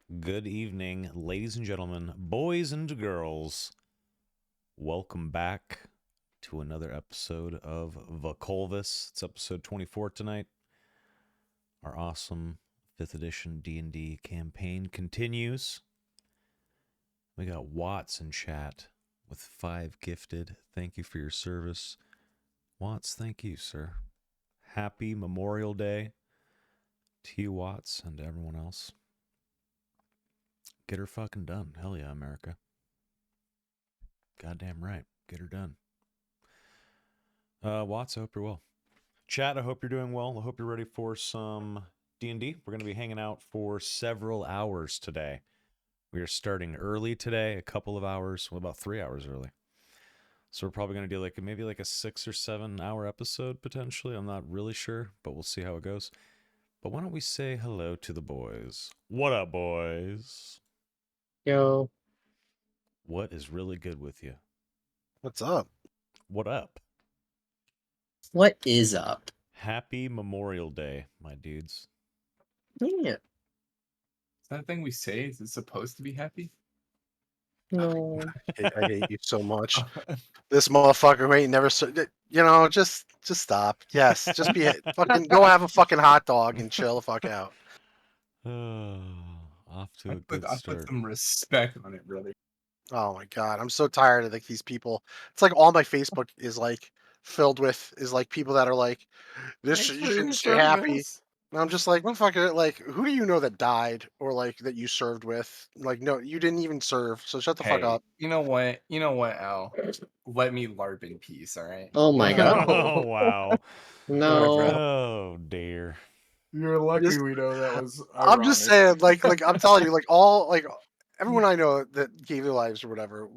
Good evening, ladies and gentlemen, boys and girls. Welcome back to another episode of Vokolvis. It's episode 24 tonight. Our awesome 5th edition D&D campaign continues. We got Watts in chat with 5 gifted. Thank you for your service. Watts, thank you, sir. Happy Memorial Day to you, Watts, and to everyone else. Get her fucking done. Hell yeah, America. Goddamn right. Get her done. Watts, I hope you're well. Chat, I hope you're doing well. I hope you're ready for some D&D. We're going to be hanging out for several hours today. We are starting early today, a couple of hours, well, about 3 hours early. So we're probably going to do maybe a 6 or 7 hour episode potentially. I'm not really sure, but we'll see how it goes. But why don't we say hello to the boys? What up, boys? Yo. What is really good with you? What's up? What up? What is up? Happy Memorial Day, my dudes. Yeah. Is that a thing we say? Is it supposed to be happy? No. I hate you so much. This motherfucker who ain't never, just stop. Yes, just be fucking go have a fucking hot dog and chill the fuck out. Off to a good I start. put some respect on it, brother. Oh my god, I'm so tired of these people. It's like all my Facebook is filled with people that are like, this you shouldn't stay happy. And I'm just like, motherfucker, who do you know that died or that you served with? No, you didn't even serve, so shut the fuck up. You know what? Al? Let me LARP in peace, all right? Oh my god. Oh, wow. No. Oh, dear. You're lucky Just- we know that was I'm just saying, I'm telling you, everyone I know that gave their lives or whatever,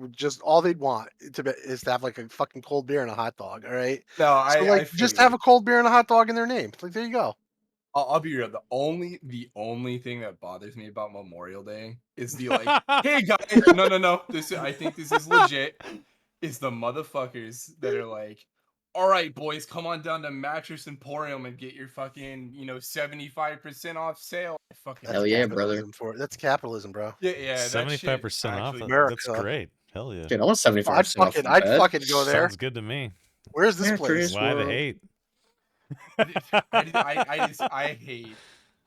all they'd want is to have a fucking cold beer and a hot dog. All right, No, I just have a cold beer and a hot dog in their name. There you go. I'll be real. The only thing that bothers me about Memorial Day is the hey guys, no. I think this is legit. Is the motherfuckers that are like, all right, boys, come on down to Mattress Emporium and get your fucking 75% off sale. Hell yeah, brother. That's capitalism, bro. Yeah. 75% off. Actually, That's great. Hell yeah. Dude, I want 75% off. I'd fucking go there. Sounds good to me. Where's this place? Why the hate? I hate.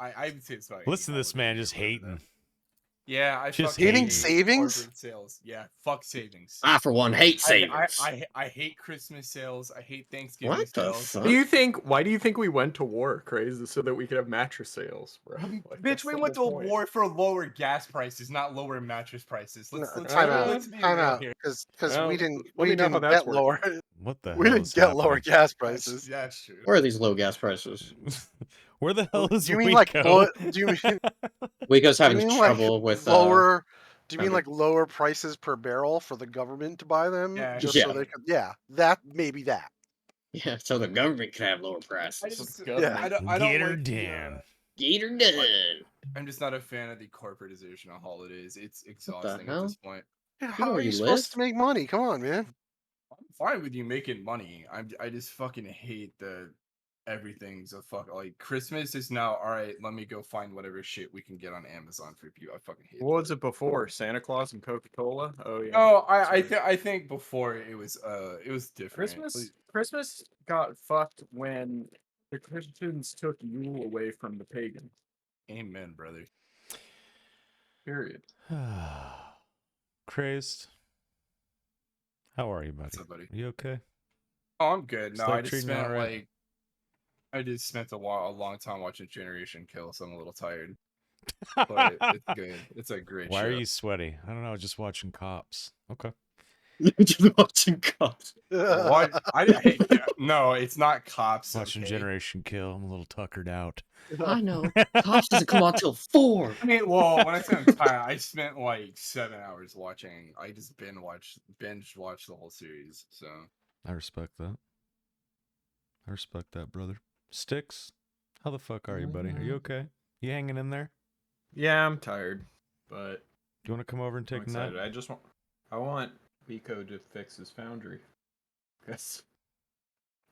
I would say it's like. Listen to this man just hating. Yeah, I Just fucking hating hate savings. corporate sales. Yeah, fuck savings. I, for one, hate savings. I hate Christmas sales. I hate Thanksgiving What the sales. fuck? Why do you think we went to war, crazy, so that we could have mattress sales, bro? Bitch, we went to war for lower gas prices, not lower mattress prices. Time out, here. because Well, we didn't let me know how that's get lower. What the hell? We didn't is get lower happening? gas prices. That's true. Where are these low gas prices? Where the hell is Do you mean Rico? do you mean Rico's do you having mean trouble with lower? Do you mean under- lower prices per barrel for the government to buy them? Yeah. Just Yeah. so they could. Yeah, that maybe that. Yeah, so the government can have lower prices. I don't Get her like down. Get her done. I'm just not a fan of the corporatization of holidays. It's exhausting at hell? this point. Yeah, know how are where you you supposed live? to make money? Come on, man. I'm fine with you making money. I just fucking hate the everything's a fuck. Like Christmas is now all right. Let me go find whatever shit we can get on Amazon for you. I fucking hate. What was it before? Santa Claus and Coca-Cola? Oh yeah. Oh, Sorry. I think before it was different. Christmas got fucked when the Christians took Yule away from the pagan. Amen, brother. Period. Crazed. How are you, buddy? What's up, buddy? You okay? Oh, I'm good. No, Still I just treating you spent alright? I just spent a long time watching Generation Kill, so I'm a little tired. But it's good. It's a great Why show. are you sweaty? I don't know. Just watching Cops. Okay. Just watching cops. What? No, it's not Cops. Watching okay? Generation Kill. I'm a little tuckered out. I know. Cops doesn't come on till 4. I mean, well, when I say I'm tired, I spent 7 hours watching. I just binge watched the whole series. So I respect that. I respect that, brother. Sticks, how the fuck are you, buddy? Are you okay? You hanging in there? Yeah, I'm tired, but Do you want to come over and I'm take a nap? excited. I want Rico to fix his foundry. Yes.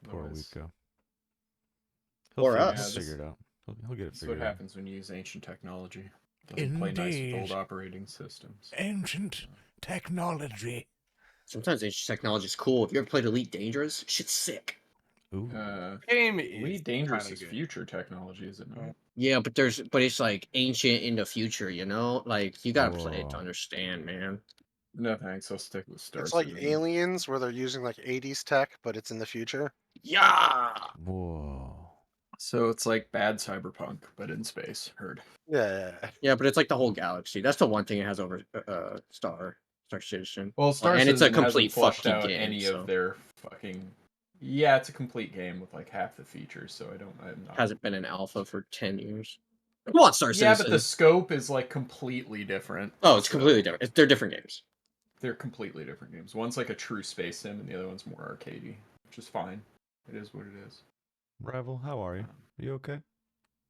Poor Otherwise, Rico. Or He'll us. figure it out. He'll get it That's what figured out. happens when you use ancient technology. Doesn't play nice with old Indeed. operating systems. Ancient technology. Sometimes ancient technology is cool. If you ever played Elite Dangerous, shit's sick. Ooh. Game Elite is Dangerous kinda is good. future technology, is it not? Yeah, but it's like ancient in the future, you know? Like you gotta play it to Whoa. understand, man. No thanks. I'll stick with Star It's like Citizen. Aliens, where they're using like 80s tech, but it's in the future. Yeah. Whoa. So it's like bad cyberpunk, but in space. Heard. Yeah. Yeah, but it's like the whole galaxy. That's the one thing it has over Star Citizen. Well, Star And it's a Citizen hasn't complete fleshed fucking out game. any So of their fucking. Yeah, it's a complete game with like half the features, so I'm not. hasn't been in alpha for 10 years. Come on, Star Yeah, Citizen. but the scope is like completely different. Oh, it's so completely different. They're different games. They're completely different games. One's like a true space sim, and the other one's more arcadey, which is fine. It is what it is. Rival, how are you? You okay?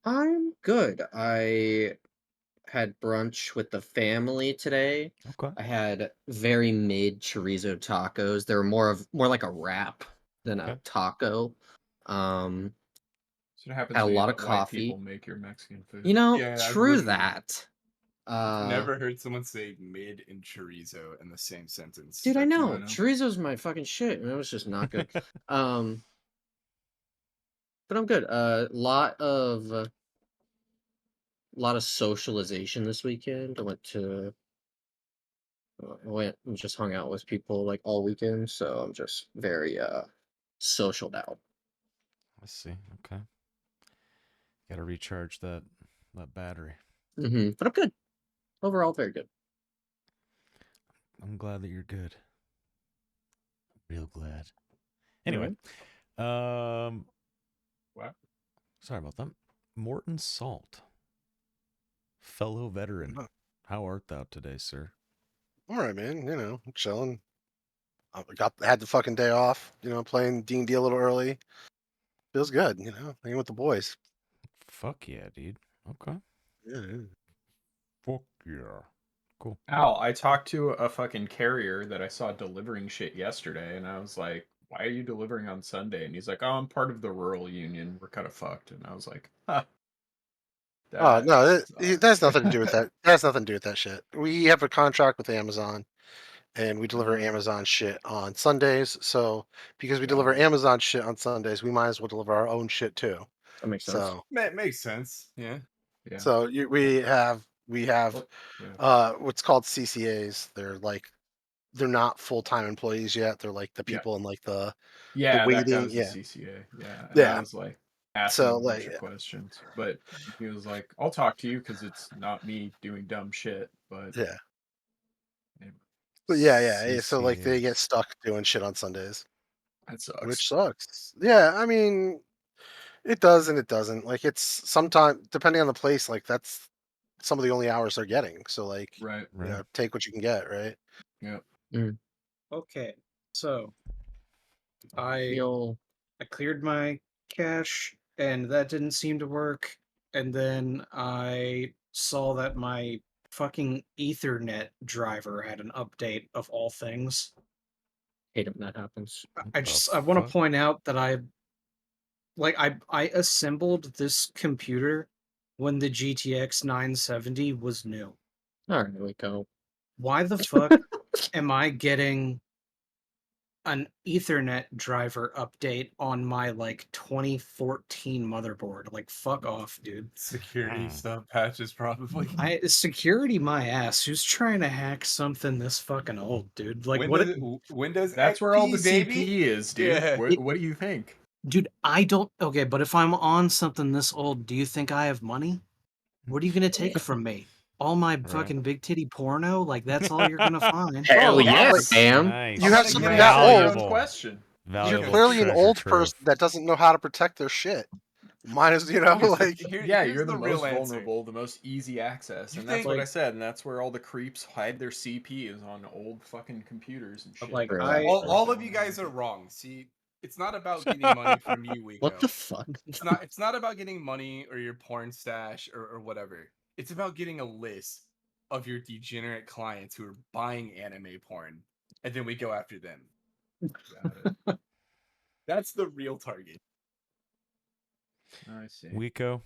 I'm good. I had brunch with the family today. Okay. I had very mid chorizo tacos. They're more like a wrap than a Okay. taco. So what happens Had a when you lot of let white people coffee. make your Mexican food? You know, Yeah, I've true literally that. never heard someone say mid and chorizo in the same sentence. Dude, I That's- know. I know. Chorizo's my fucking shit. It was just not good. Um, but I'm good. Lot of socialization this weekend. I went and just hung out with people like all weekend, so I'm just very socialed out. I see. Okay. Gotta recharge that battery. But I'm good. Overall, very good. I'm glad that you're good. Real glad. Anyway, um, What? sorry about that. Morton Salt, fellow veteran. Huh. How art thou today, sir? All right, man. You know, I'm chilling. Had the fucking day off. You know, playing D&D a little early. Feels good. You know, hanging with the boys. Fuck yeah, dude. Okay. Yeah. Fuck yeah. Cool. Al, I talked to a fucking carrier that I saw delivering shit yesterday, and I was like, "Why are you delivering on Sunday?" And he's like, "Oh, I'm part of the rural union. We're kind of fucked." And I was like, "Huh." Oh That no, that has sucks. nothing to do with that. That has nothing to do with that shit. We have a contract with Amazon, and we deliver Mm. Amazon shit on Sundays. So because we deliver Got it. Amazon shit on Sundays, we might as well deliver our own shit too. That makes sense. So Makes sense. Yeah. Yeah. so we have Well, yeah. what's called CCAs. They're not full-time employees yet. They're like the Yeah. people in like the Yeah, that guy waiting. was a Yeah, CCA. Yeah, and I yeah. was like asking So him a like bunch of questions, but he was like, "I'll talk to you because it's not me doing dumb shit." But yeah, anyway, but yeah. So like they get CCAs. stuck doing shit on Sundays, that sucks. which sucks. Yeah, I mean, it does and it doesn't. Like it's sometimes depending on the place, like that's some of the only hours they're getting. So like, Right. you Right. know, take what you can get, right? Yeah. Okay, so I I feel I cleared my cache and that didn't seem to work. And then I saw that my fucking Ethernet driver had an update of all things. hate it when that happens. I want fuck? to point out that I assembled this computer when the GTX 970 was new. All right, here we go. Why the fuck am I getting an Ethernet driver update on my like 2014 motherboard? Like, fuck off, dude. Security Mm. stuff patches probably. Security my ass. Who's trying to hack something this fucking old, dude? Like, what? Windows That's where all the XP, baby. CP is, dude. Yeah. What do you think? Dude, I don't. Okay, but if I'm on something this old, do you think I have money? What are you gonna take from me? All my Right. fucking big titty porno? Like, that's all you're gonna find. Hell Oh, yeah, like, fam. Nice. You have You something may that ask your old. own question. You're Valuable clearly an treasure old trove. person that doesn't know how to protect their shit. Mine is, you know, like Yeah, Here's you're the real most answer. vulnerable, the most easy access, You and that's think- what I Like- said. And that's where all the creeps hide their CP is on old fucking computers and But, shit. like, True. All of you guys are wrong. See, it's not about getting money from you, Wiko. What the fuck? It's not about getting money or your porn stash or whatever. It's about getting a list of your degenerate clients who are buying anime porn, and then we go after them. Got it. That's the real target. I see. Wico,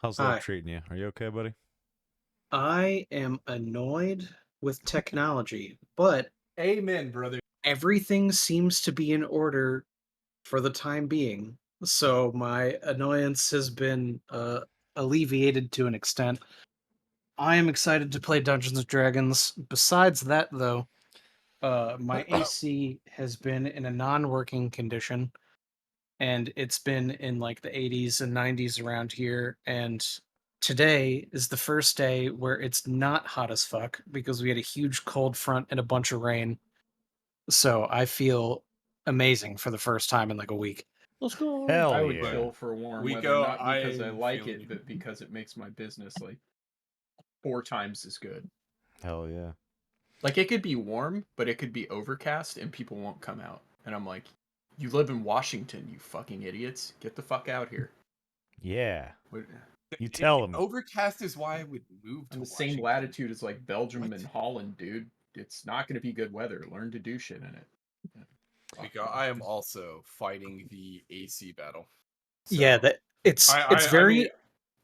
how's Hi. life treating you? Are you okay, buddy? I am annoyed with technology, but Amen, brother. everything seems to be in order for the time being. So my annoyance has been alleviated to an extent. I am excited to play Dungeons and Dragons. Besides that, though, my AC has been in a non-working condition, and it's been in like the 80s and 90s around here. And today is the first day where it's not hot as fuck because we had a huge cold front and a bunch of rain. So I feel amazing for the first time in like a week. Let's go. I Hell would yeah. kill for warm We weather, go, not because I I'm like feeling you. it, but because it makes my business like 4 times as good. Hell yeah. Like it could be warm, but it could be overcast and people won't come out. And I'm like, you live in Washington, you fucking idiots. Get the fuck out here. Yeah. What- You tell him. Overcast is why I would move to On the same Washington. latitude as like Belgium What? and Holland, dude. It's not going to be good weather. Learn to do shit in it. Because I am also fighting the AC battle. Yeah, So, that it's I very mean,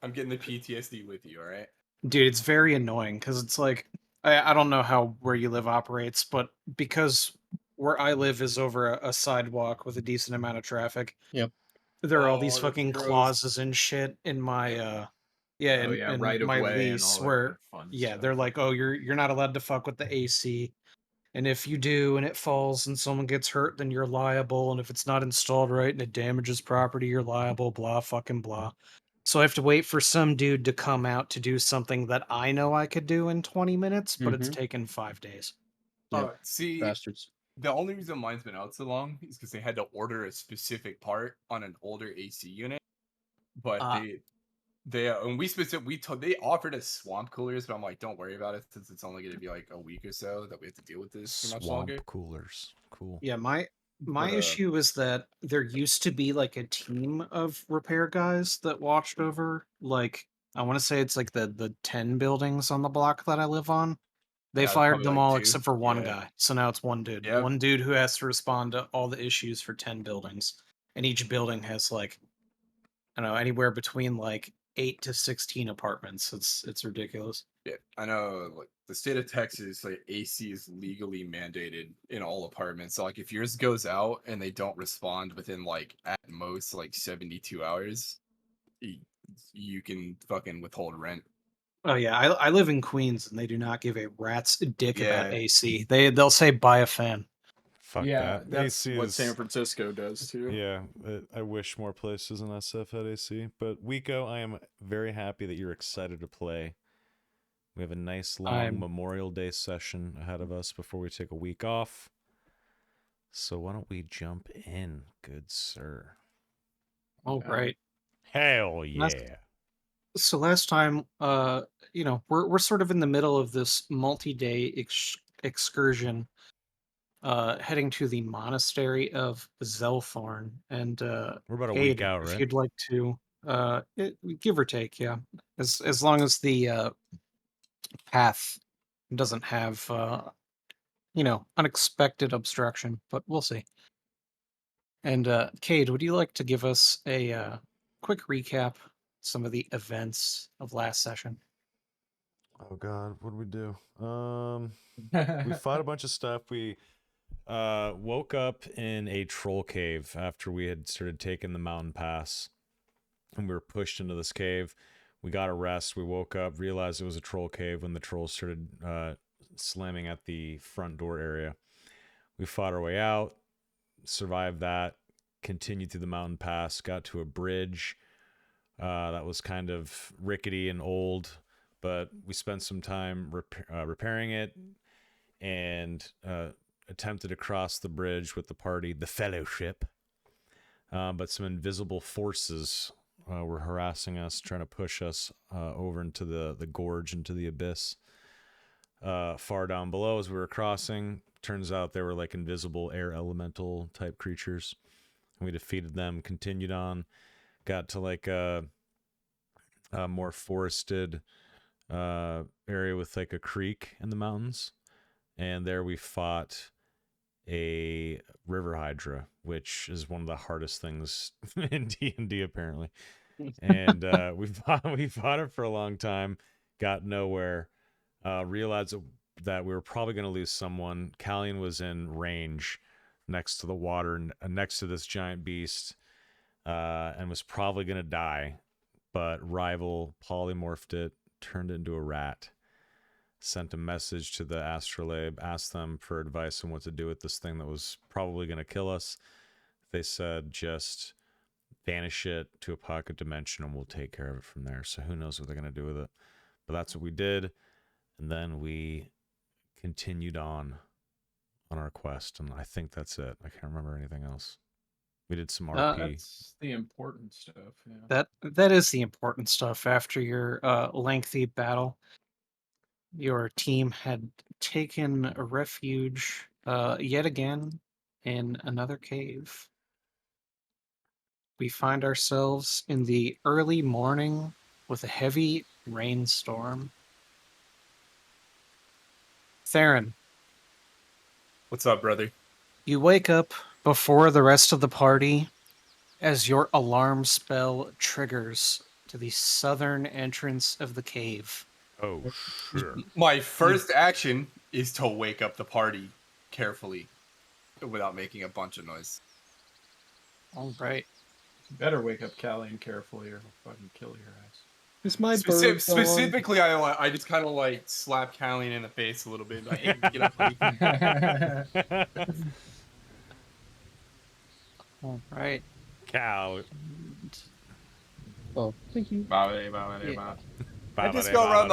I'm getting the PTSD with you, all right? dude, it's very annoying because it's like I don't know how where you live operates, but because where I live is over a sidewalk with a decent amount of traffic. Yep. There are all Oh, these that's fucking gross. clauses and shit in my yeah, Oh yeah, in right of my way and lease all that where kind of fun yeah, stuff. they're like, "Oh, you're not allowed to fuck with the AC. And if you do and it falls and someone gets hurt, then you're liable. And if it's not installed right and it damages property, you're liable, blah fucking blah." So I have to wait for some dude to come out to do something that I know I could do in 20 minutes, but it's Mhm. taken 5 days. Yep. See, Bastards. the only reason mine's been out so long is because they had to order a specific part on an older AC unit, but Uh, and they offered us swamp coolers, but I'm like, don't worry about it since it's only going to be like a week or so that we have to deal with this for much Swamp longer. coolers. Cool. yeah, my But issue is that there used to be like a team of repair guys that watched over like I want to say it's like the 10 buildings on the block that I live on. They yeah, it's fired probably them like all 2. except for one Yeah. guy. So now it's one dude. Yep. One dude who has to respond to all the issues for 10 buildings. And each building has like I don't know, anywhere between like 8 to 16 apartments. It's ridiculous. Yeah, I know. Like the state of Texas, like AC is legally mandated in all apartments. So like if yours goes out and they don't respond within like at most like 72 hours, you can fucking withhold rent. Oh yeah, I live in Queens and they do not give a rat's dick about Yeah. AC. They'll say buy a fan. Fuck Yeah, that. that's AC what is. San Francisco does too. Yeah, I wish more places in SF had AC. But Wiko, I am very happy that you're excited to play. We have a nice long I'm Memorial Day session ahead of us before we take a week off. So why don't we jump in, good sir? all right. Hell Last- yeah. So last time, we're sort of in the middle of this multi-day excursion, heading to the monastery of Zelfarn. And We're about a week Cade, out, if right? you'd like to, give or take, yeah, as long as the path doesn't have unexpected obstruction, but we'll see. And Cade, would you like to give us a quick recap some of the events of last session? Oh god, what did we do? We fought a bunch of stuff. We woke up in a troll cave after we had started taking the mountain pass, and we were pushed into this cave. We got a rest. We woke up, realized it was a troll cave when the trolls started slamming at the front door area. We fought our way out, survived that, continued through the mountain pass, got to a bridge that was kind of rickety and old, but we spent some time repairing it and attempted to cross the bridge with the party, the Fellowship. But some invisible forces were harassing us, trying to push us over into the gorge, into the abyss. Far down below as we were crossing, turns out they were like invisible air elemental type creatures. We defeated them, continued on, got to like a more forested area with like a creek in the mountains. And there we fought a river hydra, which is one of the hardest things in D&D apparently. And we fought it for a long time, got nowhere. Realized that we were probably going to lose someone. Callian was in range next to the water, next to this giant beast, and was probably going to die. But Rival polymorphed it, turned it into a rat, sent a message to the astrolabe, asked them for advice on what to do with this thing that was probably going to kill us. They said just vanish it to a pocket dimension and we'll take care of it from there. So who knows what they're going to do with it. But that's what we did. And then we continued on our quest. And I think that's it. I can't remember anything else. We did some RP. That's the important stuff. Yeah. That is the important stuff. After your lengthy battle, your team had taken a refuge yet again in another cave. We find ourselves in the early morning with a heavy rainstorm. Theron, What's up, brother? you wake up before the rest of the party as your alarm spell triggers to the southern entrance of the cave. Oh, sure. My first action is to wake up the party carefully without making a bunch of noise. All right. You better wake up Callie and carefully or he'll fucking kill your ass. Is my bird Specifically, I just kind of like slap Callian in the face a little bit. Like, hey, get up, buddy. All right. Cow. Oh, thank you. Yeah. I just go around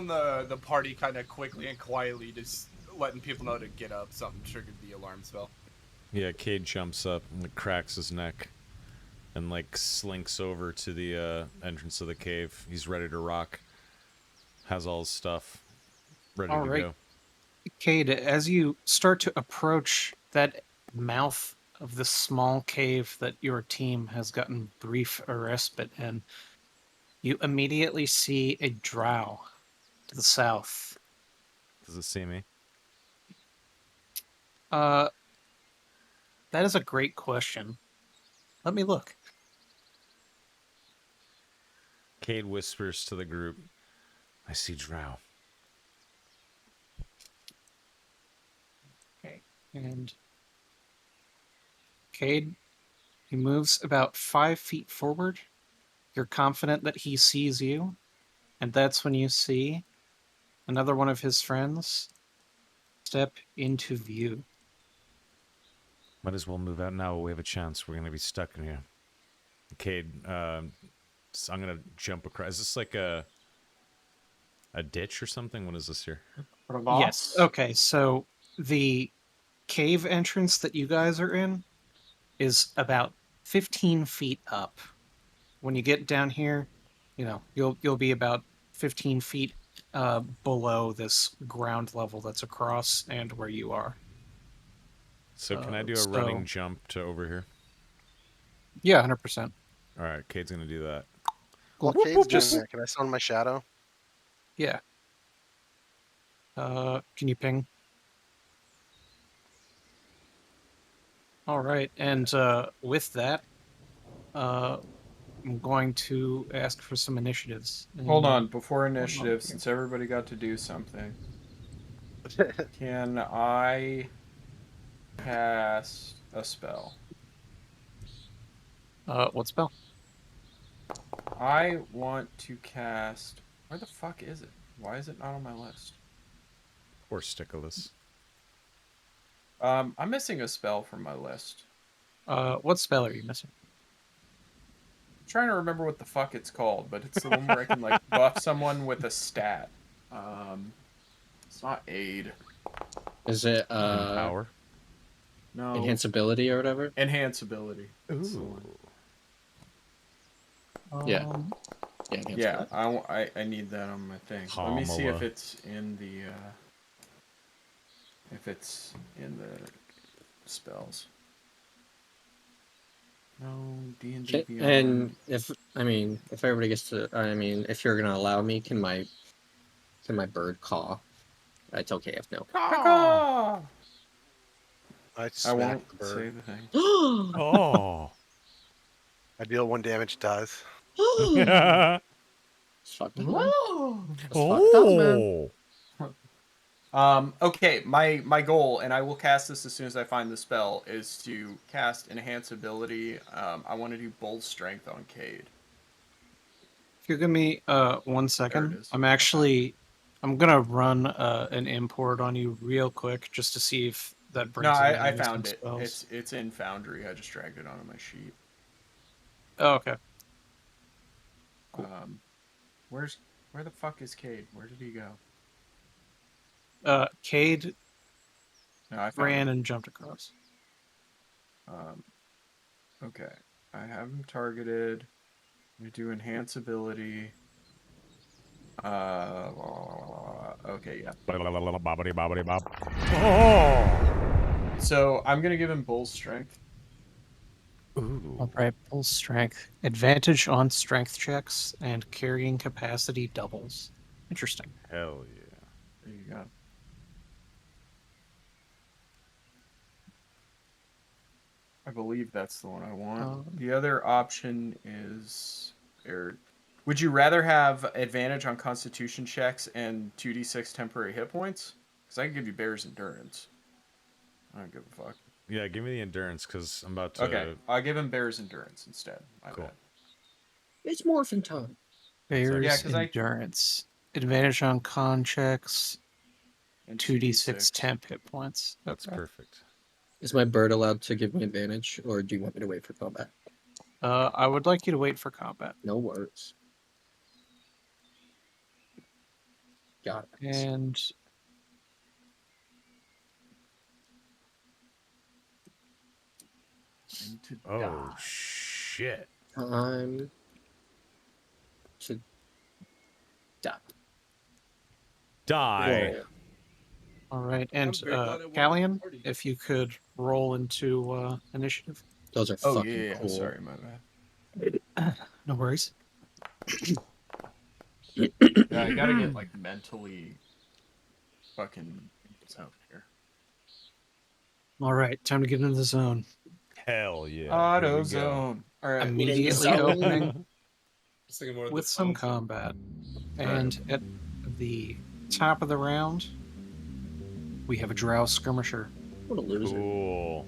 the party kind of quickly and quietly, just letting people know to get up. Something triggered the alarm spell. Yeah, Cade jumps up and like, cracks his neck and like slinks over to the entrance of the cave. He's ready to rock. Has all his stuff ready All to right. go. Cade, as you start to approach that mouth of the small cave that your team has gotten brief respite in, you immediately see a drow to the south. Does it see me? That is a great question. Let me look. Cade whispers to the group, I see drow. Okay. And Cade, he moves about 5 feet forward. You're confident that he sees you. And that's when you see another one of his friends step into view. Might as well move out now while we have a chance. We're going to be stuck in here. Cade, I'm going to jump across. Is this like a ditch or something? What is this here? Yes. Okay, so the cave entrance that you guys are in is about 15 feet up. When you get down here, you'll be about 15 feet below this ground level that's across and where you are. So can I do a running jump to over here? Yeah, 100%. All right, Cade's going to do that. While Whoop, Cade's whoop, doing just- that, can I summon my shadow? Yeah. Can you ping? All right, and with that, I'm going to ask for some initiatives. Hold And- on, before initiative, here. since everybody got to do something, can I cast a spell? What spell? I want to cast. Where the fuck is it? Why is it not on my list? Or Stickless. I'm missing a spell from my list. What spell are you missing? I'm trying to remember what the fuck it's called, but it's the one where I can like buff someone with a stat. It's not aid. Is it Power. No. enhanceability or whatever? Enhance ability. That's the Ooh. one. Yeah. Yeah, I need that on my thing. Let me see if Kamala. it's in the spells. No, D&D Beyond. And if everybody gets to, if you're gonna allow me, can my bird caw? It's okay if no. Caw! I I smack won't the bird. say the thing. Oh. I deal 1 damage, does. fucked up, man. Whoa. That's fucked up, man. Okay, my goal, and I will cast this as soon as I find the spell, is to cast Enhance Ability. I want to do Bold Strength on Cade. If you give me 1 There it second, is. I'm gonna run an import on you real quick just to see if that brings No, up any I wisdom found it. spells. It's in Foundry. I just dragged it onto my sheet. Oh, okay. Cool. Where the fuck is Cade? Where did he go? Cade No, I found ran him. and jumped across. Okay, I have him targeted. We do Enhance Ability. Okay, yeah. Bobbity bobbity bob. Oh. So I'm gonna give him Bull Strength. Ooh. All right, full strength. Advantage on strength checks and carrying capacity doubles. Interesting. Hell yeah. There you go. I believe that's the one I want. The other option is, would you rather have advantage on Constitution checks and 2d6 temporary hit points? Because I can give you Bear's Endurance. I don't give a fuck. Yeah, give me the endurance because I'm about to. Okay, I'll give him Bear's Endurance instead. My Cool. bad. It's morphin' time. Bear's Yeah, 'cause endurance. Advantage on con checks. And 2d6 temp hit points. That's Okay. perfect. Is my bird allowed to give me advantage, or do you want me to wait for combat? I would like you to wait for combat. No worries. Got it. And Oh shit. Time to die. Die. Roll. all right, and very glad I won the Callian, party. if you could roll into initiative. Those are Oh fucking yeah, cool. sorry, my bad. No worries. Yeah, I gotta get like mentally fucking out here. All right, time to get into the zone. Hell yeah. Here Auto we go. zone. All right. Immediately zone. opening Just thinking more of with the some phone. combat. And at the top of the round, we have a drow skirmisher. What a loser. Cool.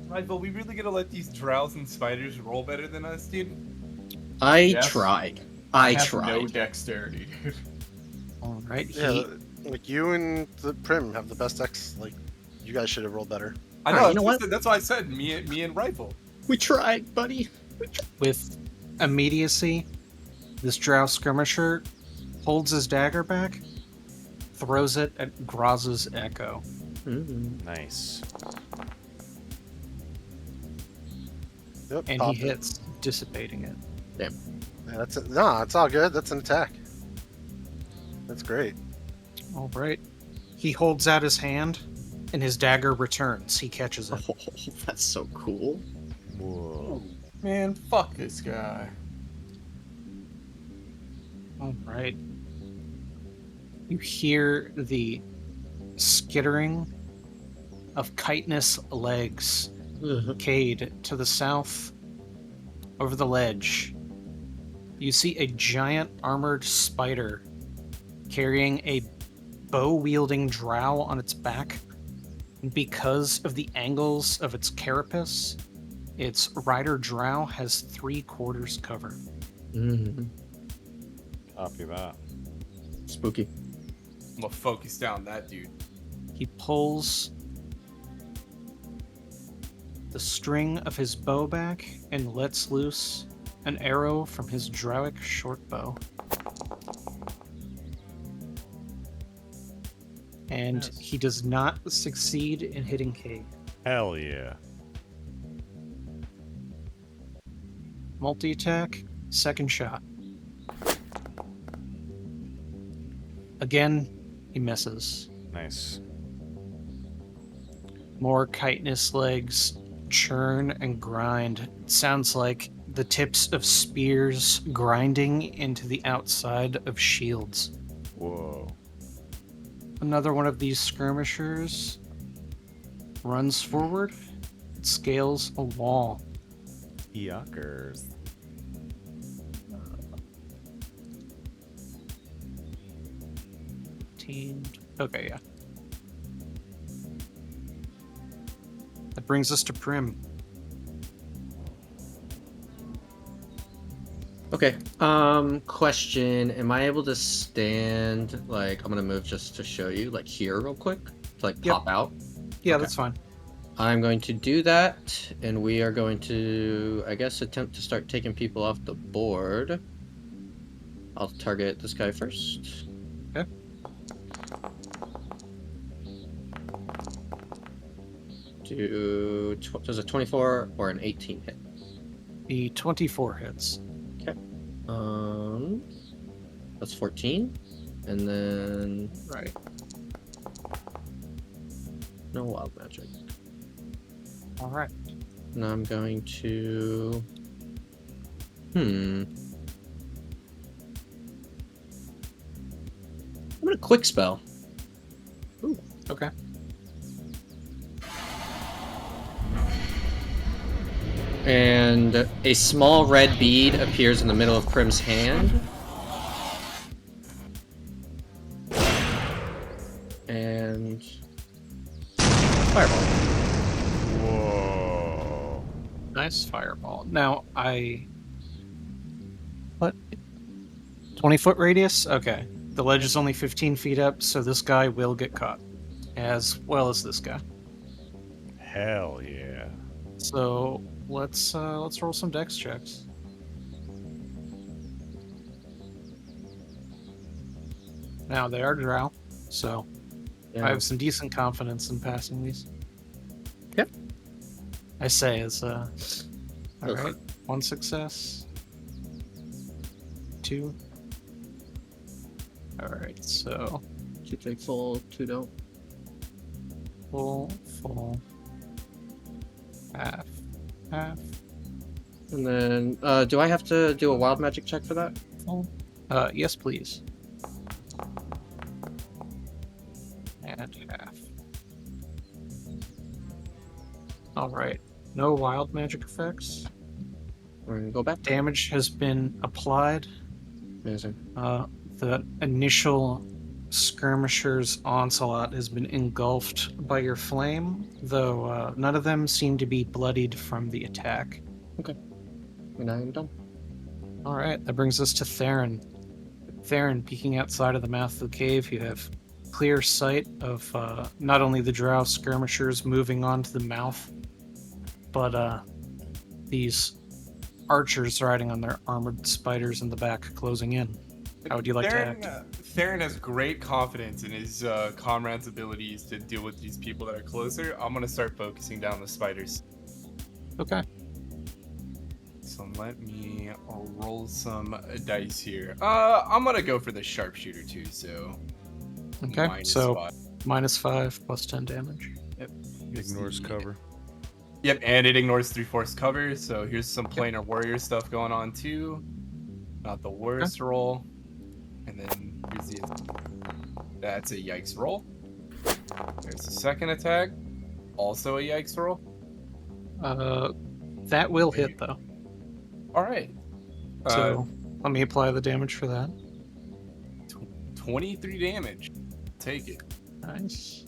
Right, but we really gonna let these drows and spiders roll better than us, dude? I Yes. tried. I have tried. no dexterity, dude. All right, Yeah, like you and the Prim have the best decks. Like, you guys should have rolled better. I Alright, know. you know what? That's why I said me and Rifle. We tried, buddy. with immediacy, this drow skirmisher holds his dagger back, throws it at Graz's echo. Mm-hmm. Nice. Yep, And popped he hits, dissipating it. Yeah, that's it. No, it's all good. That's an attack. That's great. All right. He holds out his hand, and his dagger returns. He catches it. Oh, that's so cool. Whoa. Man, fuck this guy. All right. You hear the skittering of chitinous legs. Cade, to the south, over the ledge, you see a giant armored spider carrying a bow-wielding drow on its back. And because of the angles of its carapace, its rider drow has 3/4 cover. Mm-hmm. Copy that. Spooky. I'm gonna focus down that dude. He pulls the string of his bow back and lets loose an arrow from his drowic short bow. And Yes. he does not succeed in hitting Cade. Hell yeah. Multi-attack, second shot. Again, he misses. Nice. More chitinous legs churn and grind. It sounds like the tips of spears grinding into the outside of shields. Whoa. Another one of these skirmishers runs forward, it scales a wall. Yuckers. Okay, yeah. That brings us to Prim. Okay. Question: am I able to stand? Like, I'm gonna move just to show you, like here, real quick, to like Yep. pop out. Yeah, Okay. that's fine. I'm going to do that, and we are going to, I guess, attempt to start taking people off the board. I'll target this guy first. Okay. Does a 24 or an 18 hit? The 24 hits. Okay. That's 14, and then Right. no wild magic. All right. And I'm going to. I'm gonna quick spell. Ooh. Okay. And a small red bead appears in the middle of Prim's hand. And fireball. Whoa. Nice fireball. Now, What? 20-foot radius? Okay. The ledge is only 15 feet up, so this guy will get caught. As well as this guy. Hell yeah. So, let's roll some dex checks. Now, they are drow, so Yeah. I have some decent confidence in passing these. Yep. I say as Ugh. alright. 1 success. 2. Alright, so 2 take full, 2 don't. full, half. And then, do I have to do a wild magic check for that? Full. Yes, please. And half. Alright. No wild magic effects. We're gonna go back. Damage has been applied. Amazing. The initial skirmisher's onslaught has been engulfed by your flame, though none of them seem to be bloodied from the attack. And I am done. Alright, that brings us to Theron. Theron, peeking outside of the mouth of the cave, you have clear sight of not only the drow skirmishers moving on to the mouth, but these archers riding on their armored spiders in the back closing in. How would you like to act? Theron has great confidence in his comrade's abilities to deal with these people that are closer. I'm gonna start focusing down the spiders. Okay. So let me roll some dice here. I'm gonna go for the sharpshooter too. So Okay, so -5. -5 plus 10 damage. Ignores cover. Yep, and it ignores 3/4 cover. So here's some planar warrior stuff going on too. Not the worst roll. And then here's that's a yikes roll. There's the second attack. Also a yikes roll. That will hit though. All right. So let me apply the damage for that. 23 damage. Take it. Nice.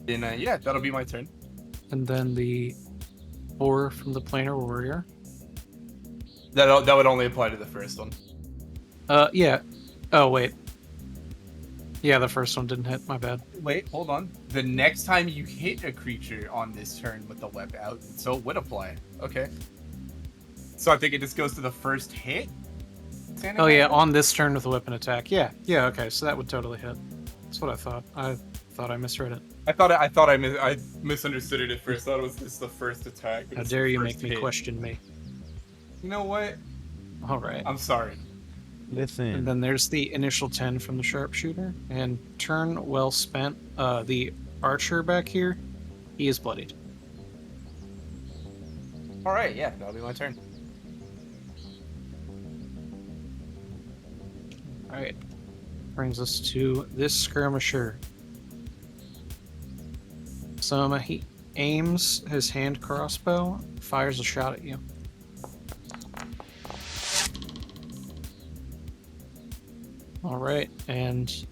And yeah, that'll be my turn. And then the 4 from the planar warrior. That would only apply to the first one. Yeah. Oh wait. Yeah, the first one didn't hit. My bad. Wait, hold on. The next time you hit a creature on this turn with the weapon out, so it would apply. Okay. So I think it just goes to the first hit. Oh yeah, on this turn with a weapon attack. Yeah. Okay, so that would totally hit. That's what I thought. I thought I misread it. I misunderstood it at first. I thought it was just the first attack. How dare you make me question me? You know what? All right. I'm sorry. Listen. And then there's the initial 10 from the sharpshooter. And turn well spent. The archer back here, he is bloodied. All right, yeah, that'll be my turn. All right. Brings us to this skirmisher. So he aims his hand crossbow, fires a shot at you. All right, and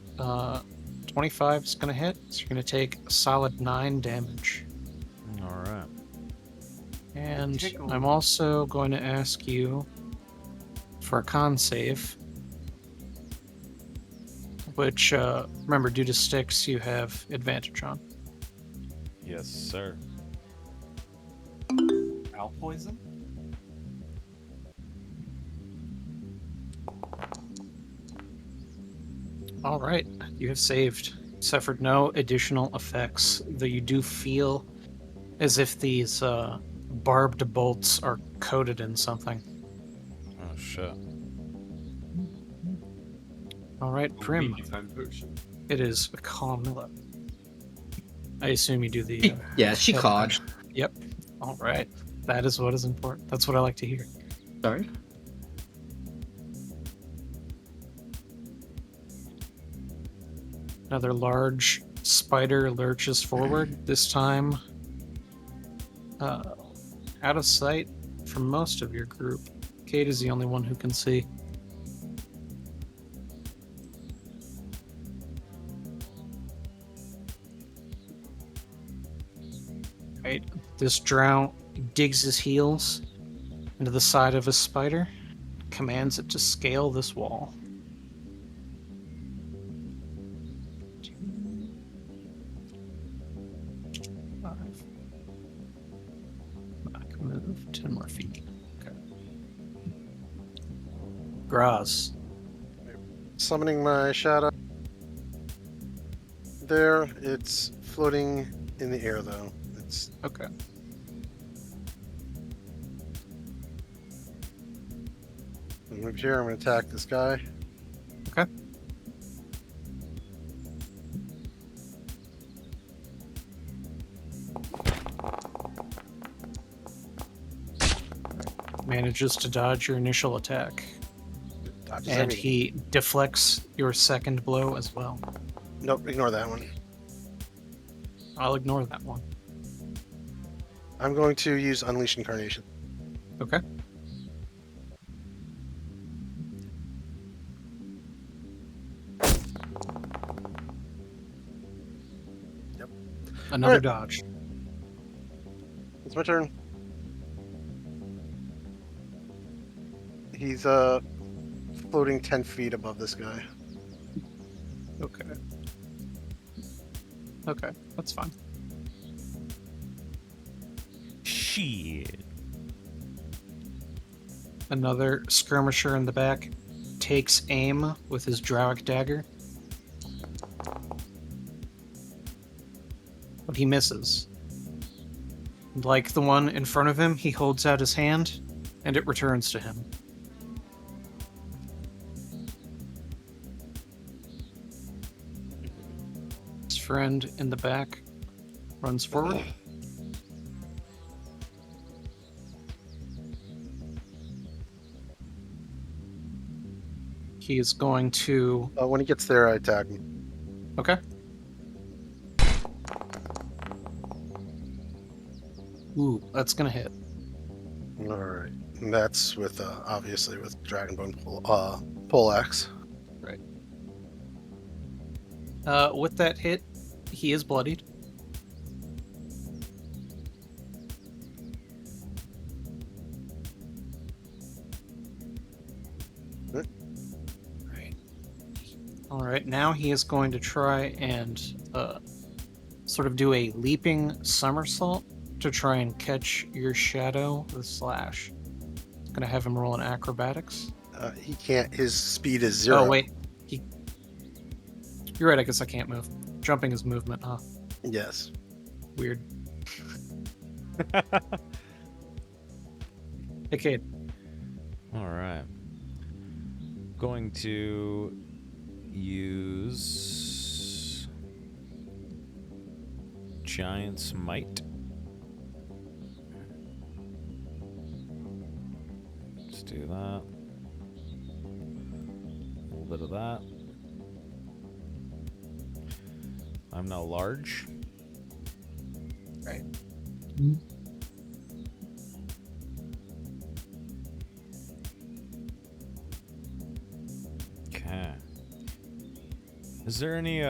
25 is going to hit, so you're going to take a solid 9 damage. All right. And Tickle. I'm also going to ask you for a con save, which, remember, due to sticks, you have advantage on. Yes, sir. Owl poison? All right, you have saved. Suffered no additional effects, though you do feel as if these barbed bolts are coated in something. Oh, shit. All right, Prim, Time potion. it is Carmilla. I assume you do the. Yeah, she head caught. punch. Yep. All right, that is what is important. That's what I like to hear. Sorry. Another large spider lurches forward, this time out of sight from most of your group. Kate is the only one who can see. Right, this drow digs his heels into the side of a spider, commands it to scale this wall. Back move 10 more feet. Okay. Graz. Summoning my shadow. There, it's floating in the air though. It's Okay. move here. I'm gonna attack this guy. Okay. Manages to dodge your initial attack. Dodges And everything. he deflects your second blow as well. Nope, ignore that one. I'll ignore that one. I'm going to use Unleash Incarnation. Okay. Yep. Another Alright. dodge. It's my turn. He's floating 10 feet above this guy. Okay. Okay, that's fine. Shit. Another skirmisher in the back takes aim with his Drowic dagger. But he misses. Like the one in front of him, he holds out his hand, and it returns to him. His friend in the back runs forward. He is going to. When he gets there, I attack him. Okay. Ooh, that's gonna hit. All right, and that's with obviously with Dragonbone poleaxe. With that hit, he is bloodied. Good. Right. All right. Now he is going to try and sort of do a leaping somersault to try and catch your shadow with slash. Gonna have him roll an acrobatics. He can't. His speed is 0. Oh wait, You're right. I guess I can't move. Jumping is movement, huh? Yes. Weird. Hey, Cade. All right. Going to use Giant's Might. Let's do that. A little bit of that. I'm now large. Right. Okay. Is there any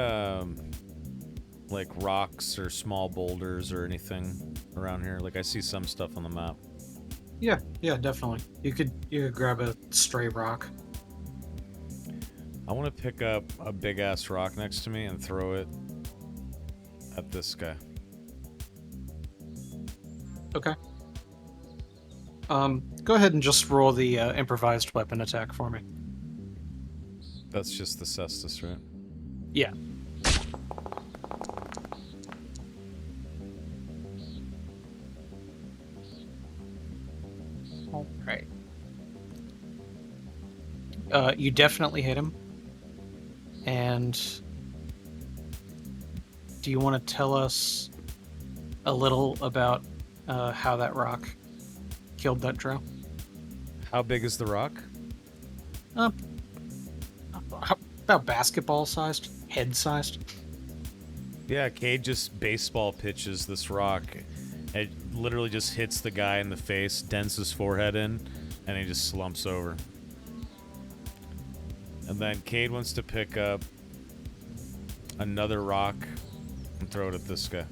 like rocks or small boulders or anything around here? Like I see some stuff on the map. Yeah, definitely. You could grab a stray rock. I want to pick up a big ass rock next to me and throw it at this guy. Okay. Go ahead and just roll the improvised weapon attack for me. That's just the cestus, right? Yeah. All right. You definitely hit him. And do you want to tell us a little about how that rock killed that drow? How big is the rock? About basketball sized, head sized. Yeah, Cade just baseball pitches this rock. It literally just hits the guy in the face, dents his forehead in, and he just slumps over. And then Cade wants to pick up another rock and throw it at this guy.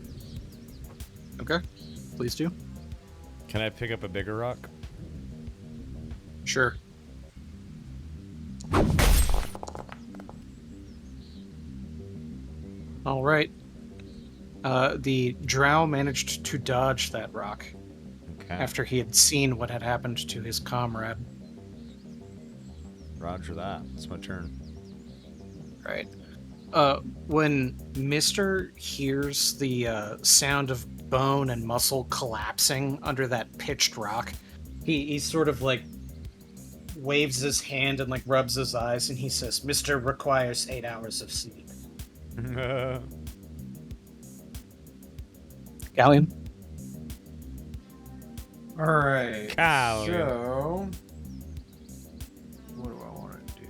Okay, please do. Can I pick up a bigger rock? Sure. All right. The drow managed to dodge that rock Okay. after he had seen what had happened to his comrade. Roger that. It's my turn. Right. When Mister hears the sound of bone and muscle collapsing under that pitched rock, he sort of like waves his hand and like rubs his eyes, and he says, "Mister requires 8 hours of sleep." Galleon. All right. Cow. So, what do I want to do?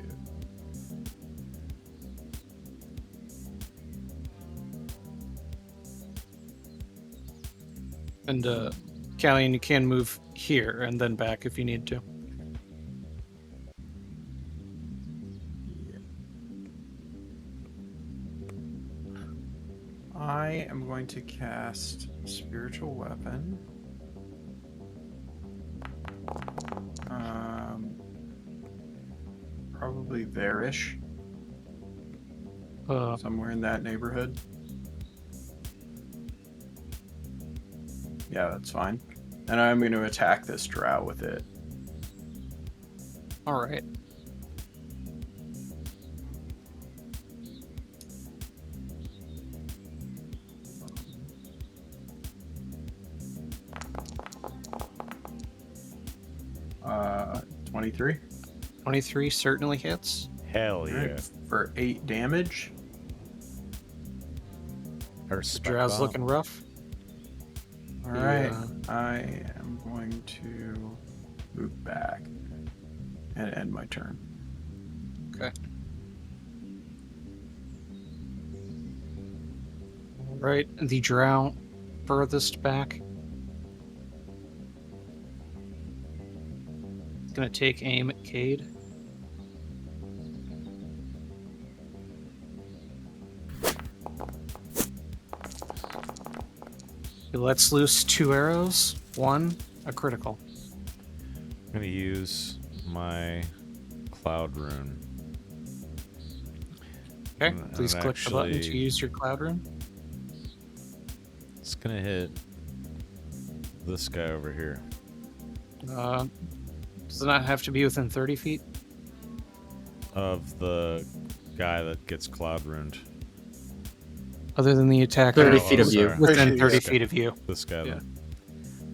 And Galleon, you can move here and then back if you need to. I am going to cast Spiritual Weapon. Probably there-ish. Somewhere in that neighborhood. Yeah, that's fine. And I'm going to attack this drow with it. All right. Uh, 23. 23 certainly hits. Hell yeah. Right, for 8 damage. Her The drow's looking rough. All right, Yeah. I am going to move back and end my turn. Okay. All right, the drow furthest back. It's gonna take aim at Cade. He lets loose 2 arrows. 1, a critical. I'm gonna use my cloud rune. Okay, And please click the button to actually- use your cloud rune. It's gonna hit this guy over here. Does it not have to be within 30 feet? Of the guy that gets cloud ruined. Other than the attacker? 30 Oh, feet of you. sorry. Within 30 Okay. feet of you. This guy, Yeah.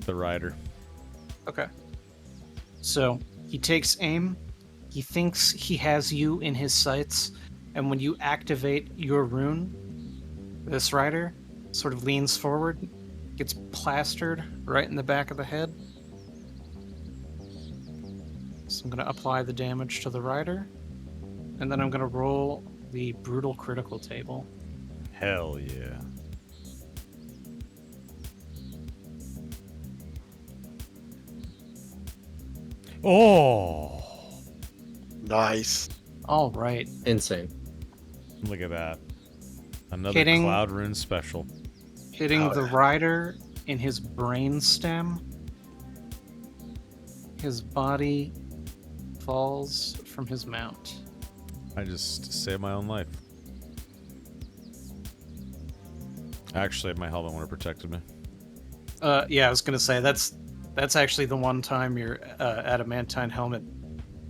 the rider. Okay. So he takes aim. He thinks he has you in his sights, and when you activate your rune, this rider sort of leans forward, gets plastered right in the back of the head. So I'm going to apply the damage to the rider, and then I'm going to roll the brutal critical table. Hell yeah. Oh, Nice. All right. Insane. Look at that. Another Hitting- Cloud Rune special. Hitting Oh, the yeah. rider in his brain stem. His body falls from his mount. I just saved my own life. Actually, my helmet would have protected me. Yeah, I was gonna say that's actually the one time your adamantine helmet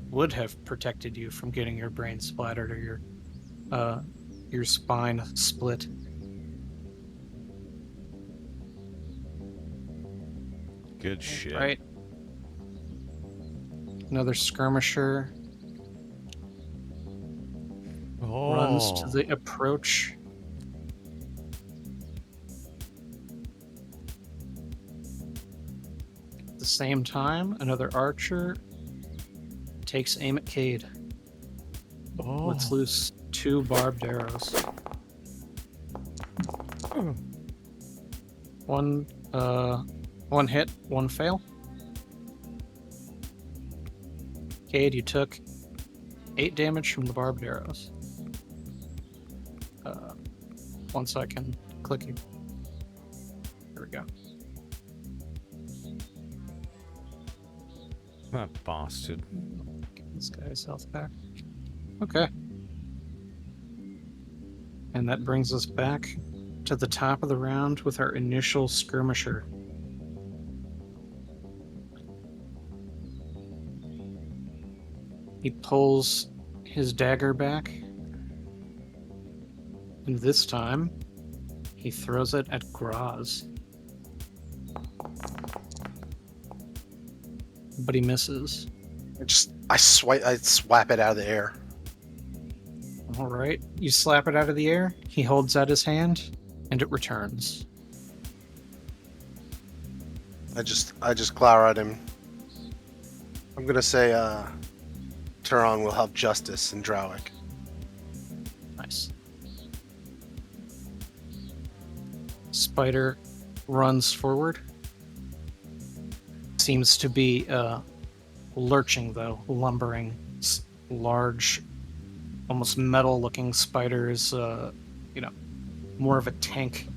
would have protected you from getting your brain splattered or your spine split. Good shit. Right. Another skirmisher runs to the approach. At the same time, another archer takes aim at Cade. Lets loose 2 barbed arrows. One hit, 1 fail. Cade, you took 8 damage from the barbed arrows. 1 second, clicking. There we go. That bastard. Get this guy's health back. Okay. And that brings us back to the top of the round with our initial skirmisher. He pulls his dagger back, and this time he throws it at Graz. But he misses. I swap it out of the air. All right, you slap it out of the air. He holds out his hand, and it returns. I just glower at him. I'm gonna say, Turon will have justice in Drowick. Nice. Spider runs forward. Seems to be lurching, though, lumbering. Large, almost metal-looking spiders, more of a tank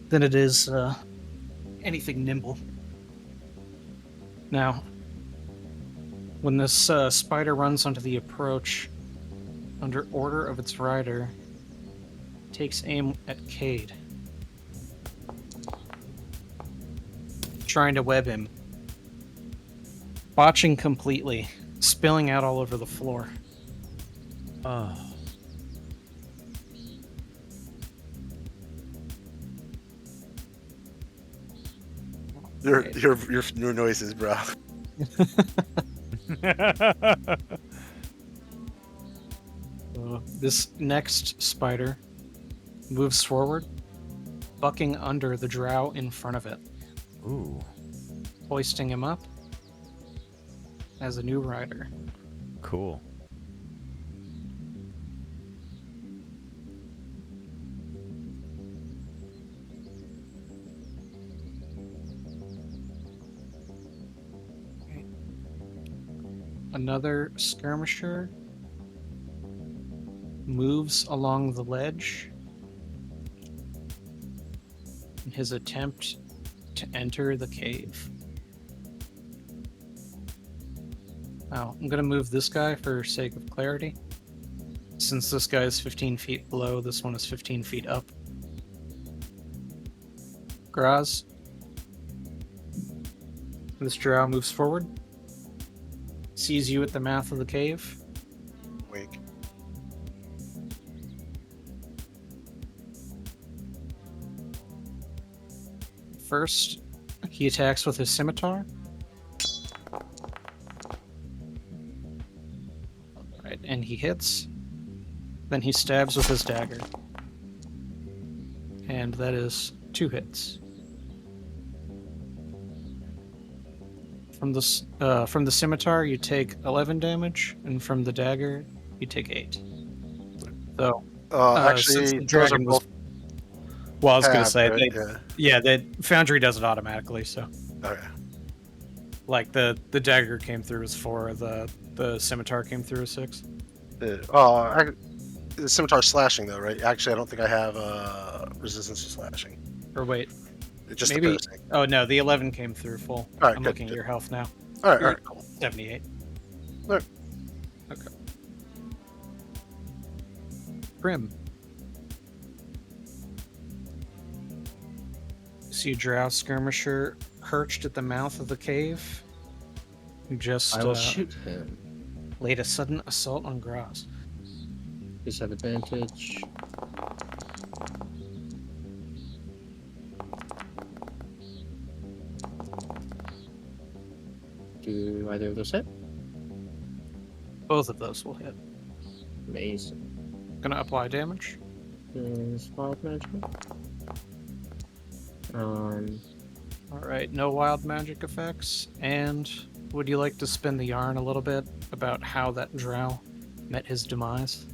than it is anything nimble. Now, when this spider runs onto the approach, under order of its rider, takes aim at Cade, trying to web him, botching completely, spilling out all over the floor. Oh. Your noises, bro. This next spider moves forward, bucking under the drow in front of it, Ooh. hoisting him up as a new rider. Cool. Another skirmisher moves along the ledge in his attempt to enter the cave. Now, I'm going to move this guy for sake of clarity. Since this guy is 15 feet below, this one is 15 feet up. Graz. This drow moves forward. Sees you at the mouth of the cave. Wink. First, he attacks with his scimitar. Alright, and he hits. Then he stabs with his dagger. And that is 2 hits. From the scimitar, you take 11 damage, and from the dagger, you take 8. So, since Actually, the those are dragon was- both. well, I was gonna halved, say, right? the Foundry does it automatically. So, Okay. like the dagger came through as 4, the scimitar came through as 6. The scimitar's slashing though, right? Actually, I don't think I have resistance to slashing. Or wait, It's just maybe. the piercing. Oh no, the 11 came through full. All right, I'm good, looking at good. your health now. All right, cool. 78. All right. Okay. Grim. See a drow skirmisher perched at the mouth of the cave, who just I will shoot him. laid a sudden assault on Graz. Please have advantage. Do either of those hit? Both of those will hit. Amazing. Gonna apply damage. Is wild magic? Alright, no wild magic effects. And would you like to spin the yarn a little bit about how that drow met his demise?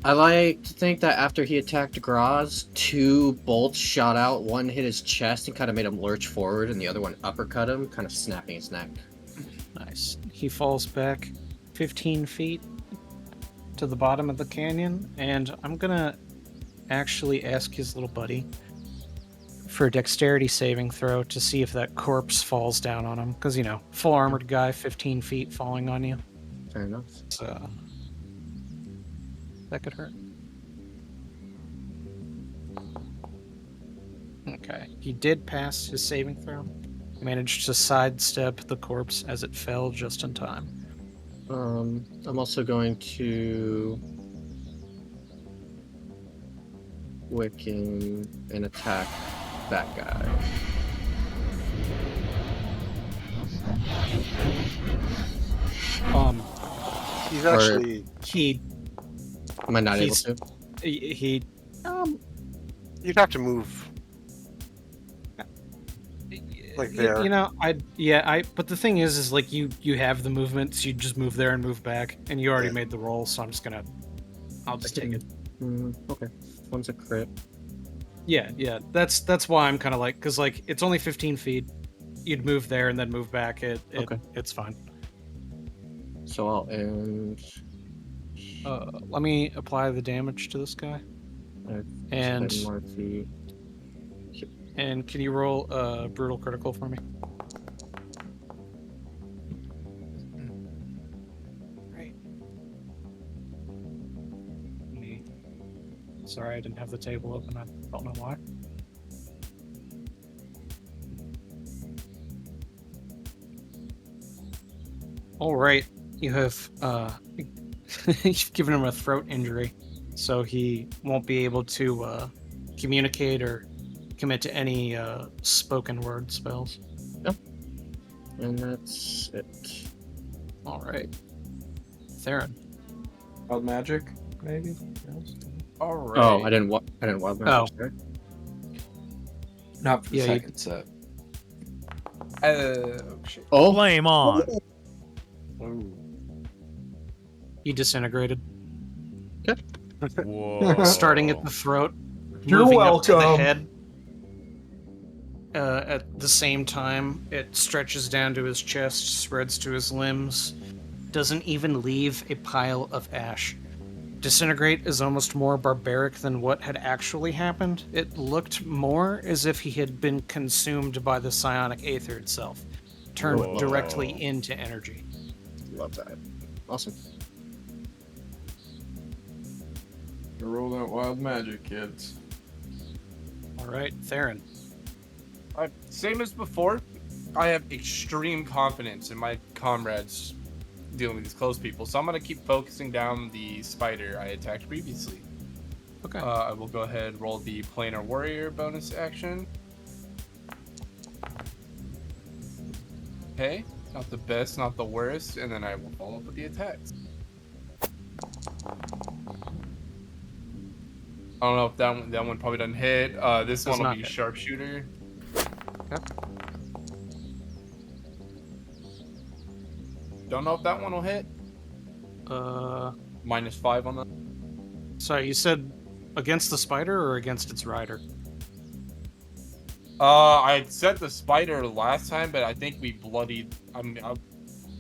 I like to think that after he attacked Graz, 2 bolts shot out. One hit his chest and kind of made him lurch forward, and the other one uppercut him, kind of snapping his neck. Nice. He falls back 15 feet to the bottom of the canyon, and I'm gonna actually ask his little buddy for a dexterity saving throw to see if that corpse falls down on him. Because, you know, full armored guy, 15 feet falling on you. Fair enough. So, that could hurt. Okay. He did pass his saving throw. Managed to sidestep the corpse as it fell just in time. I'm also going to Wicken and attack that guy. He's actually. He Am I not able He's- to? he You'd have to move like there. You know, but the thing is like you have the movement, so you just move there and move back, and you already Yeah. made the roll, so I'll just take it. Okay. One's a crit. Yeah, that's why I'm kind of like, because like it's only 15 feet, you'd move there and then move back. Okay. It's fine. So I'll end. Let me apply the damage to this guy, I've and 10 more feet. can you roll a brutal critical for me? Right. Sorry, I didn't have the table open. I don't know why. All right, you have you've given him a throat injury, so he won't be able to communicate or commit to any spoken word spells. And that's it. All right, Theron. Wild magic, maybe. Yes. All right. Oh, I didn't wild magic. Oh. Sorry. Not for the Yeah, you- second set. Oh shit. Oh, Flame on. He disintegrated, Whoa. starting at the throat, You're moving up to the welcome. head. At the same time, it stretches down to his chest, spreads to his limbs, doesn't even leave a pile of ash. Disintegrate is almost more barbaric than what had actually happened. It looked more as if he had been consumed by the psionic aether itself, turned Whoa. directly into energy. love that. Awesome. Roll that wild magic, kids. All right, Theron. Same as before, I have extreme confidence in my comrades dealing with these close people, so I'm gonna keep focusing down the spider I attacked previously. Okay. I will go ahead and roll the planar warrior bonus action. Okay, not the best, not the worst, and then I will follow up with the attacks. I don't know if that one probably doesn't hit. This Does one will not be hit. sharpshooter. Okay. Don't know if that one will hit. -5 on that. Sorry, you said against the spider or against its rider? I had set the spider last time, but I think we bloodied.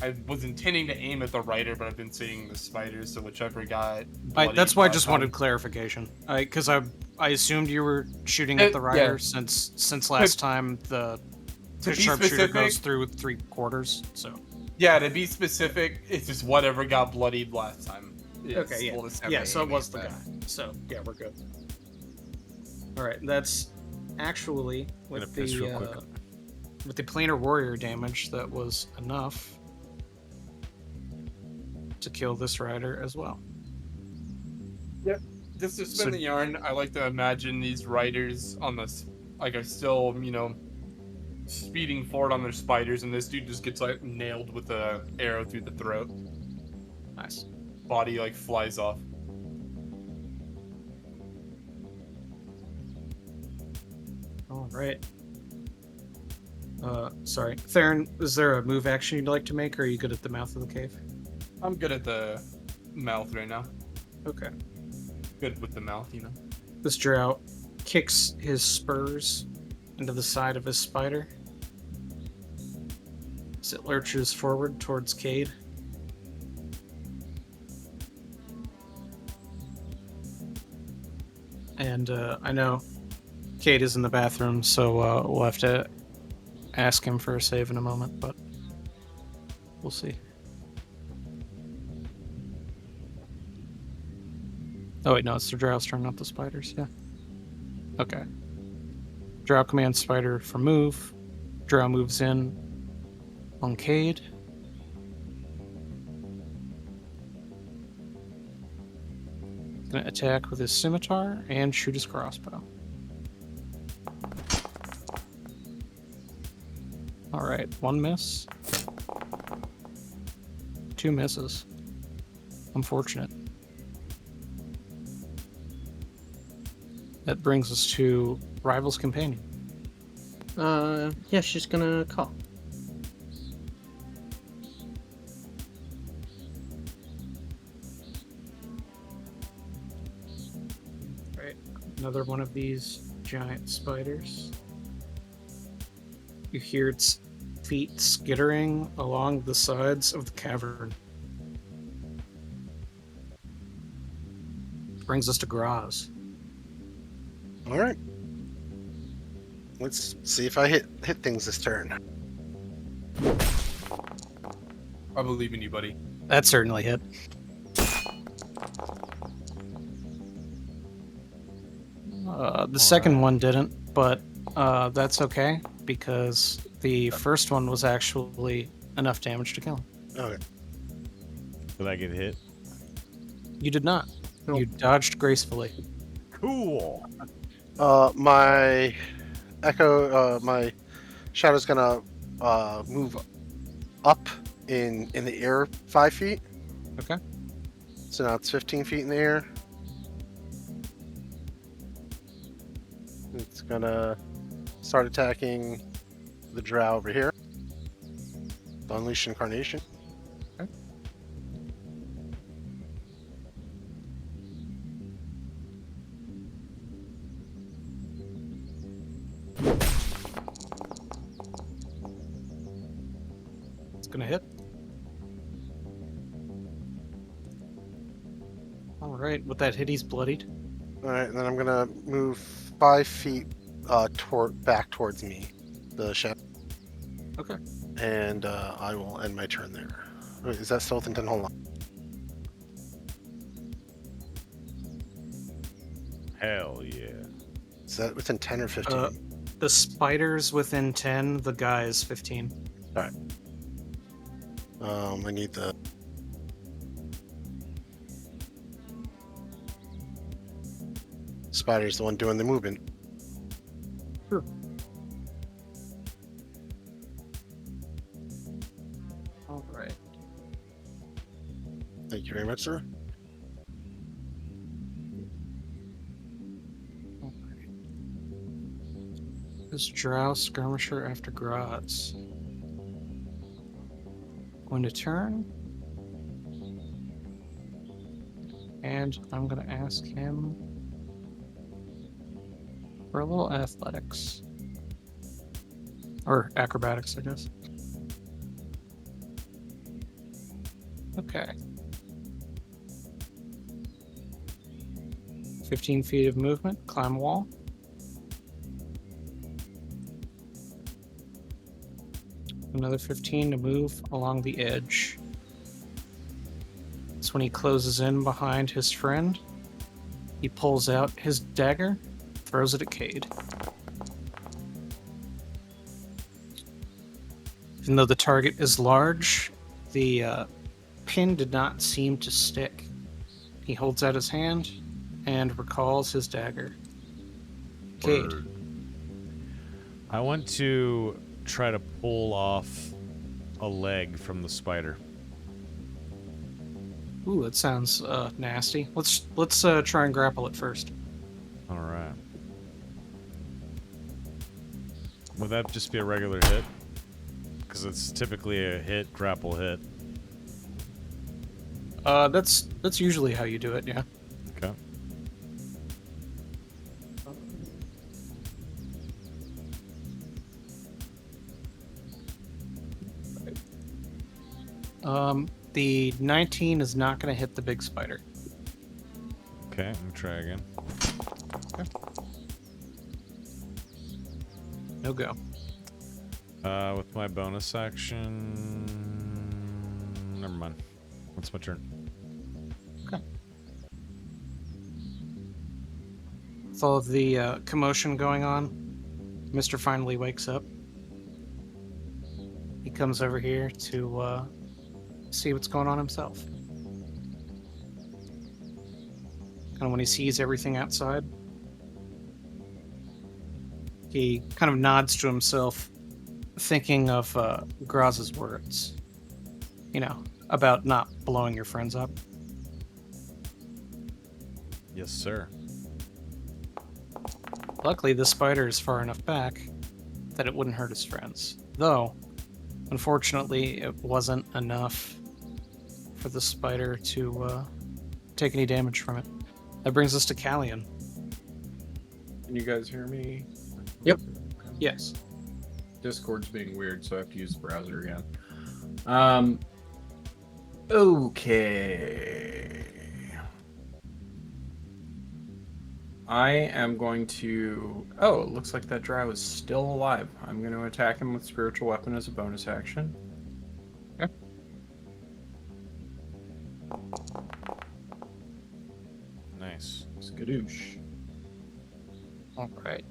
I was intending to aim at the rider, but I've been seeing the spiders, so whichever got That's why I bloodied just last wanted time. clarification. Because I assumed you were shooting at the Yeah. rider since last time the To be sharpshooter goes specific, through 3/4. So yeah, to be specific, it's just whatever got bloodied last time. okay, yeah, We'll just have yeah. to So it aim was at the that. guy. So yeah, we're good. All right, that's actually Gonna with piss real quick. the planar warrior damage. That was enough to kill this rider as well. Just to spin So- the yarn, I like to imagine these riders on this, like, are still, speeding forward on their spiders, and this dude just gets like nailed with a arrow through the throat. Nice. Body like flies off. All right. Sorry, Theron. Is there a move action you'd like to make, or are you good at the mouth of the cave? I'm good at the mouth right now. Okay. Good with the mouth, This drow kicks his spurs into the side of his spider as it lurches forward towards Cade. And I know Cade is in the bathroom, so we'll have to ask him for a save in a moment, but we'll see. Oh wait, no, it's the drow's turn, not the spiders. Yeah. Okay. Drow commands spider for move. Drow moves in on Cade. Gonna attack with his scimitar and shoot his crossbow. Alright, 1 miss. 2 misses. Unfortunate. That brings us to Rival's Companion. Yeah, she's gonna call. Right, another one of these giant spiders. You hear its feet skittering along the sides of the cavern. Brings us to Graz. All right. Let's see if I hit things this turn. I believe in you, buddy. That certainly hit. The second one didn't, but that's okay because the first one was actually enough damage to kill him. Okay. Did I get hit? You did not. You dodged gracefully. Cool. My echo, my shadow's gonna move up in the air 5 feet. Okay. So now it's 15 feet in the air. It's gonna start attacking the drow over here. Unleash Incarnation. Okay. It's gonna hit. Alright, with that hit, he's bloodied. All right, and then I'm gonna move 5 feet back towards me, the shadow. Okay. And I will end my turn there. Wait, is that still within 10? Hold on. Hell yeah. Is that within 10 or 15? The spider's within 10, the guy is 15. I need the. Spider's the one doing the movement. Sure. Alright. Thank you very much, sir. This drow skirmisher after Graz. Going to turn. And I'm going to ask him for a little athletics. Or acrobatics, I guess. Okay. 15 feet of movement, climb wall. Another 15 to move along the edge. That's when he closes in behind his friend. He pulls out his dagger, throws it at Cade. Even though the target is large, the pin did not seem to stick. He holds out his hand and recalls his dagger. Cade. I want to try to pull off a leg from the spider. Ooh, that sounds nasty. Let's try and grapple it first. All right. Would that just be a regular hit? Because it's typically a hit, grapple hit. That's usually how you do it, yeah. Okay. The 19 is not going to hit the big spider. Okay, let me try again. No go. With my bonus action... Never mind. It's my turn. Okay. With all of the commotion going on, Mr. finally wakes up. He comes over here to see what's going on himself. Kind of when he sees everything outside, he kind of nods to himself, thinking of Graz's words. You know, about not blowing your friends up. Yes, sir. Luckily, the spider is far enough back that it wouldn't hurt his friends. Though, unfortunately, it wasn't enough for the spider to take any damage from it. That brings us to Callion. Can you guys hear me? Yep. Yes. Discord's being weird, so I have to use the browser again. Okay. I am going to... Oh, it looks like that drow is still alive. I'm going to attack him with spiritual weapon as a bonus action. Okay. Nice. Skadoosh. All right.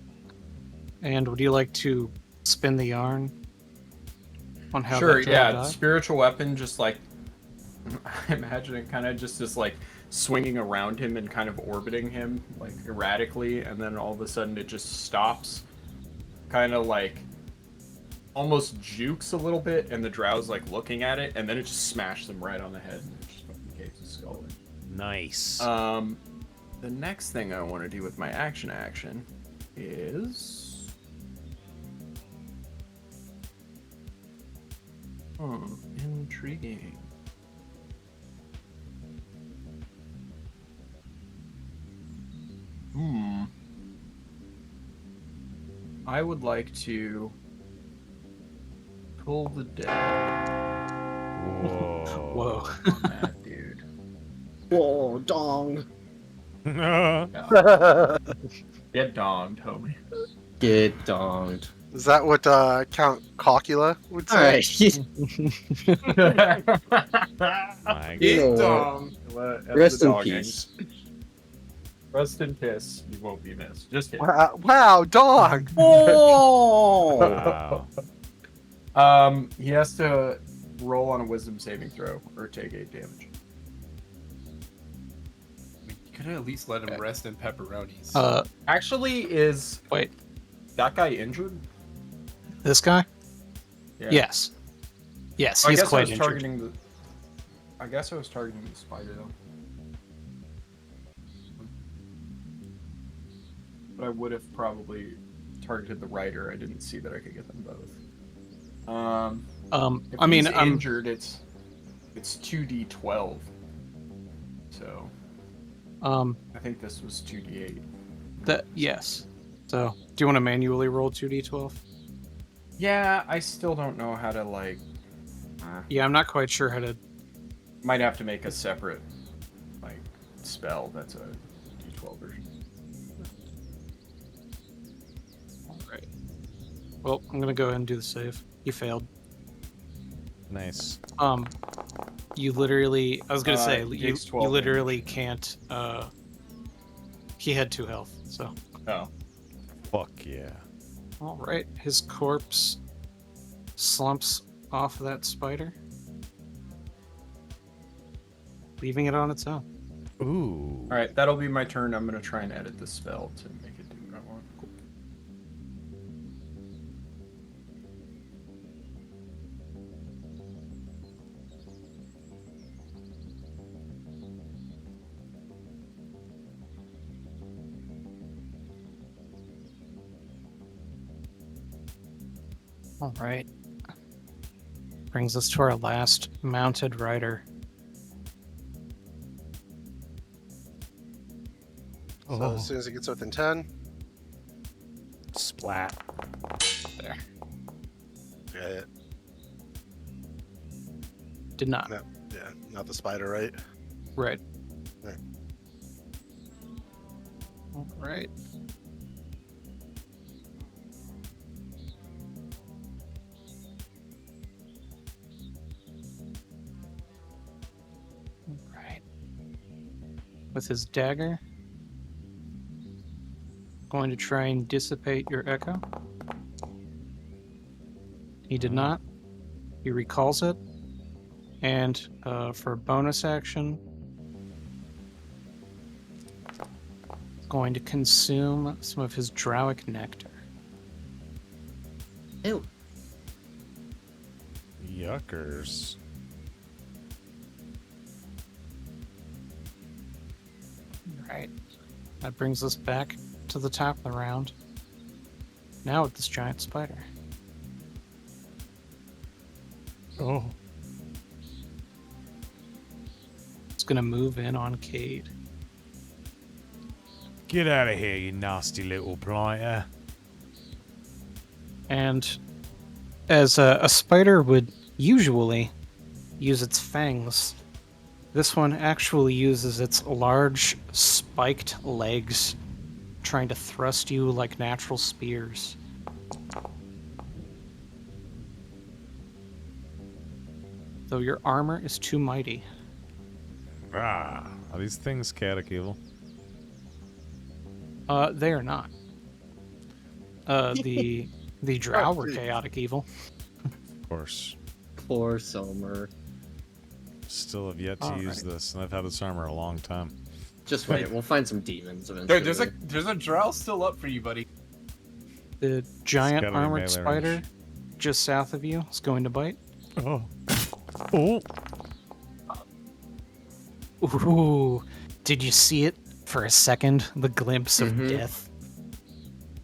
And would you like to spin the yarn on how Sure, that drow yeah. died? Spiritual weapon, just like... I imagine it kind of just is like swinging around him and kind of orbiting him like erratically, and then all of a sudden it just stops, kind of like almost jukes a little bit, and the drow's like looking at it, and then it just smashed them right on the head and it just fucking caves his skull in. Nice. The next thing I want to do with my action is intriguing. I would like to pull the dead Whoa. Whoa. on that dude. Whoa, dong. Get donged, homie. Get donged. Is that what Count Calcula would say? Alright. My You know God. what? Donged. Rest in peace. Rest in piss. You won't be missed. Just kidding. Wow, dog. Oh! Wow. He has to roll on a wisdom saving throw or take 8 damage. You could at least let him rest in pepperonis. Actually, is Wait, that guy injured? this guy? Yeah. Yes. Yes, I he's guess I quite was injured. targeting the. I guess I was targeting the spider though. But I would have probably targeted the rider. I didn't see that I could get them both. If I mean, he's injured, it's 2d12. So I think this was 2d8. yes. So, do you want to manually roll 2d12? Yeah, I still don't know how to like. Yeah, I'm not quite sure how to might have to make a separate like spell that's a D12 version. All right. Well, I'm gonna go ahead and do the save. You failed. Nice. You literally. I was gonna say it you. takes 12 Literally can't. He had 2 health, so. Oh. Fuck yeah. All right. His corpse slumps off of that spider, leaving it on its own. Ooh. All right, that'll be my turn. I'm gonna try and edit the spell to make it do what I want. All right. Brings us to our last mounted rider. So as soon as it gets within 10, Splat. There. yeah, it. Did not. No, yeah, not the spider, right? Right. Right. All right. All right. With his dagger, going to try and dissipate your echo. He did not. He recalls it. And for a bonus action, going to consume some of his Drowic nectar. Ew. Yuckers. Right. That brings us back to the top of the round. Now with this giant spider. Oh. It's gonna move in on Cade. Get out of here, you nasty little blighter. And as a spider would usually use its fangs, this one actually uses its large spiked legs, trying to thrust you like natural spears. Though your armor is too mighty. Ah, are these things chaotic evil? They are not. The drow were chaotic evil. Of course. Poor Somer. Still have yet to use this, and I've had this armor a long time. Just wait, we'll find some demons eventually. There's a drow still up for you, buddy. The giant gotta be armored melee spider range. just south of you is going to bite. Oh. Oh. Ooh, did you see it for a second? The glimpse of Mhm. death.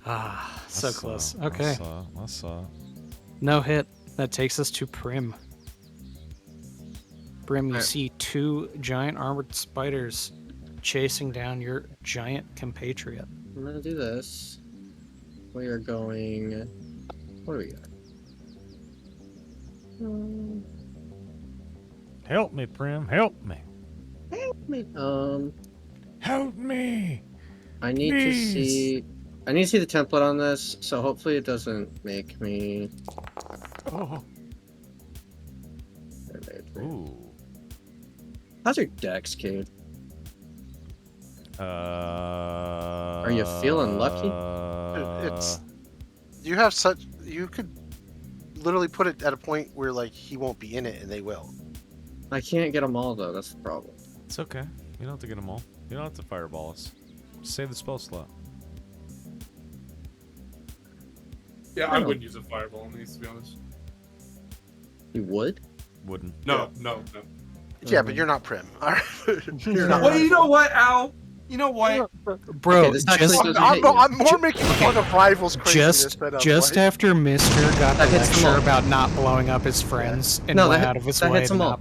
Ah, so close. Okay, I saw. no hit. That takes us to Prim. Prim, you Alright. see 2 giant armored spiders chasing down your giant compatriot. I'm gonna do this. We are going. What do we got? Help me, Prim. Help me. Help me. Help me. I need to Please. see. I need to see the template on this, so hopefully it doesn't make me. Oh. Ooh. How's your dex, Cade? Are you feeling lucky? It's you have such you could literally put it at a point where like he won't be in it and they will. I can't get them all though. That's the problem. It's okay. You don't have to get them all. You don't have to fireball us. Just save the spell slot. Yeah, I I know. wouldn't use a fireball on these, to be honest. You would? Wouldn't. No. Yeah, but you're not Prim. All right. You're not. Well, you know what, Al? You know what? Bro, Okay, this actually just, doesn't hit you. I'm more making fun of rivals craziness just, than of, just like, after Mister got the That hits them lecture all. about not blowing up his friends and No, went that- out of his that way hits to them all.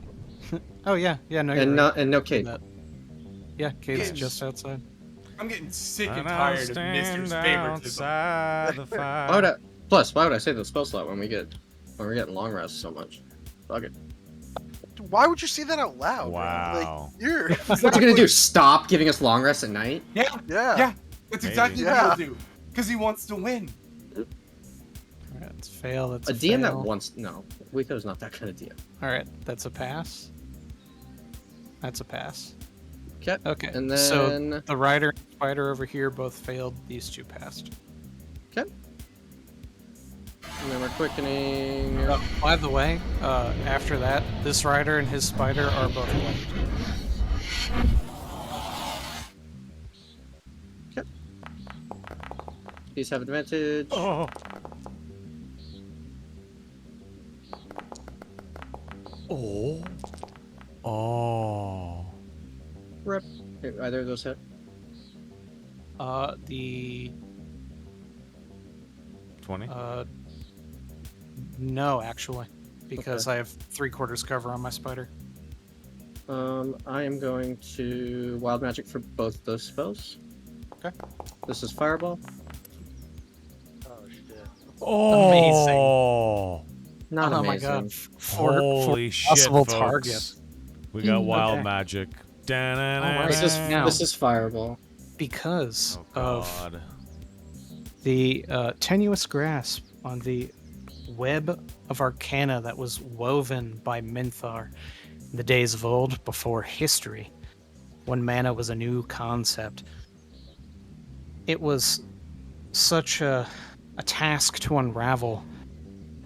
not. Oh yeah, no, you're And right. no Cade. That- Yeah, Cade's Yes. just outside. I'm getting sick and And I'll tired of stand Mister's favoritism. outside the fire. Why would I save the spell slot when we're getting long rest so much? Fuck it. Why would you say that out loud, bro? Like, Wow. you're What's he gonna do? Stop giving us long rests at night? Yeah, yeah. yeah. That's Maybe. exactly Yeah. what he'll do. Because he wants to win. Alright, that's fail. That's A a DM that fail. wants no. Wiko's not that kind of DM. Alright, that's a pass. That's a pass. Okay. Okay, And then so the rider and spider over here both failed. These two passed. okay. And then we're quickening. By the way, after that, this rider and his spider are both left. These have advantage. Oh. Oh. Oh. Rip. Either of those hit. The 20? no, actually, because I have 3/4 cover on my spider. I am going to wild magic for both those spells. Okay. This is fireball. Oh shit. Oh. Not oh amazing. my god! For Holy shit, possible folks. target. We got wild Okay. magic. Alright. This is fireball. Because Oh of god. the tenuous grasp on the web of arcana that was woven by Minthar in the days of old before history, when mana was a new concept. It was such a task to unravel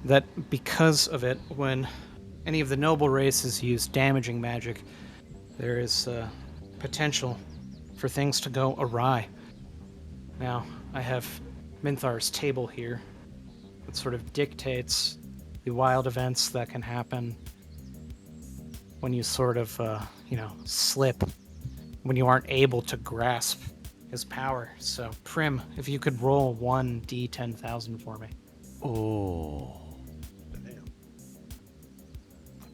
that because of it, when any of the noble races use damaging magic, there is potential for things to go awry. Now, I have Minthar's table here that sort of dictates the wild events that can happen when you sort of, slip, when you aren't able to grasp his power. So, Prim, if you could roll 1d10,000 for me. Oh. Damn.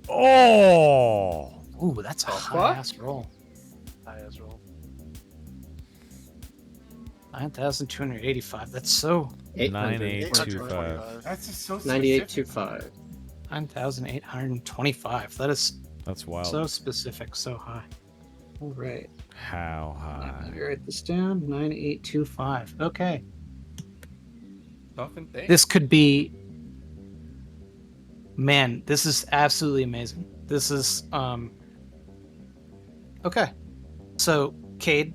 Oh. Ooh, that's a fuck? high-ass roll. Highest roll. 9,285. That's so... 9825. That's just so 9825. 9,825. That is That's wild. so specific, so high. All right. How high? Let me write this down. 9825. Okay. Nothing. This could be. Man, this is absolutely amazing. This is Okay. So, Cade,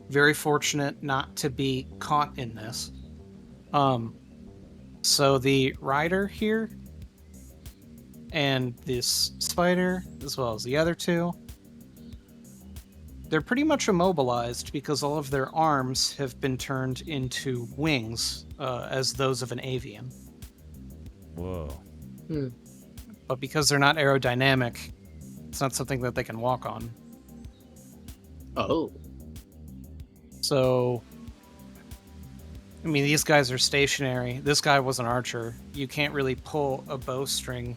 very fortunate not to be caught in this. So the rider here and this spider, as well as the other two, they're pretty much immobilized because all of their arms have been turned into wings, as those of an avian. Whoa. But because they're not aerodynamic, it's not something that they can walk on. Oh. So, I mean, these guys are stationary. This guy was an archer. You can't really pull a bowstring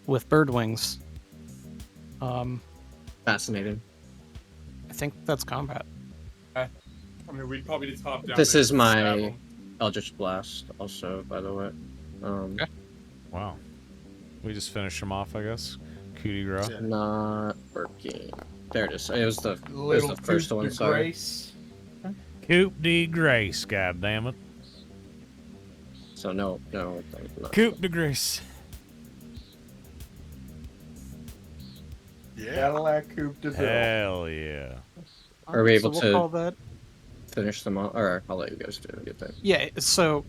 with bird wings. Fascinating. I think that's combat. I mean, we'd probably just hop down. This there is and stab my 'em. Eldritch Blast, also, by the way. Okay. Wow. We just finished him off, I guess. Cootie Grow. Yeah. Not working. There it is. It was the Little first coup one, de sorry. grace. Coop de Grace, goddammit. So no. Coop de Grace. Yeah. Cadillac Coupe de Ville. Hell yeah. Are we able so to- we'll call that? Finish them all, or I'll let you guys do your thing. Yeah. So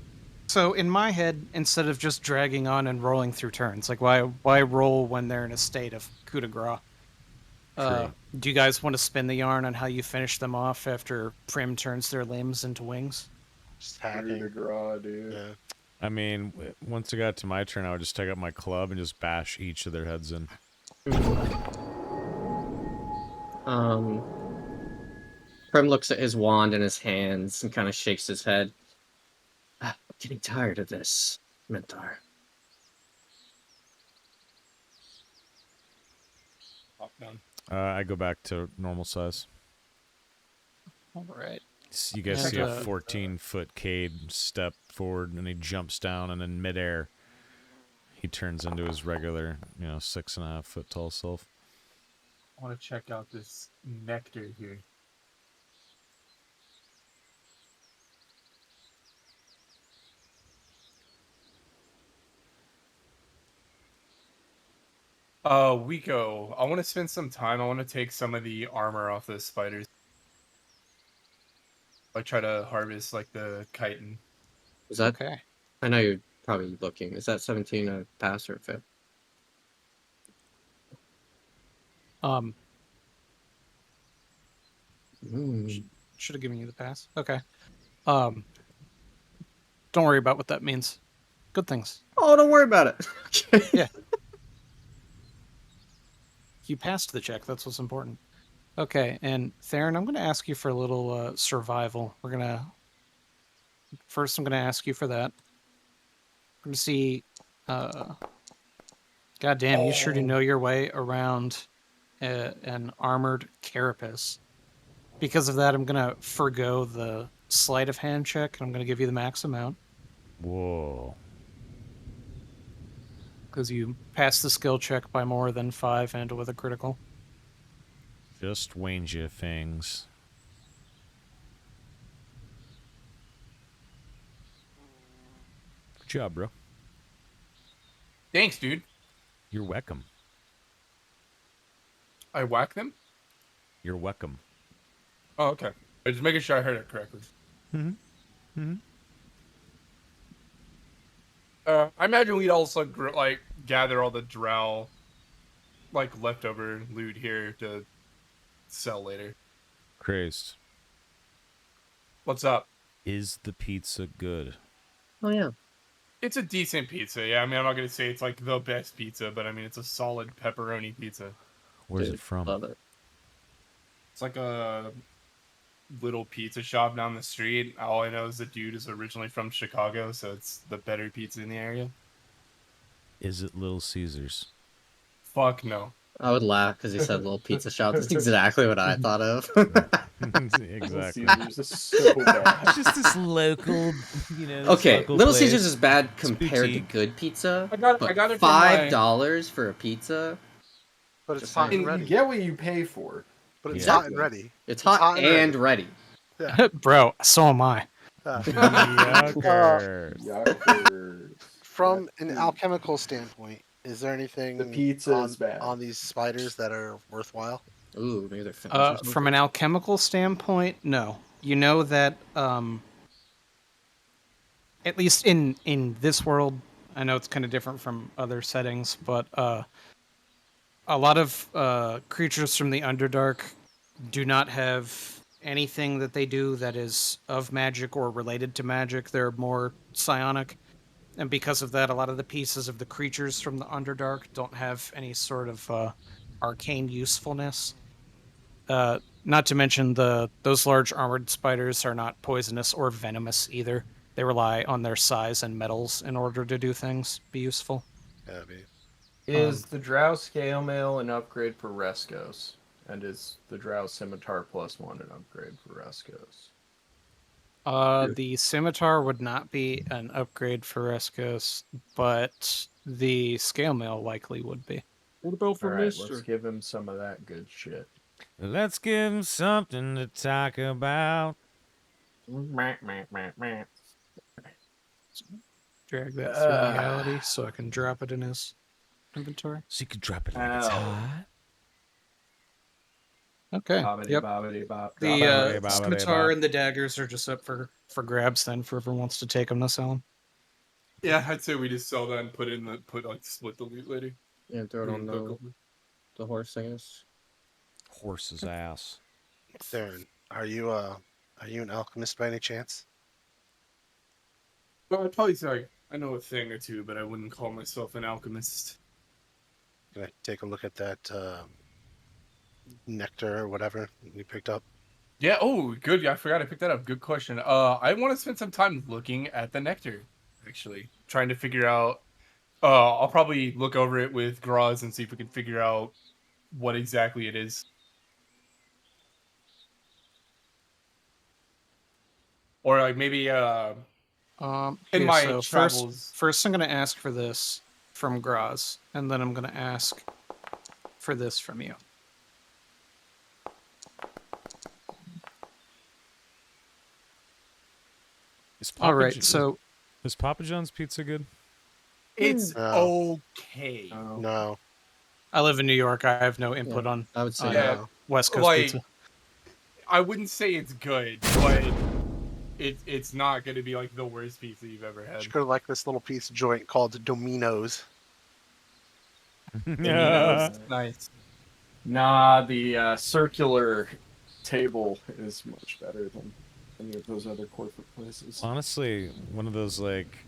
in my head, instead of just dragging on and rolling through turns, like why roll when they're in a state of coup de grace? True. Do you guys want to spin the yarn on how you finish them off after Prim turns their limbs into wings? Just Coup de hacking. grace, dude. Yeah. I mean, once it got to my turn, I would just take up my club and just bash each of their heads in. Prim looks at his wand in his hands and kind of shakes his head. I'm getting tired of this, Mentor. Hop down. I go back to normal size. All right. You guys And, see a 14-foot Cade step forward, and he jumps down, and in midair, He turns into his regular, 6.5 foot tall self. I want to check out this nectar here. Wiko, I want to spend some time. I want to take some of the armor off the spiders. I try to harvest like the chitin. Is that? Okay. I know you're probably looking. Is that 17 a pass or a fail? Should have given you the pass. Okay. Don't worry about what that means. Good things. Oh, don't worry about it. Okay. Yeah. You passed the check. That's what's important. Okay, and Theron, I'm going to ask you for a little survival. First, I'm going to ask you for that. I'm going to see. God damn, you sure do know your way around an armored carapace. Because of that, I'm going to forgo the sleight of hand check, and I'm going to give you the max amount. Whoa. Because you passed the skill check by more than 5 and with a critical. Just wange you things. Good job, bro. Thanks, dude. You're welcome. I whack them? You're welcome. Oh, okay. I just making sure I heard it correctly. I imagine we'd also gather all the drow leftover loot here to sell later. Crazed. What's up? Is the pizza good? Oh yeah. It's a decent pizza. Yeah, I mean, I'm not gonna say it's like the best pizza, but I mean, it's a solid pepperoni pizza. Where's Dude, it from? Love it. It's like a little pizza shop down the street. All I know is the dude is originally from Chicago, so it's the better pizza in the area. Is it Little Caesars? Fuck no. I would laugh because he said little pizza shop. That's exactly what I thought of. Exactly. Caesars is so bad. Just this local, Okay, local Little place. Caesars is bad compared to boutique. good pizza. I got it from $5 for a pizza. But it's Just hot saying. and You ready. get what you pay for. But it's Yeah. hot and ready. It's hot and ready. Yeah. Bro, so am I. Yuckers. Yuckers. From an alchemical standpoint, is there anything The pizza on, is bad. on these spiders that are worthwhile? Ooh, maybe they're fins or something. From an alchemical standpoint, no. You know that, at least in this world, I know it's kind of different from other settings, but a lot of creatures from the Underdark do not have anything that they do that is of magic or related to magic. They're more psionic. And because of that, a lot of the pieces of the creatures from the Underdark don't have any sort of arcane usefulness. Not to mention those large armored spiders are not poisonous or venomous either. They rely on their size and metals in order to do things, be useful. Yeah, Is the Drow Scale Mail an upgrade for Rescos? And is the Drow Scimitar +1 an upgrade for Rescos? The scimitar would not be an upgrade for Rescos, but the scale mail likely would be. What about All right, let's give him some of that good shit. Let's give him something to talk about. Drag that through reality so I can drop it in his inventory. So you could drop it like it's Ow. hot. Okay. Bobbity, Yep. bobbity, bop. The Bobbity, bobbity, scimitar bop. and the daggers are just up for grabs then for everyone wants to take them to sell them. Yeah, I'd say we just sell that and split the loot later. Yeah, throw it on the horse, I guess. Horse's ass. Theron, are you an alchemist by any chance? Well, I'd probably say I know a thing or two, but I wouldn't call myself an alchemist. Can I take a look at that nectar or whatever you picked up? Yeah. Oh, good. Yeah, I forgot I picked that up. Good question. I want to spend some time looking at the nectar. Actually, trying to figure out. I'll probably look over it with Graz and see if we can figure out what exactly it is. Or maybe in my travels. First I'm going to ask for this. from Graz, and then I'm going to ask for this from you. All right, so is Papa John's pizza good? It's No. okay. No. I live in New York. I have no input on I would say Yeah, no. West Coast like, pizza. I wouldn't say it's good, but it's not going to be like the worst pizza you've ever You had. should go to like this little pizza joint called Domino's. Domino's, nice. Nah, the circular table is much better than any of those other corporate places. Honestly, one of those like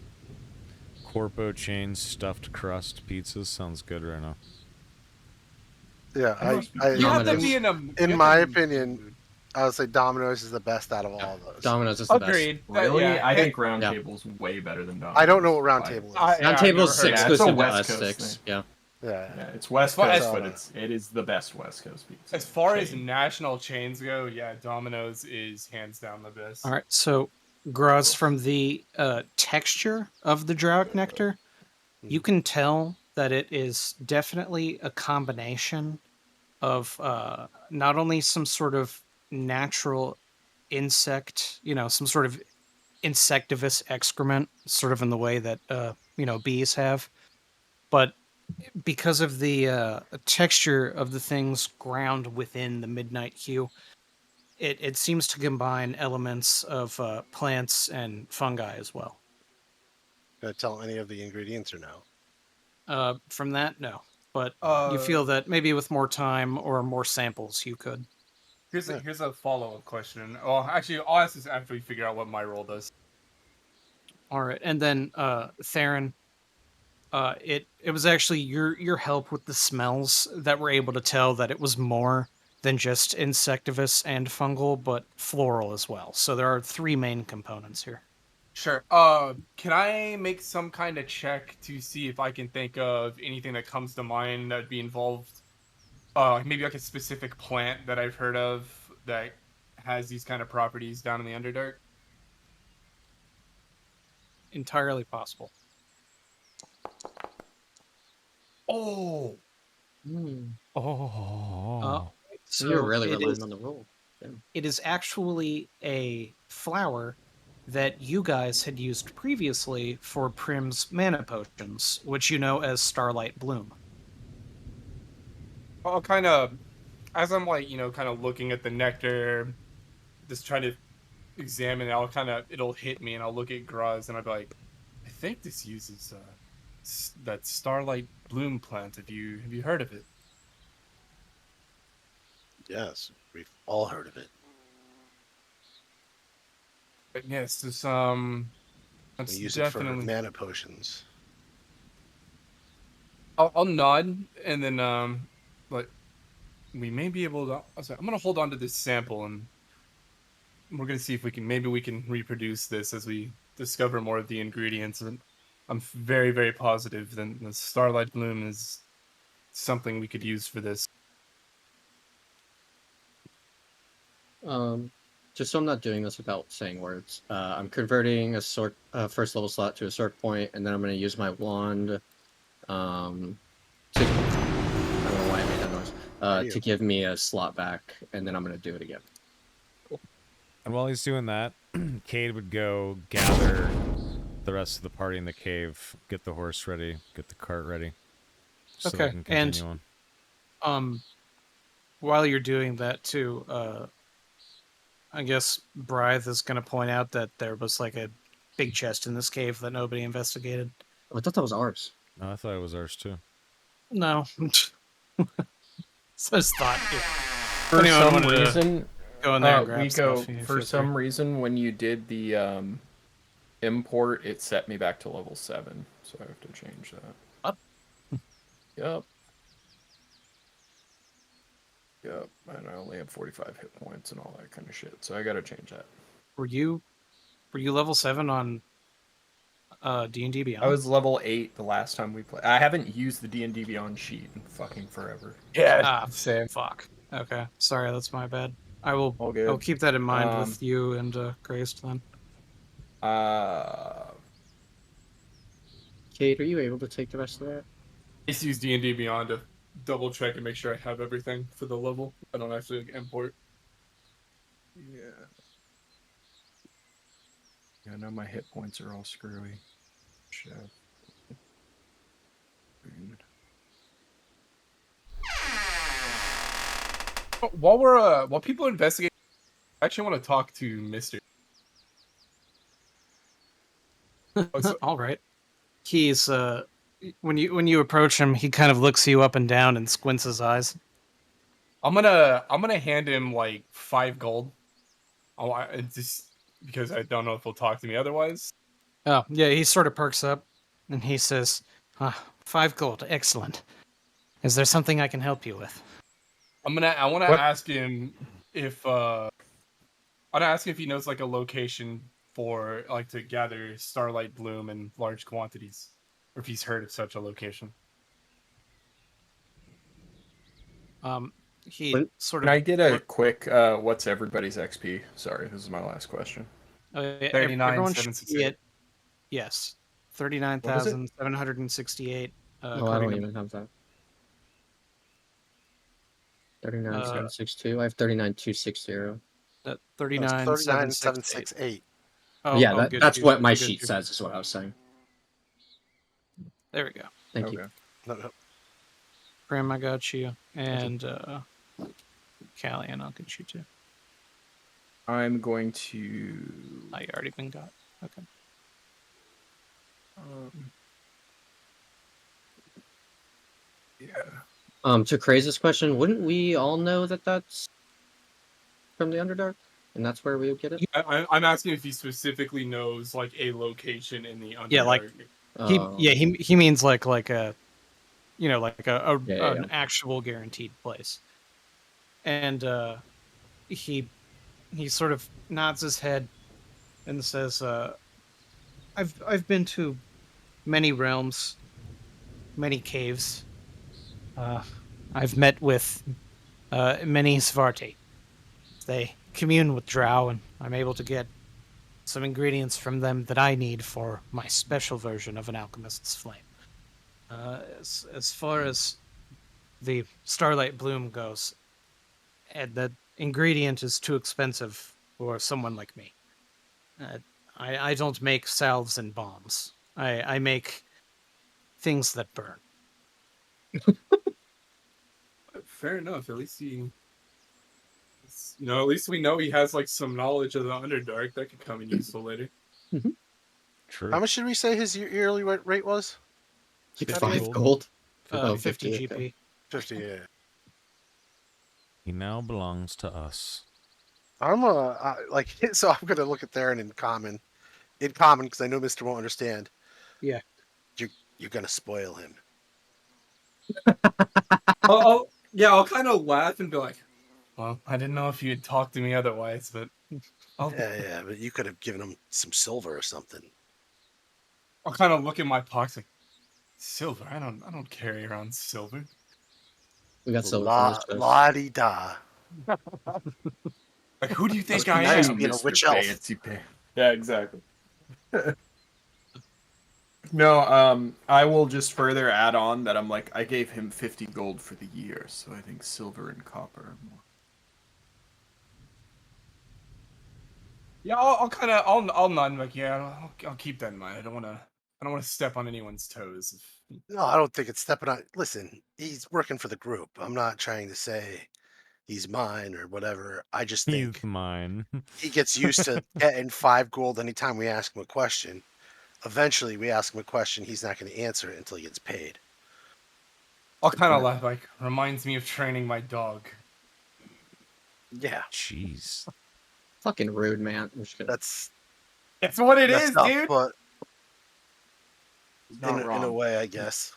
corpo chain stuffed crust pizzas sounds good right now. Yeah, You have to be in my opinion, I would say Domino's is the best out of all of those. Domino's is the Agreed. best. Really? Yeah. I think Round Table's way better than Domino's. I don't know what Round Table is. Round Table's never heard of it. exclusive to West us Coast six. thing. Yeah. Yeah, it's West But Coast, but it is the best West Coast pizza. As far as national chains go, yeah, Domino's is hands down the best. All right, so Graz, from the texture of the Drought Nectar, you can tell that it is definitely a combination of not only some sort of natural insect, some sort of insectivous excrement, sort of in the way that bees have, but because of the texture of the things ground within the midnight hue, it seems to combine elements of plants and fungi as well. Gonna tell any of the ingredients or no? From that, no. But you feel that maybe with more time or more samples, you could. Here's a follow-up question. Well, actually, I'll ask this after we figure out what my role does. All right, and then Theron, it was actually your help with the smells that were able to tell that it was more than just insectivous and fungal, but floral as well. So there are three main components here. Sure. Can I make some kind of check to see if I can think of anything that comes to mind that'd be involved? Maybe like a specific plant that I've heard of that has these kind of properties down in the Underdark? Entirely possible. Oh. So you're really relying on the roll. Yeah. It is actually a flower that you guys had used previously for Prim's mana potions, which you know as Starlight Bloom. I'll kind of, as I'm like, kind of looking at the nectar, just trying to examine it, it'll hit me and I'll look at Graz and I'll be like, I think this uses that Starlight Bloom plant. Have you heard of it? Yes, we've all heard of it. But yes, it's We use it for definitely mana potions. I'll nod and then like we may be able to. I'm gonna hold on to this sample and we're gonna see if we can reproduce this as we discover more of the ingredients. And I'm very, very positive that the Starlight Bloom is something we could use for this. Just so I'm not doing this without saying words, I'm converting a first level slot to a sword point, and then I'm going to use my wand to, I don't know why I made that noise, to give me a slot back, and then I'm going to do it again. Cool. And while he's doing that, Cade would go gather the rest of the party in the cave, get the horse ready, get the cart ready. So okay, can continue on. While you're doing that too, I guess Brythe is going to point out that there was like a big chest in this cave that nobody investigated. Oh, I thought that was ours. No, I thought it was ours too. No. So I just thought. Yeah. For some reason, go in there and grab stuff. For some reason, when you did the import, it set me back to level 7, so I have to change that. What? Yep. Yep, and I only have 45 hit points and all that kind of shit, so I gotta change that. Were you level 7 on D&D Beyond? I was level 8 the last time we played. I haven't used the D&D Beyond sheet in fucking forever. Yeah, same. Fuck. Okay, sorry, that's my bad. I'll good. keep that in mind with you and Grace then. Kate, are you able to take the rest of that? I just use D&D Beyond to double check and make sure I have everything for the level. I don't actually import. Yeah. Yeah, I know my hit points are all screwy. Chef. While people investigate, I actually want to talk to Mister. All right. He's when you approach him, he kind of looks you up and down and squints his eyes. I'm gonna hand him like 5 gold. It's just because I don't know if he'll talk to me otherwise. Oh, yeah, he sort of perks up and he says, 5 gold, excellent. Is there something I can help you with? I want to What? ask him if he knows like a location for like to gather starlight bloom in large quantities, or if he's heard of such a location. He What? sort Can of I get a quick what's everybody's XP? Sorry, this is my last question. everyone should be 39,768. at yes, What was it? 39,768 Oh, I according don't to even have that. uh, 39,762. I have 39,260. that It's 39,768. 39,768. Yeah, Oh, good. that's what my good. sheet says. Is what I was saying. There we go. Thank you. Okay. No. Graham, I got you, and Callie, and I'll get you too. I'm going to. Oh, you already been got. Okay. Yeah. To Crazy's question, wouldn't we all know that that's from the Underdark, and that's where we would get it? I'm asking if he specifically knows like a location in the Underdark. Yeah, like Oh. he means like a like Yeah. an actual guaranteed place. And he sort of nods his head and says, I've been to many realms, many caves. I've met with many Svarti. They commune with Drow, and I'm able to get some ingredients from them that I need for my special version of an alchemist's flame. As far as the Starlight Bloom goes, and the ingredient is too expensive for someone like me. I don't make salves and bombs. I make things that burn. Fair enough. At least at least we know he has like some knowledge of the Underdark that could come in useful later. True. How much did we say his yearly rate was? 50 5 gold. gold. 50 50, GP. okay. 50, yeah. He now belongs to us. I'm so I'm gonna look at Theron in common because I know Mister won't understand. Yeah. You're gonna spoil him. I'll kind of laugh and be like, "Well, I didn't know if you had talked to me otherwise, but I'll But you could have given him some silver or something. kind of look in my pockets like silver. I don't carry around silver. We got silver from his chest. La-di-da. Like, who do you think Must be I nice am? being a Mr. witch elf. Fancy Pants. Yeah, exactly. No, I will just further add on that I'm like, I gave him 50 gold for the year, so I think silver and copper are more. Yeah, I'll nod and be like, yeah, I'll keep that in mind. I don't want to step on anyone's toes. No, I don't think it's stepping on. Listen, he's working for the group. I'm not trying to say he's mine or whatever. I just think He's mine. he gets used to getting 5 gold anytime we ask him a question. Eventually, we ask him a question, he's not going to answer it until he gets paid. I'll kind of laugh, like, reminds me of training my dog. Yeah, Jeez. Fucking rude, man. I'm just kidding. that's what it messed is, up, dude. but Not in a wrong. way, I guess.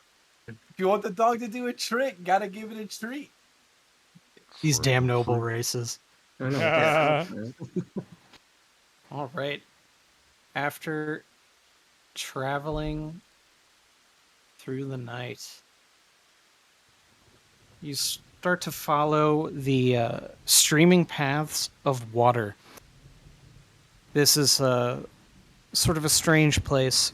If you want the dog to do a trick, gotta give it a treat. These damn noble races. I know. Yeah. Man. All right. After traveling through the night, you start to follow the streaming paths of water. This is sort of a strange place.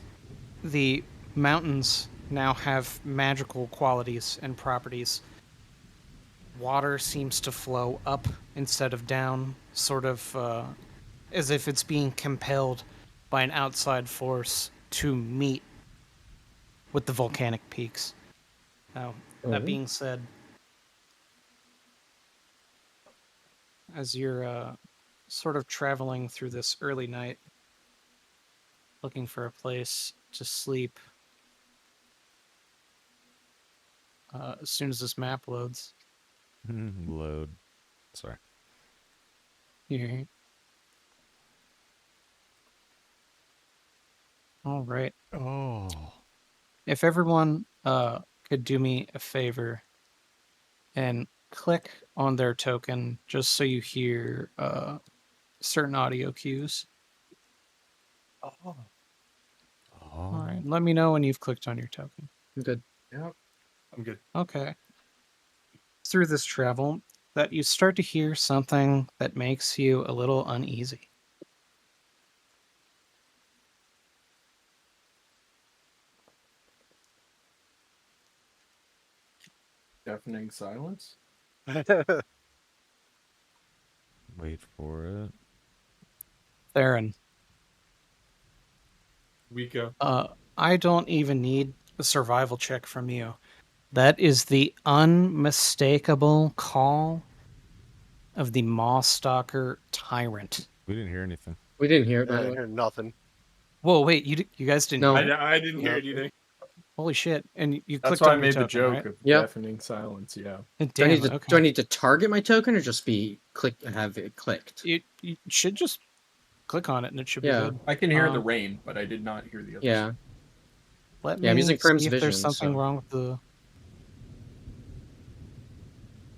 The mountains now have magical qualities and properties. Water seems to flow up instead of down, sort of as if it's being compelled by an outside force to meet with the volcanic peaks. Now, that being said, as you're sort of traveling through this early night, looking for a place to sleep, as soon as this map loads, Load. Sorry. here. All right. Oh. If everyone could do me a favor and click on their token just so you hear certain audio cues. Oh. All right. Let me know when you've clicked on your token. I'm good. Yep. I'm good. Okay. Through this travel, that you start to hear something that makes you a little uneasy. Deafening silence. Wait for it. Theron, Rico. I don't even need a survival check from you. That is the unmistakable call of the Moss Stalker Tyrant. We didn't hear anything. We didn't hear it, by I the didn't way. hear nothing. Whoa, wait, you guys didn't No. hear it? I didn't hear No. it either. Holy shit. And you That's clicked why I on your made the token, joke right? of Yeah. deafening silence. Yeah. Damn, Do okay. I need to target my token or just be have it clicked? You should just click on it and it should be Yeah. good. I can hear the rain, but I did not hear the others. Yeah. Let Yeah, I'm me using see Prim's if there's vision, something so- wrong with the...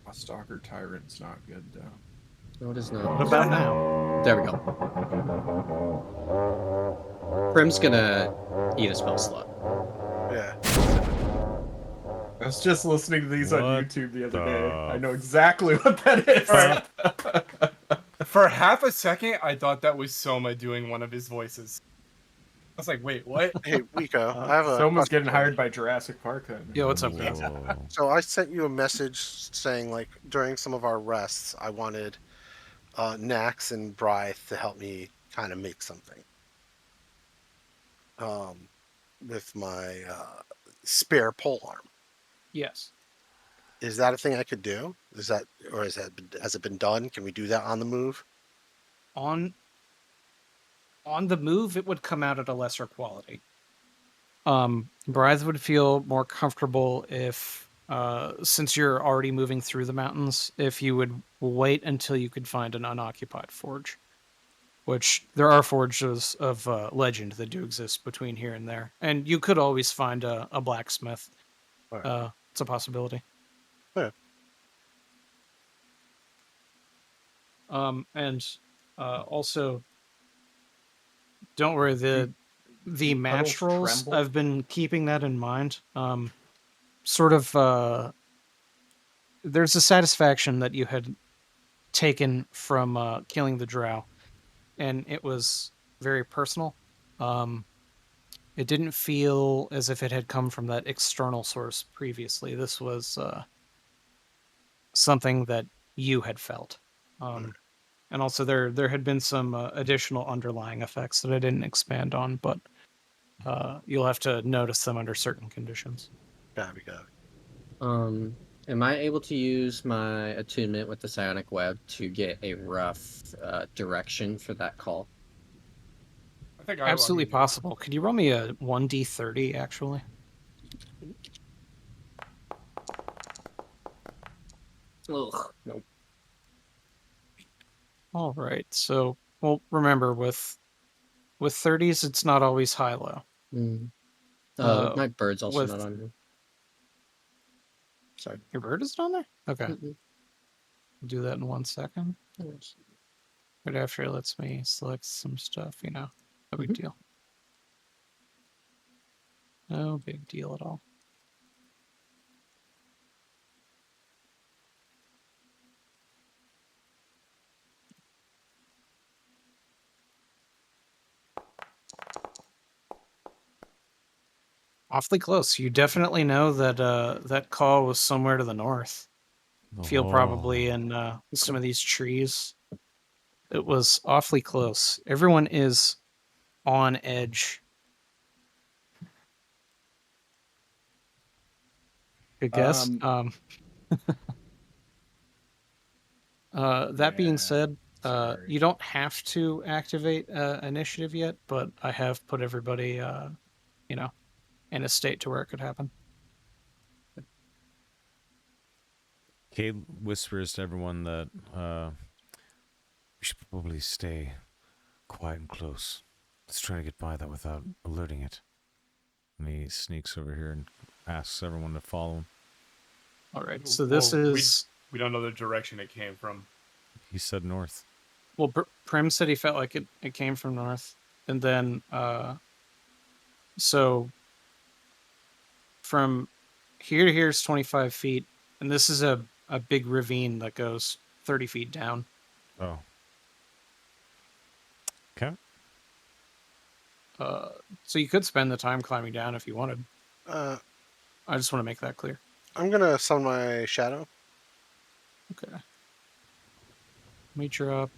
A stalker tyrant's not good though. No, it is What not. about now? There we go. Prim's gonna eat a spell slot. Yeah. I was just listening to these on What YouTube the other day. the I know exactly what that is. Alright. For half a second, I thought that was Soma doing one of his voices. I was like, wait, what? Hey, Wiko, I have a Someone's question getting for you. hired by Jurassic Park then. Yo, what's up, Whoa. guys? So I sent you a message saying, like, during some of our rests, I wanted Nax and Brythe to help me kind of make something. With my spare pole arm. Yes. Is that a thing I could do? Has it been done? Can we do that on the move? On the move, it would come out at a lesser quality. Brythe would feel more comfortable if, since you're already moving through the mountains, if you would wait until you could find an unoccupied forge. Which there are forges of legend that do exist between here and there, and you could always find a blacksmith. Right. It's a possibility. Yeah. And also, don't worry, the puddles mastrals. tremble? I've been keeping that in mind. Sort of. There's a satisfaction that you had taken from killing the drow, and it was very personal. It didn't feel as if it had come from that external source previously. This was something that you had felt. And also there had been some additional underlying effects that I didn't expand on, but you'll have to notice them under certain conditions. Got it. Am I able to use my attunement with the psionic web to get a rough direction for that call? I think Absolutely can do it. possible. Could you roll me a 1d30 actually? Ugh, nope. All right. So, well, remember with 30s, it's not always high low. My bird's also with- not on here. Sorry. Your bird is on there. Okay, Mm-mm. I'll do that in 1 second. Yes. Right after it lets me select some stuff. No big deal. No big deal at all. Awfully close. You definitely know that that call was somewhere to the north. Feel probably in some of these trees. It was awfully close. Everyone is on edge. Good guess. That being Yeah, said, sorry. you don't have to activate initiative yet, but I have put everybody, you know, in a state to where it could happen. Cade whispers to everyone that we should probably stay quiet and close. Let's try to get by that without alerting it. And he sneaks over here and asks everyone to follow him. All right, so this is... We don't know the direction it came from. He said north. Well, Prim said he felt like it came from north. And then, so from here to here is 25 feet. And this is a big ravine that goes 30 feet down. Oh. Okay. So you could spend the time climbing down if you wanted. Uh, I just want to make that clear. I'm gonna summon my shadow. Okay. Let me drop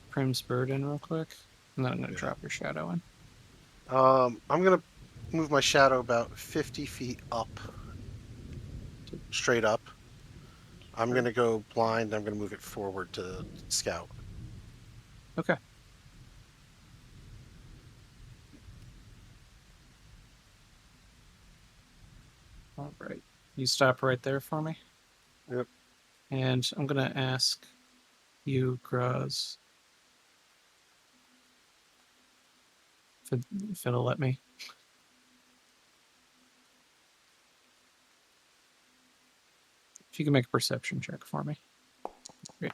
Prim's bird in real quick. And then I'm going to drop your shadow in. I'm gonna move my shadow about 50 feet up, straight up. I'm gonna go blind. I'm gonna move it forward to scout. Okay. All right. You stop right there for me. Yep. And I'm going to ask you, Graz, if it'll let me. If you can make a perception check for me. Great.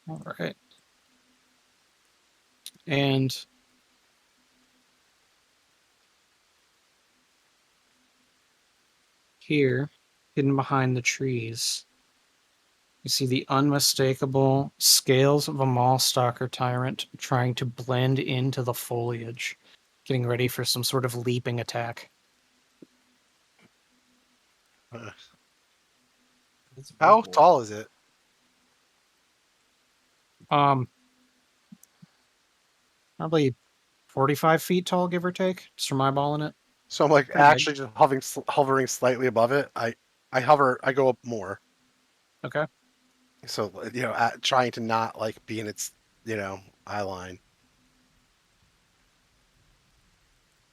All right. And here, hidden behind the trees, you see the unmistakable scales of a Maulstalker tyrant trying to blend into the foliage, getting ready for some sort of leaping attack. How tall is it? Probably 45 feet tall, give or take, just from eyeballing it. So I'm like Pretty big. actually just hovering slightly above it. I go up more. Okay. So trying to not like be in its eye line.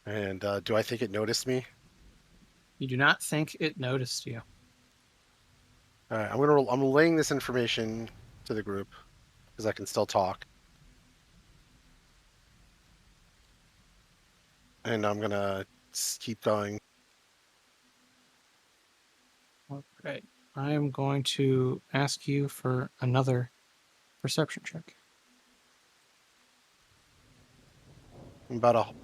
And do I think it noticed me? You do not think it noticed you. All right, I'm relaying this information to the group because I can still talk. And I'm gonna keep going. All right. I am going to ask you for another perception check. I'm about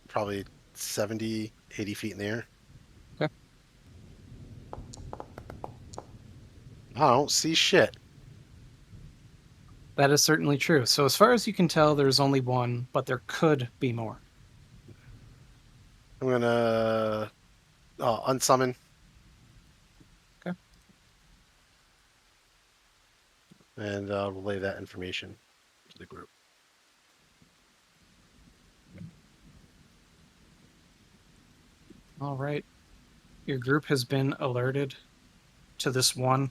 probably 70, 80 feet in the air. Okay. I don't see shit. That is certainly true. So as far as you can tell, there's only one, but there could be more. I'm gonna unsummon. Okay. And relay that information to the group. All right. Your group has been alerted to this one.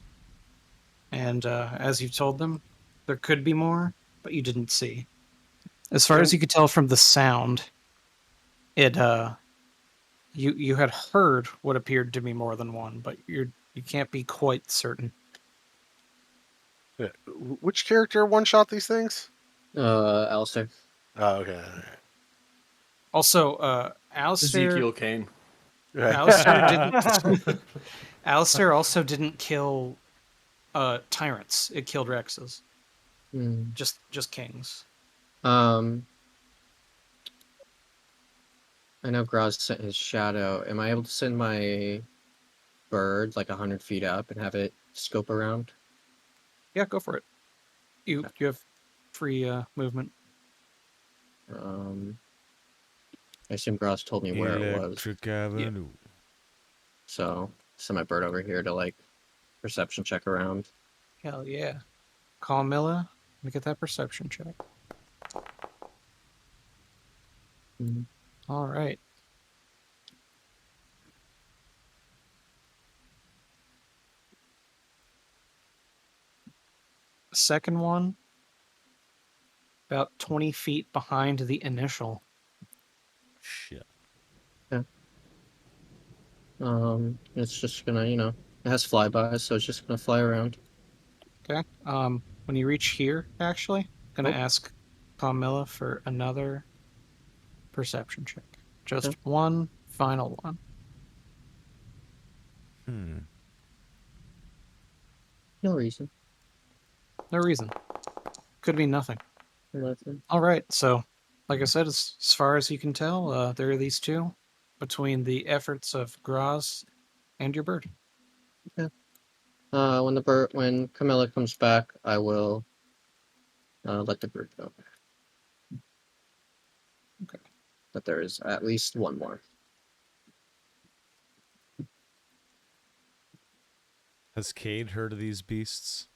And as you told them, there could be more, but you didn't see. As far as you could tell from the sound, it you had heard what appeared to be more than one, but you can't be quite certain. Yeah. Which character one-shot these things? Alistair. Oh, okay. All right. Also, Alistair. Ezekiel Kane. Right. Alistair didn't. Alistair also didn't kill tyrants. It killed Rexes. Just kings. I know Graz sent his shadow. Am I able to send my bird like 100 feet up and have it scope around? Yeah, go for it. You have free movement. I assume Gross told me where it was. Electric Avenue. So send my bird over here to like perception check around. Hell yeah. Carmilla, let me get that perception check. Mhm. All right. The second one, about 20 feet behind the initial. Shit. It's just gonna, it has flybys, so it's just gonna fly around. Okay. When you reach here, actually, I'm gonna Oh. ask Carmilla for another perception check. Just Okay. one final one. No reason. No reason. Could be nothing. Nothing. All right. So, like I said, as far as you can tell, there are these two between the efforts of Graz and your bird. When Camilla comes back, I will let the bird go. Okay. But there is at least one more. Has Cade heard of these beasts?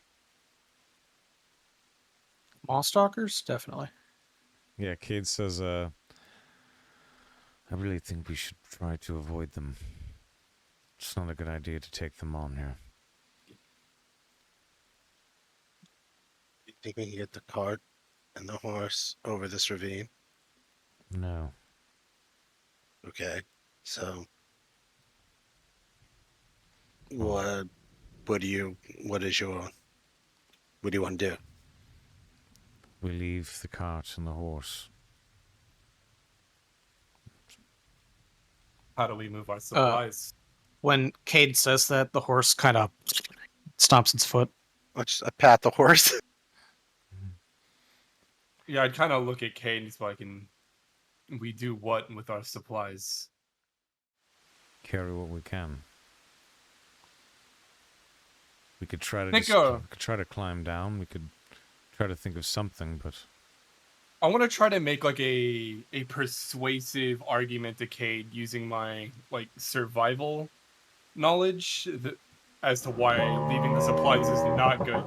Mall stalkers, definitely. Yeah, Cade says, I really think we should try to avoid them. It's not a good idea to take them on here. You think we can get the cart and the horse over this ravine? No. Okay. So what do you what do you want to do? We leave the cart and the horse. How do we move our supplies? When Cade says that, the horse kind of stomps its foot. I pat the horse. Yeah, I'd kind of look at Kate and he's like, "And we do what with our supplies?" Carry what we can. We could try to Think, try to climb down. We could try to think of something, but I want to try to make like a persuasive argument to Cade using my like survival knowledge as to why leaving the supplies is not good,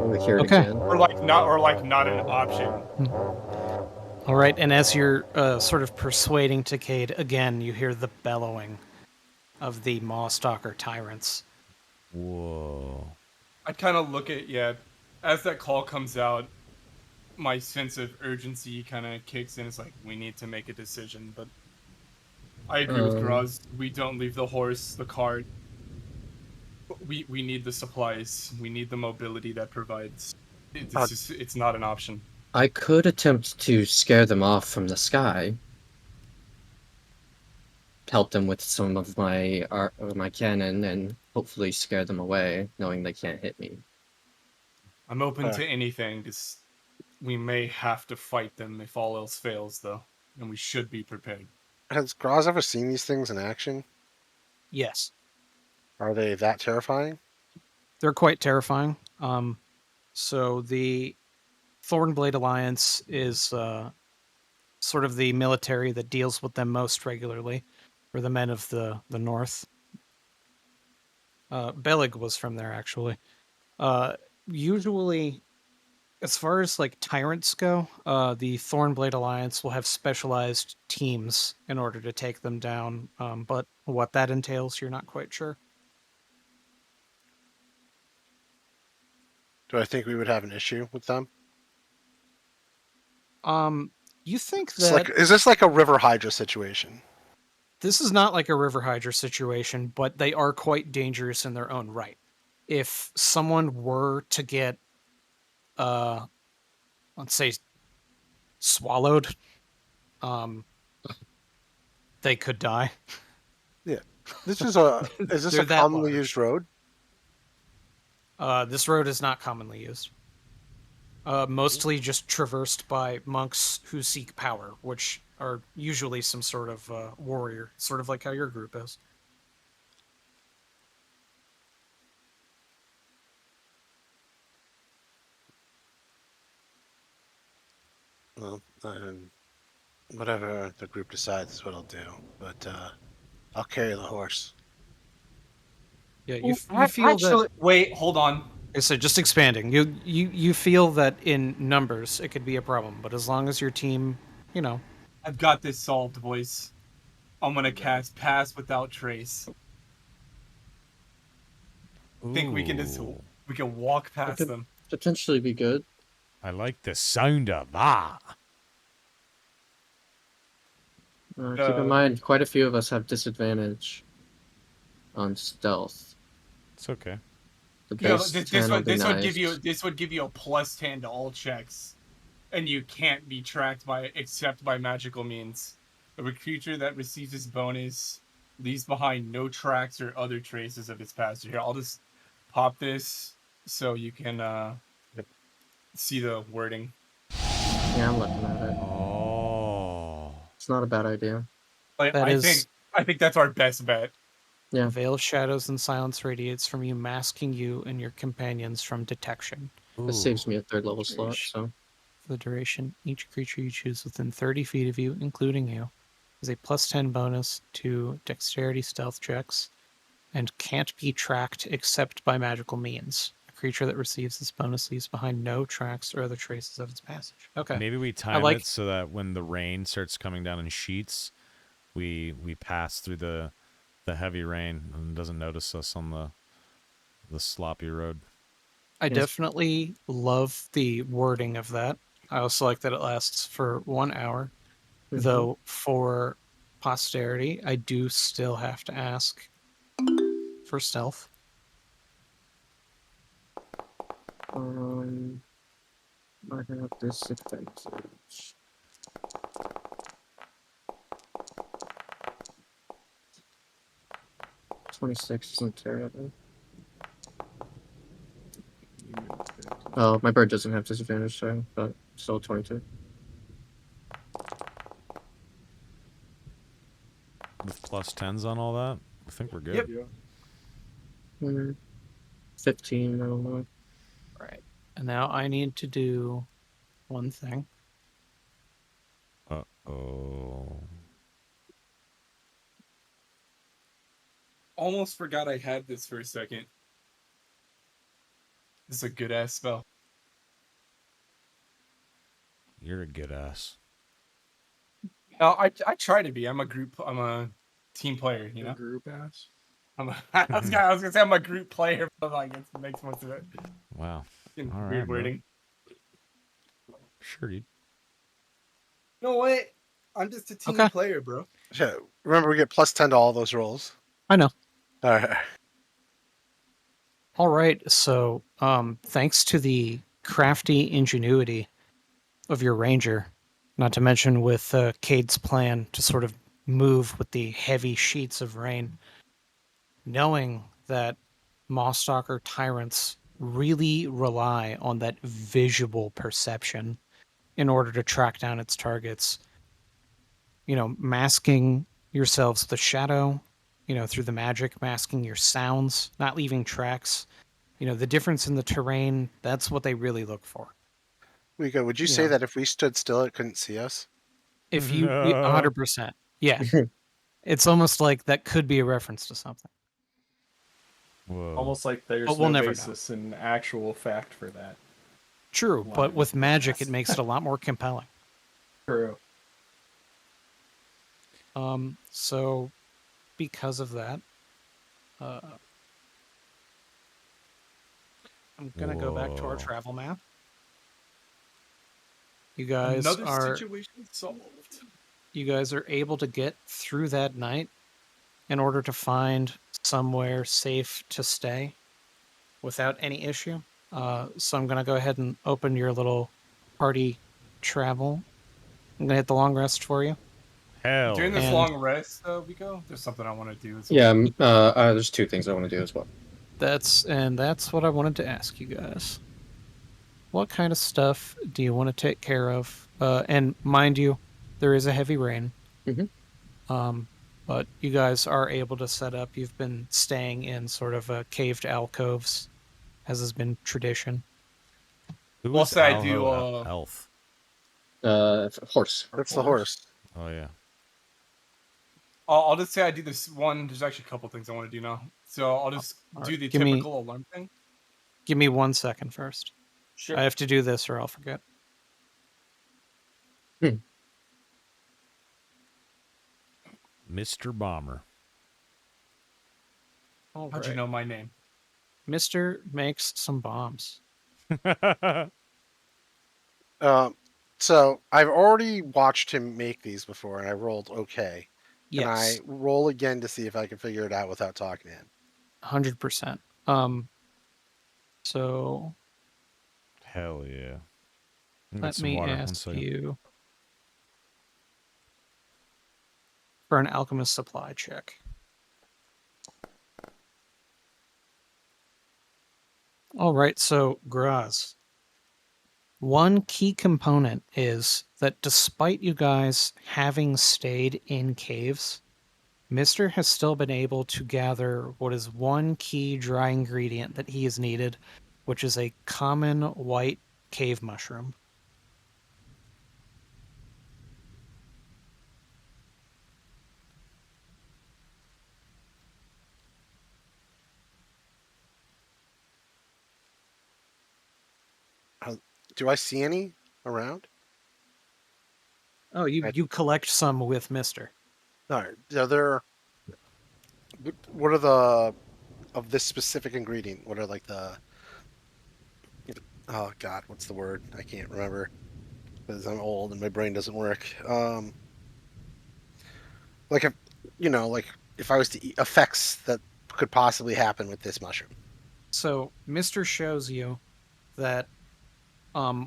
We hear it Okay. again. or like not an option. All right, and as you're sort of persuading Takade, again, you hear the bellowing of the Maw Stalker tyrants. whoa. I'd kind of look at, as that call comes out, my sense of urgency kind of kicks in. It's like, we need to make a decision, but I agree with Graz. We don't leave the horse, the cart. We need the supplies. We need the mobility that provides. It's not an option. I could attempt to scare them off from the sky. Help them with some of my cannon and hopefully scare them away, knowing they can't hit me. I'm open to anything, because we may have to fight them if all else fails, though, and we should be prepared. Has Graz ever seen these things in action? Yes, Are they that terrifying? they're quite terrifying. So the Thornblade Alliance is sort of the military that deals with them most regularly, for the men of the North. Belig was from there, actually. Usually, as far as like tyrants go, the Thornblade Alliance will have specialized teams in order to take them down. But what that entails, you're not quite sure. Do I think we would have an issue with them? You think It's that is this like a River Hydra situation? this is not like a River Hydra situation, but they are quite dangerous in their own right. If someone were to get, let's say, swallowed, they could die. Yeah. This is is this They're a that commonly large. used road? This road is not commonly used. Mostly just traversed by monks who seek power, which are usually some sort of warrior, sort of like how your group is. Well, whatever the group decides is what I'll do. But I'll carry the horse. Yeah, you feel that. Wait, hold on. So just expanding. You feel that in numbers it could be a problem, but as long as your team, you know, I've got this solved, boys. I'm gonna cast Pass Without Trace. Think we can Ooh, walk That past could them. potentially be good. I like the sound of that. Keep in mind, quite a few of us have disadvantage on stealth. It's okay. The No, base this 10 will be would nice. give you a +10 to all checks, and you can't be tracked except by magical means. A creature that receives this bonus leaves behind no tracks or other traces of its past. Here, I'll just pop this so you can see the wording. Yeah, I'm looking at it. Oh. It's not a bad idea. that is I think that's our best bet. Yeah. a veil of shadows and silence radiates from you, masking you and your companions from detection. This Ooh. saves me a 3rd level slot, so. For the duration, each creature you choose within 30 feet of you, including you, has a +10 bonus to dexterity stealth checks and can't be tracked except by magical means. A creature that receives this bonus leaves behind no tracks or other traces of its passage. Okay. Maybe we time like- it so that when the rain starts coming down in sheets, we pass through the heavy rain and doesn't notice us on the sloppy road. I Yes. definitely love the wording of that. I also like that it lasts for 1 hour. Mhm. Though for posterity, I do still have to ask for stealth. I have disadvantage. $26 isn't terrible. Oh, my bird doesn't have disadvantage, sorry, but still 22. With +10s on all that, I think we're good. Yep. Yeah. 15, I don't know. Right. And now I need to do one thing. Uh-oh. Almost forgot I had this for a second. This is a good ass spell. You're a good ass. I try to be. I'm a team player, you know. Group ass. I was gonna say I'm a group player, but like it makes most of it. Wow. In All weird right, bro. wording. Sure, dude. You know what? I'm just a team Okay. player, bro. Yeah, remember, we get +10 to all those rolls. I know. All right. All right. So, thanks to the crafty ingenuity of your ranger, not to mention with Cade's plan to sort of move with the heavy sheets of rain, knowing that Mosstalker tyrants really rely on that visual perception in order to track down its targets. You know, masking yourselves with a shadow, you know, through the magic, masking your sounds, not leaving tracks. You know, the difference in the terrain, that's what they really look for. Rico, would you You say know. that if we stood still, it couldn't see us? If you 100%. Yeah. It's almost like that could be a reference to something. Whoa. Almost like there's But we'll no never know. basis in actual fact for that. True, Line but with of magic yes. it makes it a lot more compelling. True. So because of that, I'm gonna go back to our Whoa. travel map. You guys Another are situation solved. you guys are able to get through that night in order to find somewhere safe to stay without any issue. So I'm gonna go ahead and open your little party travel. I'm gonna hit the long rest for you. Hell. During this And- long rest, Vico, there's something I want to do as well. Yeah, there's 2 things I want to do as well. That's what I wanted to ask you guys. What kind of stuff do you want to take care of? And mind you, there is a heavy rain. Mhm. But you guys are able to set up. You've been staying in sort of caved alcoves, as has been tradition. Who Well, is say I do, Alho Elf? Horse. That's the horse. Oh yeah. I'll just say I do this one. There's actually a couple things I want to do now. So I'll just All do right, the give me- typical alarm thing. Give me 1 second first. Sure. I have to do this or I'll forget. Mr. Bomber. All How'd you right. know my name? Mister makes some bombs. So I've already watched him make these before, and I rolled okay. Can I Yes, roll again to see if I can figure it out without talking to him? 100%. So Hell yeah. Get let some me water. One ask second. you for an alchemist supply check. All right, so Graz. One key component is that despite you guys having stayed in caves, Mister has still been able to gather what is one key dry ingredient that he has needed, which is a common white cave mushroom. Do I see any around? Oh, you I- you collect some with Mister. All right. Are there? What are the of this specific ingredient? What are like the? Oh God, what's the word? I can't remember because I'm old and my brain doesn't work. Like if like if I was to eat effects that could possibly happen with this mushroom. So Mister shows you that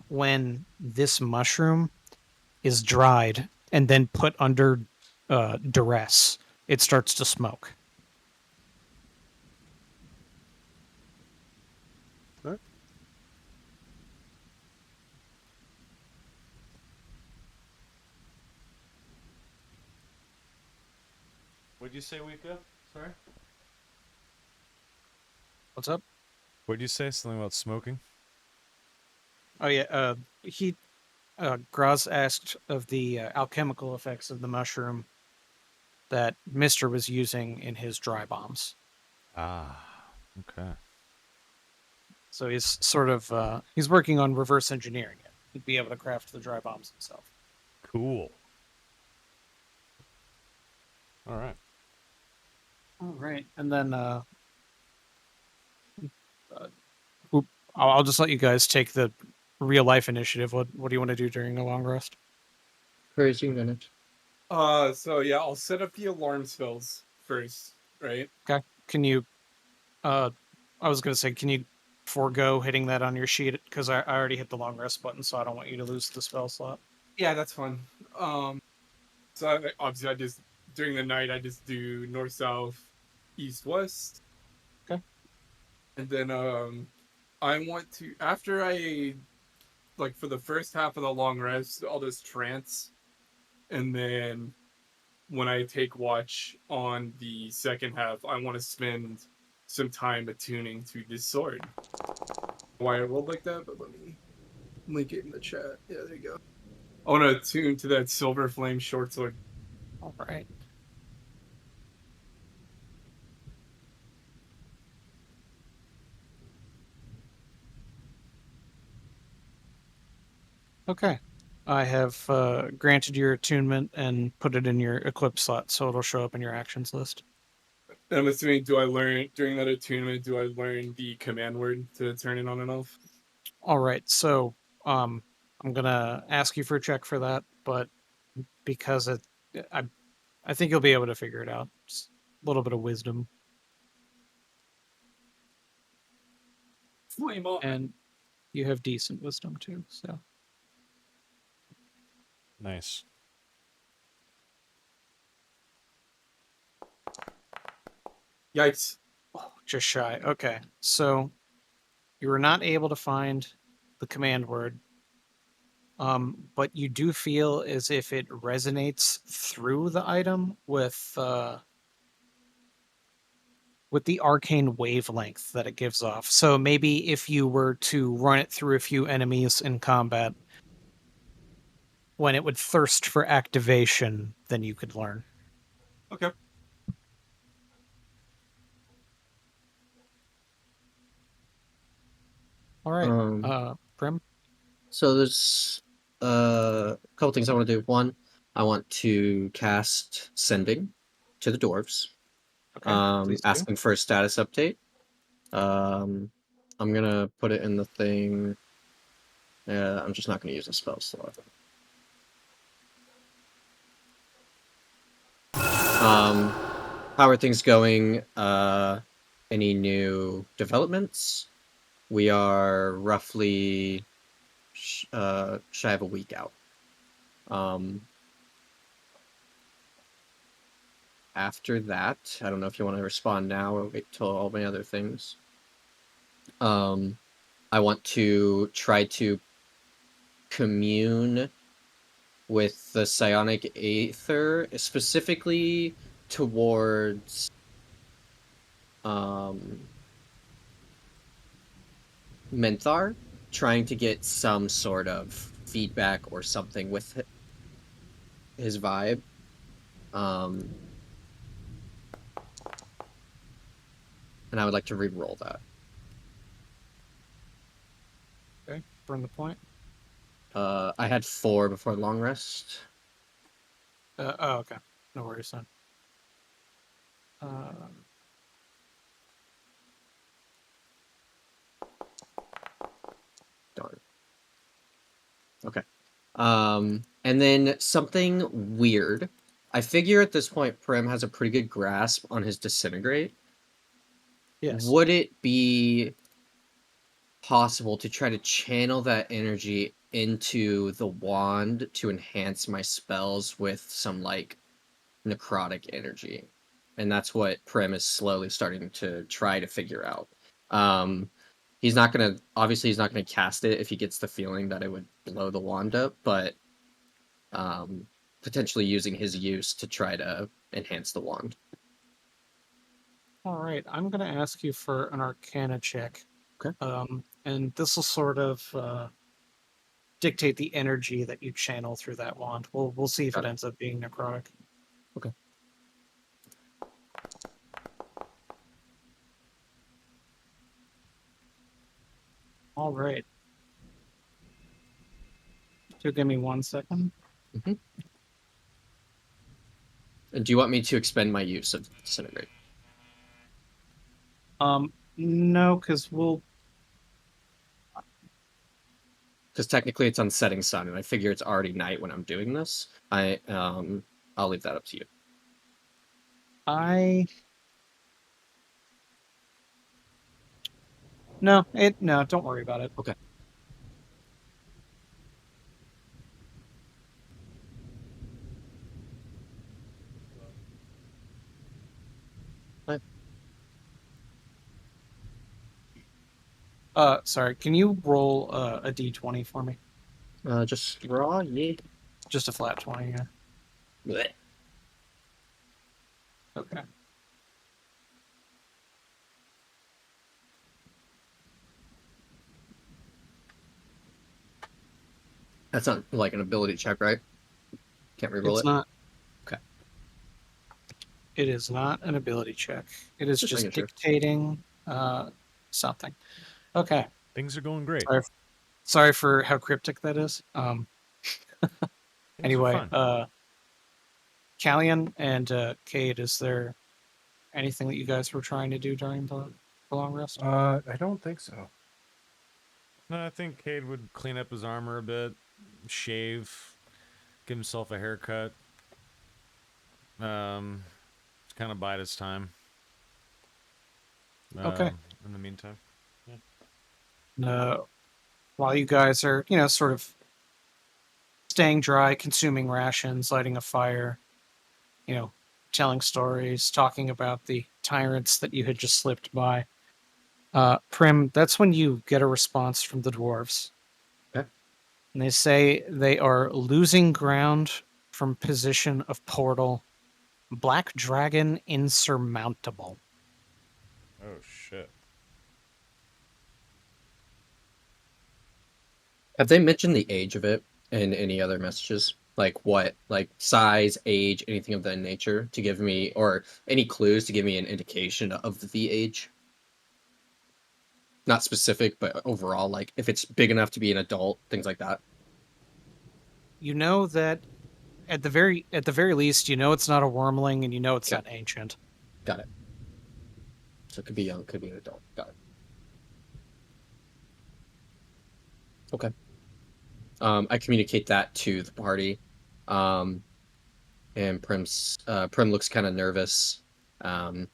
when this mushroom is dried and then put under duress, it starts to smoke. Huh? What'd you say, Wika? Sorry? What's up? What'd you say? Something about smoking? Oh yeah, Graz asked of the alchemical effects of the mushroom that Mister was using in his dry bombs. Ah, okay. So he's sort of he's working on reverse engineering it. He'd be able to craft the dry bombs himself. Cool. All right. All right, and then I'll just let you guys take the real life initiative. What do you want to do during the long rest? Crazy minute. So yeah, I'll set up the alarm spells first, right? Okay, can you? I was gonna say, can you forego hitting that on your sheet because I already hit the long rest button, so I don't want you to lose the spell slot. Yeah, that's fine. So obviously I just during the night I just do north, south, east, west. Okay. And then I want to after I like for the first half of the long rest, I'll just trance. And then when I take watch on the second half, I want to spend some time attuning to this sword. Why I rolled like that, but let me link it in the chat. Yeah, there you go. I want to attune to that silver flame short sword. All right. Okay. I have granted your attunement and put it in your equip slot, so it'll show up in your actions list. And I'm assuming, do I learn during that attunement? Do I learn the command word to turn it on and off? All right. So I'm gonna ask you for a check for that, but because I think you'll be able to figure it out. Just a little bit of wisdom. Flame on. And you have decent wisdom too, so Nice. Yikes. just shy. Okay. So you were not able to find the command word. But you do feel as if it resonates through the item with the arcane wavelength that it gives off. So maybe if you were to run it through a few enemies in combat, when it would thirst for activation, then you could learn. Okay. All right. Prim? So there's a couple things I want to do. One, I want to cast Sending to the dwarves. Okay, please do. Asking for a status update. I'm gonna put it in the thing. I'm just not gonna use a spell slot. How are things going? Any new developments? We are roughly shy of a week out. After that, I don't know if you want to respond now or wait till all my other things. I want to try to commune with the psionic aether, specifically towards Menthar, trying to get some sort of feedback or something with his vibe. And I would like to re-roll that. Okay, burn the point. I had 4 before long rest. Oh, okay. No worries then. Darn. Okay. And then something weird. I figure at this point Prim has a pretty good grasp on his disintegrate. Yes. Would it be possible to try to channel that energy into the wand to enhance my spells with some like necrotic energy? And that's what Prim is slowly starting to try to figure out. He's not gonna cast it if he gets the feeling that it would blow the wand up, but potentially using his use to try to enhance the wand. All right, I'm going to ask you for an Arcana check. Okay. And this will sort of dictate the energy that you channel through that wand. We'll see if it ends up being necrotic. Okay. All right. So give me 1 second. Mm-hmm. And do you want me to expend my use of disintegrate? No, because Because technically it's on setting sun, and I figure it's already night when I'm doing this. I'll leave that up to you. No, don't worry about it. Okay. Sorry, can you roll a d20 for me? Just raw, yeah. Just a flat 20, yeah. Blech. Okay. That's not like an ability check, right? Can't reroll It's it? not. Okay. It is not an ability check. It is just making sure. dictating something. Okay. Things are going great. Sorry for how cryptic that is. Anyway, Callian and Cade, is there anything that you guys were trying to do during the long rest? I don't think so. No, I think Cade would clean up his armor a bit, shave, give himself a haircut. Just kind of bide his time. Okay. In the meantime. No. While you guys are, sort of staying dry, consuming rations, lighting a fire, telling stories, talking about the tyrants that you had just slipped by. Prim, that's when you get a response from the dwarves. Okay. And they say they are losing ground from position of portal. Black dragon insurmountable. Oh, shit. Have they mentioned the age of it? and any other messages? Like what? Like size, age, anything of that nature to give me, or any clues to give me an indication of the age? Not specific, but overall, like if it's big enough to be an adult, things like that. You know that at the very least, you know it's not a wormling, and you know it's Okay. not ancient. Got it. So it could be young, could be an adult. Got it. Okay. I communicate that to the party. And Prim looks kind of nervous. How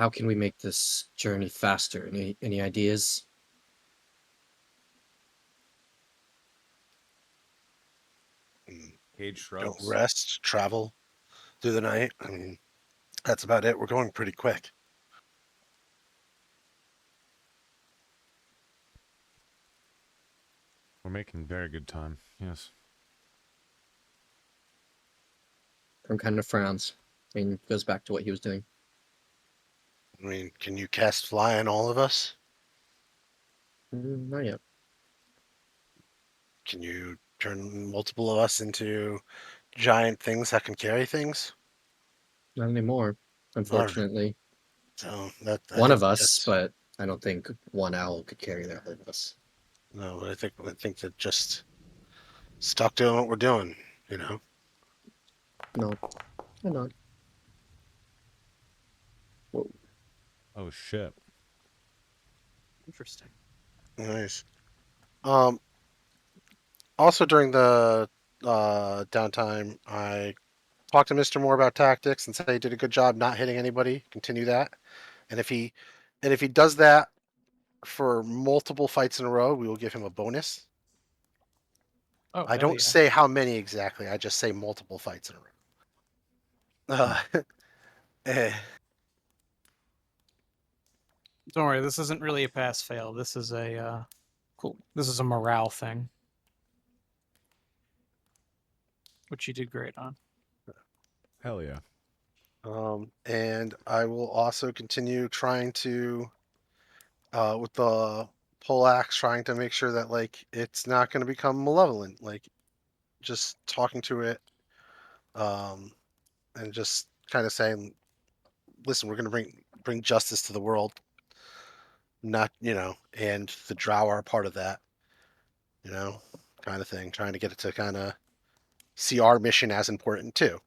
can we make this journey faster? Any ideas? Cage Don't shrugs. rest, travel through the night. I mean, that's about it. We're going pretty quick. We're making very good time. Yes. Prim kind of frowns and goes back to what he was doing. I mean, can you cast fly on all of us? Not yet. Can you turn multiple of us into giant things that can carry things? Not anymore, All right. unfortunately. So that I One think of us, that's but I don't think one owl could carry that whole of us. no. I think that just stuck doing what we're doing. You know. No, I'm not. Whoa. Oh shit. Interesting. Nice. Um. Also during the downtime, I talked to Mr. Moore about tactics and said he did a good job not hitting anybody. Continue that, and if he does that for multiple fights in a row, we will give him a bonus. Oh, I hell don't yeah. say how many exactly. I just say multiple fights in a row. Eh, Don't worry, this isn't really a pass fail. This is a cool. This is a morale thing, which you did great on. Hell yeah. and I will also continue trying to, with the poleaxe, trying to make sure that like it's not going to become malevolent. Like just talking to it, um, and just kind of saying, "Listen, we're going to bring justice to the world. Not and the drow are part of that. Kind of thing. Trying to get it to kind of see our mission as important too."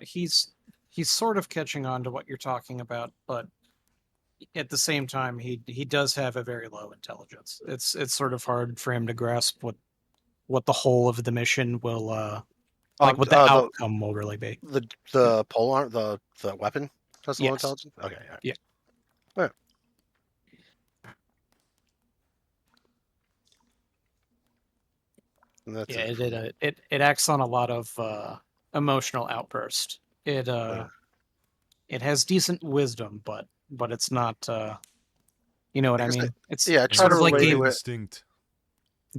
He's sort of catching on to what you're talking about, but at the same time, he does have a very low intelligence. It's sort of hard for him to grasp what the whole of the mission will like what the The outcome will really be. the pole arm, the weapon has low Yes. intelligence. Okay, Yeah. All right. And that's Yeah, it. it acts on a lot of emotional outburst. It has decent wisdom, but it's not you know what I I guess mean? It's yeah, I try sort to of like relate to it. Instinct.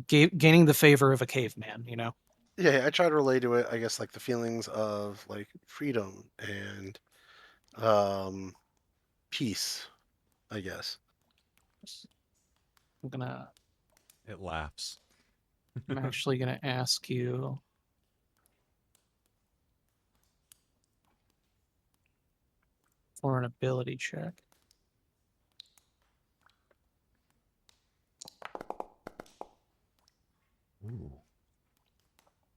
gaining the favor of a caveman, you know? Yeah, I try to relate to it. I guess like the feelings of like freedom and um peace. I guess. I'm It laughs. actually gonna ask you for an ability check. Ooh.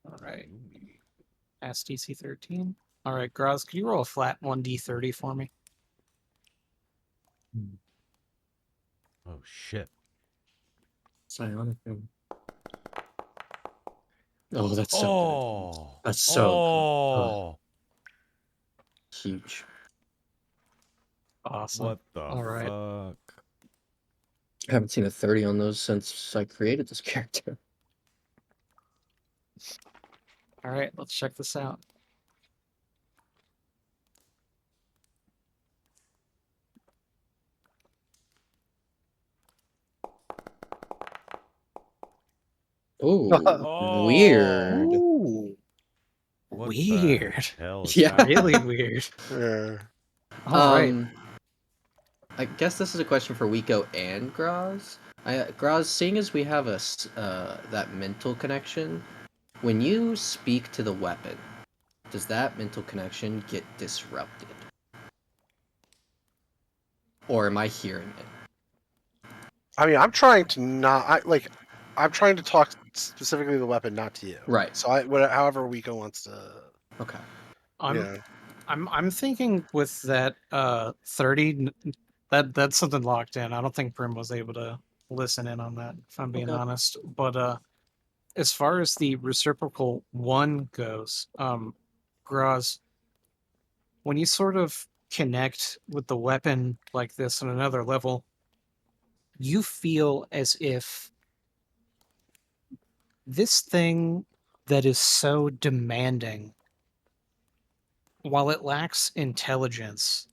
All right. Pass DC 13. All right, Graz, can you roll a flat 1d30 for me? Oh shit. Psionic. Oh, that's so Oh. good. That's so good. Oh. Huge. Awesome. What the All right. fuck? I haven't seen a 30 on those since I created this character. All right, let's check this out. Oh, weird. Ooh. What Weird. the hell is Yeah. happening? Really weird. Yeah. All right. I guess this is a question for Wiko and Graz. Graz, seeing as we have that mental connection, when you speak to the weapon, does that mental connection get disrupted? Or am I hearing it? I mean, I'm trying to not. I'm trying to talk specifically to the weapon, not to you. Right. So however Wiko wants to. Okay. I'm thinking with that 30 that's something locked in. I don't think Prim was able to listen in on that, if I'm being Okay. honest. But as far as the reciprocal 1 goes, Graz, when you sort of connect with the weapon like this on another level, you feel as if this thing that is so demanding, while it lacks intelligence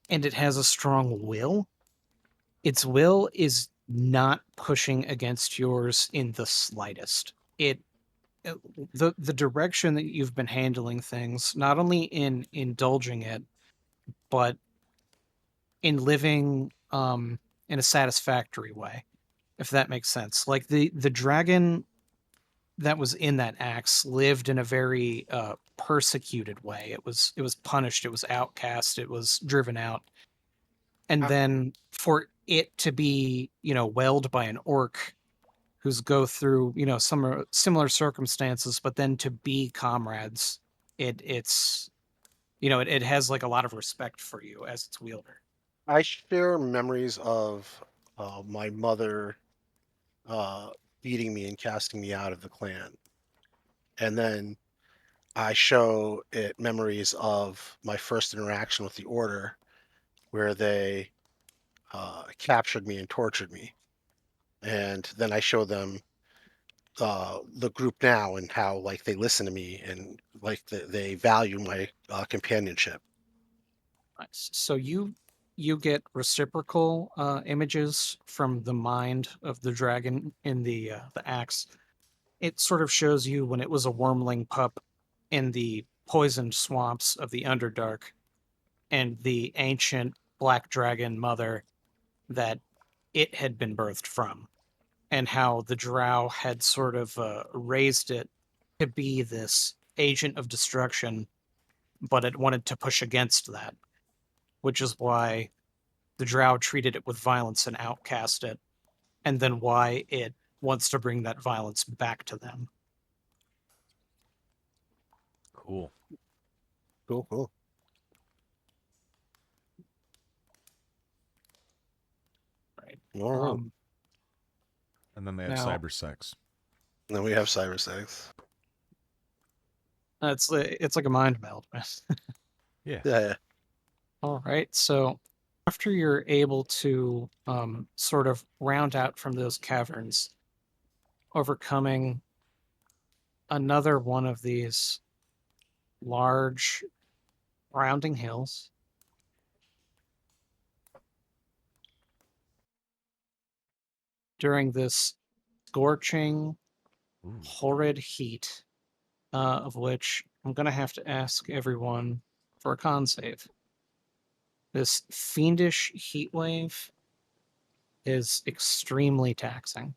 and it has a strong will, its will is not pushing against yours in the slightest. The direction that you've been handling things, not only in indulging it, but in living in a satisfactory way, if that makes sense. Like the dragon that was in that axe lived in a very persecuted way. It was punished. It was outcast. It was driven out. And then for it to be, welled by an orc who's go through, some similar circumstances, but then to be comrades, it's it has like a lot of respect for you as its wielder. I share memories of my mother beating me and casting me out of the clan, and then I show it memories of my first interaction with the Order, where they captured me and tortured me, and then I show them the group now and how like they listen to me and like they value my companionship. Nice. So you get reciprocal images from the mind of the dragon in the axe. It sort of shows you when it was a wormling pup in the poisoned swamps of the Underdark, and the ancient black dragon mother that it had been birthed from, and how the drow had sort of raised it to be this agent of destruction, but it wanted to push against that, which is why the drow treated it with violence and outcast it, and then why it wants to bring that violence back to them. Cool. Cool. Right. All right. And then they have Now- cyber sex. And then we have cyber sex. It's like a mind meld. Yeah. Yeah. All right. So after you're able to sort of round out from those caverns, overcoming another one of these large rounding hills, during this scorching, Ooh. horrid heat, of which I'm going to have to ask everyone for a con save. This fiendish heat wave is extremely taxing.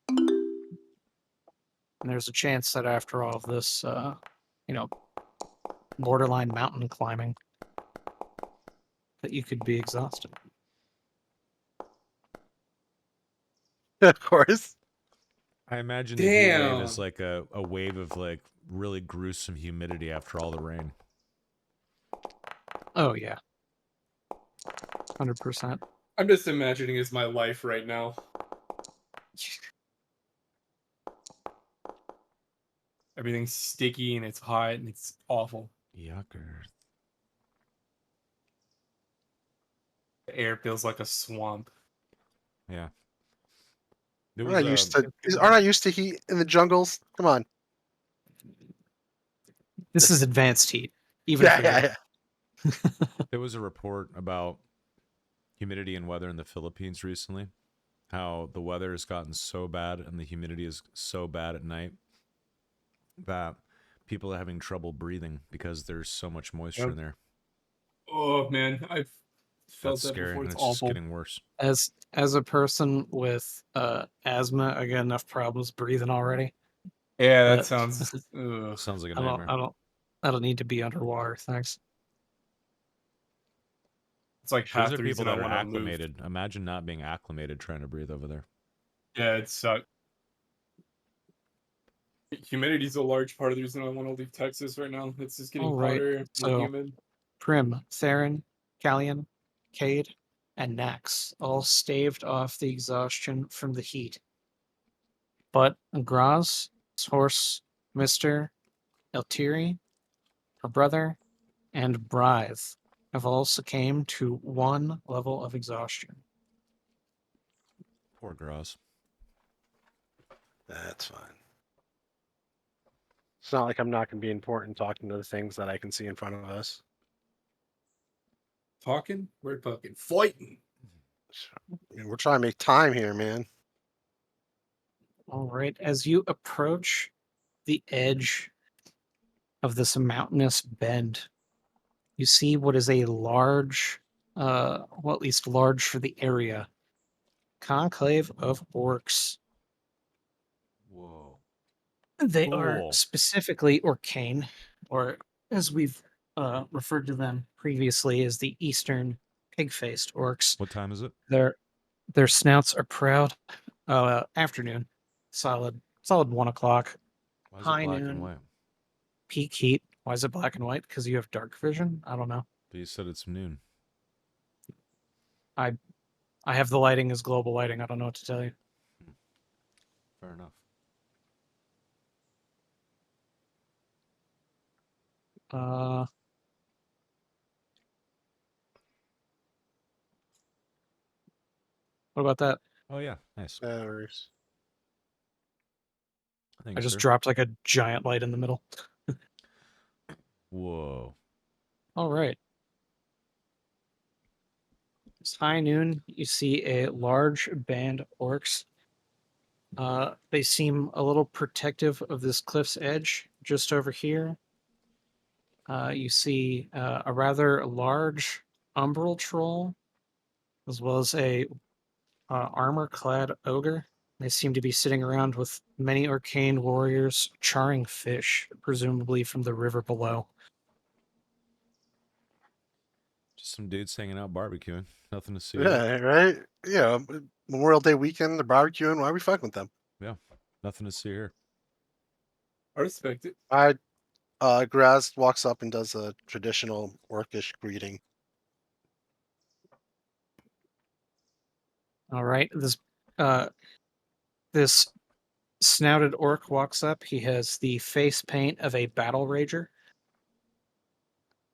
And there's a chance that after all of this, borderline mountain climbing, that you could be exhausted. Of course. I imagine the heat wave is Damn. like a wave of like really gruesome humidity after all the rain. Oh yeah, 100%. I'm just imagining it's my life right now. Everything's sticky and it's hot and it's awful. Yucker. The air feels like a swamp. Yeah. There Aren't I was used to heat in the jungles? Come on. This is advanced heat, even Yeah, for you. yeah. there was a report about humidity and weather in the Philippines recently. How the weather has gotten so bad and the humidity is so bad at night that people are having trouble breathing because there's so much moisture in there. Oh man, I've felt That's that scary, before. and It's it's just awful. getting worse. As a person with asthma, I got enough problems breathing already. Yeah, that But sounds. Ugh. Sounds like a I nightmare. don't need to be underwater, thanks. It's like Those half are the people reason I that are want to move. acclimated. Imagine not being acclimated trying to breathe over there. Yeah, it sucks. Humidity's a large part of the reason I want to leave Texas right now. It's just getting All right, hotter, more so humid. Prim, Theron, Callian, Cade, and Nax all staved off the exhaustion from the heat. But Graz, his horse, Mr. Eltiri, her brother, and Brythe have all succumbed to one level of exhaustion. Poor Gross. That's fine. It's not like I'm not going to be important talking to the things that I can see in front of us. Talking? We're fucking fighting. I mean, we're trying to make time here, man. All right, as you approach the edge of this mountainous bend, you see what is a large, well, at least large for the area, conclave of orcs. Whoa. They are Cool. specifically Orcane, or as we've referred to them previously as the Eastern pig-faced orcs. What time is it? Their snouts are proud. Afternoon, solid 1 o'clock. Why is it High black and noon, white? peak heat. Why is it black and white? Because you have dark vision. I don't know. But you said it's noon. I have the lighting as global lighting. I don't know what to tell you. Fair enough. What about that? Oh yeah, nice. Hours. Thanks, I just sir. dropped like a giant light in the middle. Whoa. All right. It's high noon. You see a large band of orcs. They seem a little protective of this cliff's edge just over here. You see a rather large umbral troll, as well as a armor-clad ogre. They seem to be sitting around with many arcane warriors charring fish, presumably from the river below. Just some dudes hanging out barbecuing. Nothing to see. Yeah, right? Yeah, Memorial Day weekend, they're barbecuing. Why are we fucking with them? Yeah. Nothing to see here. I respect it. Graz walks up and does a traditional orcish greeting. All right, this snouted orc walks up. He has the face paint of a battle rager.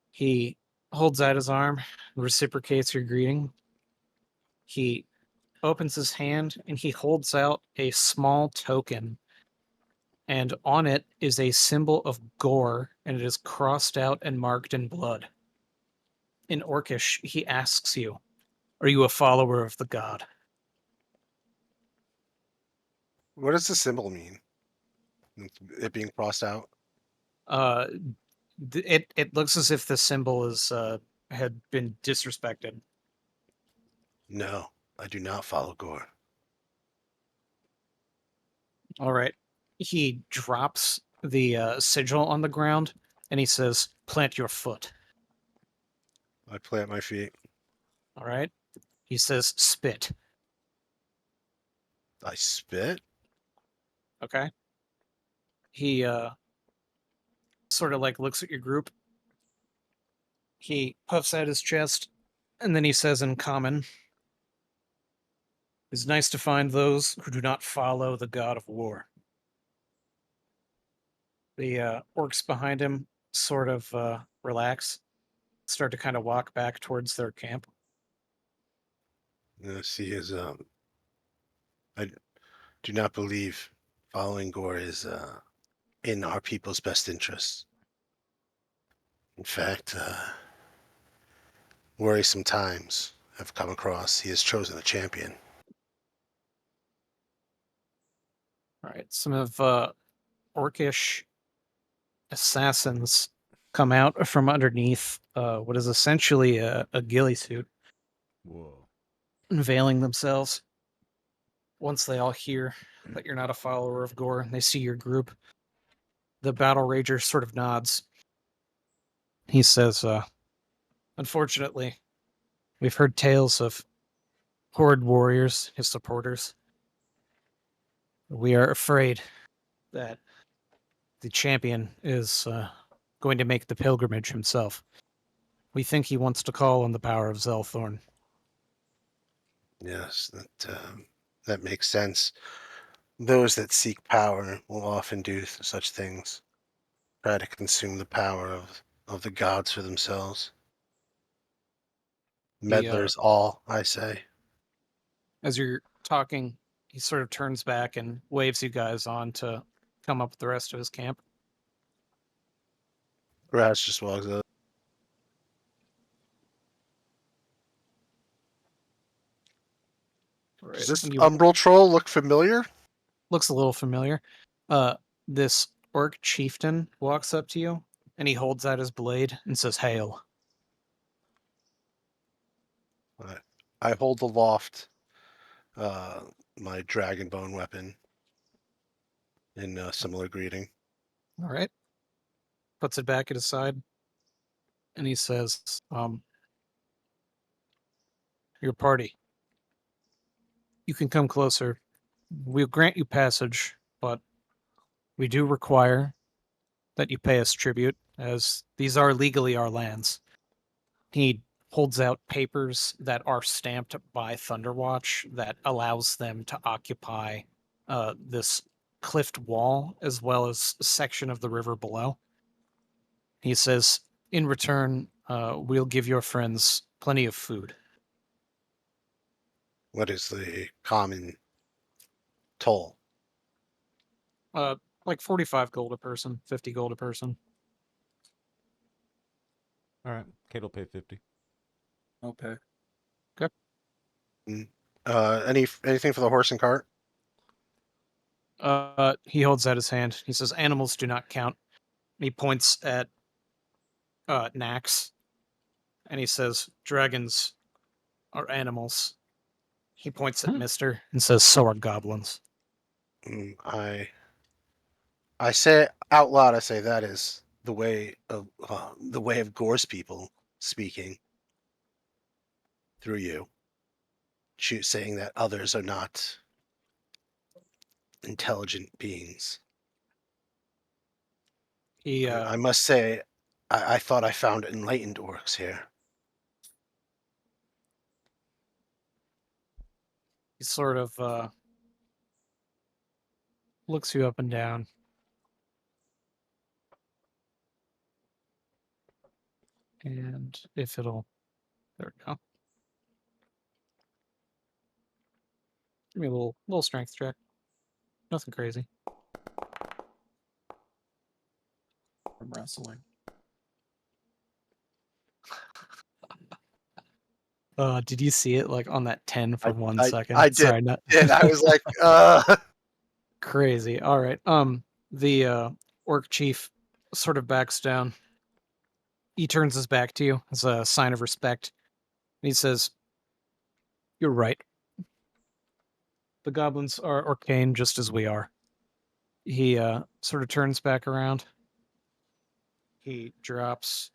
He holds out his arm, reciprocates your greeting. He opens his hand and he holds out a small token. And on it is a symbol of gore, and it is crossed out and marked in blood. In Orcish, he asks you, "Are you a follower of the god?" What does the symbol mean? It being crossed out? Uh, it looks as if the symbol is had been disrespected. No, I do not follow Gore. All right. He drops the sigil on the ground and he says, "Plant your foot." I plant my feet. All right. He says, "Spit." I spit? Okay. He sort of like looks at your group. He puffs out his chest and then he says in common, "It's nice to find those who do not follow the god of war." The orcs behind him sort of relax, start to kind of walk back towards their camp. Yes, he is. I do not believe following Gore is in our people's best interests. In fact, worrisome times have come across. He has chosen a champion. All right, some of Orcish assassins come out from underneath what is essentially a ghillie suit, Whoa. unveiling themselves. Once they all hear that you're not a follower of Gore and they see your group, the battle rager sort of nods. He says, unfortunately, we've heard tales of horde warriors, his supporters. We are afraid that the champion is going to make the pilgrimage himself. We think he wants to call on the power of Zelthorn. Yes, that makes sense. Those that seek power will often do such things. Try to consume the power of the gods for themselves. Meddlers all, I say. As you're talking, he sort of turns back and waves you guys on to come up with the rest of his camp. Raz just walks up. Does this And you umbral troll look familiar? looks a little familiar. This orc chieftain walks up to you and he holds out his blade and says, "Hail." I hold aloft my dragon bone weapon in a similar greeting. All right. Puts it back at his side and he says, your party, you can come closer. We'll grant you passage, but we do require that you pay us tribute, as these are legally our lands. He holds out papers that are stamped by Thunderwatch that allows them to occupy this cliffed wall as well as a section of the river below. He says, in return, we'll give your friends plenty of food. What is the common toll? Like 45 gold a person, 50 gold a person. All right. Kate will pay 50. I'll pay. Anything for the horse and cart? He holds out his hand. He says, animals do not count. He points at Nax, and he says, dragons are animals. He points at Mister and says, so are goblins. I say out loud. I say that is the way of Gore's people speaking through you, saying that others are not intelligent beings. He I must say, I thought I found enlightened orcs here. he sort of looks you up and down. And if it'll, there we go. Give me a little strength check. Nothing crazy. From wrestling. Did you see it like on that 10 for 1 second? I did. Sorry, not I was like, crazy. All right. The orc chief sort of backs down. He turns his back to you as a sign of respect. He says, you're right. The goblins are arcane just as we are. He sort of turns back around. He drops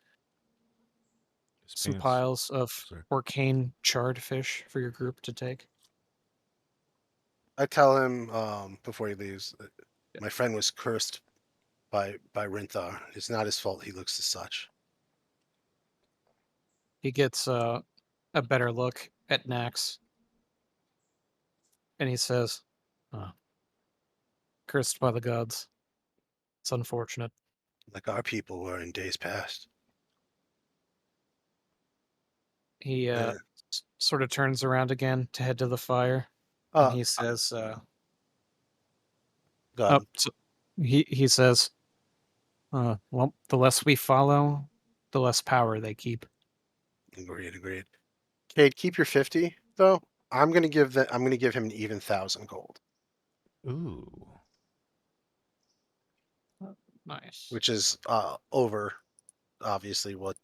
His some pants. piles of Sorry. arcane charred fish for your group to take. I tell him before he leaves, my friend was cursed by Rinthar. It's not his fault he looks as such. He gets a better look at Nax. And he says, cursed by the gods. It's unfortunate. Like our people were in days past. He sort of turns around again to head to the fire. And he says, he says, well, the less we follow, the less power they keep. Agreed. Cade, keep your 50 though. I'm gonna give him an even 1,000 gold. Ooh. Nice. which is over obviously what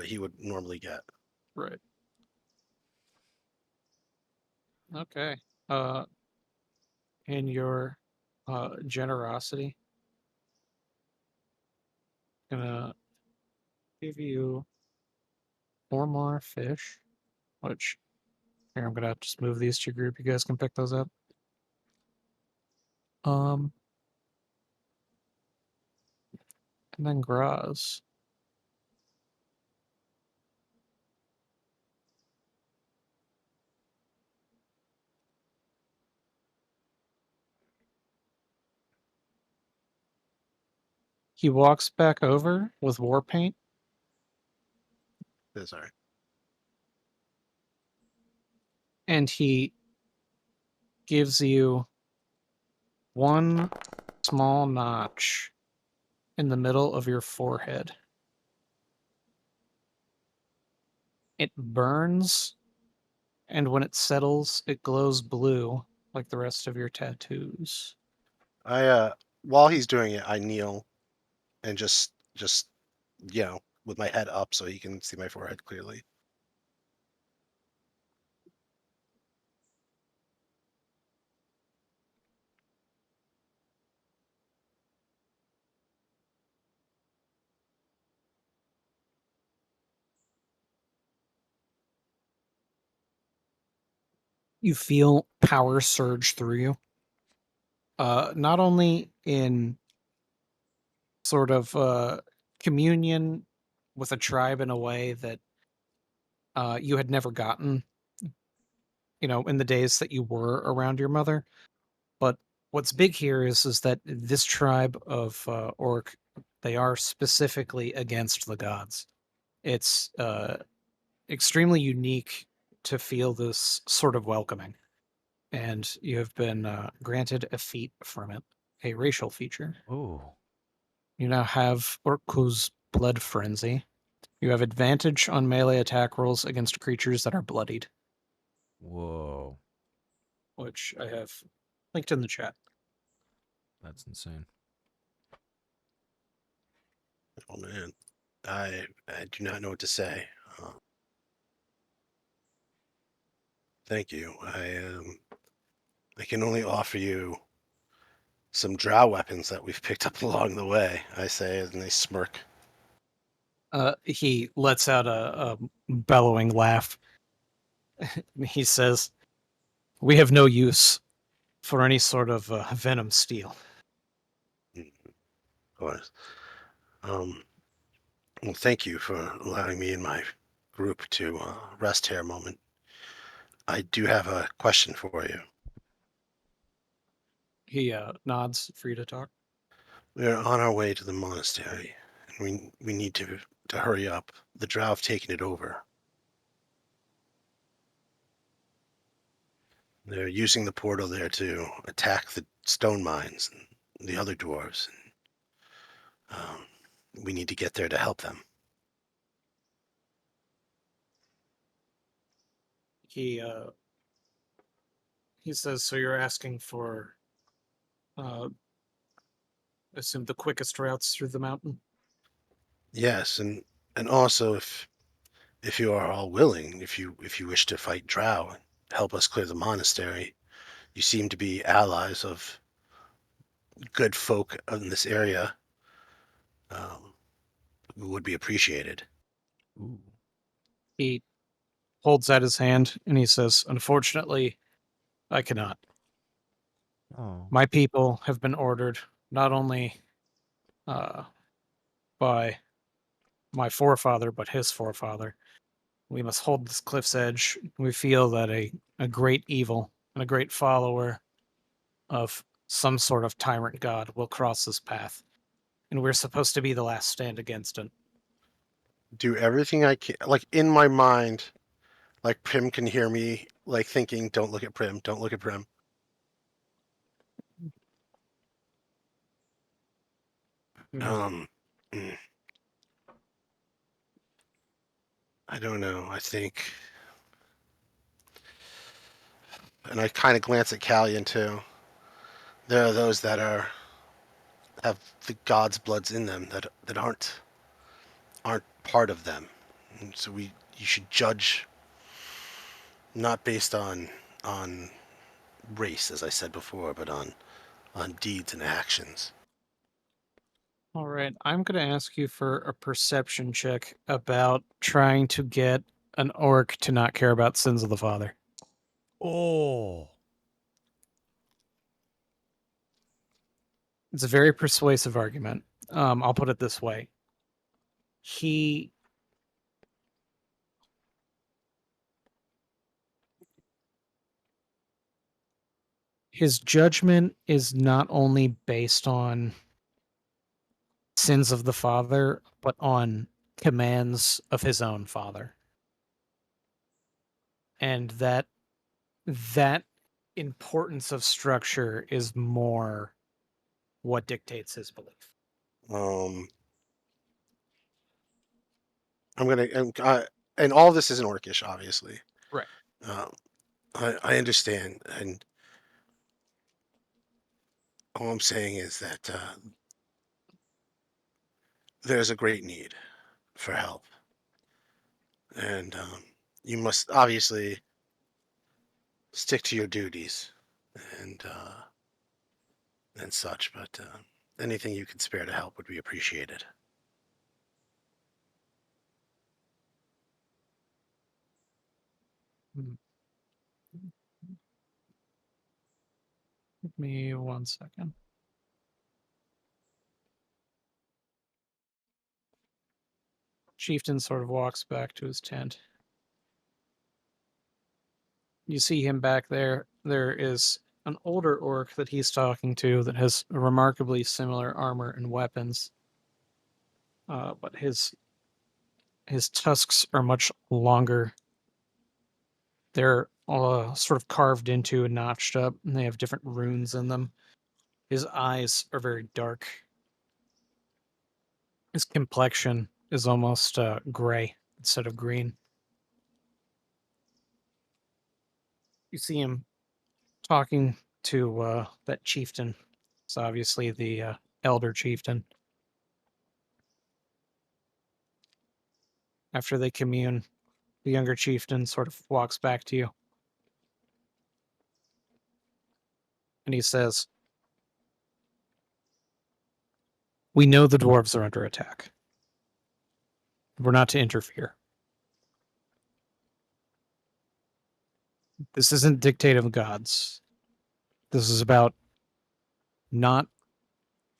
he would normally get. Right. Okay. In your generosity, gonna give you 4 more fish. Which here I'm gonna just move these to your group. You guys can pick those up. And then Graz. He walks back over with war paint. That's all right. And he gives you one small notch in the middle of your forehead. It burns, and when it settles, it glows blue like the rest of your tattoos. I while he's doing it, I kneel and just with my head up so he can see my forehead clearly. You feel power surge through you. Not only in sort of communion with a tribe in a way that you had never gotten, in the days that you were around your mother. But what's big here is that this tribe of orc, they are specifically against the gods. It's extremely unique to feel this sort of welcoming, and you have been granted a feat from it, a racial feature. Oh. You now have Orku's Blood Frenzy. You have advantage on melee attack rolls against creatures that are bloodied, Whoa. which I have linked in the chat. That's insane. Oh man, I do not know what to say. Thank you. I can only offer you some drow weapons that we've picked up along the way. I say, and they smirk. He lets out a bellowing laugh. He says, "We have no use for any sort of venom steel." Of course. Well, thank you for allowing me and my group to rest here a moment. I do have a question for you. He nods for you to talk. We're on our way to the monastery, and we need to hurry up. The drow have taken it over. They're using the portal there to attack the stone mines and the other dwarves. We need to get there to help them. He says, "So you're asking for, assume the quickest routes through the mountain?" Yes, and also if you are all willing, if you wish to fight drow and help us clear the monastery, you seem to be allies of good folk in this area. Would be appreciated. Ooh. He holds out his hand and he says, "Unfortunately, I cannot. Oh. My people have been ordered not only by my forefather, but his forefather. We must hold this cliff's edge. We feel that a great evil and a great follower of some sort of tyrant god will cross this path, and we're supposed to be the last stand against it." Do everything I can, like in my mind, like Prim can hear me, like thinking, "Don't look at Prim. Don't look at Prim." Mm, I don't know. I think, and I kind of glance at Callion too. There are those that are have the gods' bloods in them that aren't part of them. And so you should judge not based on race, as I said before, but on deeds and actions. All right, I'm going to ask you for a perception check about trying to get an orc to not care about sins of the father. Oh. It's a very persuasive argument. I'll put it this way. His judgment is not only based on sins of the father, but on commands of his own father. And that importance of structure is more what dictates his belief. I'm gonna, and all this isn't orcish, obviously. Right. I understand, and all I'm saying is that there's a great need for help, and you must obviously stick to your duties and such. But anything you can spare to help would be appreciated. Give me 1 second. Chieftain sort of walks back to his tent. You see him back there. There is an older orc that he's talking to that has remarkably similar armor and weapons. But his tusks are much longer. They're sort of carved into and notched up, and they have different runes in them. His eyes are very dark. His complexion is almost gray instead of green. You see him talking to that chieftain. It's obviously the elder chieftain. After they commune, the younger chieftain sort of walks back to you. And he says, "We know the dwarves are under attack. We're not to interfere. This isn't dictate of gods. This is about not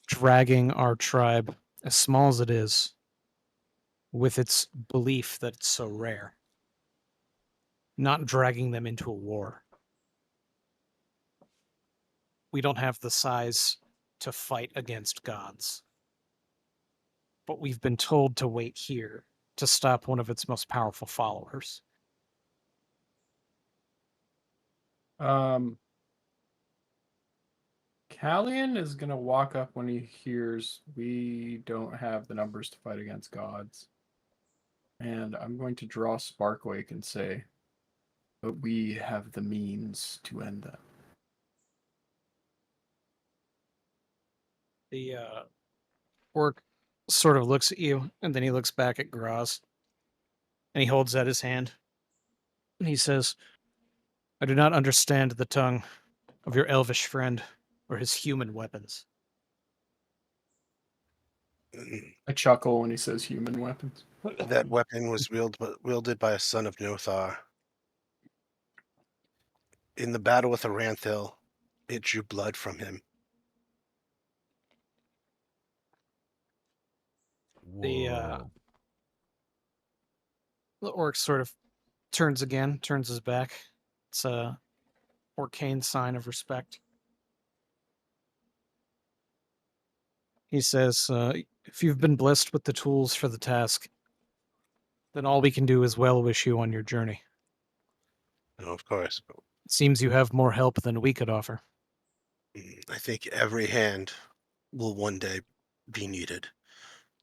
dragging our tribe, as small as it is, with its belief that it's so rare. Not dragging them into a war. We don't have the size to fight against gods. But we've been told to wait here to stop one of its most powerful followers." Callian is gonna walk up when he hears we don't have the numbers to fight against gods. And I'm going to draw Sparkwake and say, but we have the means to end that. The orc sort of looks at you, and then he looks back at Graz. And he holds out his hand. And he says, "I do not understand the tongue of your elvish friend or his human weapons." I chuckle when he says human weapons. That weapon was wielded by a son of Nothar. In the battle with Aranthil, it drew blood from him. The orc sort of turns his back. It's a arcane sign of respect. He says, "If you've been blessed with the tools for the task, then all we can do is well wish you on your journey. No, of course. But It seems you have more help than we could offer." I think every hand will one day be needed.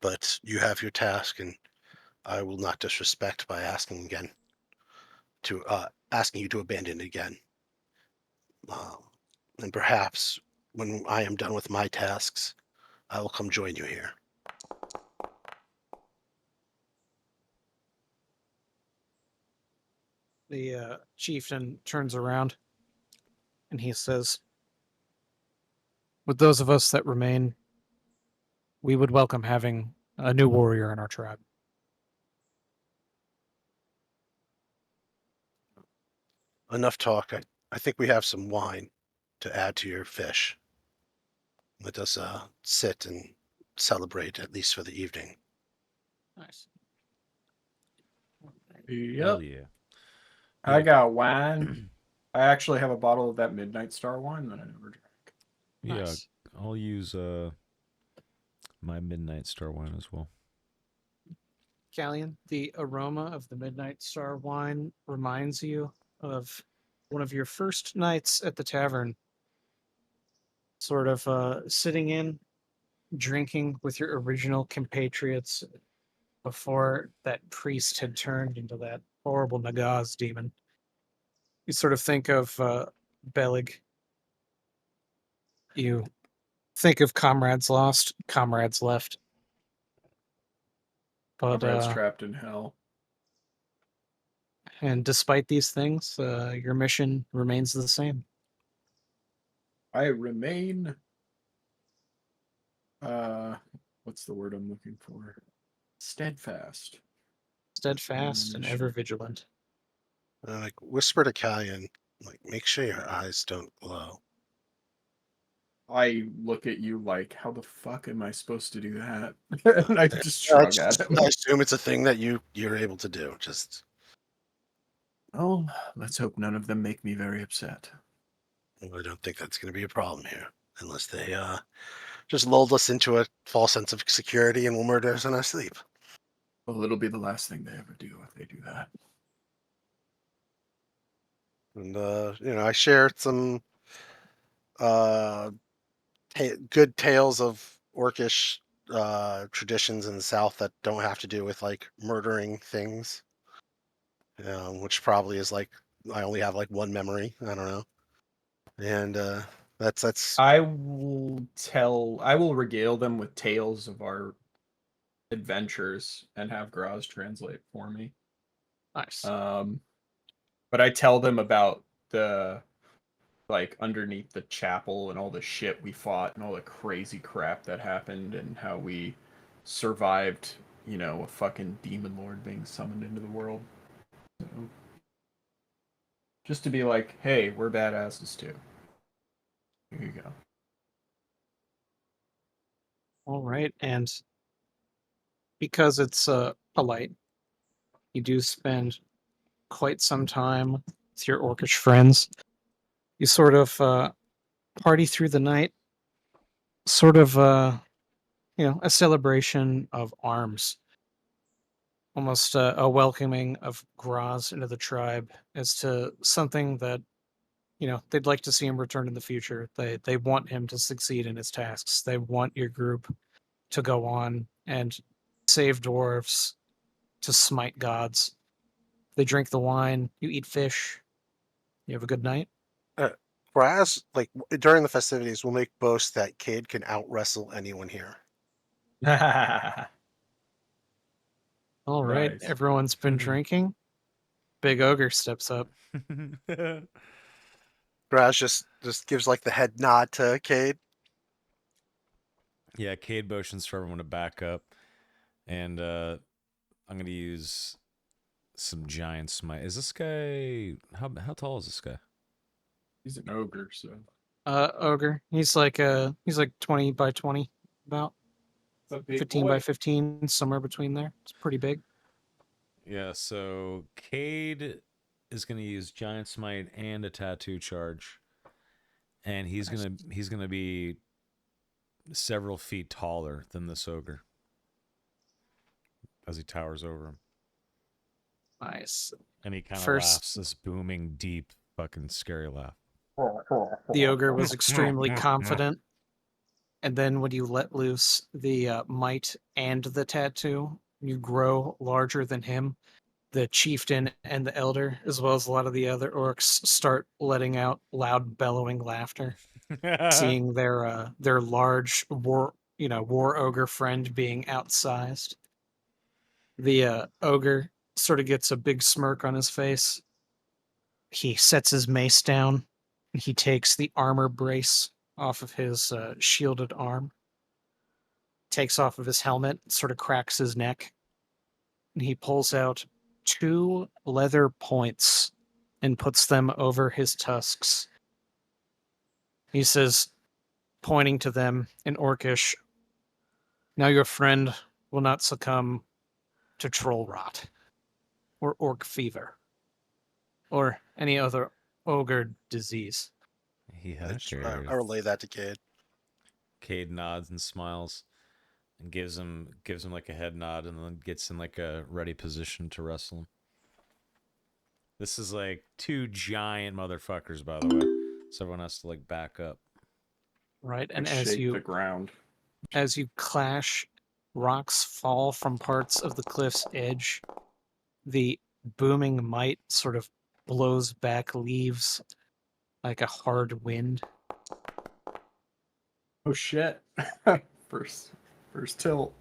But you have your task, and I will not disrespect by asking you to abandon it again. And perhaps when I am done with my tasks, I will come join you here. The chieftain turns around and he says, with those of us that remain, we would welcome having a new warrior in our tribe. Enough talk. I think we have some wine to add to your fish. Let us sit and celebrate, at least for the evening. Nice. Yep. yeah. I Yeah. got wine. I actually have a bottle of that Midnight Star wine that I never drank. Yeah, Nice. I'll use my Midnight Star wine as well. Callian, the aroma of the Midnight Star wine reminds you of one of your first nights at the tavern. Sort of sitting in, drinking with your original compatriots before that priest had turned into that horrible Nagaz demon. You sort of think of Belig. You think of comrades lost, comrades left. But Comrades trapped in hell. and despite these things, your mission remains the same. I remain. What's the word I'm looking for? Steadfast. Steadfast and Mission. ever vigilant. Like whisper to Callian, like make sure your eyes don't glow. I look at you like, how the fuck am I supposed to do that? And I just I shrug at him. assume it's a thing that you're able to do. Just Oh, let's hope none of them make me very upset. I don't think that's going to be a problem here, unless they just lulled us into a false sense of security and will murder us in our sleep. Well, it'll be the last thing they ever do if they do that. And I shared some good tales of orcish traditions in the South that don't have to do with like murdering things, which probably is like I only have like one memory. I don't know, and that's I will regale them with tales of our adventures and have Graz translate for me. Nice. But I tell them about the like underneath the chapel and all the shit we fought and all the crazy crap that happened and how we survived, a fucking demon lord being summoned into the world. So, just to be like, hey, we're badasses too. Here you go. All right, and because it's polite, you do spend quite some time with your orcish friends. You sort of party through the night, sort of a celebration of arms, almost a welcoming of Graz into the tribe as to something that they'd like to see him return in the future. They want him to succeed in his tasks. They want your group to go on and save dwarves, to smite gods. They drink the wine, you eat fish, you have a good night. Raz, like during the festivities, will make boast that Cade can out wrestle anyone here. All right, Nice. everyone's been drinking. Big Ogre steps up. Raz just gives like the head nod to Cade. Yeah, Cade motions for everyone to back up, and I'm gonna use some giant smite. Is this guy how tall is this guy? He's an ogre, so Ogre. He's like 20 by 20, about it's a big 15 boy. by 15, somewhere between there. It's pretty big. Yeah, so Cade is gonna use giant smite and a tattoo charge, and he's gonna be several feet taller than this ogre as he towers over him. Nice. And he kind of First- laughs this booming, deep, fucking scary laugh. The ogre was extremely confident. And then when you let loose the might and the tattoo, you grow larger than him. The chieftain and the elder, as well as a lot of the other orcs, start letting out loud bellowing laughter, seeing their large war ogre friend being outsized. The ogre sort of gets a big smirk on his face. He sets his mace down. And he takes the armor brace off of his shielded arm, takes off of his helmet, sort of cracks his neck, and he pulls out 2 leather points and puts them over his tusks. He says, pointing to them in Orcish, "Now your friend will not succumb to troll rot, or orc fever, or any other ogre disease." He I hackers. relay that to Cade. Cade nods and smiles and gives him like a head nod, and then gets in like a ready position to wrestle him. This is like 2 giant motherfuckers, by the way, so everyone has to like back up. Right, And and shake the ground. as you clash, rocks fall from parts of the cliff's edge. The booming might sort of blows back leaves like a hard wind. Oh shit! first tilt.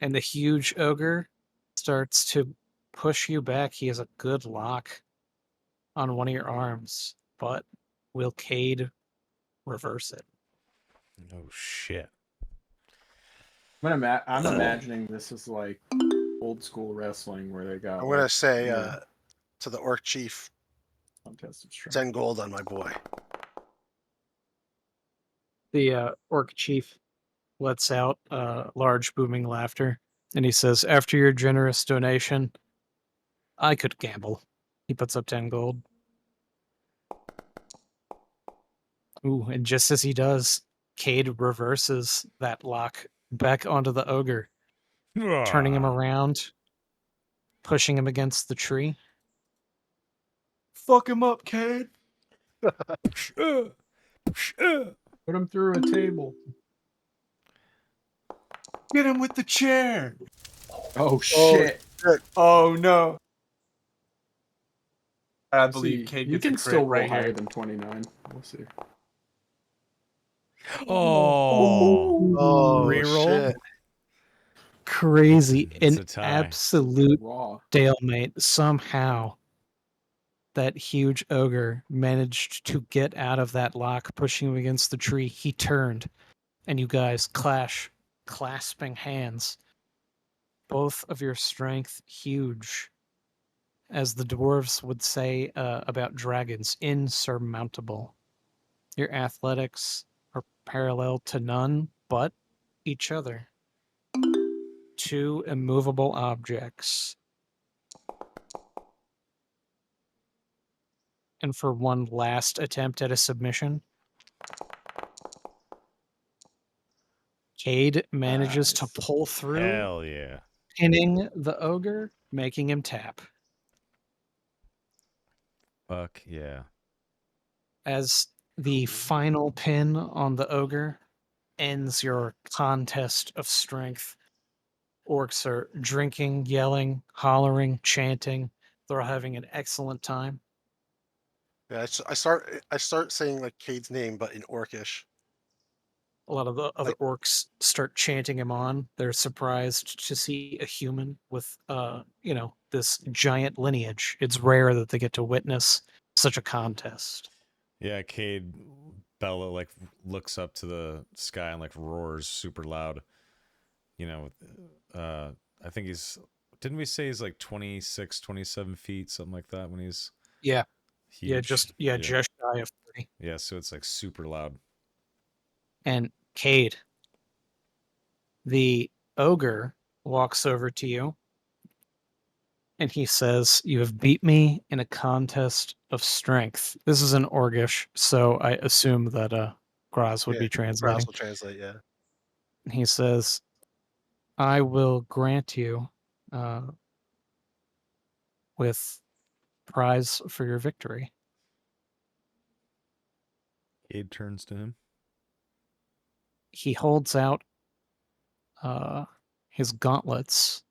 And the huge ogre starts to push you back. He has a good lock on one of your arms, but will Cade reverse it? Oh shit! I'm imagining this is like old school wrestling where they got. I'm gonna like, say the to the orc chief, contest of strength. 10 gold on my boy. The orc chief lets out large booming laughter, and he says, "After your generous donation, I could gamble." He puts up 10 gold. Ooh, and just as he does, Cade reverses that lock back onto the ogre, turning him around, pushing him against the tree. Fuck him up, Cade. Put him through a table. Get him with the chair. Oh shit! shit. Oh no. I See, believe Cade you gets a can crit still roll right higher here. than 29. We'll see. Oh, Oh reroll. shit. Crazy. It's An a tie. absolute Raw. stalemate. Somehow, that huge ogre managed to get out of that lock, pushing him against the tree. He turned, and you guys clash, clasping hands. Both of your strength huge. As the dwarves would say about dragons, insurmountable. Your athletics are parallel to none but each other. 2 immovable objects. And for one last attempt at a submission, Cade manages to Nice. pull through, Hell yeah! pinning the ogre, making him tap. Fuck yeah! As the final pin on the ogre ends your contest of strength, orcs are drinking, yelling, hollering, chanting. They're having an excellent time. Yeah, I start saying like Cade's name, but in orcish. A lot of the other Like- orcs start chanting him on. They're surprised to see a human with, this giant lineage. It's rare that they get to witness such a contest. Yeah, Cade Bella like looks up to the sky and like roars super loud. You know, I think didn't we say he's like 26, 27 feet, something like that when he's Yeah, huge? just shy of 30. Yeah, so it's like super loud. And Cade, the ogre, walks over to you and he says, "You have beat me in a contest of strength." This is an Orgish, so I assume that Graz would Yeah, be Brass translating. will translate, yeah. He says, "I will grant you with prize for your victory." Cade turns to him. He holds out uh, his gauntlets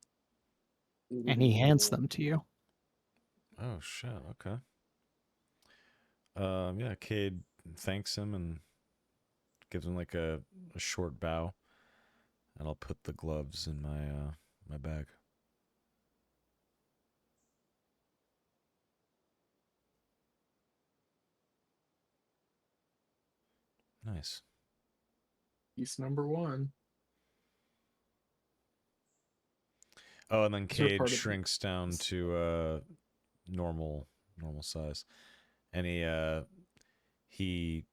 and he hands them to you. Oh shit! Okay. Yeah, Cade thanks him and gives him like a short bow, and I'll put the gloves in my bag. Nice. Piece number 1. Oh, and then These are Cade part of- shrinks down to normal size, and he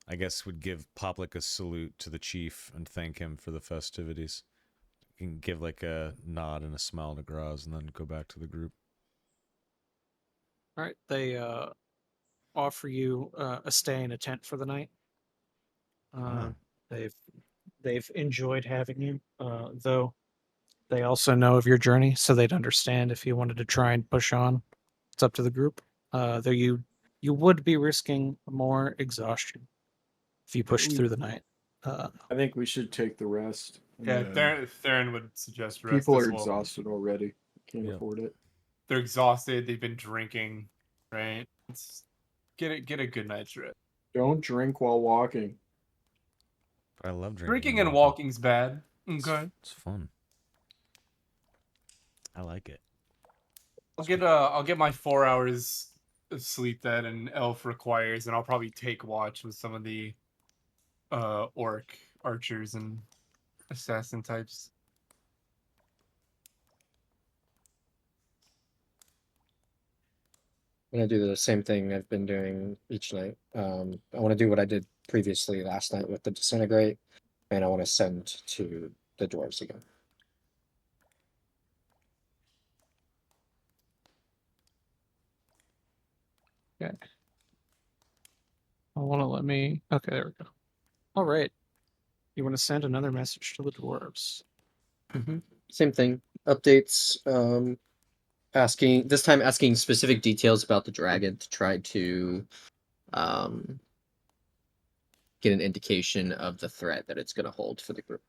I guess would give Poplik a salute to the chief and thank him for the festivities. You can give like a nod and a smile to Graz, and then go back to the group. All right, they offer you a stay in a tent for the night. Ah. They've enjoyed having you, though they also know of your journey, so they'd understand if you wanted to try and push on. It's up to the group. Though you would be risking more exhaustion if you pushed through the night. I think we should take the rest. Yeah, Theron would suggest rest People as are well. exhausted already. Can't Yep. afford it. They're exhausted. They've been drinking, right? Get a good night's rest. Don't drink while walking. But I love Drinking and walking's bad. Okay. It's fun. I like it. I'll get my 4 hours of sleep that an elf requires, and I'll probably take watch with some of the orc archers and assassin types. I'm gonna do the same thing I've been doing each night. I want to do what I did previously last night with the disintegrate, and I want to send to the dwarves again. Okay. I want to let me. Okay, there we go. All right. You want to send another message to the dwarves? Same thing. Updates. Asking specific details about the dragon to try to get an indication of the threat that it's going to hold for the group.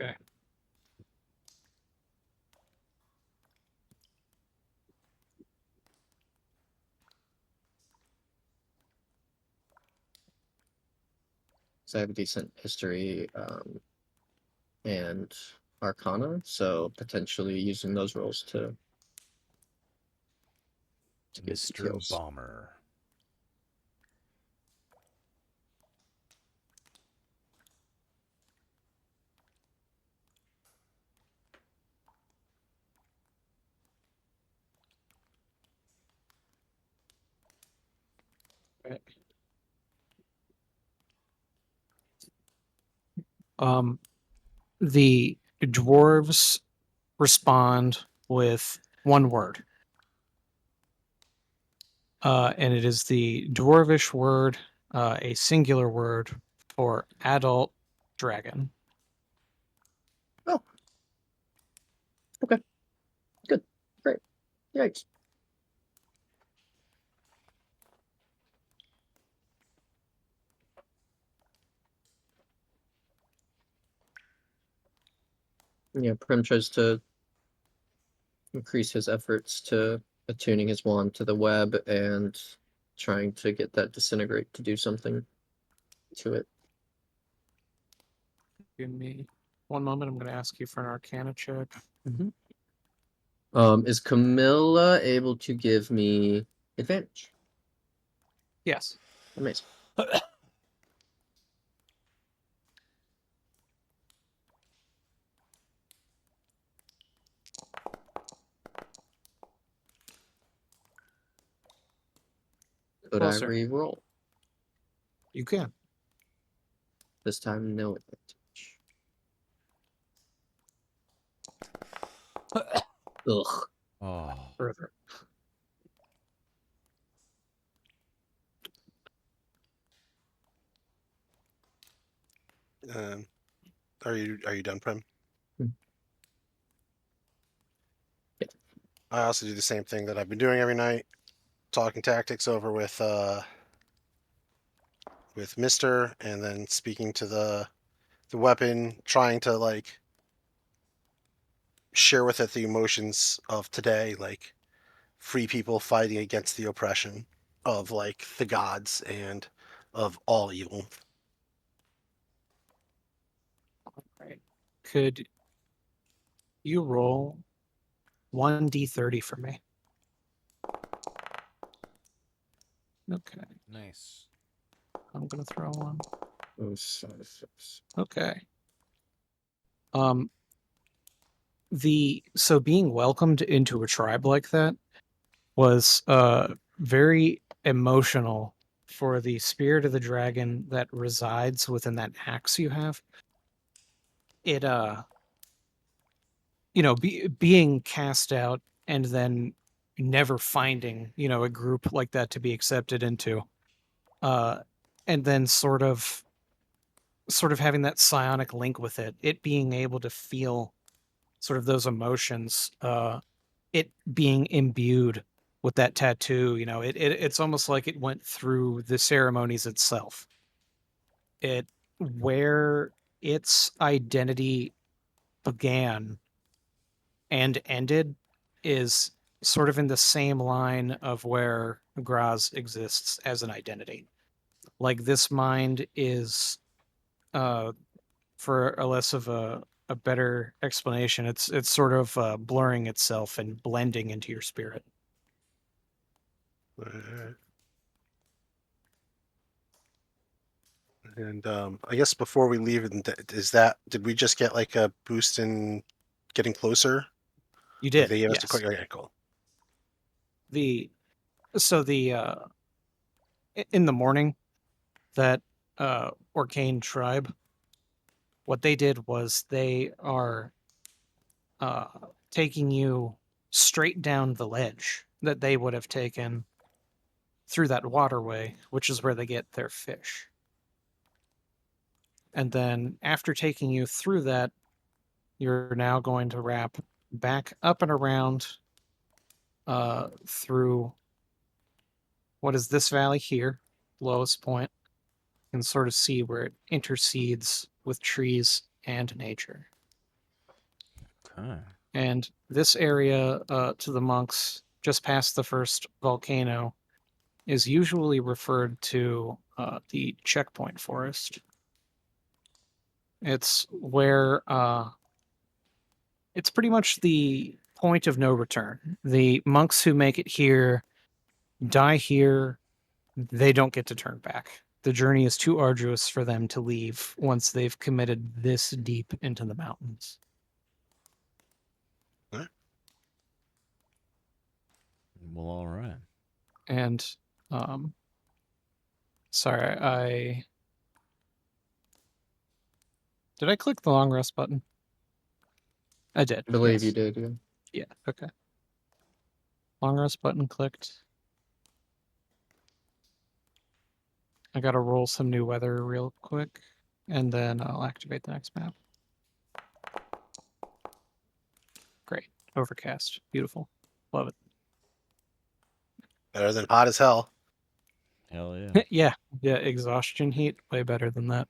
Okay. So I have a decent history and arcana, so potentially using those rolls to get Mr. details. Bomber. Okay. The dwarves respond with one word. And it is the dwarvish word, a singular word for adult dragon. Oh. Okay. Good. Great. Yikes. Yeah, Prim tries to increase his efforts to attuning his wand to the web and trying to get that disintegrate to do something to it. Give me one moment. I'm going to ask you for an arcana check. Is Camilla able to give me advantage? Yes. Amazing. Could I Closer. re-roll? You can. This time, no advantage. Ugh. Oh. Further. Are you done, Prim? Hmm. Yeah. I also do the same thing that I've been doing every night, talking tactics over with Mister, and then speaking to the weapon, trying to like share with it the emotions of today, like free people fighting against the oppression of like the gods and of all evil. could you roll 1d30 for me? Okay, Nice. I'm gonna throw one. Oh, 6. Okay. So being welcomed into a tribe like that was very emotional for the spirit of the dragon that resides within that axe you have. It being cast out and then never finding, a group like that to be accepted into, and then sort of having that psionic link with it being able to feel sort of those emotions, it being imbued with that tattoo, it's almost like it went through the ceremonies itself. It where its identity began and ended is sort of in the same line of where Graz exists as an identity. Like this mind is, for a less of a better explanation, it's sort of blurring itself and blending into your spirit. And I guess before we leave, did we just get like a boost in getting closer? You Like did, they gave us yes. okay, cool. The in the morning, that Orcane tribe, what they did was they are taking you straight down the ledge that they would have taken through that waterway, which is where they get their fish. And then after taking you through that, you're now going to wrap back up and around through what is this valley here, lowest point, and sort of see where it intercedes with trees and nature. Okay. And this area to the monks, just past the first volcano, is usually referred to the checkpoint forest. It's where it's pretty much the point of no return. The monks who make it here die here. They don't get to turn back. The journey is too arduous for them to leave once they've committed this deep into the mountains. Well, all right. And sorry, did I click the long rest button? I did. I believe yes. you did, yeah. Yeah, okay. Long rest button clicked. I gotta roll some new weather real quick, and then I'll activate the next map. Great. Overcast. Beautiful. Love it. Better than hot as hell. Hell yeah. Yeah, exhaustion heat, way better than that.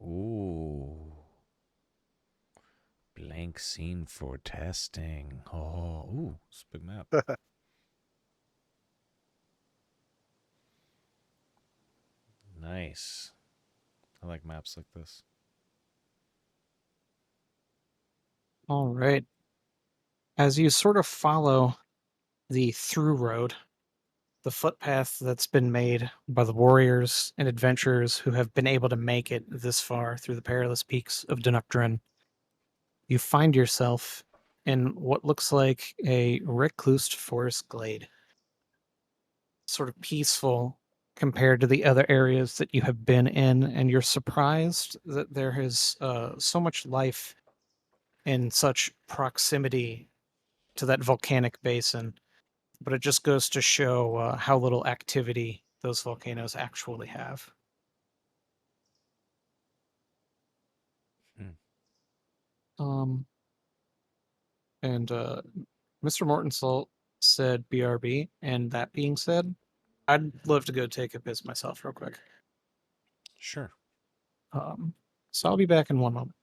Ooh. Blank scene for testing. Oh, ooh, it's a big map. Nice. I like maps like this. All right. As you sort of follow the through road, the footpath that's been made by the warriors and adventurers who have been able to make it this far through the perilous peaks of Dunupdrin, you find yourself in what looks like a recluse forest glade. Sort of peaceful compared to the other areas that you have been in, and you're surprised that there is so much life in such proximity to that volcanic basin. But it just goes to show how little activity those volcanoes actually have. Hmm. And Mr. Mortensalt said BRB, and that being said, I'd love to go take a piss myself real quick. Sure. So I'll be back in one moment.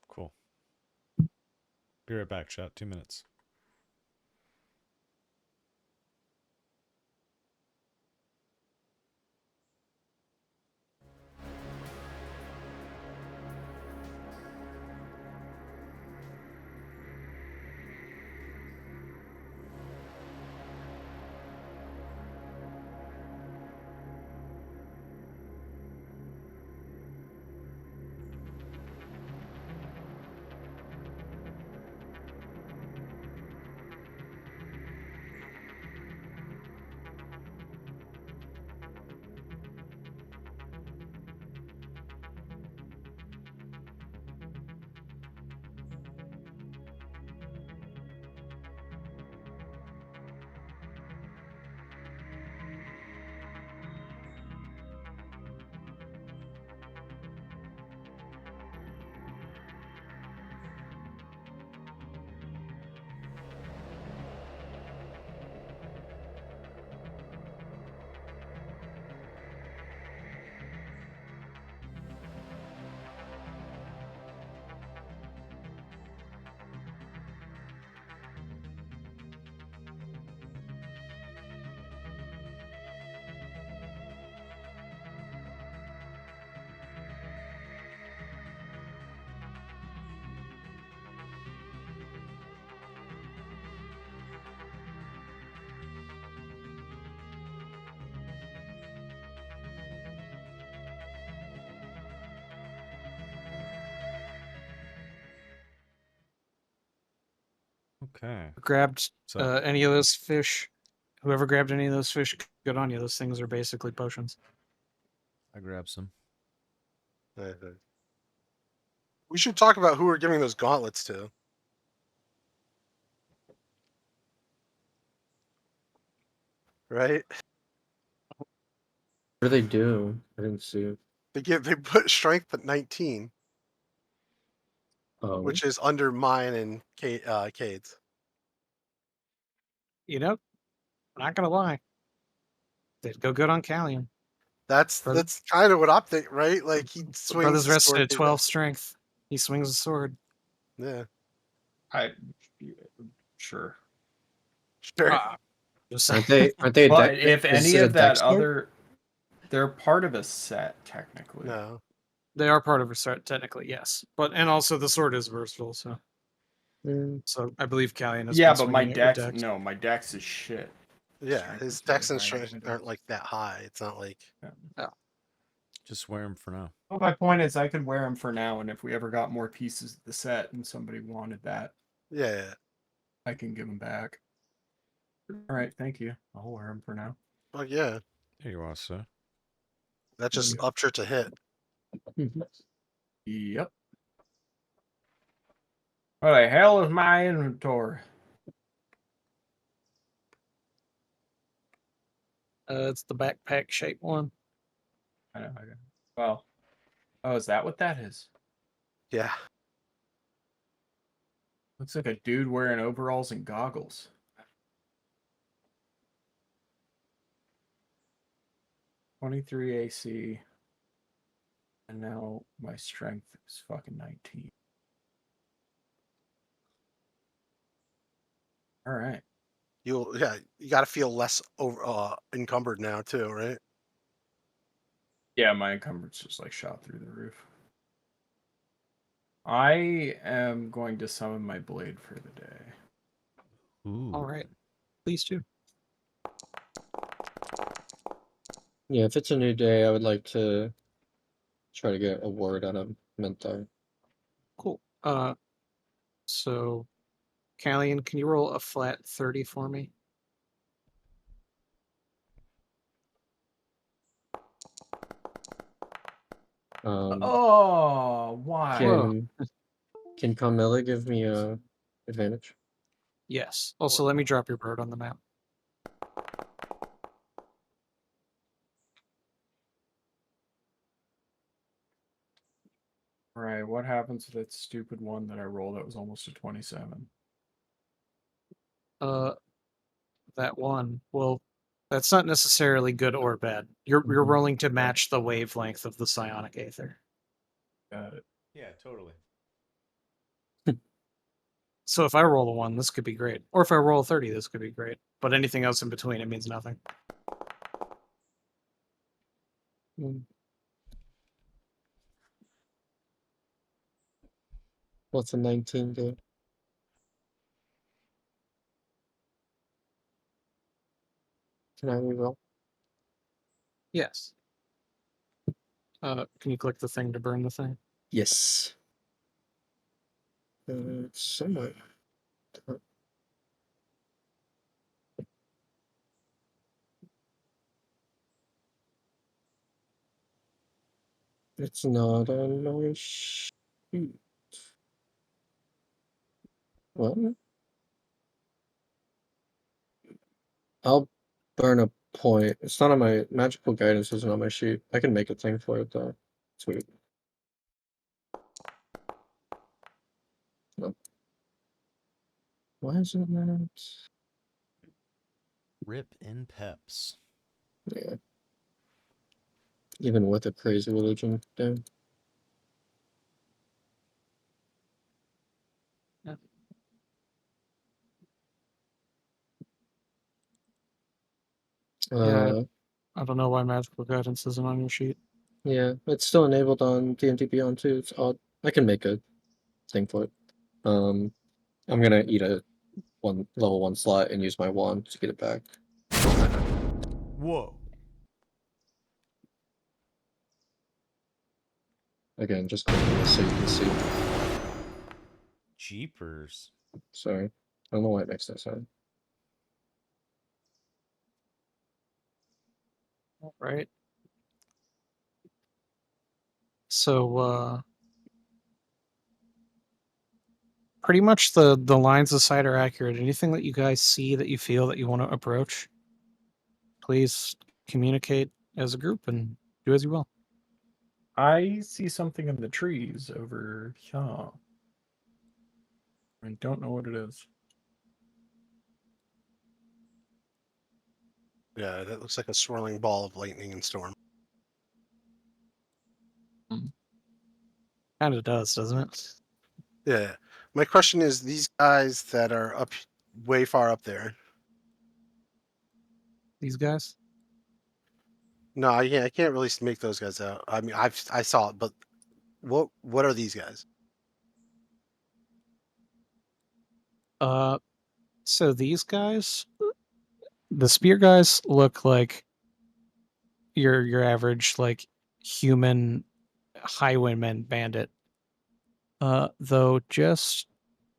Cool. Be right back, chat. 2 minutes. Okay. Grabbed So any of those fish. Whoever grabbed any of those fish, good on you. Those things are basically potions. I grabbed some. We should talk about who we're giving those gauntlets to. Right? What do they do? I didn't see. They put strength at 19, Oh, which is under mine and Cade's. You know, not gonna lie, they'd go good on Callion. That's Brother- kind of what I'm thinking, right? Like he swings Brother's the rested sword at through 12 strength. He swings a sword. Yeah, Sure. sure. Just aren't saying. they? But if Is any it a of that dex sword? other, they're part of a set technically. No, They are part of a set, technically, yes. And also the sword is versatile, so Mm. I believe Callion has Yeah, been but my swinging it with dex, Dex. no, my dex is shit. yeah, Strength his is dex really and high on strength my aren't dex. like that high. It's not like Just wear them for now. Well, my point is, I could wear them for now, and if we ever got more pieces of the set and somebody wanted that, yeah. I can give them back. All right, thank you. I'll wear them for now. Well, yeah. Here you are, sir. That just Yep. upped her to hit. Yep. What the hell is my inventory? It's the backpack shaped one. I know. Well, oh, is that what that is? Yeah. Looks like a dude wearing overalls and goggles. "23 AC. And now my strength is fucking 19. All right. You got to feel less encumbered now too, right? Yeah, my encumbrance just like shot through the roof. I am going to summon my blade for the day. Ooh. All right. Please do. Yeah, if it's a new day, I would like to try to get a word out of Menthar. Cool. So, Callion, can you roll a flat 30 for me? Oh, why? Can Carmilla give me a advantage? Yes. Also, let me drop your bird on the map. All right, what happens to that stupid one that I rolled that was almost a 27? That one. Well, that's not necessarily good or bad. You're rolling to match the wavelength of the psionic aether. Got it. Yeah, totally. So if I roll a 1, this could be great. Or if I roll a 30, this could be great. But anything else in between, it means nothing. What's a 19 do? Can I reroll? Yes. Can you click the thing to burn the thing? Yes. Somewhere. It's not on my sheet. What? I'll burn a point. It's not on my magical guidance. Isn't on my sheet. I can make a thing for it though. Sweet. Nope. Why is it not? Rip in peps. Yeah. Even with a crazy religion, damn. Yeah. I don't know why magical guidance isn't on your sheet. Yeah, it's still enabled on D&D Beyond too. It's odd. I can make a thing for it. I'm gonna eat a level 1 slot and use my wand to get it back. Whoa. Again, just clicking this so you can see. Jeepers. Sorry. I don't know why it makes that sound. All right. So, pretty much the lines of sight are accurate. Anything that you guys see that you feel that you want to approach, please communicate as a group and do as you will. I see something in the trees over here. I don't know what it is. Yeah, that looks like a swirling ball of lightning and storm. Kind of does, doesn't it? Yeah. My question is, these guys that are up way far up there. These guys? No, I can't really make those guys out. I mean, I saw it, but what are these guys? So these guys, the spear guys look like your average like human highwayman bandit. Though just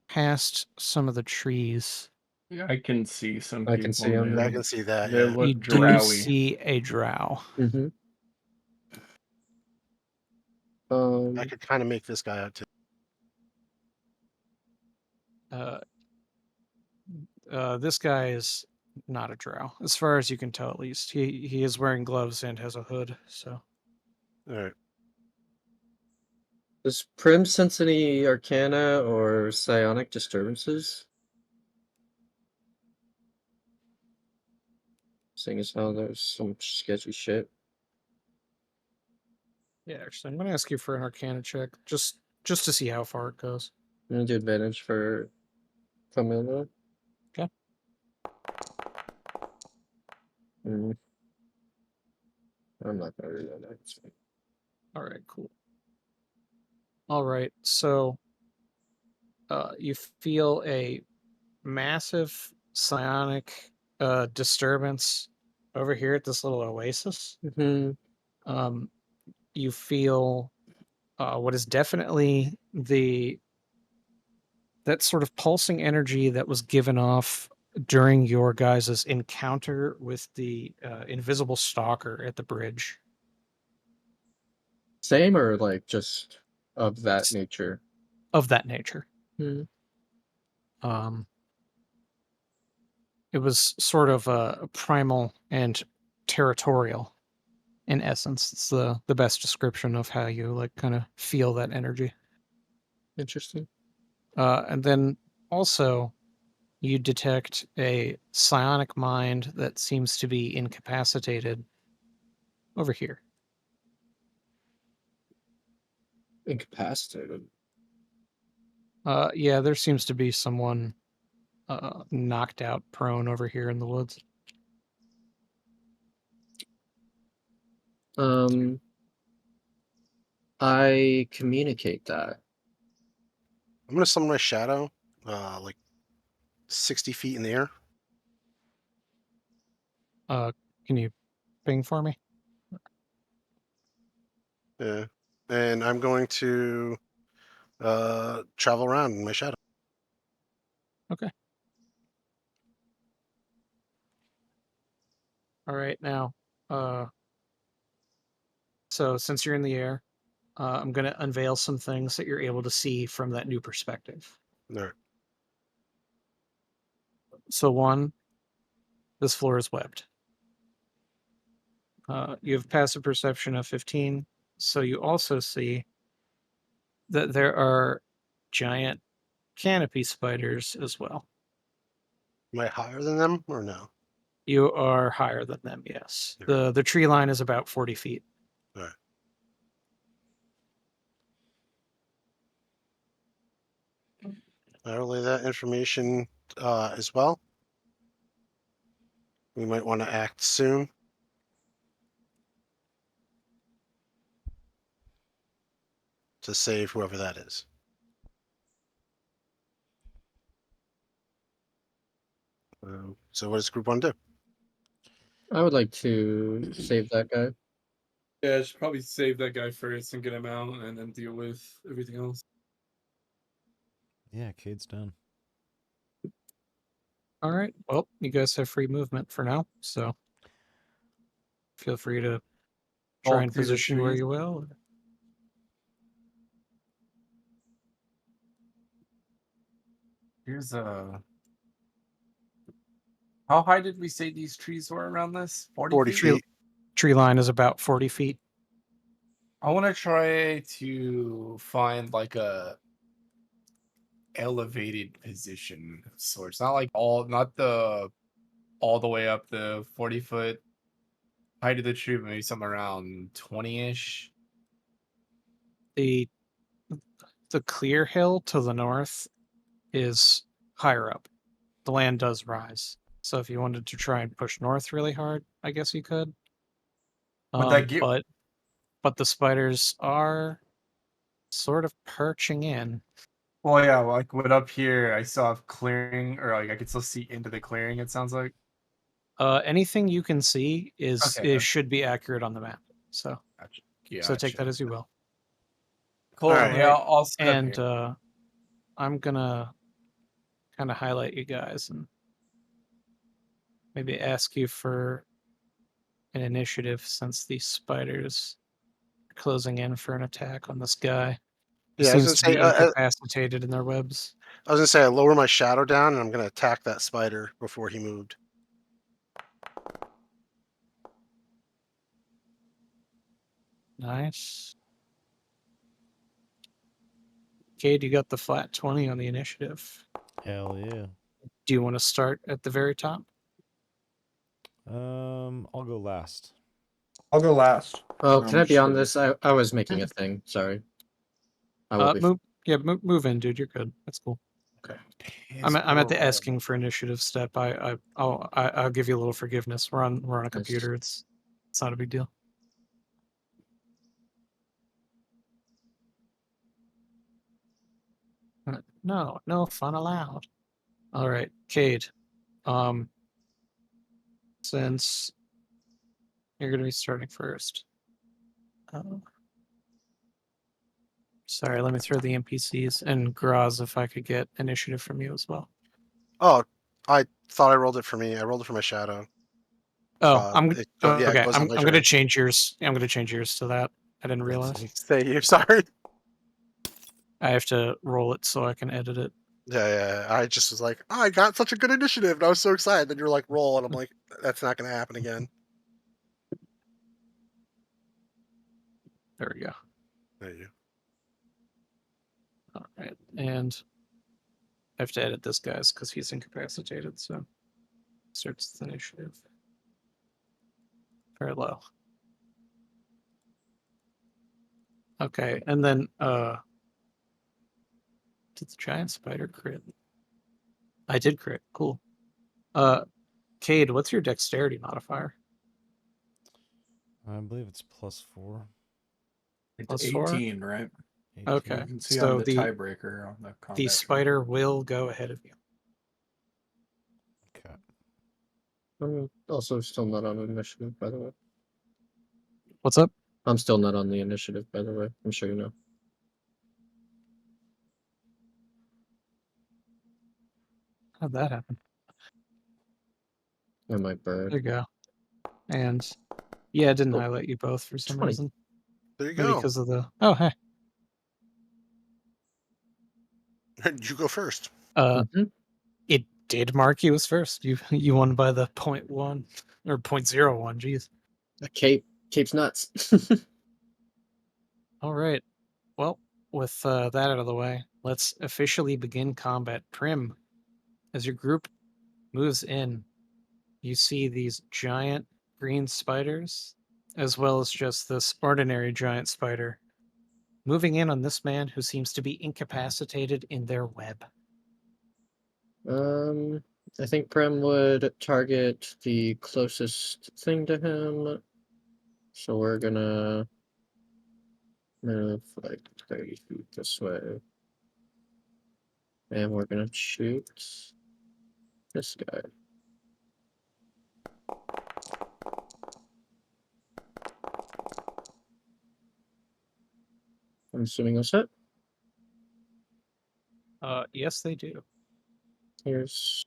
past some of the trees, Yeah, I can see some I people. can see 'em, Yeah, I yeah. can see that. They Yeah. look you do drowy. see a drow. Mm-hmm. I could kind of make this guy out too. This guy is not a drow, as far as you can tell. At least he is wearing gloves and has a hood. So All right. Does Prim sense any arcana or psionic disturbances? Seeing as how there's some sketchy shit. yeah, actually, I'm gonna ask you for an arcana check, just to see how far it goes. I'm gonna do advantage for familiar. Okay. I'm not gonna read that. It's fine. All right, cool. All right, so you feel a massive psionic disturbance over here at this little oasis. Mm-hmm. You feel what is definitely that sort of pulsing energy that was given off during your guys' encounter with the invisible stalker at the bridge. Same or like just of that nature? Of that nature. Hmm. It was sort of primal and territorial in essence. It's the best description of how you like kind of feel that energy. Interesting. And then also you detect a psionic mind that seems to be incapacitated over here. Incapacitated. Yeah, there seems to be someone knocked out prone over here in the woods. I communicate that. I'm gonna summon my shadow, like 60 feet in the air. Can you ping for me? Yeah, and I'm going to travel around in my shadow. Okay. All right, now, so since you're in the air, I'm going to unveil some things that you're able to see from that new perspective. All right. So, one, this floor is webbed. You have passive perception of 15, so you also see that there are giant canopy spiders as well. Am I higher than them or no? You are higher than them, yes. Okay. The tree line is about 40 feet. All right. I relay that information as well. We might want to act soon. To save whoever that is. So what does group one do? I would like to save that guy. Yeah, I should probably save that guy first and get him out, and then deal with everything else. Yeah, Cade's done. All right. Well, you guys have free movement for now, so feel free to try Walk and through the position where trees. you will. Here's how high did we say these trees were around this? 40 40 feet? feet. Tree line is about 40 feet. I want to try to find like a elevated position of sorts. Not like not the all the way up the 40-foot height of the tree, but maybe something around 20-ish. The clear hill to the north is higher up. The land does rise. So if you wanted to try and push north really hard, I guess you could. Would that get But the spiders are sort of perching in. well, yeah, like what up here I saw a clearing, or like I could still see into the clearing, it sounds like. Anything you can see Okay. should be accurate on the map. So Gotcha. so take Gotcha. that as you will. Cool. All right. Yeah, I'll set up And here. I'm gonna kind of highlight you guys and maybe ask you for an initiative since these spiders are closing in for an attack on this guy. He Yeah, seems to be incapacitated in their webs. I was gonna say I lower my shadow down and I'm gonna attack that spider before he moved. Nice. Cade, you got the flat 20 on the initiative. Hell yeah. Do you want to start at the very top? I'll go last. I'll go last. Oh, No, can I be on shit. this? I was making a thing. Sorry. I will be. Move in, dude. You're good. That's cool. Okay. I'm at the asking for initiative step. I'll give you a little forgiveness. We're on a Nice. computer. It's not a big deal. No fun allowed. All right, Cade. Since you're gonna be starting first. Sorry, let me throw the NPCs and Graz if I could get initiative from you as well. Oh, I thought I rolled it for me. I rolled it for my shadow. Oh, It okay. goes on my I'm gonna turn. change yours. I'm gonna change yours to that. I didn't realize. Stay here. Sorry. I have to roll it so I can edit it. Yeah. I just was like, oh, I got such a good initiative, and I was so excited. Then you're like, roll, and I'm like, that's not gonna happen again. There we go. There you. All right, and I have to edit this guy's because he's incapacitated. So starts the initiative. Very low. Okay, and then Did the giant spider crit? I did crit. Cool. Cade, what's your dexterity modifier? I believe it's +4. It's Plus 4? 18, right? 18. Okay. You can see So on the tiebreaker on the combat. the tree. spider will go ahead of you. Okay. I'm also still not on initiative, by the way. What's up? I'm still not on the initiative, by the way. I'm sure you know. How'd that happen? And my There bird. you go. And yeah, it didn't Oh, highlight you both for some 20. reason. There you Maybe go. because of the. Oh, hey. You go first. Mhm. It did mark you as first. You won by the 0.1 or 0.01. Jeez. A cape. Cape's nuts. All right. Well, with that out of the way, let's officially begin combat. Prim, as your group moves in, you see these giant green spiders, as well as just this ordinary giant spider, moving in on this man who seems to be incapacitated in their web. I think Prem would target the closest thing to him. So we're gonna move like 30 feet this way. And we're gonna shoot this guy. I'm assuming that's it. Yes, they do. Here's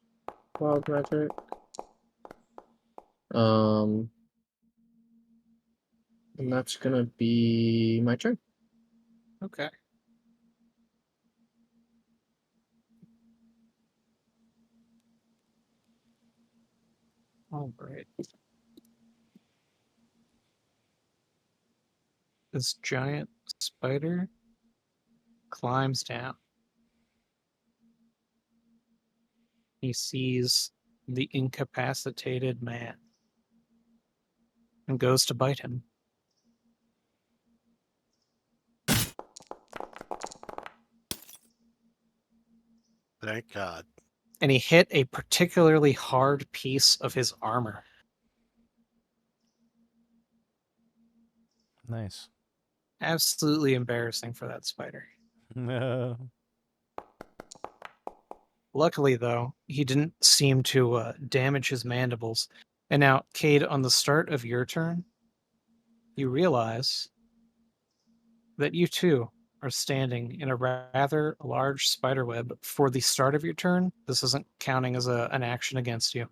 wild magic. And that's gonna be my turn. Okay. All right. This giant spider climbs down. He sees the incapacitated man and goes to bite him. Thank God. And he hit a particularly hard piece of his armor. Nice. Absolutely embarrassing for that spider. No. Luckily, though, he didn't seem to damage his mandibles. And now, Cade, on the start of your turn, you realize that you too are standing in a rather large spider web for the start of your turn. This isn't counting as an action against you.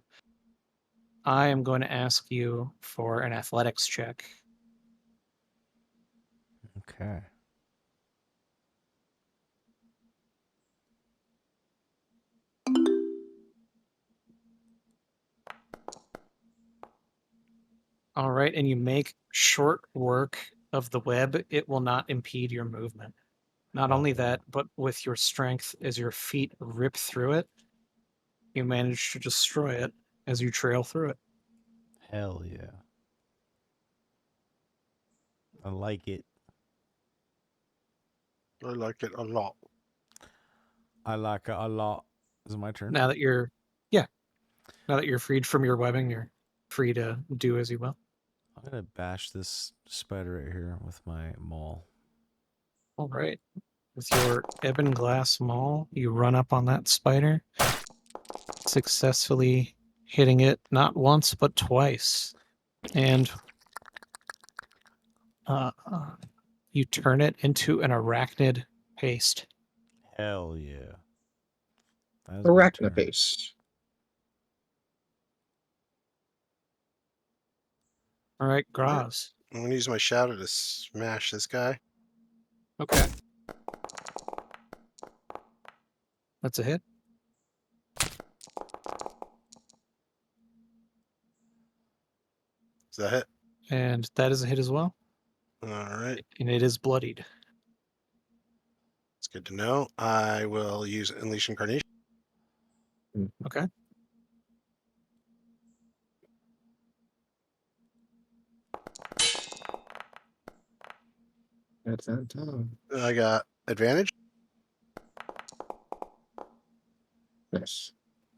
I am going to ask you for an athletics check. Okay. All right, and you make short work of the web. It will not impede your movement. Not Oh, only yeah. that, but with your strength as your feet rip through it, you manage to destroy it as you trail through it. Hell yeah. I like it. I like it a lot. I like it a lot. Is it my turn? Now that you're freed from your webbing, you're free to do as you will. I'm gonna bash this spider right here with my maul. All right. With your ebon glass maul, you run up on that spider, successfully hitting it not once but twice. And you turn it into an arachnid paste. Hell yeah. That is my turn. Arachnapace. All right, Graz. I'm gonna use my shadow to smash this guy. Okay. That's a hit. Is that hit? And that is a hit as well. All right. And it is bloodied. It's good to know. I will use Unleash Incarnation. Okay. That's that time. I got advantage.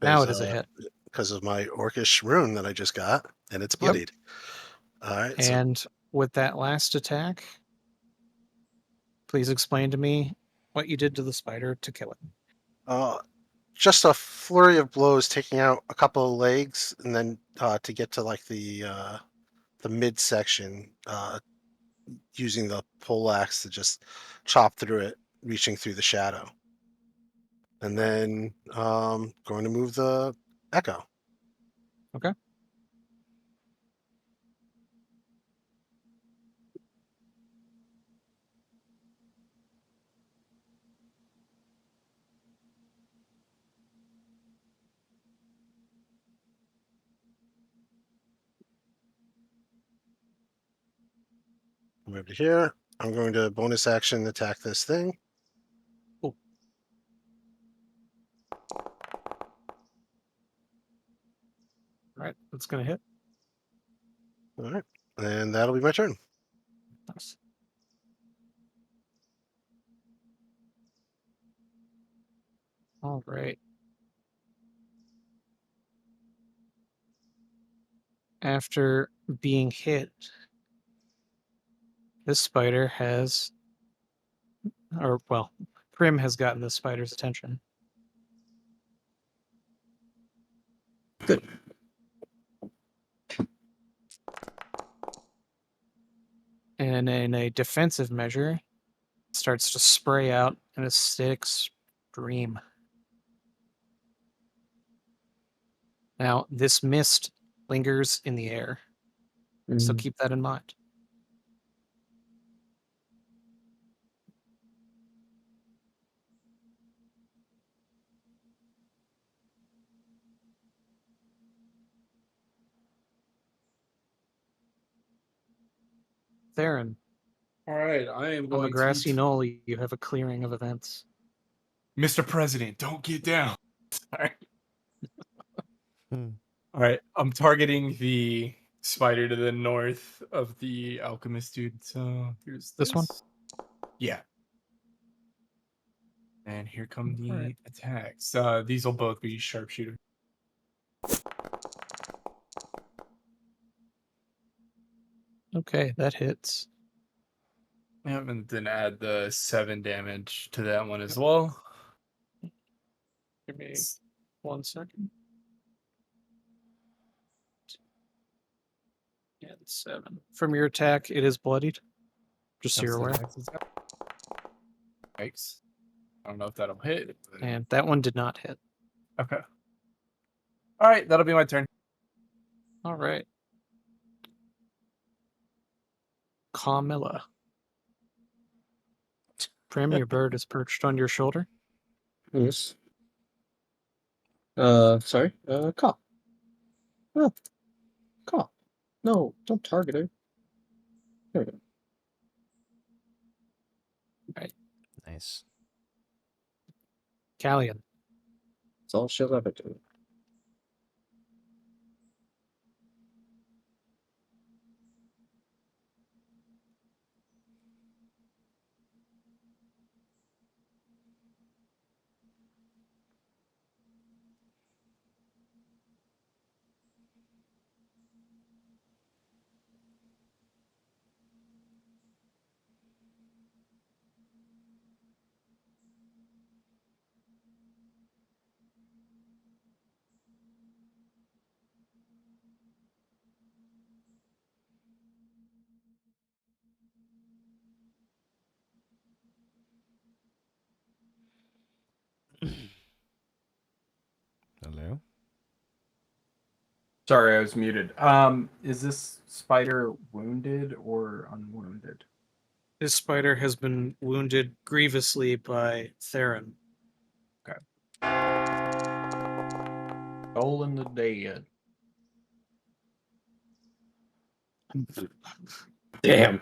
Now it is a hit. because of my orcish rune that I just got, and it's bloodied. All right. So And with that last attack, please explain to me what you did to the spider to kill it. just a flurry of blows, taking out a couple of legs, and then to get to like the midsection, using the poleaxe to just chop through it, reaching through the shadow, and then going to move the echo. Okay. Move to here. I'm going to bonus action attack this thing. Cool. All right, that's gonna hit. All right, and that'll be my turn. Nice. All right. After being hit, this spider has, or well, Prim has gotten this spider's attention. Good. And in a defensive measure, starts to spray out an acidic stream. Now, this mist lingers in the air, so keep that in mind. Theron, All right, I am on going the grassy to. knoll, you have a clearing of events. Mr. President, don't get down. Sorry. Hmm. All right, I'm targeting the spider to the north of the alchemist dude. So here's This one? Yeah. And here come the Alright. attacks. These will both be sharpshooter. Okay, that hits. Yep, and then add the 7 damage to that one as well. Give me 1 second. And 7. From your attack, it is bloodied. Just so you're aware. Yikes. I don't know if that'll hit. But... And that one did not hit. Okay. All right, that'll be my turn. All right. Carmilla. Prim, your bird is perched on your shoulder. Yes. Sorry. Cop. Oh, cop. No, don't target her. There we go. Nice. Callion. That's all she'll ever do. Hello? Sorry, I was muted. Is this spider wounded or unwounded? This spider has been wounded grievously by Theron. Stolen the dead. Damn.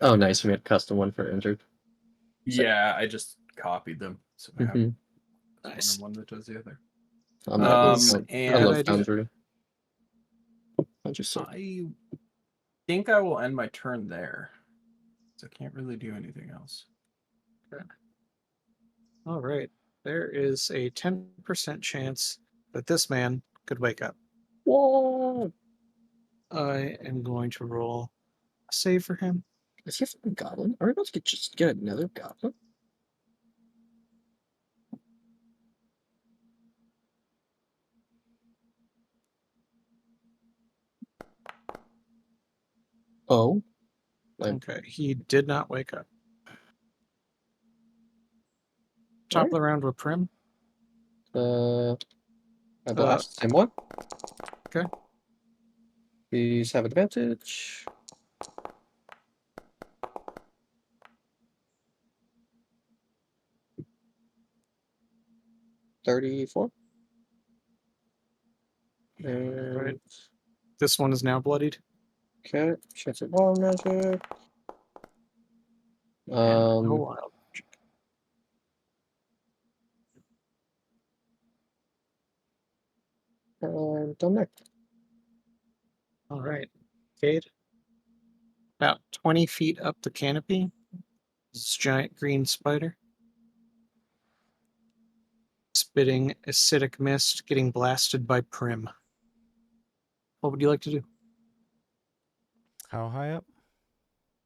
Oh, nice. We made a custom one for injured. Yeah, I just copied them. So I have Nice. one that does the other. I'm That not is and I love idea. Foundry. Foundry suck. I think I will end my turn there. So I can't really do anything else. All right. there is a 10% chance that this man could wake up. Whoa! I am going to roll a save for him. Is he a goblin? Are we about to just get another goblin? Oh. Okay, he did not wake up. Top of the round with Prim. I blast. Same one. Okay. These have advantage. $34. And Right. This one is now bloodied. okay, chance of water magic. And no wild. And done there. All right. Cade. About 20 feet up the canopy. This giant green spider. Spitting acidic mist, getting blasted by Prim. What would you like to do? How high up?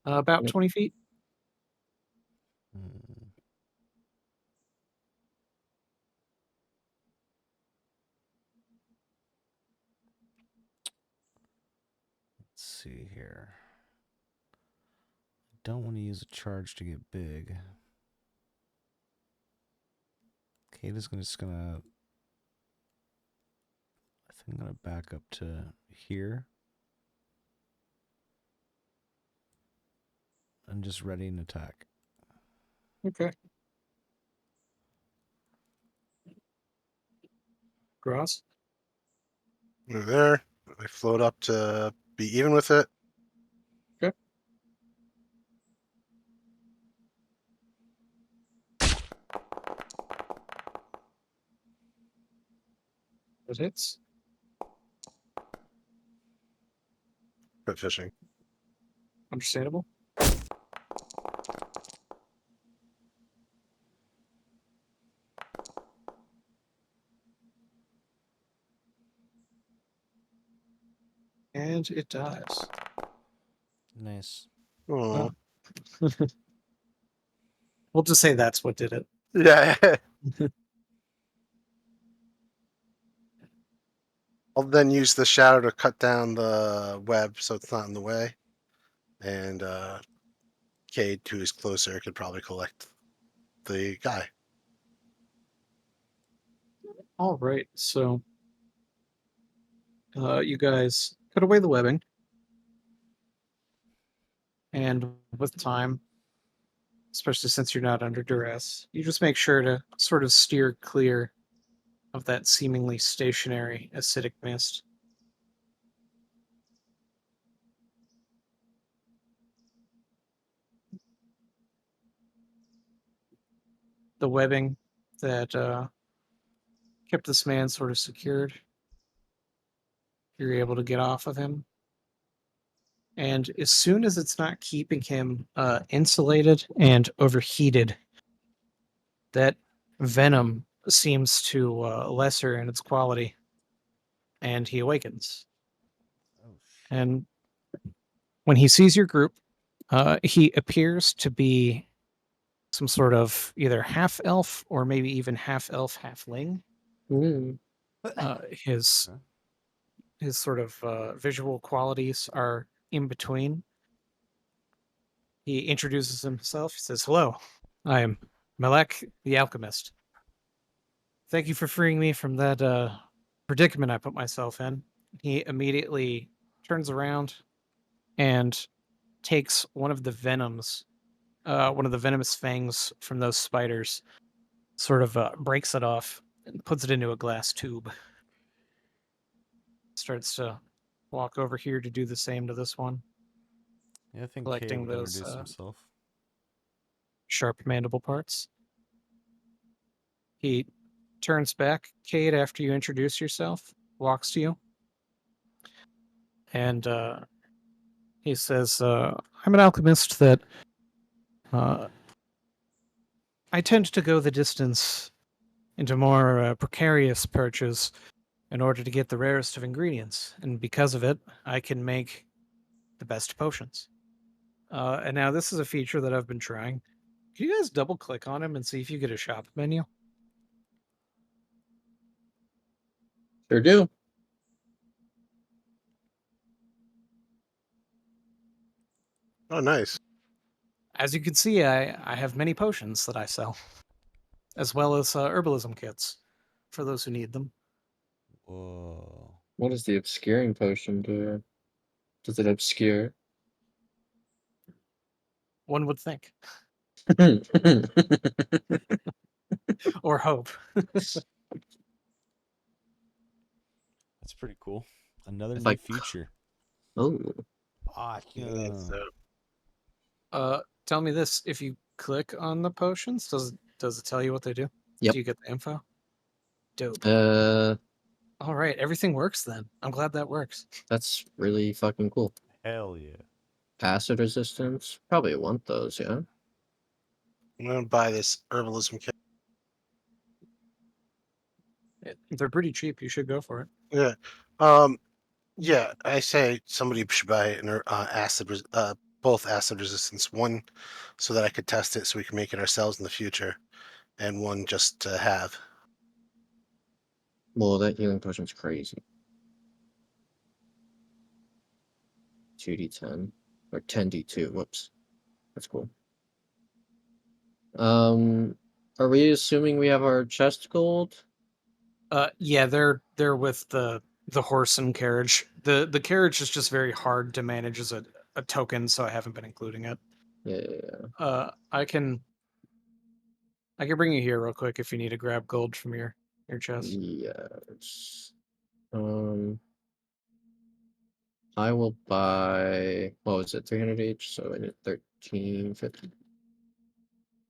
About 20 feet. Hmm. Let's see here. I don't want to use a charge to get big. Kate is just gonna. I think I'm gonna back up to here. And just ready an attack. Okay. Gross. Move there. I float up to be even with it. Okay. It hits. Quit fishing. Understandable. And it dies. Nice. Oh. We'll just say that's what did it. Yeah. I'll then use the shadow to cut down the web so it's not in the way. And Cade, who is closer, could probably collect the guy. All right, so you guys cut away the webbing, and with time, especially since you're not under duress, you just make sure to sort of steer clear of that seemingly stationary acidic mist. The webbing that kept this man sort of secured, you're able to get off of him. And as soon as it's not keeping him insulated and overheated, that venom seems to lesser in its quality, and he awakens. Oh, And when he sees your group, he appears to be some sort of either half elf or maybe even half elf, halfling. Mm. His Okay. his sort of visual qualities are in between. He introduces himself. He says, "Hello, I am Malek the Alchemist. Thank you for freeing me from that predicament I put myself in." He immediately turns around and takes one of the venomous fangs from those spiders, sort of breaks it off and puts it into a glass tube. Starts to walk over here to do the same to this one, Yeah, I think Kate collecting would those introduce himself. sharp mandible parts. He turns back, Cade, after you introduce yourself, walks to you, and he says, I'm an alchemist that I tend to go the distance into more precarious perches in order to get the rarest of ingredients. And because of it, I can make the best potions. And now this is a feature that I've been trying. Can you guys double click on him and see if you get a shop menu? Sure do. Oh, nice. As you can see, I have many potions that I sell, as well as herbalism kits for those who need them. Whoa. What does the obscuring potion do? Does it obscure? One would think, or hope. That's pretty cool. Another If new I- feature. Oh, Tell me this: if you click on the potions, does it tell you what they do? Yep. Do you get the info? Dope. All right, everything works then. I'm glad that works. that's really fucking cool. Hell yeah. Acid resistance? Probably want those, yeah. I'm gonna buy this herbalism kit. They're pretty cheap. You should go for it. Yeah. Yeah, I say somebody should buy an both acid resistance. One so that I could test it so we can make it ourselves in the future, and one just to have. Well, that healing potion's crazy. 2d10 or 10d2. Whoops, that's cool. Are we assuming we have our chest gold? Yeah, they're with the horse and carriage. The carriage is just very hard to manage as a token, so I haven't been including it. Yeah. I can bring you here real quick if you need to grab gold from your chest. Yes. I will buy. What was it? 300 each. So I need 1350.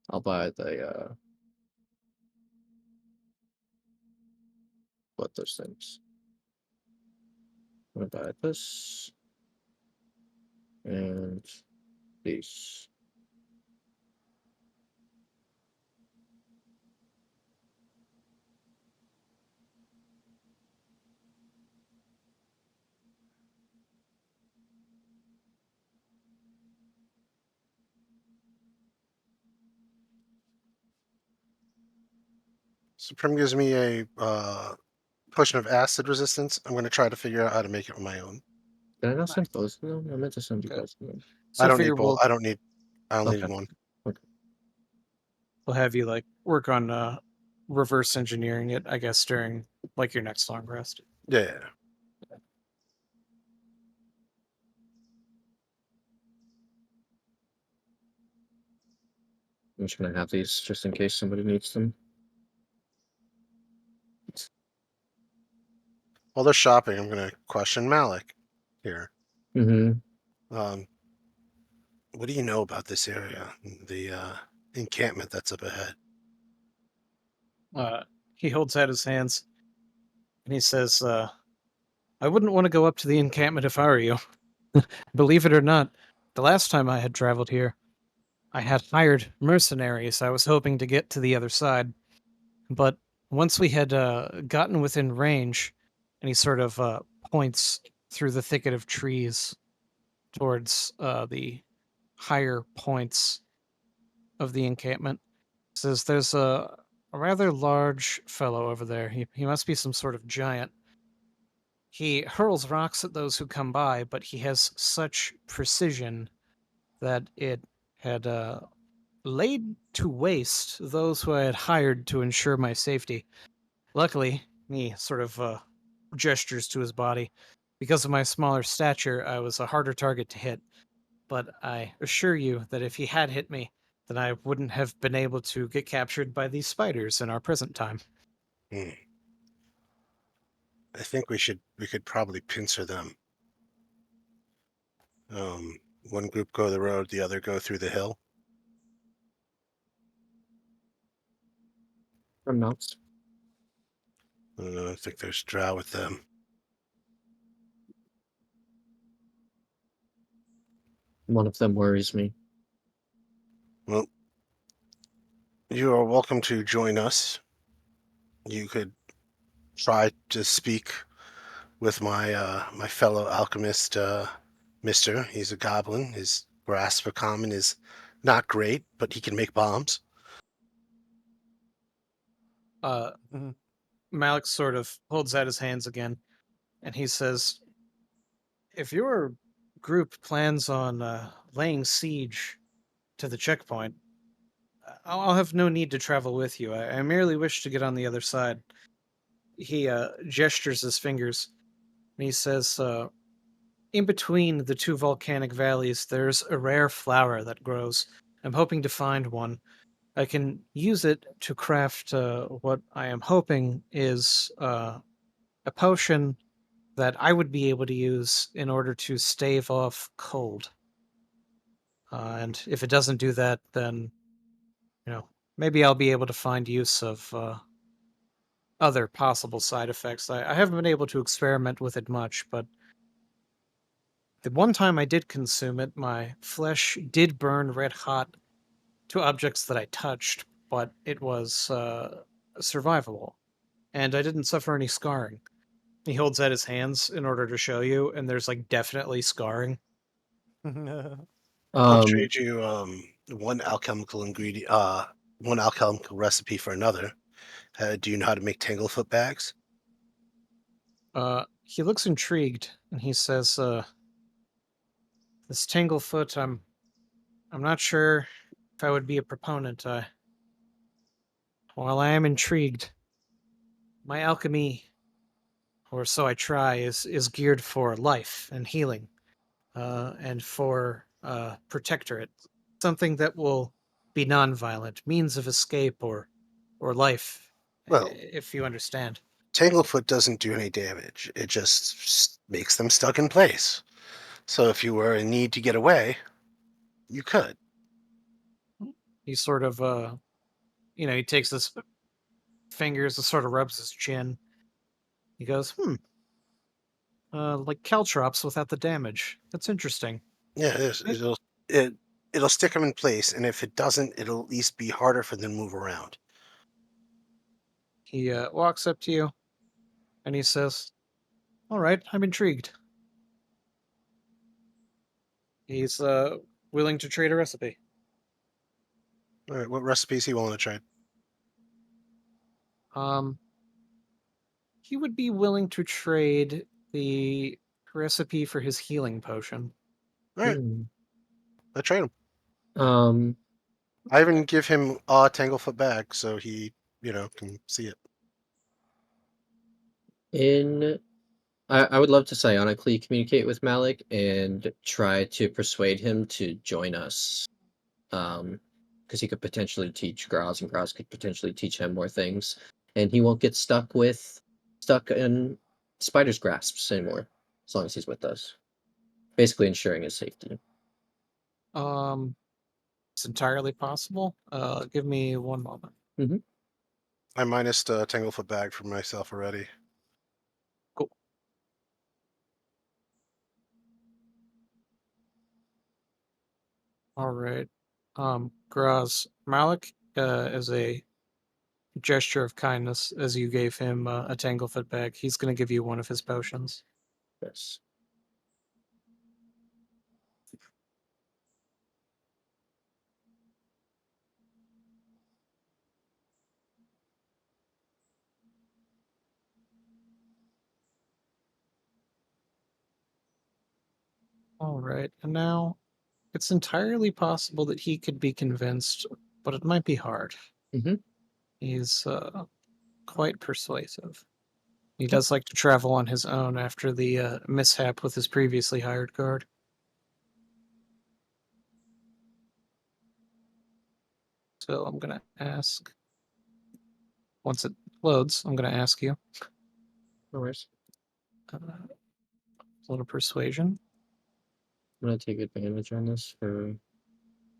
I'll buy the what those things. I'm gonna buy this and these. Supreme gives me a potion of acid resistance. I'm gonna try to figure out how to make it on my own. Did I not send both of them? I meant to send you Okay. both of them. So I don't need figure both. I only Okay. need one. we'll have you like work on reverse engineering it, I guess, during like your next long rest. Yeah. I'm just gonna have these just in case somebody needs them. While they're shopping, I'm gonna question Malik here. Mm-hmm. What do you know about this area? The encampment that's up ahead. He holds out his hands and he says, I wouldn't want to go up to the encampment if I were you. Believe it or not, the last time I had traveled here, I had hired mercenaries. I was hoping to get to the other side. But once we had gotten within range, and he sort of points through the thicket of trees towards the higher points of the encampment, says there's a rather large fellow over there. He must be some sort of giant. He hurls rocks at those who come by, but he has such precision that it had laid to waste those who I had hired to ensure my safety. Luckily, he sort of gestures to his body. Because of my smaller stature, I was a harder target to hit. But I assure you that if he had hit me, then I wouldn't have been able to get captured by these spiders in our present time. Hmm. I think we could probably pincer them. One group go the road, the other go through the hill. Or not. I think there's drow with them. One of them worries me. Well, you are welcome to join us. You could try to speak with my fellow alchemist, Mister. He's a goblin. His grasp for common is not great, but he can make bombs. Mhm. Malik sort of holds out his hands again, and he says, "If your group plans on laying siege to the checkpoint, I'll have no need to travel with you. I merely wish to get on the other side." He gestures his fingers, and he says, "In between the two volcanic valleys, there's a rare flower that grows. I'm hoping to find one. I can use it to craft what I am hoping is a potion that I would be able to use in order to stave off cold. And if it doesn't do that, then, maybe I'll be able to find use of other possible side effects. I haven't been able to experiment with it much, but the one time I did consume it, my flesh did burn red hot to objects that I touched, but it was survivable, and I didn't suffer any scarring." He holds out his hands in order to show you, and there's like definitely scarring. I'll Um, trade you one alchemical ingredient, one alchemical recipe for another. Do you know how to make tanglefoot bags? He looks intrigued, and he says, "This Tanglefoot, I'm not sure if I would be a proponent. While I am intrigued, my alchemy, or so I try, is geared for life and healing, and for protectorate, something that will be nonviolent, means of escape or life, Well, if you understand." tanglefoot doesn't do any damage. It just makes them stuck in place. So if you were in need to get away, you could. He sort of, he takes his fingers and sort of rubs his chin. He goes, like caltrops without the damage. That's interesting. Yeah, it is. It it'll stick them in place, and if it doesn't, it'll at least be harder for them to move around. He walks up to you and he says, "All right, I'm intrigued." He's willing to trade a recipe. All right, what recipes he willing to try? Um, he would be willing to trade the recipe for his healing potion. All right, hmm, I trade him. um, I even give him a tanglefoot bag so he, can see it. in I would love to psionically communicate with Malik and try to persuade him to join us. Because he could potentially teach Graz, and Graz could potentially teach him more things, and he won't get stuck in spider's grasps anymore as long as he's with us. Basically, ensuring his safety. Um, it's entirely possible. Give me one moment. Mm-hmm. I minus the tanglefoot bag for myself already. Cool. All right. Graz, Malik, as a gesture of kindness, as you gave him a Tanglefoot bag, he's going to give you one of his potions. Yes. All right. And now it's entirely possible that he could be convinced, but it might be hard. Mm-hmm. He's quite persuasive. He does like to travel on his own after the mishap with his previously hired guard. So I'm going to ask, once it loads, I'm going to ask you No worries. a little persuasion. I'm gonna take advantage on this for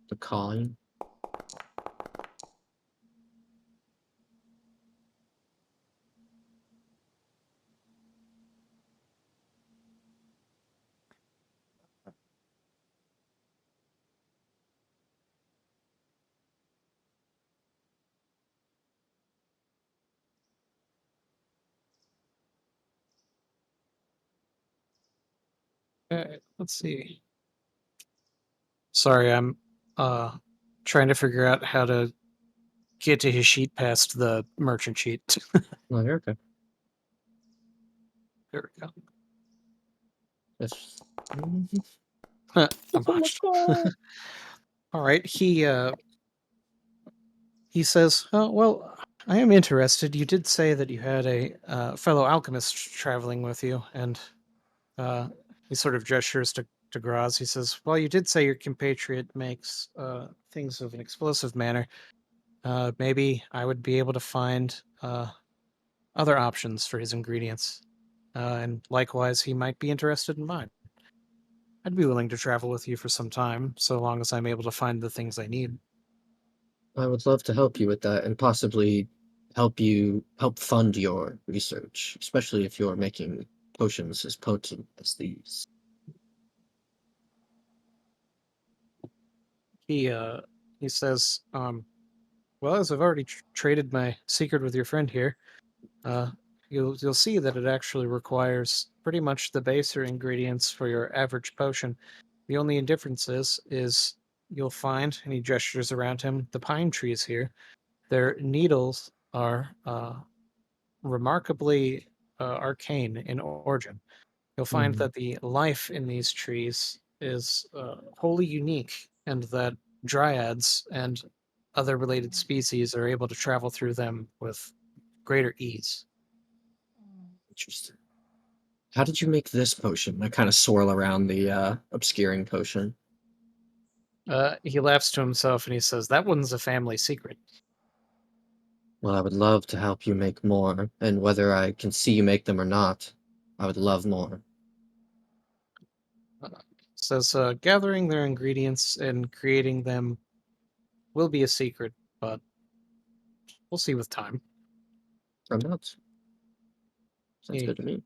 the calling. Let's see. Sorry, I'm trying to figure out how to get to his sheet past the merchant sheet. No, you're okay. There we go. It's... I botched. All right. He says, "Oh, well, I am interested. You did say that you had a fellow alchemist traveling with you, and he sort of gestures to Graz. He says, "Well, you did say your compatriot makes things of an explosive manner. Maybe I would be able to find other options for his ingredients, and likewise, he might be interested in mine. I'd be willing to travel with you for some time, so long as I'm able to find the things I need." I would love to help you with that and possibly help fund your research, especially if you're making potions as potent as these. He says, "Well, as I've already traded my secret with your friend here, uh, you'll see that it actually requires pretty much the baser ingredients for your average potion. The only difference is you'll find," and he gestures around him, "the pine trees here. Their needles are remarkably arcane in origin. You'll find that the life in these trees is wholly unique, and that dryads and other related species are able to travel through them with greater ease." Interesting. How did you make this potion? I kind of swirl around the obscuring potion. He laughs to himself and he says, "That one's a family secret." Well, I would love to help you make more, and whether I can see you make them or not, I would love more. Says, "Gathering their ingredients and creating them will be a secret, but we'll see with time." I'm not. Sounds He good to me.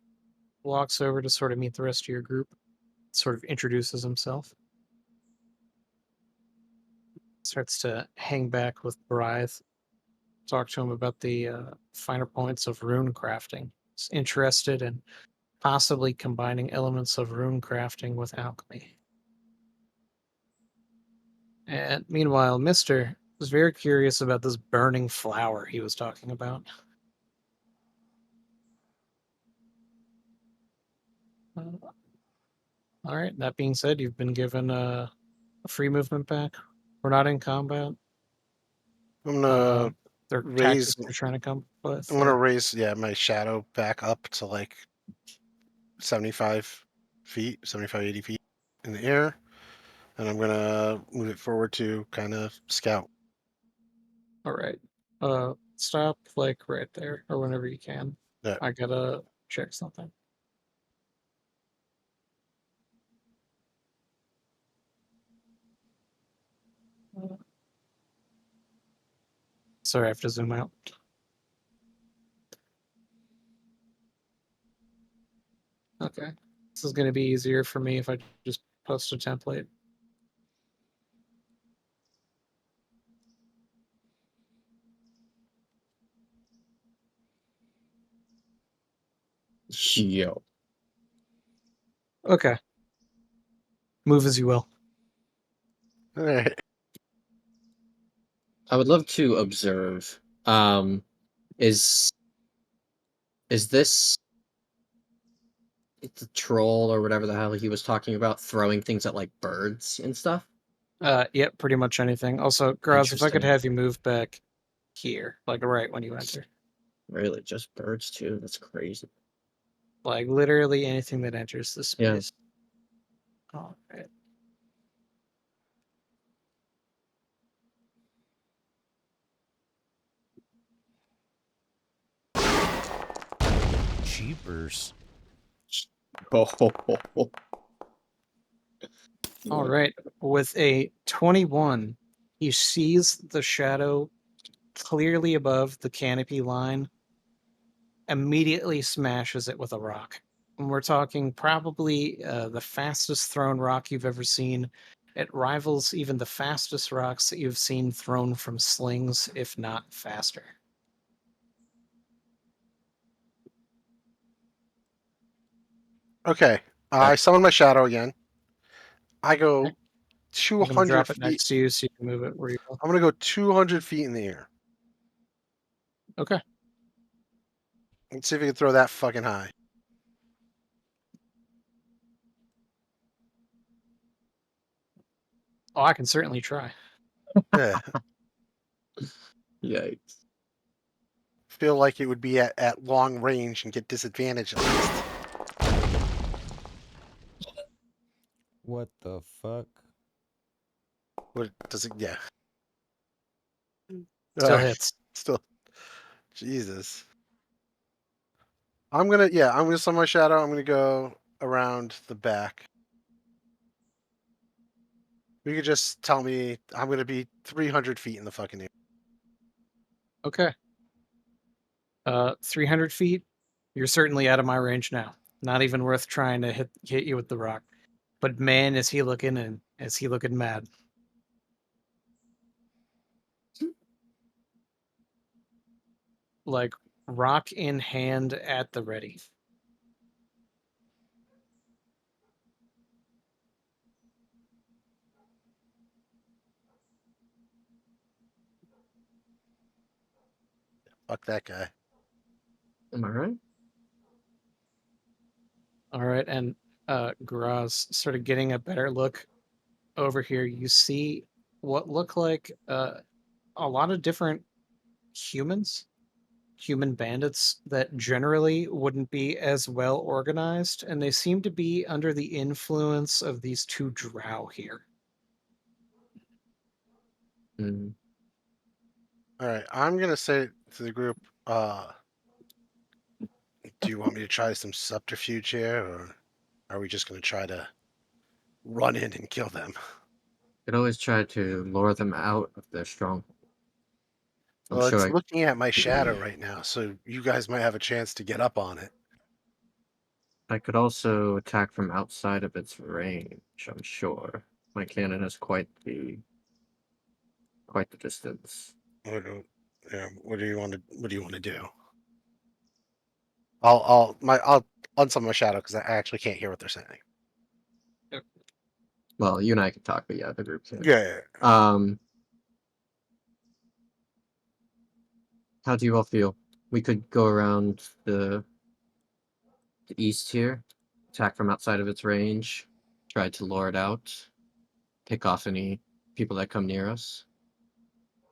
walks over to sort of meet the rest of your group, sort of introduces himself, starts to hang back with Brythe, talk to him about the finer points of rune crafting. He's interested in possibly combining elements of rune crafting with alchemy. And meanwhile, Mister was very curious about this burning flower he was talking about. All right. That being said, you've been given a free movement back. We're not in combat. I'm gonna There are raise. tactics they're trying to come with. I'm gonna raise, yeah, my shadow back up to like 75 feet, 75, 80 feet in the air, and I'm gonna move it forward to kind of scout. All right. Stop like right there or whenever you can. Yeah. I gotta check something. Sorry, I have to zoom out. Okay. This is going to be easier for me if I just post a template. Yo. Okay. Move as you will. All right. I would love to observe. Is this the troll or whatever the hell he was talking about throwing things at like birds and stuff? Yep, pretty much anything. Also, Graz, if I could Interesting. have you move back here, like right when you enter. Really, just birds too? That's crazy. Like literally anything that enters the Yeah. space. All right. Jeepers. Oh. All right. With a 21, he sees the shadow clearly above the canopy line, immediately smashes it with a rock. And we're talking probably the fastest thrown rock you've ever seen. It rivals even the fastest rocks that you've seen thrown from slings, if not faster. Okay. I summon my shadow again. I go Okay. I'm gonna 200 drop it feet. next to you so you can move it where you go. I'm gonna go 200 feet in the air. Okay. Let's see if we can throw that fucking high. Oh, I can certainly try. Yeah. Yikes. Feel like it would be at long range and get disadvantage at least. What the fuck? What does it? Yeah. Still Uh, hits. Still. Jesus. I'm gonna summon my shadow. I'm gonna go around the back. You could just tell me I'm gonna be 300 feet in the fucking air. Okay. 300 feet. You're certainly out of my range now. Not even worth trying to hit you with the rock. But man, is he looking mad. Like rock in hand at the ready. Fuck that guy. Am I right? All right, and Graz sort of getting a better look over here. You see what look like a lot of different humans, human bandits that generally wouldn't be as well organized, and they seem to be under the influence of these two drow here. Mm. All right, I'm gonna say to the group, do you want me to try some subterfuge here, or are we just gonna try to run in and kill them? Could always try to lure them out of their stronghold. I'm Well, it's sure looking at my shadow right now, so you guys might have a chance to get up on it. I could also attack from outside of its range, I'm sure. My cannon has quite the distance. What do you want to do? I'll unsummon my shadow because I actually can't hear what they're saying. Well, you and I can talk, but yeah, the group can. Yeah. How do you all feel? We could go around the east here, attack from outside of its range, try to lure it out, pick off any people that come near us.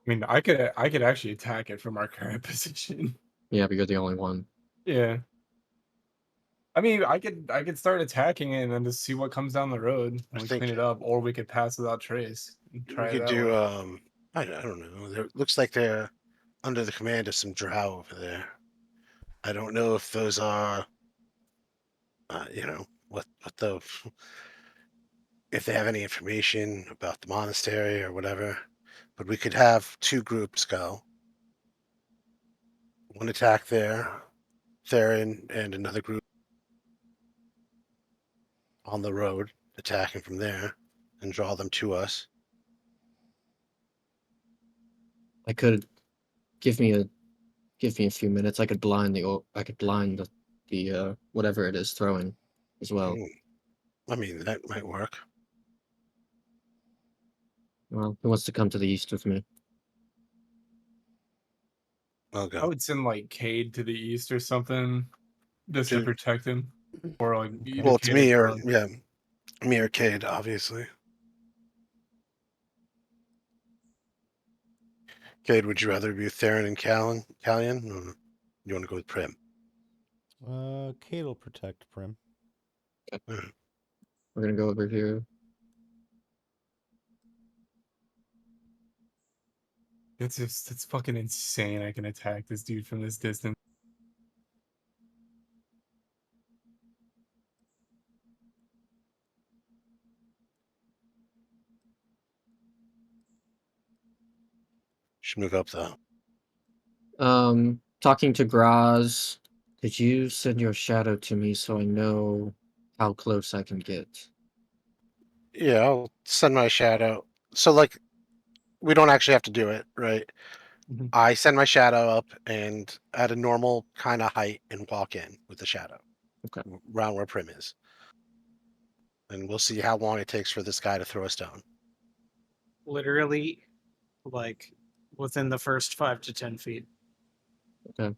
I mean, I could actually attack it from our current position. Yeah, but you're the only one. Yeah. I mean, I could start attacking it and then just see what comes down the road I and we think clean it up, or we could pass without trace and we try it could that do. way. I don't know. It looks like they're under the command of some drow over there. I don't know if those are, what the, if they have any information about the monastery or whatever. But we could have two groups go. One attack there, Theron, and another group on the road attacking from there, and draw them to us. I could give me a few minutes. I could blind the whatever it is throwing as well. I mean, that might work. Well, who wants to come to the east with me? I'll I go. would send like Cade to the east or something just to To- protect him. Or like either Well, it's Cade or me or Carly. me or Cade, obviously. Cade, would you rather be with Theron and Callian, or you want to go with Prim? Kate will protect Prim. We're gonna go over here. It's fucking insane. I can attack this dude from this distance. Should move up though. Talking to Graz, could you send your shadow to me so I know how close I can get? Yeah, I'll send my shadow. So, like, we don't actually have to do it, right? Mhm. I send my shadow up and at a normal kind of height and walk in with the shadow. Okay. Around where Prim is. and we'll see how long it takes for this guy to throw a stone. Literally, like within the first 5 to 10 feet. Okay.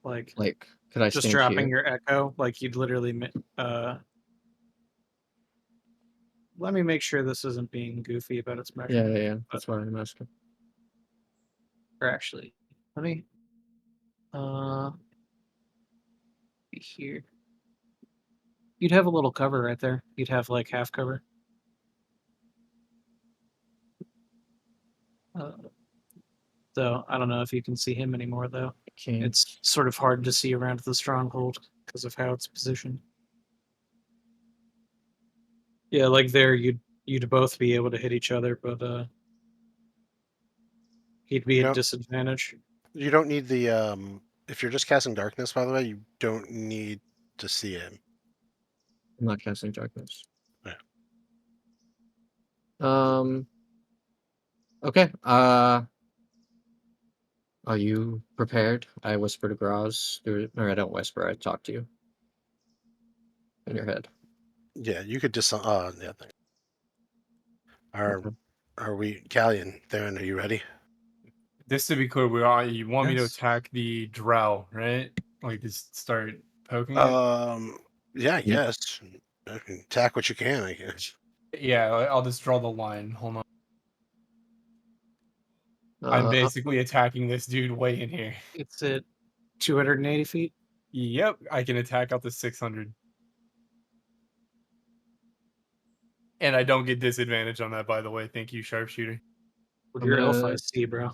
Like Like, could I just stand dropping here? your echo, like you'd literally. Let me make sure this isn't being goofy about its measurement. Yeah. That's why I'm asking. Or actually, let me. Be here. You'd have a little cover right there. You'd have like half cover. So I don't know if you can see him anymore though. Can't. It's sort of hard to see around the stronghold because of how it's positioned. Yeah, like there you'd both be able to hit each other, but he'd be You at know, disadvantage. you don't need the if you're just casting darkness, by the way, you don't need to see him. I'm not casting darkness. Yeah. Okay. Are you prepared? I whisper to Graz. Or I don't whisper. I talk to you in your head. Yeah, you could just yeah. Okay. Are we, Callian? Theron, are you ready? Just to be clear, you want me to Yes. attack the drow, right? Like just start poking it? Yeah, I Yeah. guess. Attack what you can, I guess. Yeah, I'll just draw the line. Hold on. I'm basically attacking this dude way in here. It's at 280 feet. Yep, I can attack out to 600. And I don't get disadvantage on that, by the way. Thank you, sharpshooter. With I'm your elf gonna- I see, bro.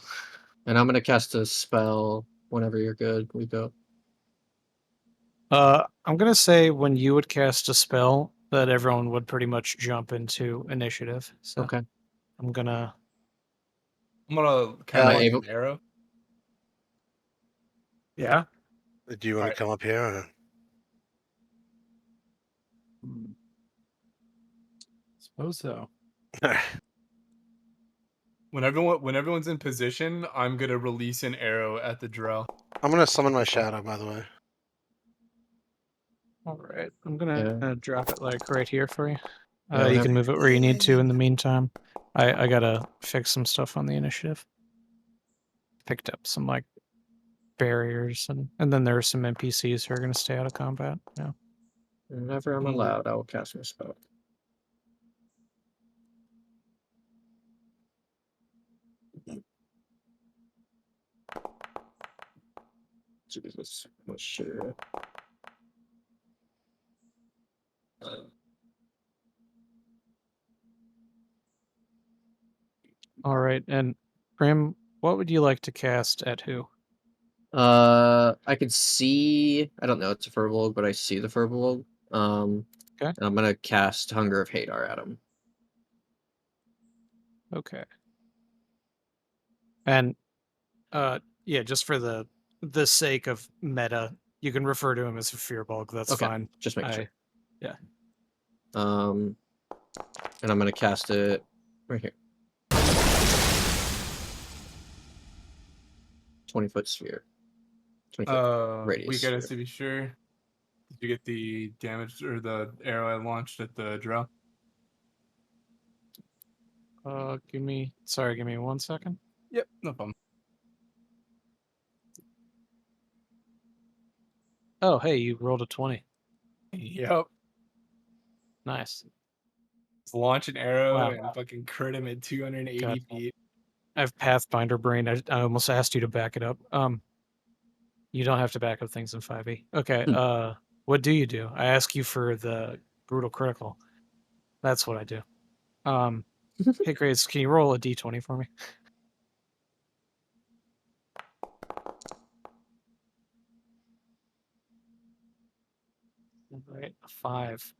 And I'm gonna cast a spell whenever you're good. We go. I'm gonna say when you would cast a spell that everyone would pretty much jump into initiative. So Okay. I'm gonna. I'm gonna Am I launch able? an arrow. Yeah. Do you want to Alright. come up here? Suppose so. Or... When everyone's in position, I'm gonna release an arrow at the drow. I'm gonna summon my shadow, by the way. All right. I'm gonna drop it like right here for you. Yeah, You whenever can move it where you need to in the meantime. I gotta fix some stuff on the initiative. Picked up some like barriers and then there are some NPCs who are gonna stay out of combat. Yeah. Whenever I'm allowed, I will cast my spell. Jesus, what shit? All right. And Prim, what would you like to cast at who? I can see. I don't know. It's a Furbolg, but I see the Furbolg. Okay. And I'm gonna cast Hunger of Hadar at him. Okay. And yeah, just for the sake of meta, you can refer to him as a Fearbulk. That's Okay, fine. just make sure. Yeah. And I'm gonna cast it right here. 20-foot sphere. 20-foot radius. We gotta sphere. to be sure. Did you get the damage or the arrow I launched at the drow? Give me 1 second. Yep, no problem. Oh, hey, you rolled a 20. Yep. Nice. Let's launch an arrow Wow. and fucking crit him at 280 God. feet. I have Pathfinder brain. I almost asked you to back it up. You don't have to back up things in 5e. Okay. What do you do? I ask you for the brutal critical. That's what I do. Hey, Grace, can you roll a d20 for me? All right, 5.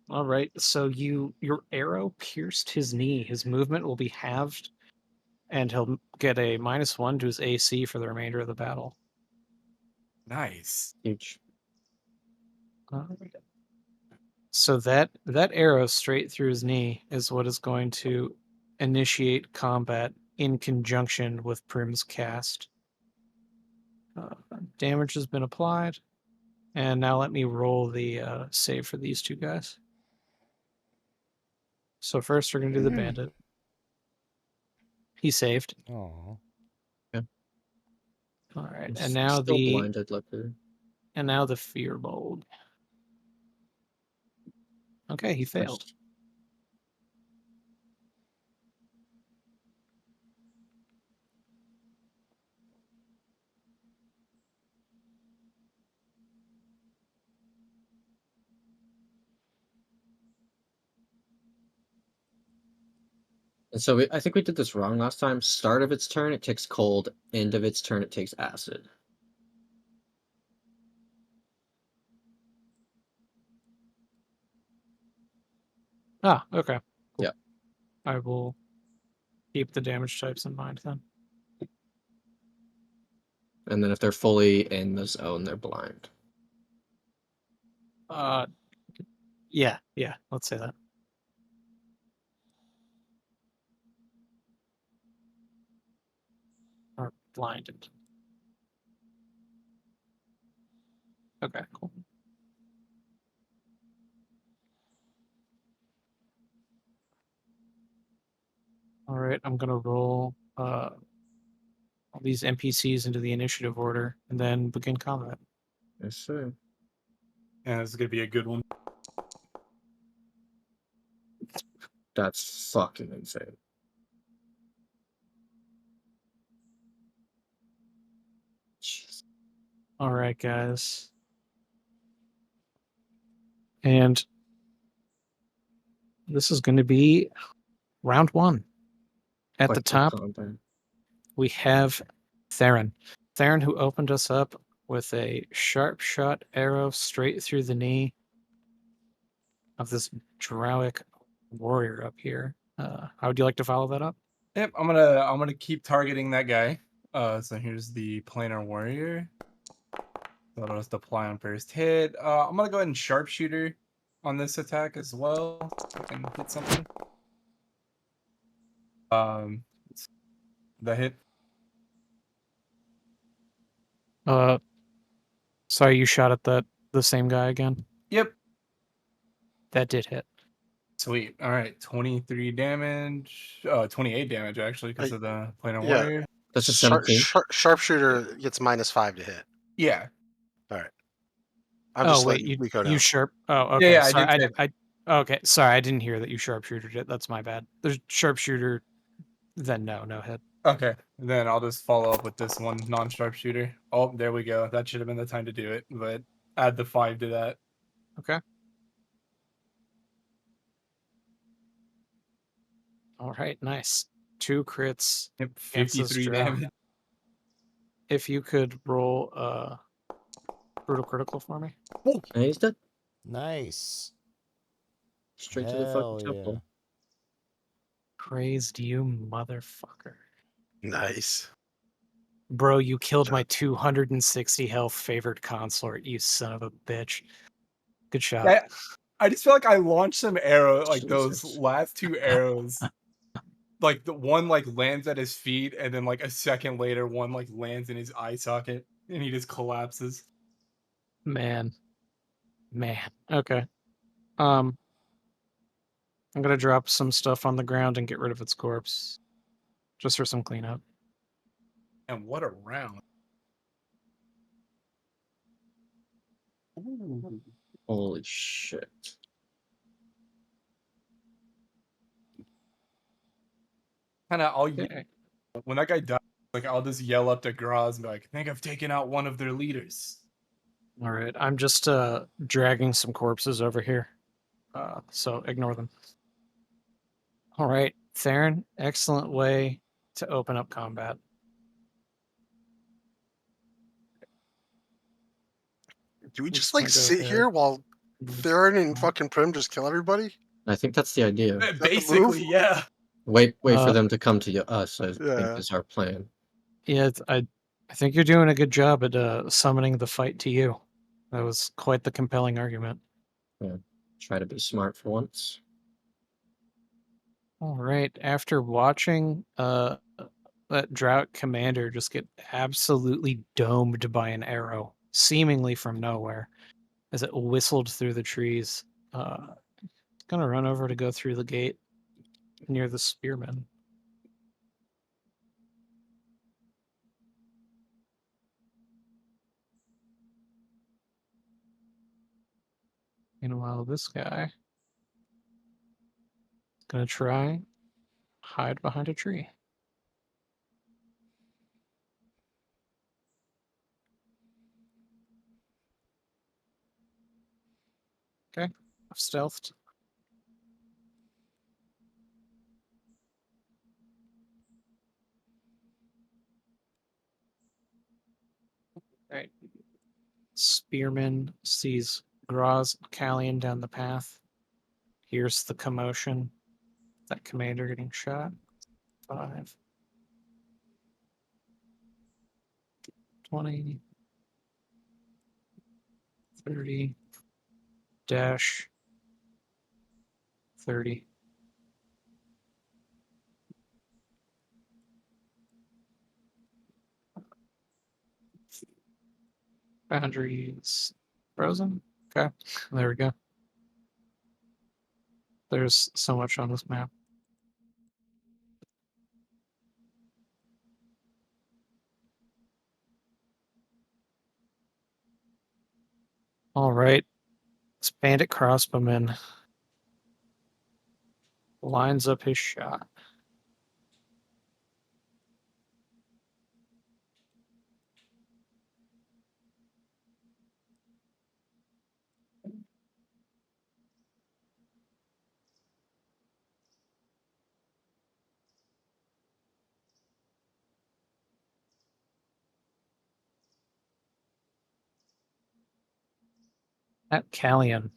All right, so your arrow pierced his knee. His movement will be halved, and he'll get a -1 to his AC for the remainder of the battle. Nice. Huge. So that arrow straight through his knee is what is going to initiate combat in conjunction with Prim's cast. Damage has been applied, and now let me roll the save for these two guys. So first we're gonna do the bandit. He saved. Oh. All right, I'm and now still the blinded, luckily. fearbold. Okay, he failed. And so I think we did this wrong last time. Start of its turn, it takes cold. End of its turn, it takes acid. Ah, okay. Cool. Yeah. I will keep the damage types in mind then. And then if they're fully in the zone, they're blind. Yeah, let's say that. Or blinded. Okay, cool. All right, I'm gonna roll all these NPCs into the initiative order and then begin combat. Yes, sir. Yeah, this is gonna be a good one. That's fucking insane. Jeez. All right, guys. And this is going to be round 1. At Quite the top, combat. we have Theron. Theron, who opened us up with a sharp shot arrow straight through the knee of this Drowic warrior up here. How would you like to follow that up? Yep, I'm gonna keep targeting that guy. So here's the planar warrior. That'll just apply on first hit. I'm gonna go ahead and sharpshooter on this attack as well, so I can hit something. The hit. Sorry, you shot at the same guy again? Yep. That did hit. Sweet. All right, 23 damage. 28 damage actually because of the planar yeah. warrior. That's a 17. Sharpshooter gets -5 to hit. Yeah. All right. I'm Oh just wait, letting Rico know. you sharp. Oh, okay. Yeah, I Sorry, did say okay. Sorry, I didn't hear that you sharpshootered it. That's my bad. There's sharpshooter. Then no hit. Okay, then I'll just follow up with this one non-sharpshooter. Oh, there we go. That should have been the time to do it, but add the 5 to that. Okay. All right, nice. 2 crits. Yep, against this 53 drow. damage. If you could roll brutal critical for me. And he's dead. Nice. Straight to the fucking Hell temple. yeah. Praised you, motherfucker. Nice. Bro, you killed job. my 260 health favored consort, you son of a bitch. Good shot. Yeah, I just feel like I launched some arrow, like those Jesus. last 2 arrows. Like the one like lands at his feet, and then like a second later, one like lands in his eye socket, and he just collapses. Man. Okay. I'm gonna drop some stuff on the ground and get rid of its corpse. Just for some cleanup. And what a round! Ooh. Holy shit. Kind of, Okay. when that guy dies, like I'll just yell up to Graz and be like, "I think I've taken out one of their leaders." All right. I'm just dragging some corpses over here. So ignore them. All right, Theron, excellent way to open up combat. Do we We're just gonna like go sit ahead. here while Theron and fucking Prim just kill everybody? I think that's the idea. the move? Basically, yeah. Wait for them to come to us, I think Yeah. is our plan. Yeah, I think you're doing a good job at summoning the fight to you. That was quite the compelling argument. Yeah. Try to be smart for once. All right, after watching that drought commander just get absolutely domed by an arrow, seemingly from nowhere, as it whistled through the trees, gonna run over to go through the gate near the spearmen. Meanwhile, this guy is gonna try hide behind a tree. Okay, I've stealthed. Right. Spearman sees Graz and Callion down the path. Here's the commotion. That commander getting shot. 5, 20, 30, dash, 30. Boundaries frozen. Okay, there we go. There's so much on this map. All right, this bandit crossbowman lines up his shot. At Callion.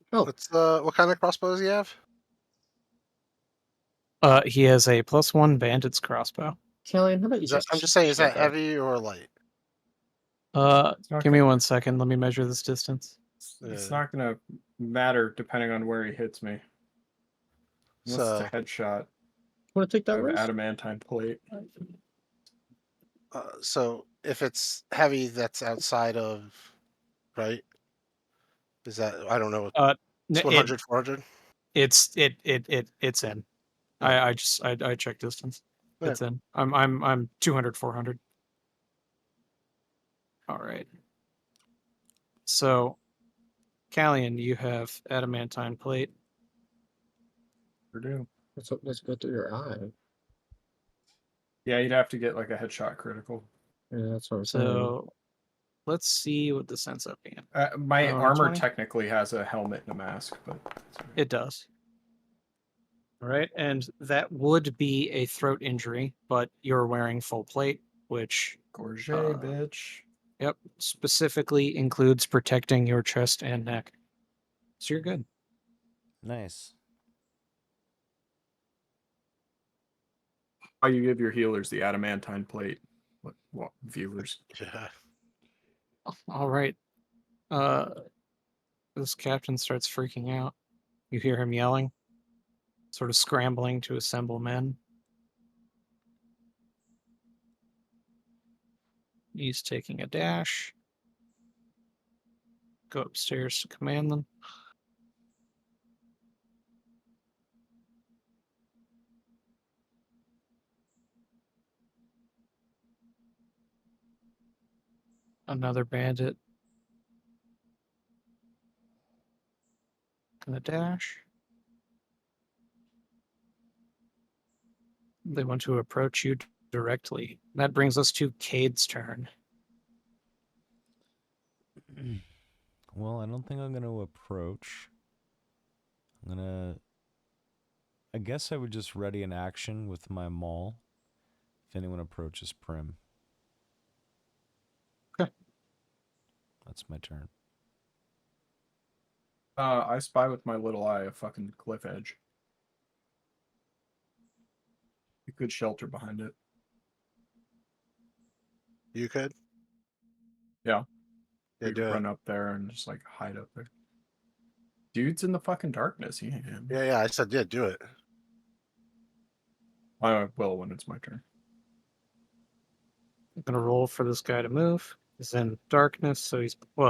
What's what kind of crossbow does he have? He has a +1 bandit's crossbow. Callian, how about you Is that, just I'm just saying, is shut that up? heavy or light? Give me 1 second. Let me measure this distance. It's not gonna matter depending on where he hits me. Unless So, it's a headshot. Want to take I that have risk? adamantine plate. so if it's heavy, that's outside of, right? Is that, I don't know. It's 100, 400. It's in. Yeah. I checked distance. Yeah. It's in. I'm 200, 400. All right. So, Callion, you have adamantine plate. Sure do. Let's go through your eye. Yeah, you'd have to get like a headshot critical. Yeah, that's what I'm saying. So, let's see what this ends up being. My Oh, armor 20? technically has a helmet and a mask, but It does. All right, and that would be a throat injury, but you're wearing full plate, which Gorge, Uh, bitch. Yep, specifically includes protecting your chest and neck. So you're good. Nice. How you give your healers the adamantine plate? What viewers? Yeah. All right. This captain starts freaking out. You hear him yelling, sort of scrambling to assemble men. He's taking a dash. Go upstairs to command them. Another bandit. Gonna dash. They want to approach you directly. That brings us to Cade's turn. Well, I don't think I'm going to approach. I guess I would just ready an action with my maul if anyone approaches Prim. Okay. That's my turn. I spy with my little eye a fucking cliff edge. You could shelter behind it. You could? Yeah. Yeah, You do could it. run up there and just like hide up there. Dude's in the fucking darkness. Yeah. Yeah, I said, yeah, do it. I will when it's my turn. I'm gonna roll for this guy to move. He's in darkness, so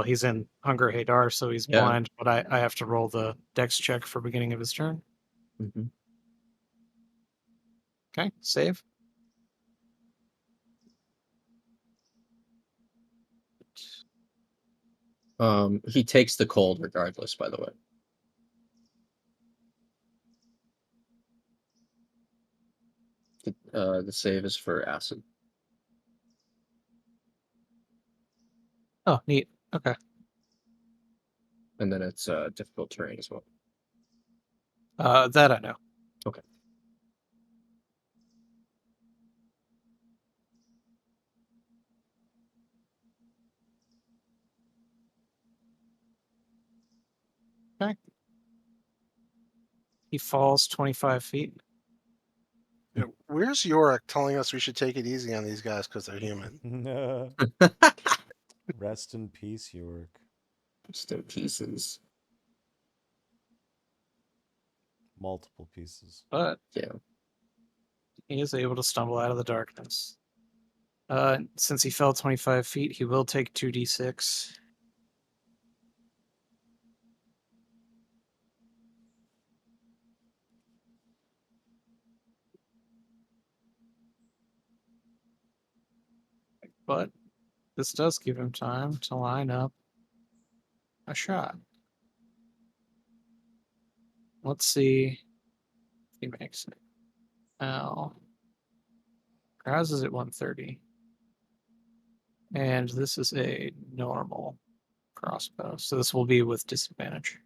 he's in Hunger Hadar, so he's Yeah. blind. But I have to roll the Dex check for beginning of his turn. Mhm. Okay, save. He takes the cold regardless, by the way. The save is for acid. Oh, neat. Okay. And then it's difficult terrain as well. That I know. Okay. He falls 25 feet. Yeah, where's Yorick telling us we should take it easy on these guys because they're human? Rest in peace, York. Just in pieces. Multiple pieces. But Yeah. he is able to stumble out of the darkness. Since he fell 25 feet, he will take 2d6. But this does give him time to line up a shot. Let's see if he makes it. Now, Kraz is at 130. And this is a normal crossbow, so this will be with disadvantage.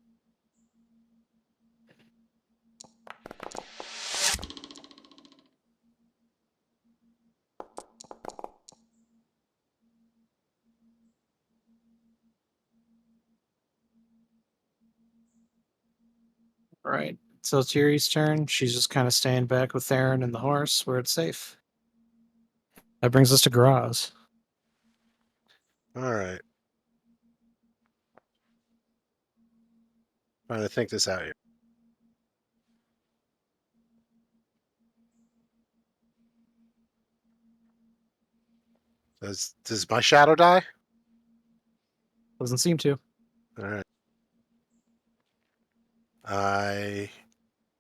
All right, so it's Yuri's turn. She's just kind of staying back with Theron and the horse where it's safe. That brings us to Graz. All right. Trying to think this out here. Does my shadow die? Doesn't seem to. All right. I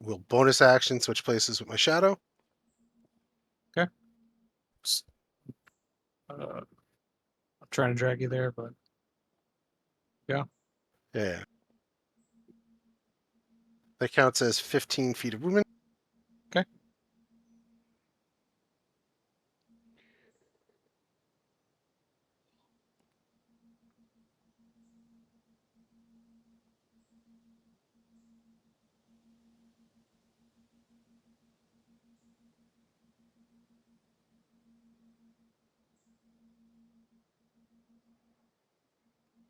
will bonus action switch places with my shadow. I'm trying to drag you there, but Yeah. That counts as 15 feet of movement. okay.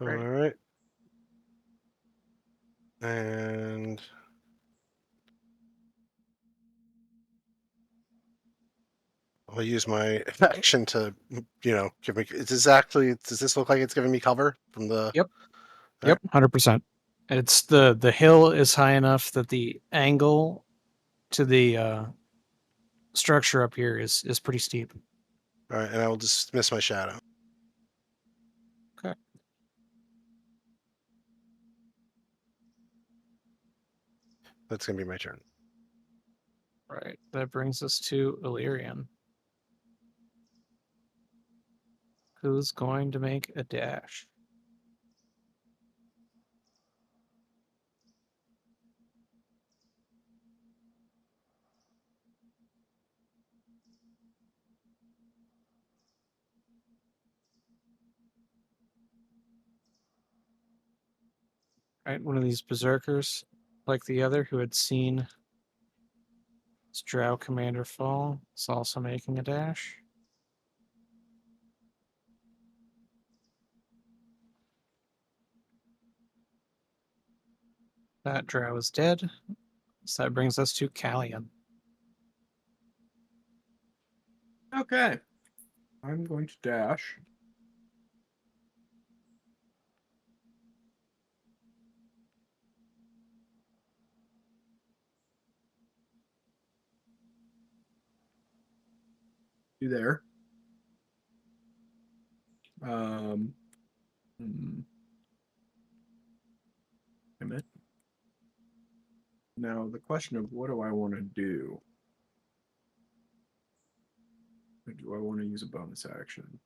All Great. right. And I'll use my action to, give me. Does this look like it's giving me cover from the? Yep. All Yep. 100%. It's the hill is high enough that the angle to the structure up here is pretty steep. All right, and I will dismiss my shadow. Okay. That's gonna be my turn. Right. That brings us to Illyrian, who's going to make a dash. Right, one of these berserkers, like the other, who had seen his drow commander fall, is also making a dash. That drow is dead. So that brings us to Callian. Okay. I'm going to dash. You there? Um. hmm. Damn it. Now the question of what do I want to do? Or do I want to use a bonus action?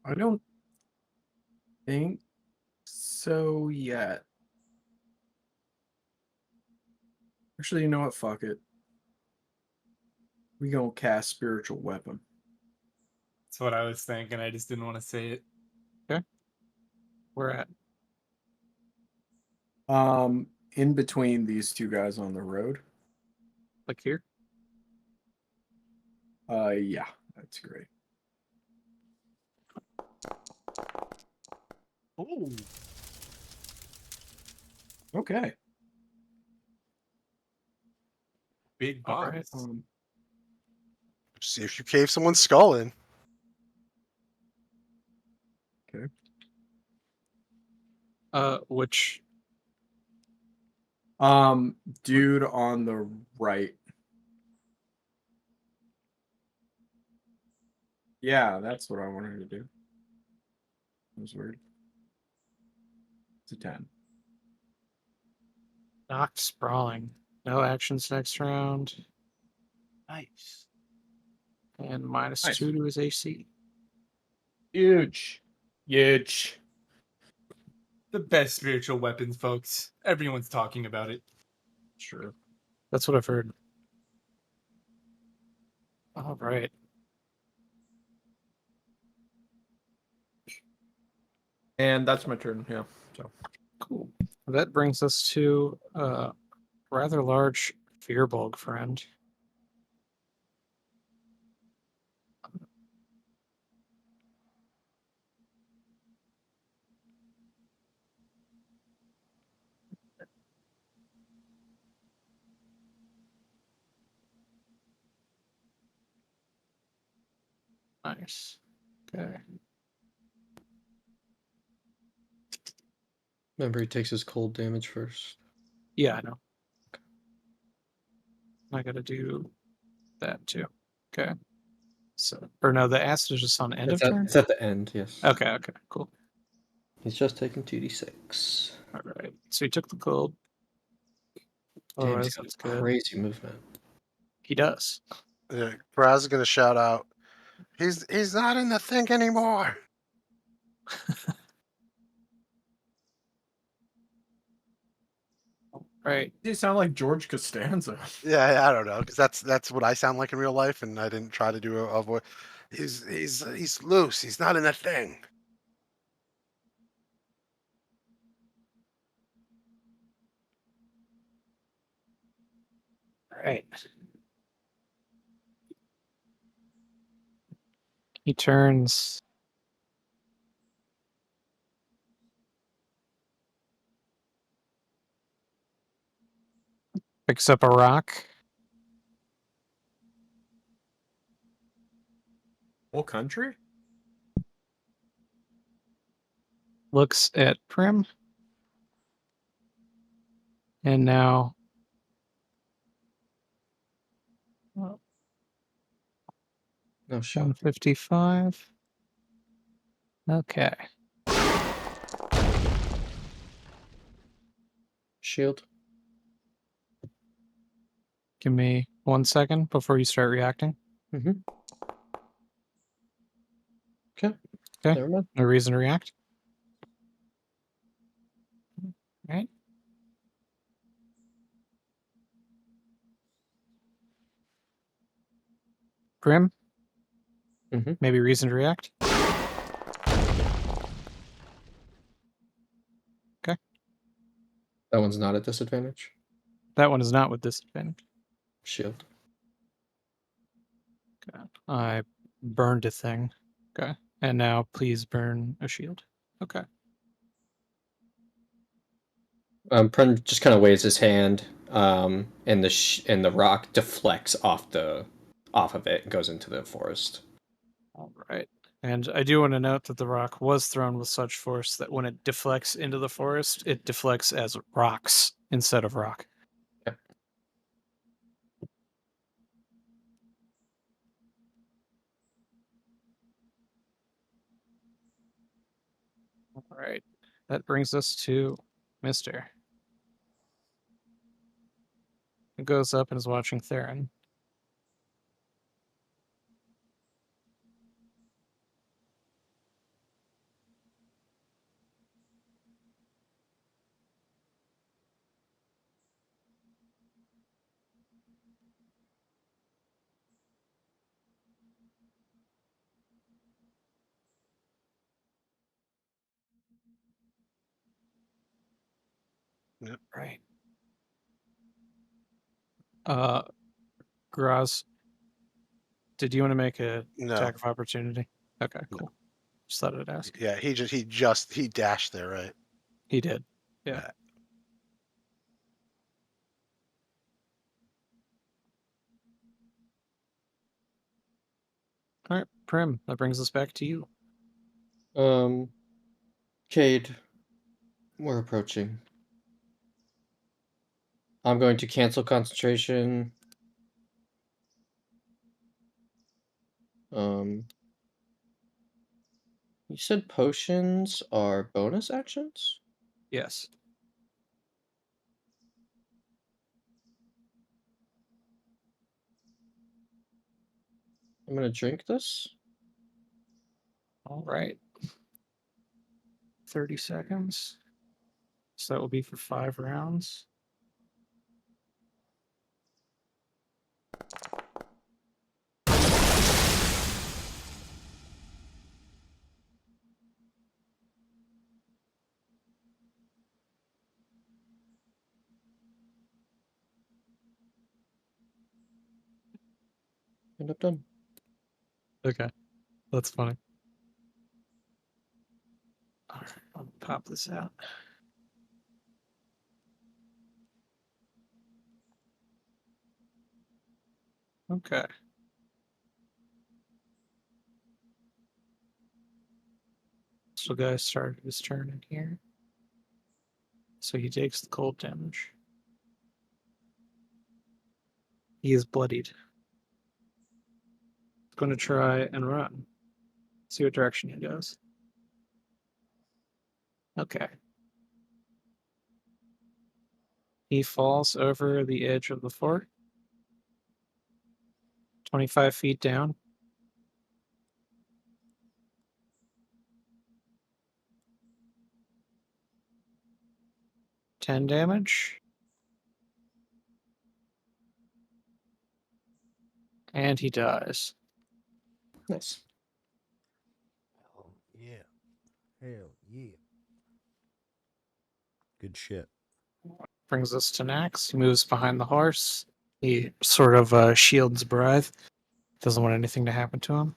I don't think so yet. Actually, you know what? Fuck it. We gonna cast spiritual weapon. That's what I was thinking. I just didn't want to say it. We're at In between these two guys on the road. like here. Yeah, that's great. Oh, Okay. big All box. right. See if you cave someone's skull in. Which Dude on the right. Yeah, that's what I wanted to do. That was weird. It's a 10. knocked sprawling. No actions next round. Nice. And minus Nice. 2 to his AC. Huge. Huge. The best spiritual weapons, folks. Everyone's talking about it. Sure. That's what I've heard. All right. And that's my turn, yeah. So Cool. That brings us to a rather large Fearbulg friend. Nice. Okay. Remember, he takes his cold damage first. Yeah, I know. I gotta do that too. Okay. So, or no, the acid is just on end of turn. It's at the end, yes. Okay. Okay. Cool. He's just taking 2d6. All right. So he took the cold. Damn, Otherwise, he's got that's good. crazy movement. He does. Yeah, Braz is gonna shout out. He's not in the thing anymore. Right. you sound like George Costanza. Yeah, I don't know, because that's what I sound like in real life, and I didn't try to do a voice. He's loose. He's not in the thing. Right. He turns. Picks up a rock. Whole country? Looks at Prim. And now. No shot. 155. Okay. Shield. Give me 1 second before you start reacting. Mm-hmm. Okay. Okay. Never mind. No reason to react. Right. Prim. Mm-hmm. Maybe reason to react. That one's not at disadvantage. That one is not with disadvantage. Shield. Okay. I burned a thing. Okay. And now please burn a shield. Okay. Pren just kind of waves his hand, and the rock deflects off of it and goes into the forest. All right. And I do want to note that the rock was thrown with such force that when it deflects into the forest, it deflects as rocks instead of rock. All right. That brings us to Mister. He goes up and is watching Theron. Yep. Right. Graz, did you want to make a No. attack of opportunity? Okay, cool. Just thought I'd ask. Yeah, he dashed there, right? He did. Yeah. All right, Prim, that brings us back to you. Cade, we're approaching. I'm going to cancel concentration. You said potions are bonus actions? Yes. I'm gonna drink this. All right. 30 seconds. So that will be for 5 rounds. And I'm done. Okay. That's funny. All right, I'll pop this out. Okay. So guy started his turn in here. So he takes the cold damage. He is bloodied. He's going to try and run. See what direction he goes. Okay. He falls over the edge of the fort. 25 feet down. Ten damage. And he dies. Nice. Hell yeah. Hell yeah. Good shit. Brings us to Nax. He moves behind the horse. He sort of shields Brythe. Doesn't want anything to happen to him.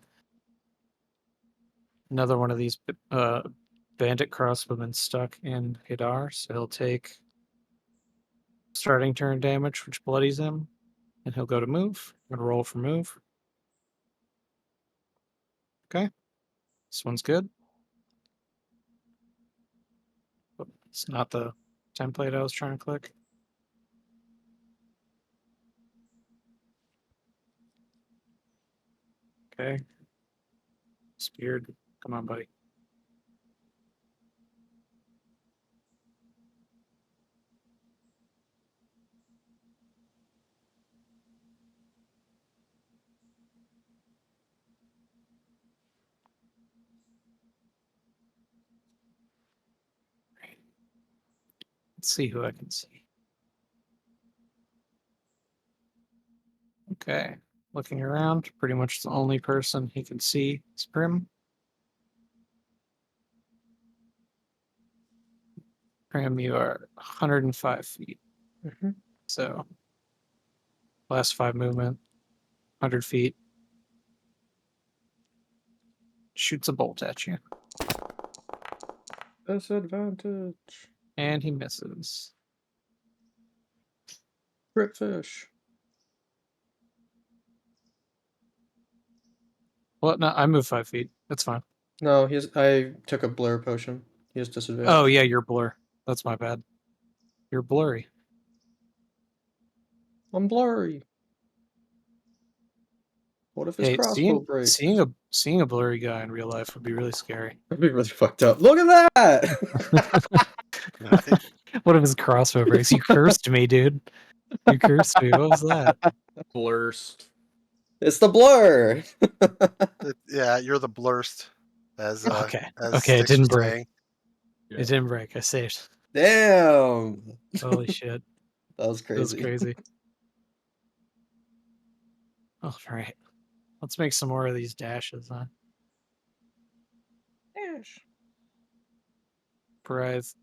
Another one of these bandit crossbowmen stuck in Hadar, so he'll take starting turn damage, which bloodies him, and he'll go to move. I'm gonna roll for move. Okay, this one's good. But it's not the template I was trying to click. Okay, speared. Come on, buddy. Let's see who I can see. Okay, looking around, pretty much the only person he can see is Prim. Prim, you are 105 feet. Mhm. So, last 5 movement, 100 feet. Shoots a bolt at you. Disadvantage. And he misses. Crit fish. What? No, I moved 5 feet. That's fine. No, I took a blur potion. He has disadvantage. Oh yeah, you're blur. That's my bad. You're blurry. I'm blurry. What if his Hey, crossbow breaks? seeing a blurry guy in real life would be really scary. That'd be really fucked up. Look at that! Nice. What if his crossbow breaks? You cursed me, dude. You cursed me. What was that? Blurst. It's the blur. Yeah, you're the blurst, as Okay. as Okay, it Styx didn't was break. saying. It didn't break. I saved. Damn. Holy shit. That was That was crazy. crazy. All right. Let's make some more of these dashes, huh? Dash. Bry's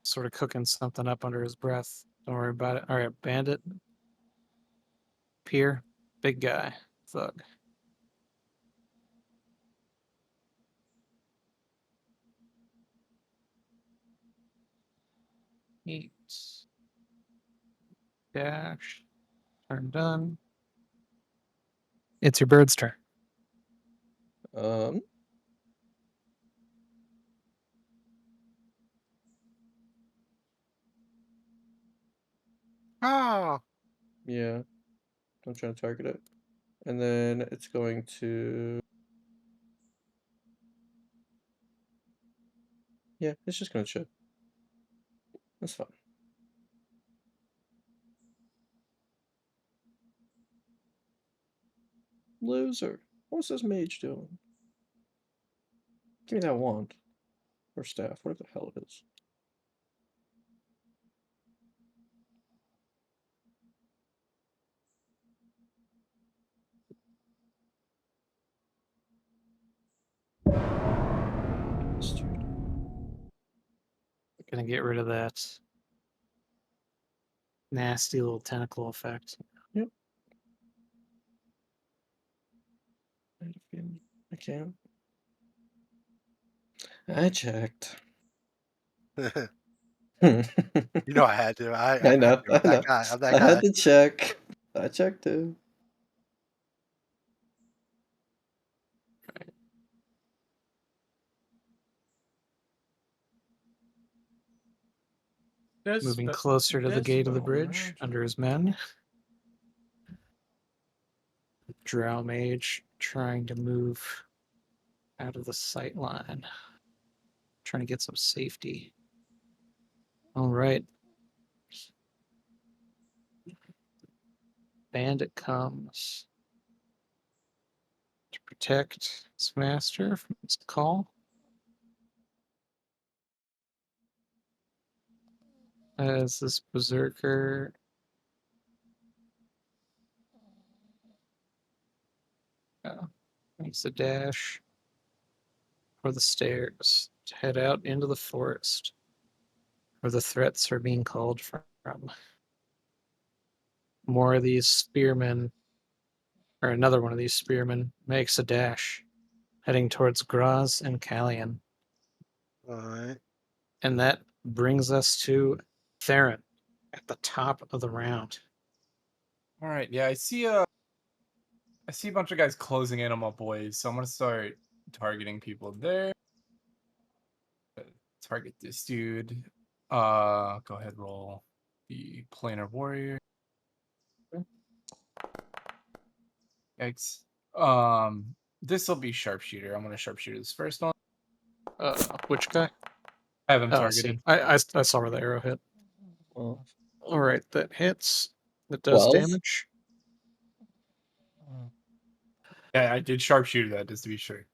sort of cooking something up under his breath. Don't worry about it. All right, bandit. Pier. Big guy. Thug. Eat. Dash. Turn done. It's your bird's turn. Oh, Yeah. I'm trying to target it. And then it's going to... Yeah, it's just going to chip. That's fine. Loser. What's this mage doing? Give me that wand. Or staff, whatever the hell it is. Gonna get rid of that nasty little tentacle effect. Yep. I can't. I checked. you know I had to. I I'm know. that guy. I'm that I guy. had to check. I checked too. Moving closer to the gate of the bridge under his men. Drow mage trying to move out of the sight line. Trying to get some safety. All right. Bandit comes to protect his master from his call. As this berserker makes a dash for the stairs to head out into the forest where the threats are being called from. More of these spearmen, or another one of these spearmen, makes a dash heading towards Graz and Callian. All right. And that brings us to Theron at the top of the round. All right, yeah, I see a bunch of guys closing in on my boys, so I'm gonna start targeting people there. Target this dude. Go ahead, roll the planar warrior. Yikes. This will be sharpshooter. I'm gonna sharpshooter this first one. Which guy? I have him Oh, I see. targeted. I saw where the arrow hit. Well, All right, that hits. That does 12? damage. Yeah, I did sharpshooter that just to be sure.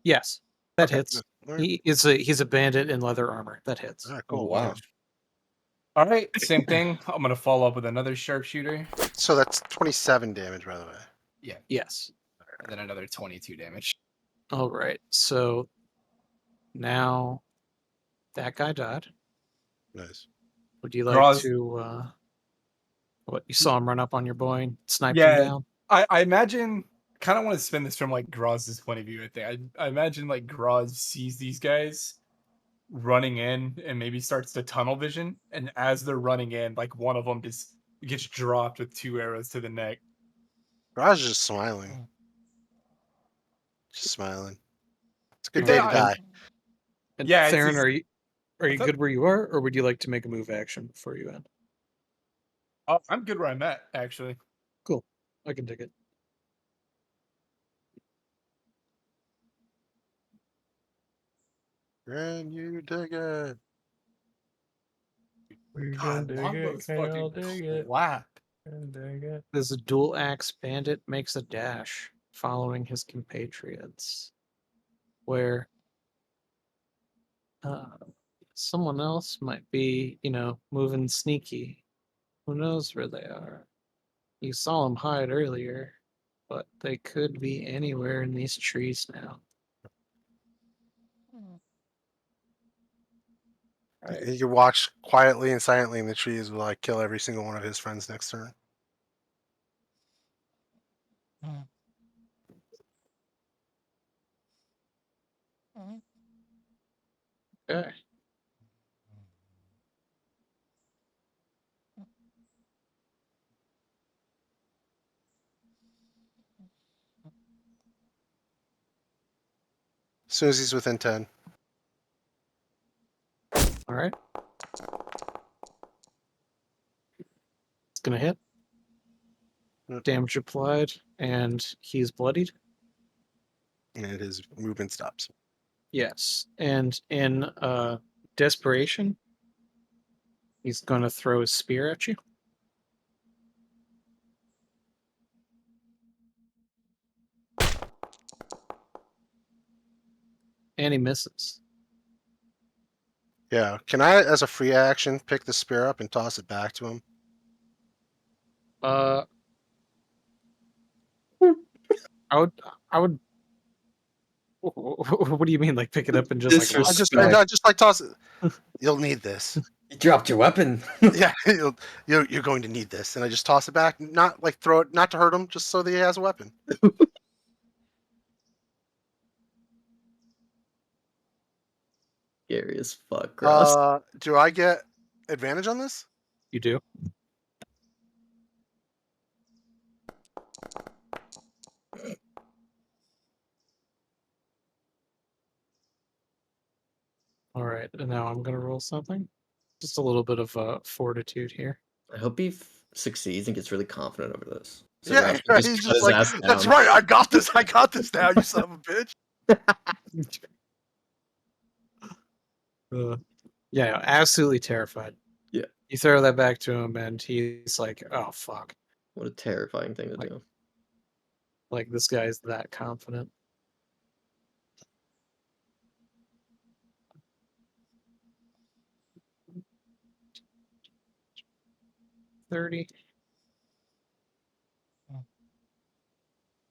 Yes, that Okay, hits. good. All right. He's a bandit in leather armor. That hits. All right, Oh, cool. wow. All right, same thing. I'm gonna follow up with another sharpshooter. So that's 27 damage, by the way. Yeah, Yes. and then another 22 damage. All right. So now that guy died. Nice. Would you like Draws. to? What you saw him run up on your boy, and sniped him Yeah, down. I imagine. Kind of want to spin this from like Graz's point of view. I think I imagine like Graz sees these guys running in and maybe starts to tunnel vision, and as they're running in, like one of them just gets dropped with 2 arrows to the neck. Raj is just smiling. Just smiling. It's a good day to Yeah, die. And Yeah, it's Theron, just- are you What's up? good where you are, or would you like to make a move action before you end? Oh, I'm good where I'm at, actually. Cool. I can dig it. Can you dig it? God, longbows fucking clap. This dual axe bandit makes a dash following his compatriots, where someone else might be, moving sneaky. Who knows where they are? You saw them hide earlier, but they could be anywhere in these trees now. Right. He could watch quietly and silently in the trees while I kill every single one of his friends next turn. Okay. As soon as he's within 10. All right. It's gonna hit. Yep. Damage applied, and he's bloodied. And his movement stops. Yes, and in desperation, he's gonna throw his spear at you. And he misses. Yeah. Can I, as a free action, pick the spear up and toss it back to him? I would. What do you mean, like pick it up and just like? Disrespect. I just like toss it. You'll need this. You dropped your weapon. Yeah, you're going to need this, and I just toss it back. Not like throw it, not to hurt him, just so that he has a weapon. Scary as fuck, Ross. Do I get advantage on this? You do. All right, and now I'm gonna roll something. Just a little bit of fortitude here. I hope he succeeds and gets really confident over this. So Yeah, Ross can he's cut just his like, ass that's down. right. I got this. I got this now. You son of a bitch. Yeah, absolutely terrified. Yeah. You throw that back to him, and he's like, "Oh fuck!" What a terrifying thing to do. Like this guy's that confident. $30.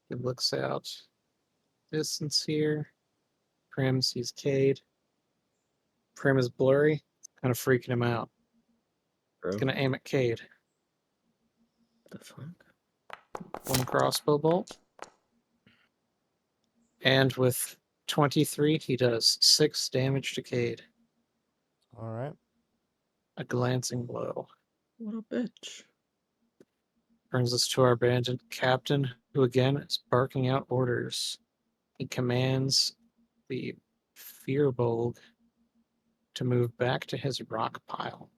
He looks out. Distance here. Prim sees Cade. Prim is blurry. Kind of freaking him out. Bro. He's gonna aim at Cade. The fuck? One crossbow bolt. And with 23, he does 6 damage to Cade. All right. A glancing blow. What a bitch. Brings us to our bandit captain, who again is barking out orders. He commands the Fearbolg to move back to his rock pile.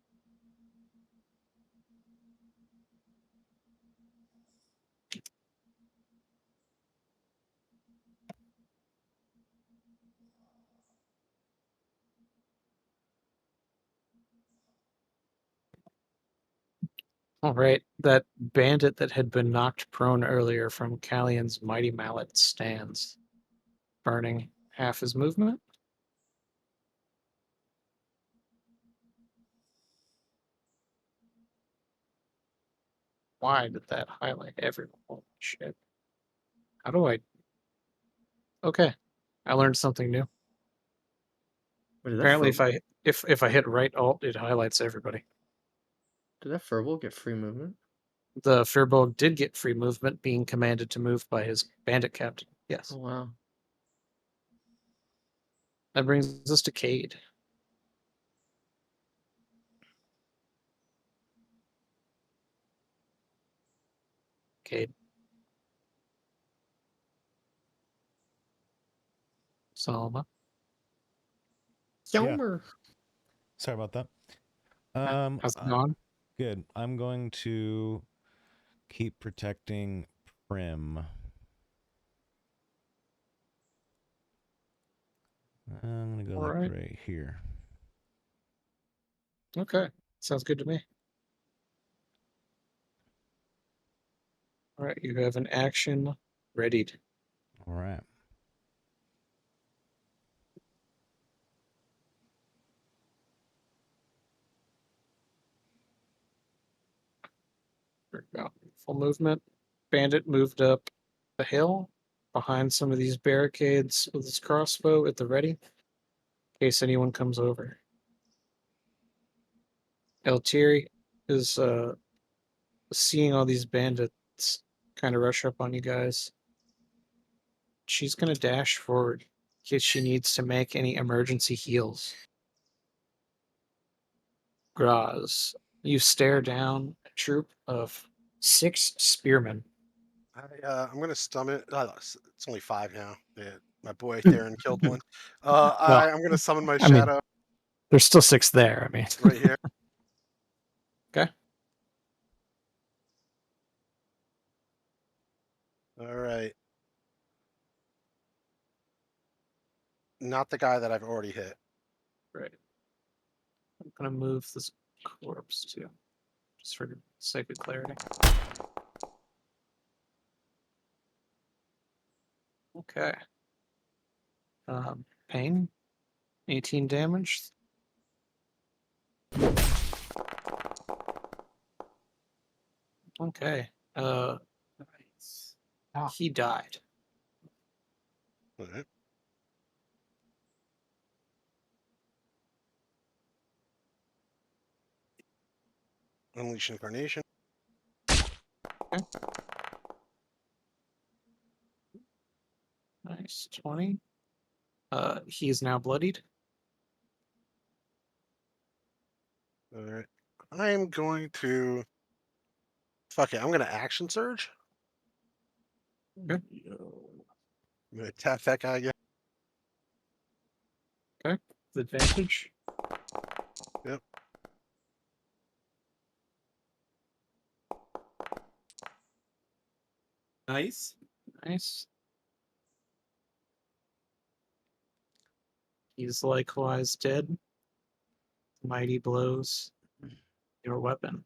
All right, that bandit that had been knocked prone earlier from Callion's mighty mallet stands, burning half his movement. Why did that highlight everyone? Holy shit. How do I... Okay, I learned something new. Wait, did that Apparently, Furbolg- if I hit right alt, it highlights everybody. Did that Furbolg get free movement? The Fearbolg did get free movement, being commanded to move by his bandit captain. Yes. Oh wow. That brings us to Cade. Cade. Salma. Yeah. Yelmer. Sorry about that. How's it going? Good. I'm going to keep protecting Prim. I'm gonna go All like right. right here. Okay. Sounds good to me. All right, you have an action readied. All right. There we go. Full movement. Bandit moved up the hill behind some of these barricades with his crossbow at the ready in case anyone comes over. Eltiri is seeing all these bandits kind of rush up on you guys. She's going to dash forward in case she needs to make any emergency heals. Graz, you stare down a troop of 6 spearmen. I'm gonna summon it. It's only 5 now. Yeah, my boy Theron killed one. I'm gonna summon my I mean- shadow There's still 6 there. I mean, right here. Okay. All right. Not the guy that I've already hit. Right. I'm gonna move this corpse too, just for the sake of clarity. Okay. Pain, 18 damage. Okay. Nice. He died. All right. Unleash Incarnation. Nice. 20. He is now bloodied. All right. I'm going to. Fuck it. I'm gonna action surge. Okay. I'm gonna tap that guy again. With advantage. Yep. Nice. Nice. He's likewise dead. Mighty blows. Your weapon.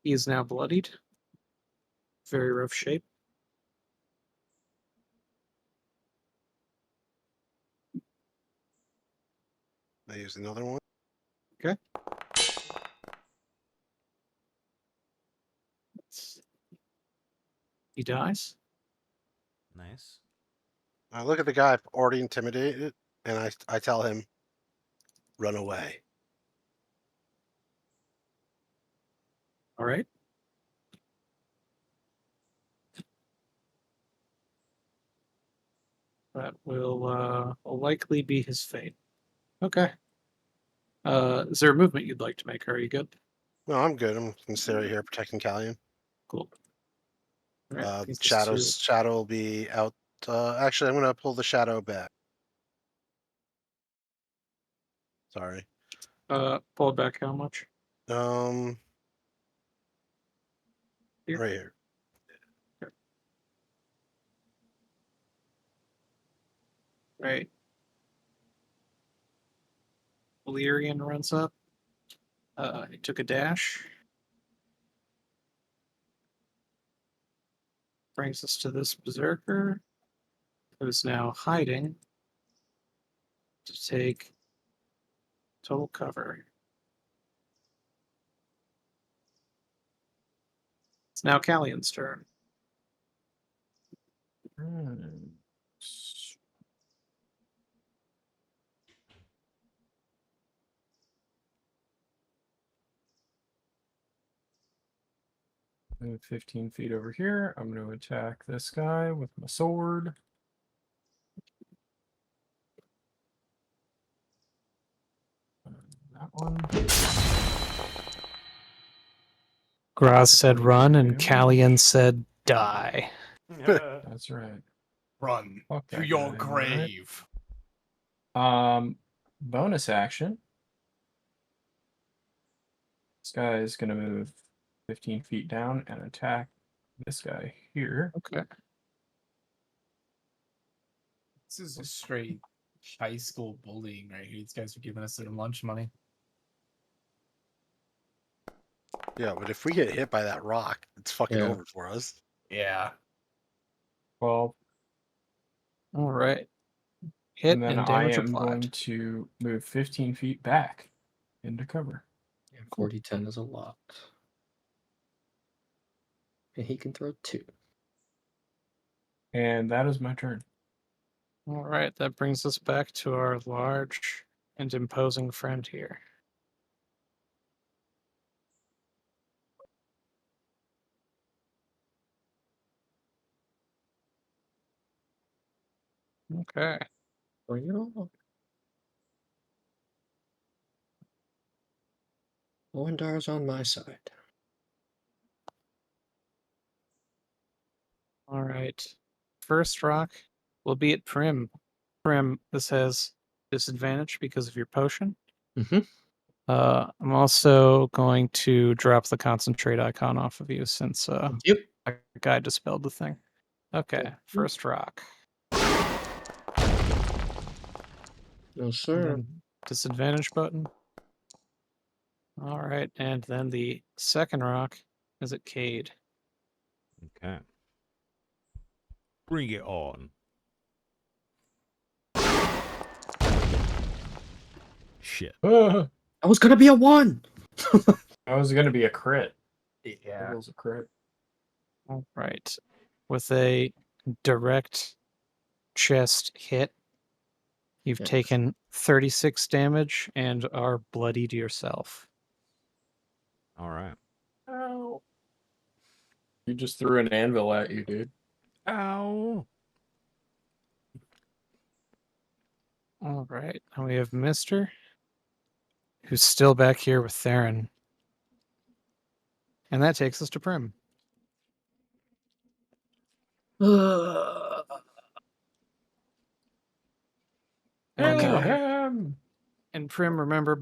He is now bloodied. Very rough shape. I use another one. He dies. Nice. I look at the guy I've already intimidated, and I tell him, "Run away." All right. That will likely be his fate. Okay. Is there a movement you'd like to make? Are you good? No, I'm good. I'm gonna stay right here protecting Callion. Cool. All right. Brings us to- Shadow will be out. Actually, I'm gonna pull the shadow back. Sorry. Pull it back how much? Here. Here? Right here. Right. Valyrian runs up. He took a dash. Brings us to this berserker, who is now hiding to take total cover. It's now Callion's turn. Move 15 feet over here. I'm going to attack this guy with my sword. one. Graz said run, and Damage. Callian said die. That's right. Run Fuck to that your guy, alright. grave. Bonus action. This guy is gonna move 15 feet down and attack this guy here. Okay. This is just straight high school bullying right here. These guys are giving us their lunch money. Yeah, but if we get hit by that rock, it's fucking Yeah. over for us. Yeah. 12. All right. Hit And then and I damage am applied. going to move 15 feet back into cover. Yeah, 40-10 is a lot. And he can throw 2. And that is my turn. All right, that brings us back to our large and imposing friend here. Okay. Bring it on. Owendar's on my side. All right. First rock will be at Prim. Prim, this has disadvantage because of your potion. Mm-hmm. I'm also going to drop the concentrate icon off of you since Yep. a guy dispelled the thing. Okay, Thank you. first rock. No, And sir. then disadvantage button. All right, and then the second rock is at Cade. Okay. Bring it on. Shit. That I was gonna be a 1! was going to be a crit. Yeah. That was a crit. All right. With a direct chest hit, you've Yes. taken 36 damage and are bloodied yourself. All right. Ow. You just threw an anvil at you, dude. Ow. All right. And we have Mister, who's still back here with Theron. And that takes us to Prim. Hail Okay. him! And Prim, remember,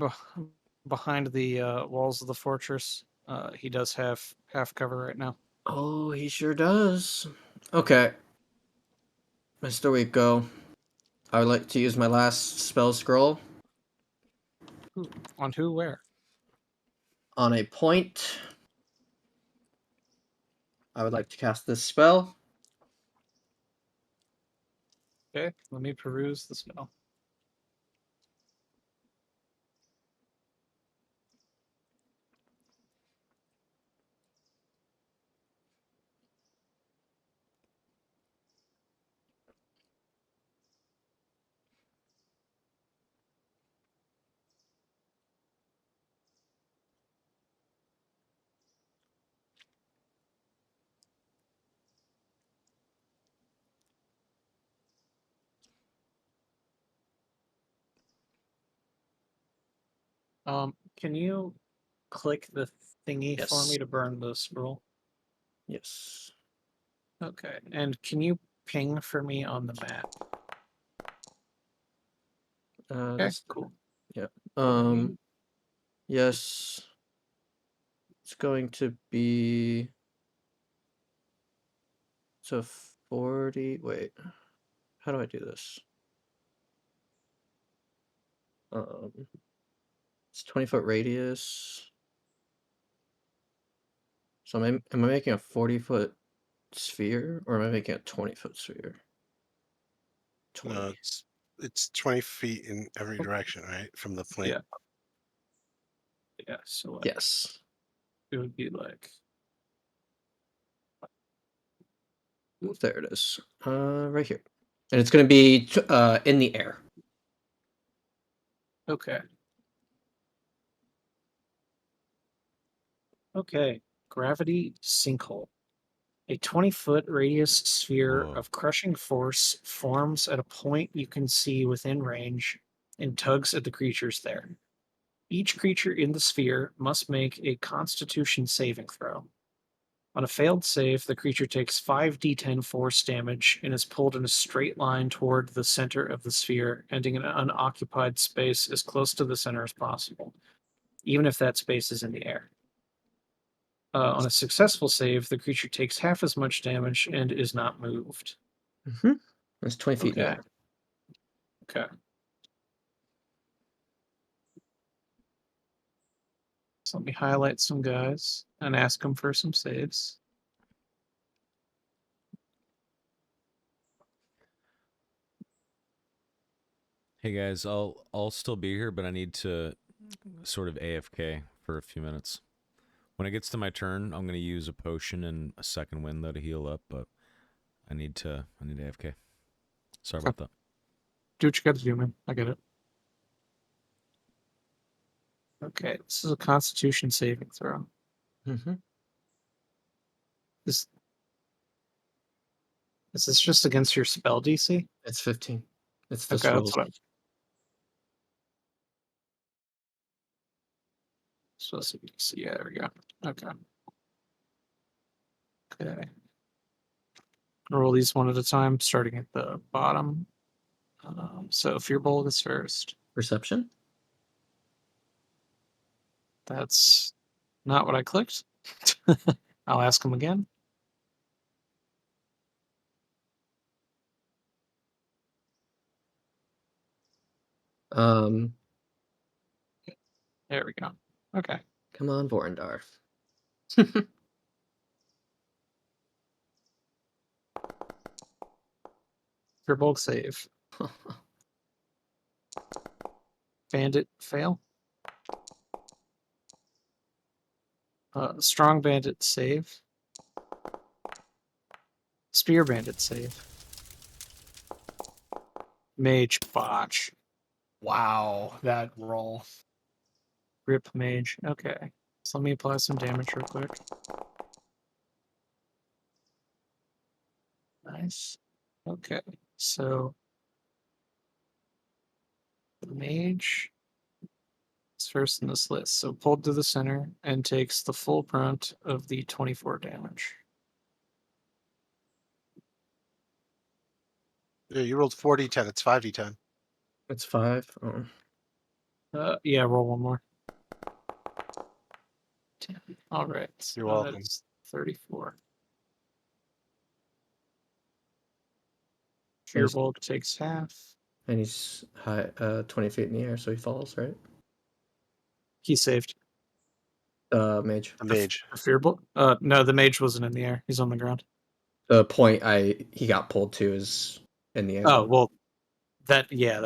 behind the walls of the fortress, he does have half cover right now. Oh, he sure does. Okay. Mr. Weeko, I would like to use my last spell scroll Ooh, on who? Where? on a point. I would like to cast this spell. Okay, let me peruse the spell. Can you click the thingy for Yes. me to burn the scroll? Yes. Okay, and can you ping for me on the map? Okay, That's cool. yeah. Mm-hmm. Yes. It's going to be so 40. Wait. How do I do this? It's 20-foot radius. So am I making a 40-foot sphere or am I making a 20-foot sphere? 20. It's 20 feet in every direction, right? From the point. Yeah. Yeah, so like, Yes. it would be like, There it is. Right here. And it's going to be in the air. okay. Okay, gravity sinkhole. A 20-foot radius sphere Whoa. of crushing force forms at a point you can see within range and tugs at the creatures there. Each creature in the sphere must make a Constitution saving throw. On a failed save, the creature takes 5d10 force damage and is pulled in a straight line toward the center of the sphere, ending in an unoccupied space as close to the center as possible, even if that space is in the air. On a successful save, the creature takes half as much damage and is not moved. That's 20 feet in the Okay. air. Okay. So let me highlight some guys and ask them for some saves. Hey guys, I'll still be here, but I need to sort of AFK for a few minutes. When it gets to my turn, I'm gonna use a potion and a second wind though to heal up, but I need AFK. Sorry about that. Do what you got to do, man. I get it. Okay, this is a Constitution saving throw. Is this just against your spell DC? It's 15. It's the Okay, that's swivel. what supposed to be DC. Yeah, there we go. Okay. Okay. Roll these one at a time, starting at the bottom. So Fearbolt is first. Perception? That's not what I clicked. I'll ask him again. Um, There we go. Okay. Come on, Vorendar. Fearbolt save. Bandit fail. Strong bandit save. Spear bandit save. Mage botch. Wow, that roll. Rip mage. Okay. So let me apply some damage real quick. Nice. Okay. So the mage is first in this list. So pulled to the center and takes the full brunt of the 24 damage. Yeah, you rolled 4d10. It's 5d10. It's 5. Yeah, roll one more. 10. All right. You're welcome. That's 34. Fearbolt takes half. And he's high, 20 feet in the air, so he falls, right? He saved. Mage. The mage. The Fearbolt? No, the mage wasn't in the air. He's on the ground. The point he got pulled to is in the air. Oh, well, I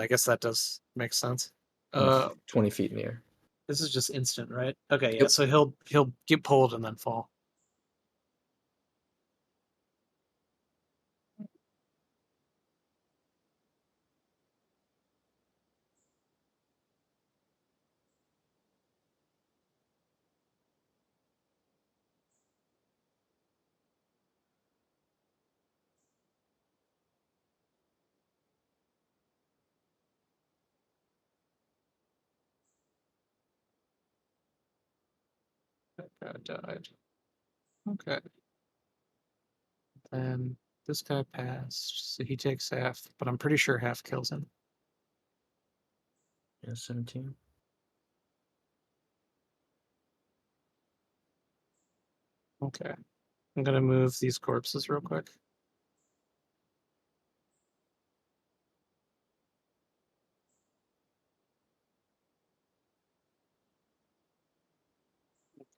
guess that does make sense. He's 20 feet in the air. This is just instant, right? Okay, yeah. Yep. So he'll get pulled and then fall. That guy died. Okay. Then this guy passed, so he takes half, but I'm pretty sure half kills him. Yeah, 17. Okay. I'm gonna move these corpses real quick.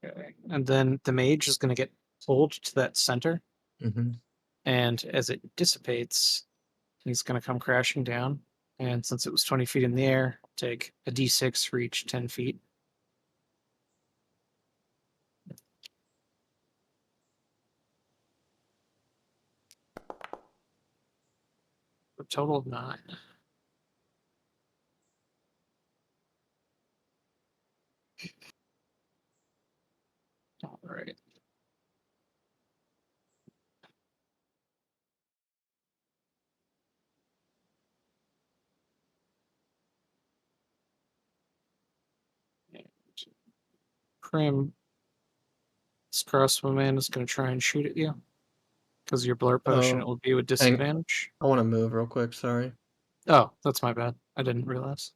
Okay. And then the mage is gonna get pulled to that center, and as it dissipates, he's gonna come crashing down. And since it was 20 feet in the air, take a d6 for each 10 feet. A total of 9. All right. Prim, this crossbowman is going to try and shoot at you. Because your blur potion, Oh, it will be with disadvantage. I want to move real quick. Sorry. Oh, that's my bad. I didn't realize.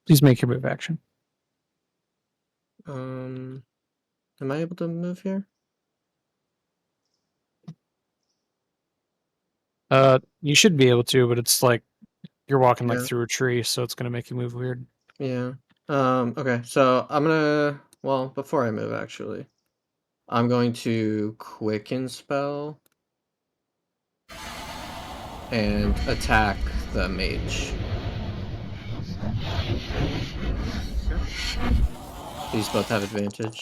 Please make your move action. Am I able to move here? You should be able to, but it's like you're walking like Yeah. through a tree, so it's gonna make you move weird. Yeah. Okay. So I'm gonna. Well, before I move, actually, I'm going to quicken spell and attack the mage. These both have advantage.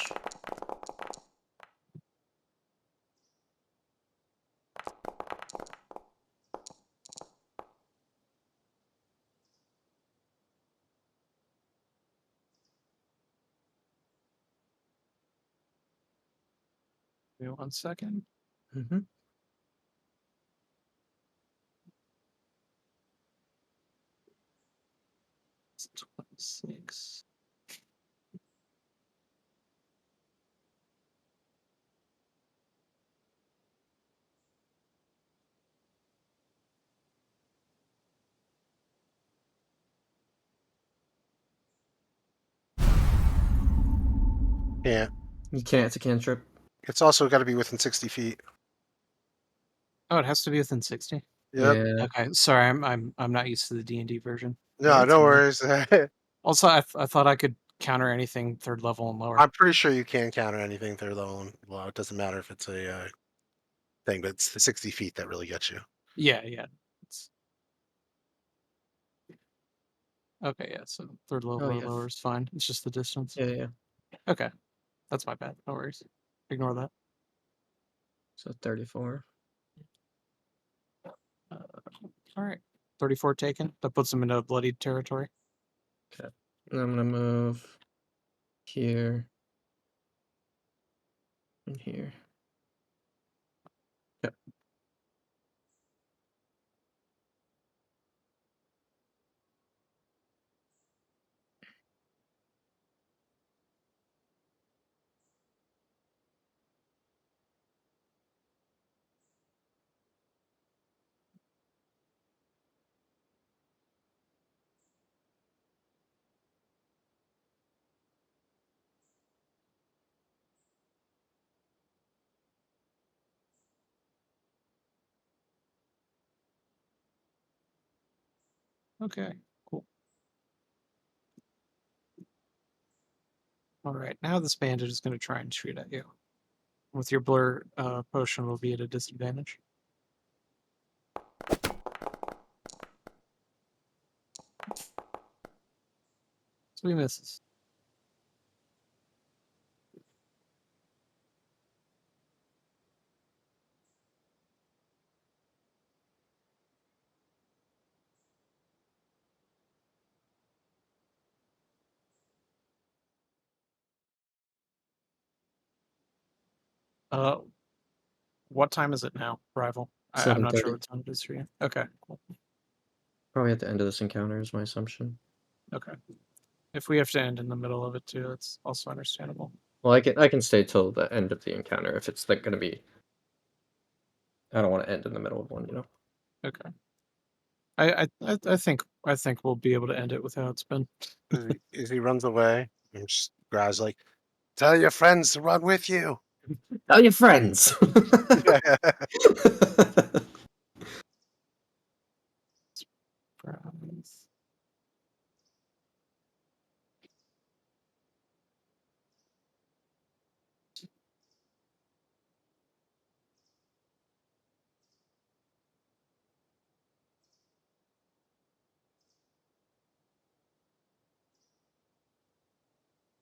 Give me 1 second. Mm-hmm. It's 26. Yeah. You can't. It's a cantrip. It's also got to be within 60 feet. Oh, it has to be within 60. Yep. Yeah. Okay, sorry, I'm not used to the D&D version. No, That's no fine. worries. Also, I thought I could counter anything 3rd level and lower. I'm pretty sure you can counter anything third level. Well, it doesn't matter if it's a thing, but it's the 60 feet that really gets you. Yeah. It's... Okay, yeah, so 3rd level Oh, or yeah. lower is fine. It's just the distance. Yeah. Okay, that's my bad. No worries. Ignore that. So 34. All right, 34 taken. That puts him into bloodied territory. Okay. And I'm gonna move here and here. Yep. Okay, cool. All right, now this bandit is going to try and shoot at you. With your blur potion, will be at a disadvantage. 3 misses. What time is it now, rival? I'm not sure 7:30. what time it is for you. Okay, cool. Probably at the end of this encounter is my assumption. Okay. If we have to end in the middle of it too, that's also understandable. Well, I can stay till the end of the encounter if it's like gonna be. I don't want to end in the middle of one, you know. Okay. I think we'll be able to end it with how it's been. As he runs away, and just grabs like, tell your friends to run with you. Tell your friends. Surprise.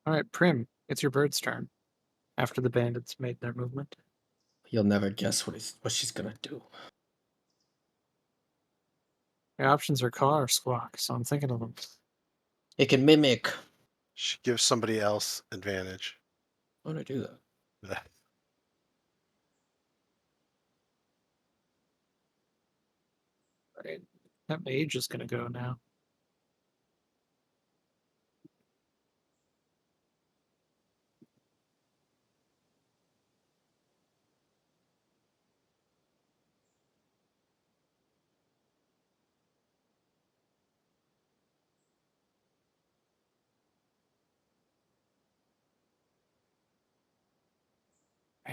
All right, Prim, it's your bird's turn. After the bandits made their movement. You'll never guess what she's gonna do. The options are caw or squawk, so I'm thinking of them. It can mimic. She gives somebody else advantage. Why would I do that? Right. That mage is gonna go now.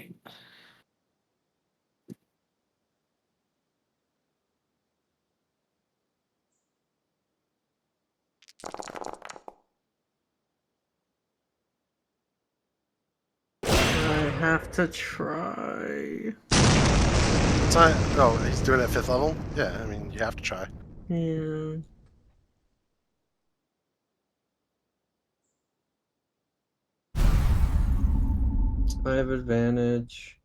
right. I have to try. It's not. Oh, he's doing it at 5th level. Yeah, I mean, you have to try. Yeah. I have advantage.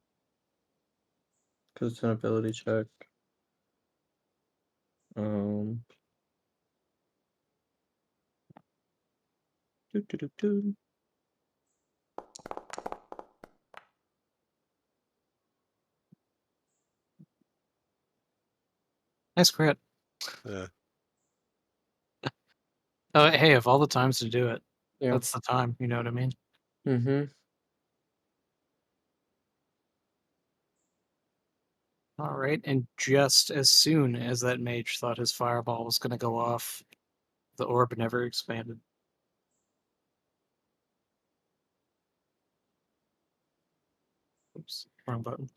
Because it's an ability check. Doo. Nice crit. Yeah. Oh, hey, of all the times to do it, Yeah. that's the time. You know what I mean? Mm-hmm. All right, and just as soon as that mage thought his fireball was going to go off, the orb never expanded. Oops, wrong button.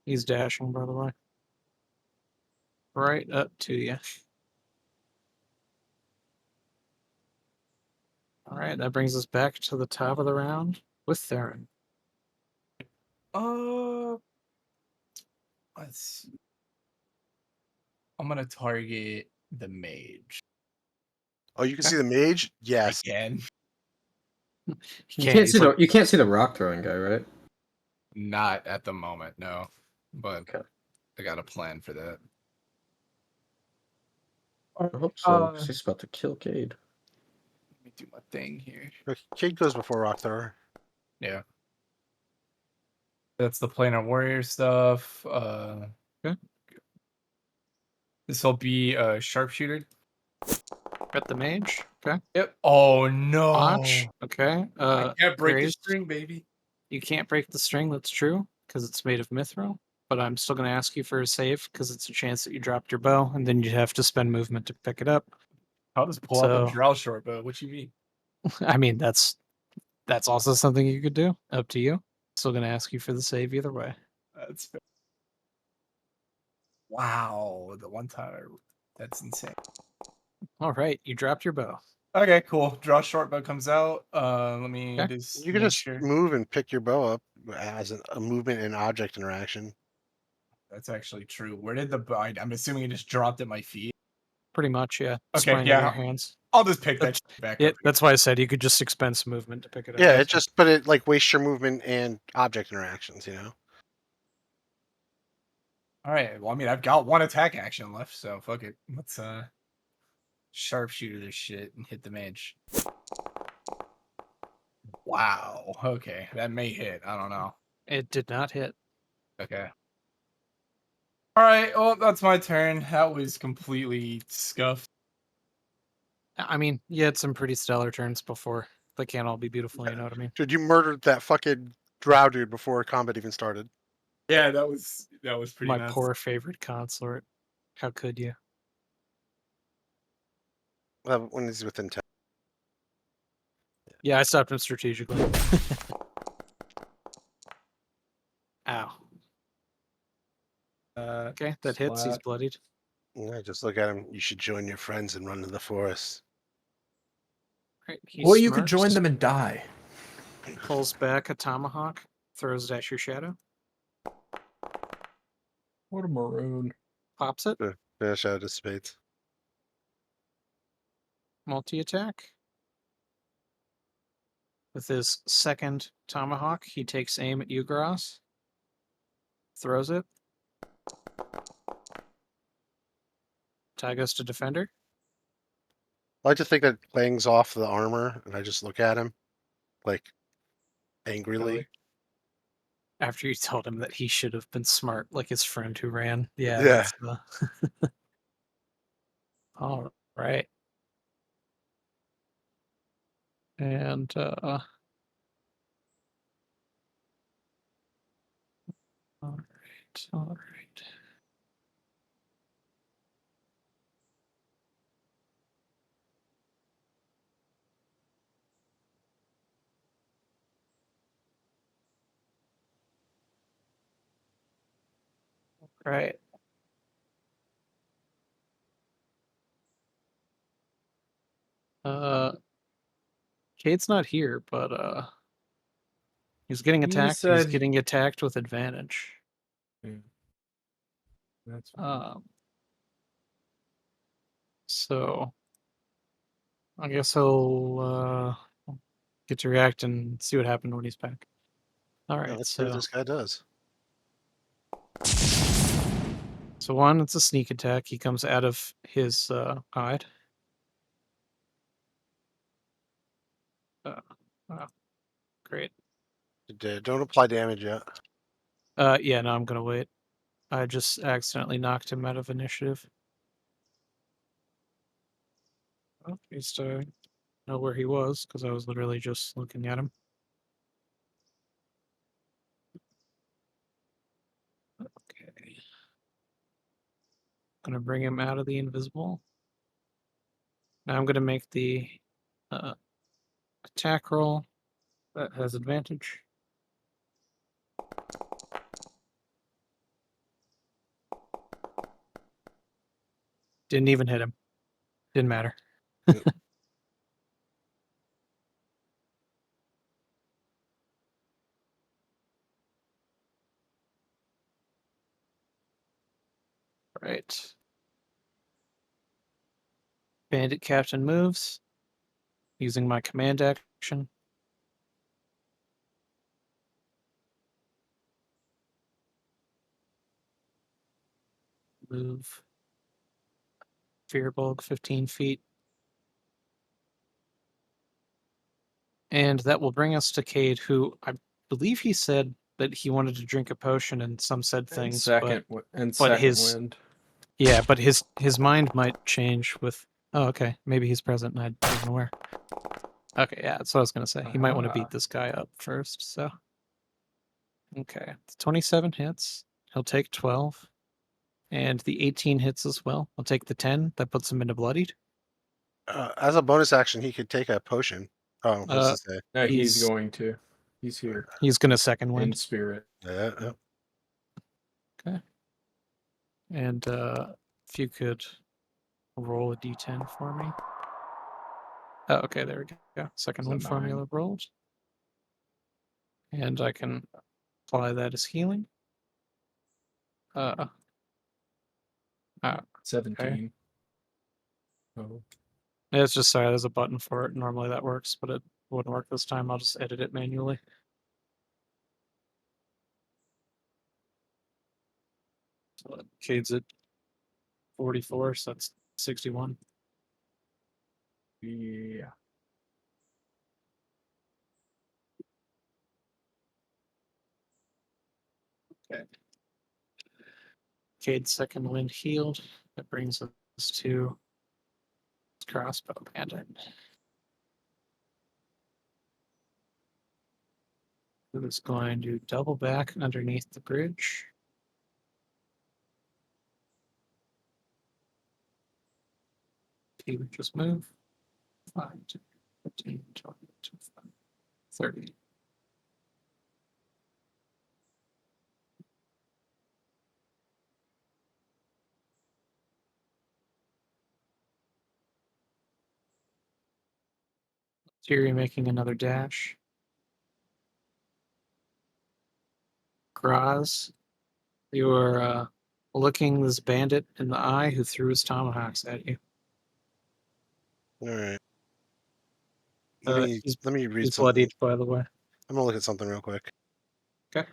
He's dashing, by the way. Right up to you. All right, that brings us back to the top of the round with Theron. Let's see. I'm gonna target the mage. Oh, you can see the mage. Yes. Again. You can't he's see like, the you can't see the rock throwing guy, right? Not at the moment, no. But Okay. I got a plan for that. I hope so. 'Cause he's about to kill Cade. Let me do my thing here. Kate goes before Rock Thrower. Yeah. That's the planar warrior stuff. Okay. This will be a sharpshooter. at the mage. Okay. Yep. Oh no. Watch. Okay. I can't break the Grace, string, baby. you can't break the string. That's true because it's made of mithril. But I'm still going to ask you for a save because it's a chance that you dropped your bow and then you'd have to spend movement to pick it up. I'll just pull up a So, draw short bow. What you mean? I mean, that's also something you could do. Up to you. Still going to ask you for the save either way. That's fair. Wow, the one time that's insane. All right, you dropped your bow. Okay, cool. Draw short bow comes out. Let me Okay. just You can make just sure. move and pick your bow up as a movement and object interaction. That's actually true. Where did the bow? I'm assuming it just dropped at my feet. Pretty much, yeah. Okay, Sprang yeah. in your hands. I'll just pick that shit back Yeah, up. that's why I said you could just expense movement to pick it up. Yeah, but it like wastes your movement and object interactions. You know. All right. Well, I mean, I've got one attack action left, so fuck it. Let's sharpshooter this shit and hit the mage. Wow. Okay, that may hit. I don't know. It did not hit. Okay. All right. Well, that's my turn. That was completely scuffed. I mean, you had some pretty stellar turns before. They can't all be beautiful, you know what I mean? Dude, you murdered that fucking drow dude before combat even started. Yeah, that was pretty My nuts. poor favorite consort. How could you? When he's within 10. Yeah, I stopped him strategically. Ow. Okay, that hits. He's Splat. bloodied. Yeah, just look at him. You should join your friends and run to the forest. Right, he Or you could join smirks, them and die. pulls back a tomahawk, throws it at your shadow, What a maroon. pops it, Finish out dissipates. multi-attack. With his second tomahawk, he takes aim at Ugaras, throws it. Tie goes to defender. I like to think that bangs off the armor, and I just look at him, like, angrily. Really? After you told him that he should have been smart, like his friend who ran. Yeah, Yeah. that's all right. And all right. Right. Cade's not here, but he's getting He attacked. He's said he- getting attacked with advantage. Yeah. That's fine. So I guess he'll get to react and see what happened when he's back. All Yeah, right, let's see what so this guy does. one, it's a sneak attack. He comes out of his hide. Oh, great. Don't apply damage yet. Yeah, no, I'm gonna wait. I just accidentally knocked him out of initiative. Oh, he's to know where he was because I was literally just looking at him. Okay. Gonna bring him out of the invisible. Now I'm gonna make the uh, attack roll that has advantage. Didn't even hit him. Didn't matter. Right. Bandit Captain moves using my command action. Move. Fearbulk 15 feet. And that will bring us to Cade, who I believe he said that he wanted to drink a potion and some said And things, second but his wind. yeah, but his mind might change with. Oh, okay. Maybe he's present and I wasn't aware. Okay, yeah, that's what I was gonna say. He might want to beat this guy up first. So okay, 27 hits. He'll take 12, and the 18 hits as well. I'll take the 10. That puts him into bloodied. As a bonus action, he could take a potion. Oh, what does Uh, it say? No, he's he's going to. He's here he's gonna second in wind. spirit. Yeah. Okay. And if you could roll a d10 for me. Oh, okay, there we go. Second Is wind that 9? formula rolled. And I can apply that as healing. 17. Oh. It's just sorry, there's a button for it. Normally that works, but it wouldn't work this time. I'll just edit it manually. So Cade's at 44, so that's 61. Yeah. Okay. Cade's second wind healed. That brings us to crossbow bandit. Who is going to double back underneath the bridge. He would just move 5, 10, 15, 20, 25, 30. Fury making another dash. Graz, you are looking this bandit in the eye who threw his tomahawks at you. All right. Let me read He's something. bloodied, by the way. I'm gonna look at something real quick. Okay.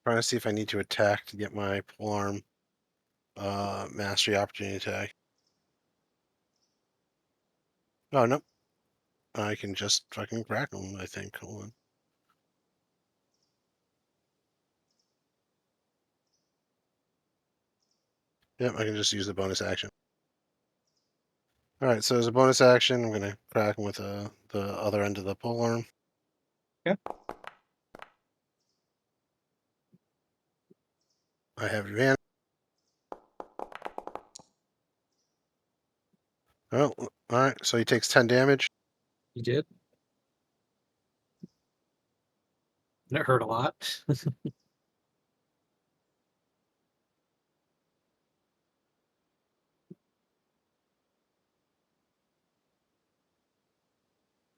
Trying to see if I need to attack to get my polearm mastery opportunity attack. Oh no, I can just fucking crack him. I think. Hold on. Yep, I can just use the bonus action. All right, so as a bonus action, I'm gonna crack him with the other end of the polearm. Yeah. I have advantage. Oh, all right. So he takes 10 damage. You did? And it hurt a lot.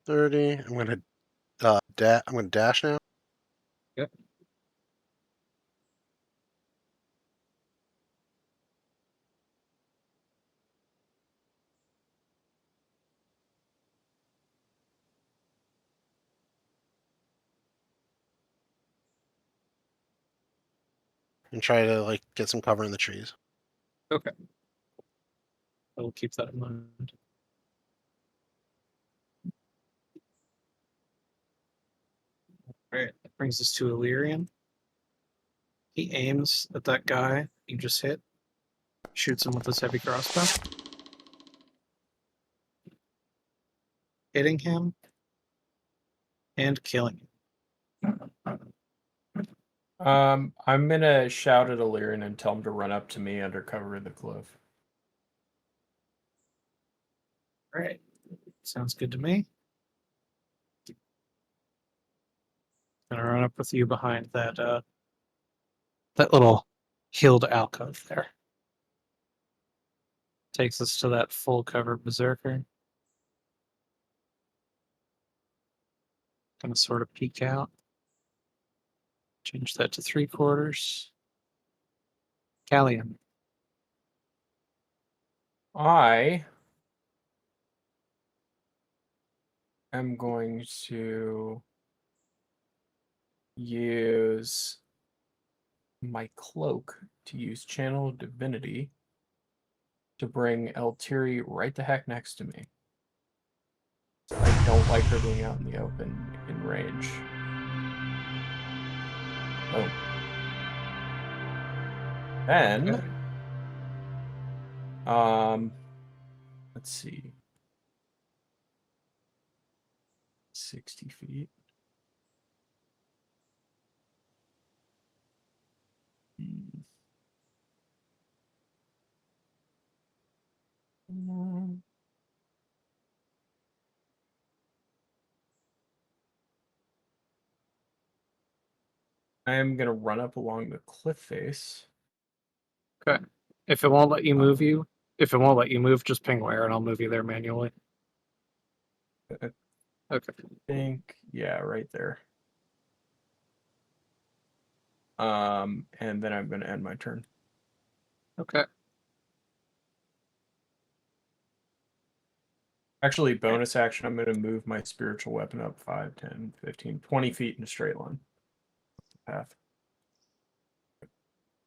30. I'm gonna I'm gonna dash now. Yep. And try to like get some cover in the trees. Okay. I'll keep that in mind. Alright, that brings us to Illyrian. He aims at that guy you just hit, shoots him with his heavy crossbow. Hitting him and killing him. I'm gonna shout at Illyrian and tell him to run up to me under cover of the cliff. Alright. Sounds good to me. Gonna run up with you behind that that little hilled alcove there. Takes us to that full cover berserker. Gonna sort of peek out. Change that to 3/4. Callium. I am going to use my cloak to use Channel of Divinity to bring Eltiri right the heck next to me. I don't like her being out in the open in range. Oh. Then, let's see. 60 feet. I am going to run up along the cliff face. Okay. If it won't let you move if it won't let you move, just ping where and I'll move you there manually. I Okay. think, yeah, right there. And then I'm going to end my turn. Okay. Actually, bonus action, I'm going to move my spiritual weapon up 5, 10, 15, 20 feet in a straight line. Path.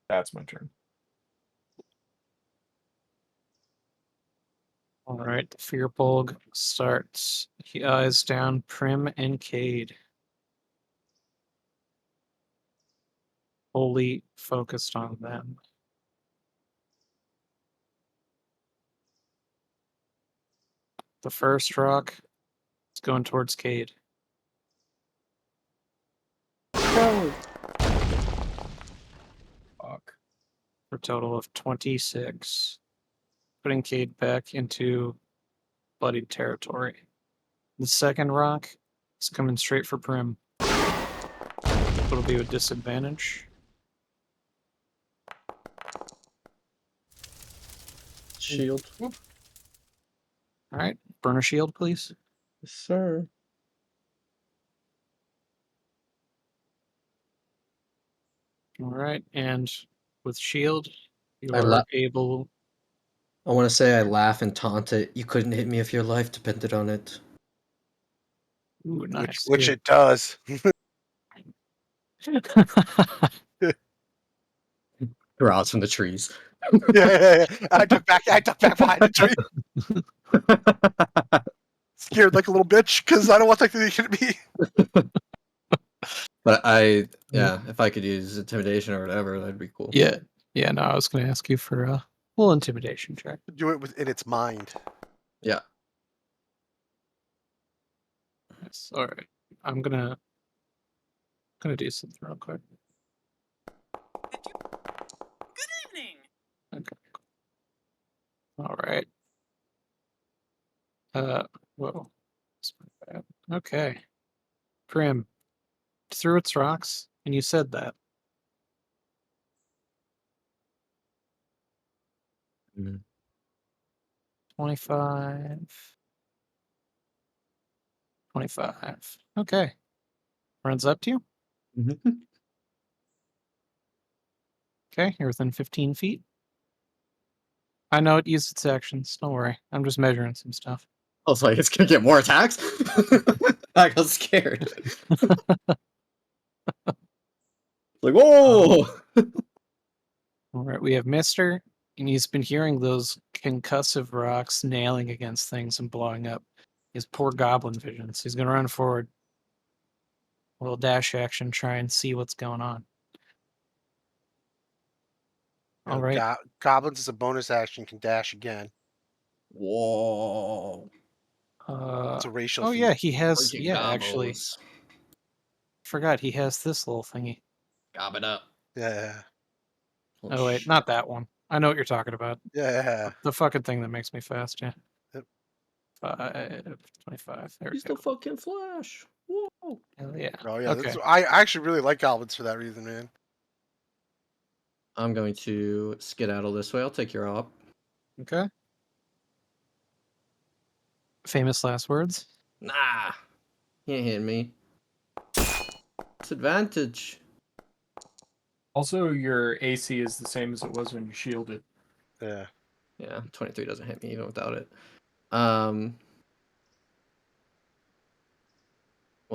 That's my turn. All right. The Fearbolg starts. He eyes down Prim and Cade. Wholly focused on them. The first rock is going towards Cade. Fuck. For a total of 26. Putting Cade back into bloodied territory. The second rock is coming straight for Prim. It'll be with disadvantage. Shield. All right. Burner shield, please. Yes, sir. All right. And with shield, you I are la- able. I want to say I laugh and taunt it. You couldn't hit me if your life depended on it. Ooh, nice. Which it does. Rods from the trees. Yeah. I duck back behind the tree. Scared like a little bitch because I don't want that to hit me. But yeah, if I could use intimidation or whatever, that'd be cool. Yeah. Yeah, no, I was going to ask you for a little intimidation check. Do it within its mind. Yeah. Yes. All right. I'm gonna do something real quick. Good evening. Okay. All right. Whoa. That's my bad. Okay. Prim threw its rocks, and you said that. Mhm. 25, 25. Okay. Runs up to you. Mhm. Okay, you're within 15 feet. I know it used its actions. Don't worry. I'm just measuring some stuff. I was like, it's gonna get more attacks. I got scared. Like, whoa! All right, we have Mister, and he's been hearing those concussive rocks nailing against things and blowing up. His poor goblin visions. He's gonna run forward. A little dash action, try and see what's going on. All right. Goblins as a bonus action can dash again. Whoa! It's a racial Oh feat. yeah, he has. Freaking Yeah, actually, gobos. forgot he has this little thingy. Gob it up. Yeah. Holy Oh wait, shit. not that one. I know what you're talking about. Yeah. The fucking thing that makes me fast. Yeah. Yep. 25. There we He's go. the fucking Flash. Whoa! Hell yeah. Oh yeah. Okay. I actually really like goblins for that reason, man. I'm going to skedaddle this way. I'll take your op. Okay. Famous last words. Nah. He ain't hitting me. It's advantage. Also, your AC is the same as it was when you shielded. Yeah. Yeah, 23 doesn't hit me even without it. What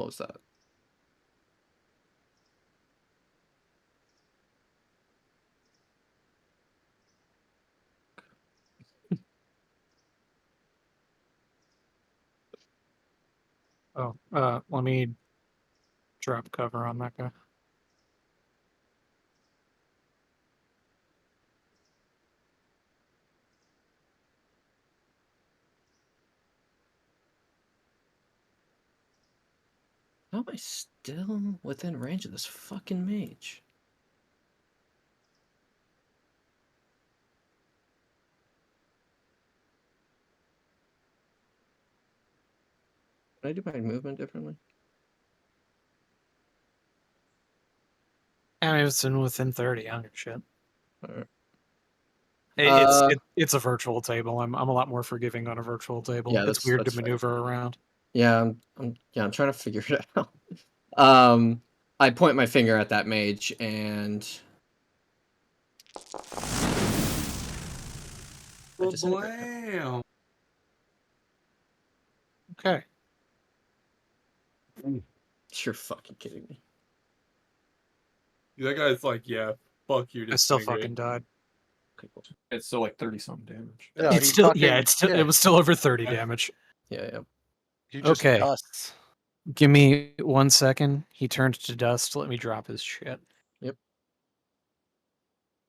was that? Oh, let me drop cover on that guy. How am I still within range of this fucking mage? Can I do my movement differently? I mean, it's within 30. I don't give a shit. Alright. It's a virtual table. I'm a lot more forgiving on a virtual table. Yeah, It's weird to that's fair. maneuver around. Yeah, I'm trying to figure it out. I point my finger at that mage and I disintegrate him. Blam. Okay. You're fucking kidding me. That guy's like, yeah, fuck you, I still disintegrate. fucking died. Okay, cool. It's still like 30 something damage. No, It's he still fucking, it was still over 30 damage. Yeah. He just Okay. dusts. Give me 1 second. He turned to dust. Let me drop his shit. Yep.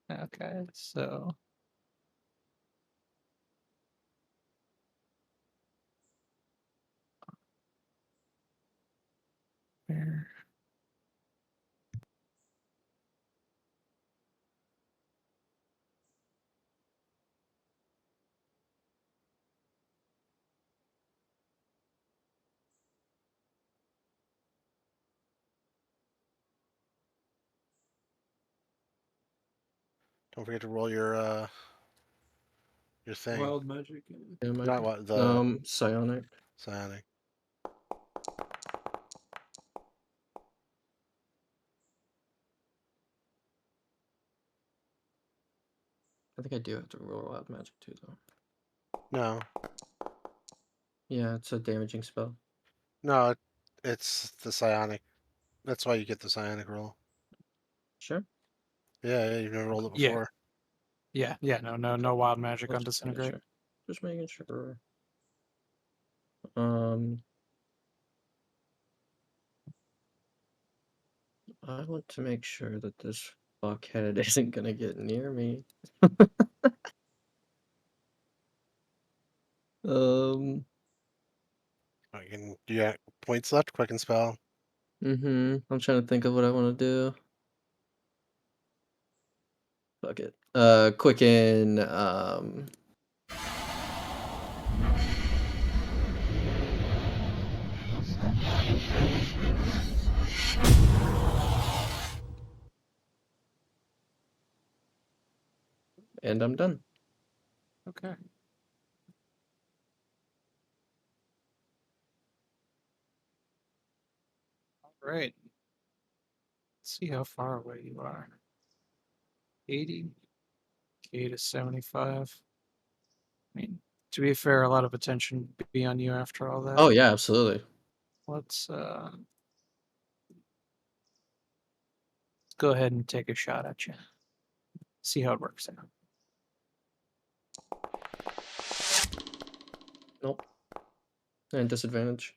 Okay, so there. Don't forget to roll your thing. Wild magic. Yeah, Not what the psionic. psionic. I think I do have to roll wild magic too, though. No. Yeah, it's a damaging spell. No, it's the psionic. That's why you get the psionic roll. Sure. Yeah, you've never rolled it Yeah. before. Yeah, no wild magic on Just making disintegrate. sure. Just making sure. I want to make sure that this fuckhead isn't gonna get near me. Do you have points left? Quicken spell. I'm trying to think of what I want to do. Fuck it. Quicken, and I'm done. Okay. Right. Let's see how far away you are. 80. K to 75. I mean, to be fair, a lot of attention would be on you after all that. Oh yeah, absolutely. Let's go ahead and take a shot at you. See how it works out. Nope. And disadvantage.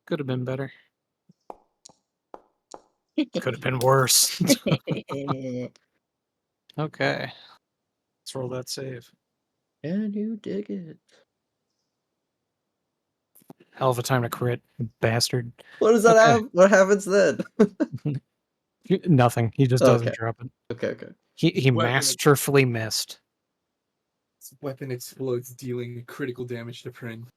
Could have been better. Could have been worse. Okay. Let's roll that save. Can you dig it? Hell of a time to crit, you bastard. What does that Okay. have? What happens then? Nothing. He just Okay. doesn't drop it. Okay. He Weapon- masterfully missed. This weapon explodes, dealing critical damage to Prin.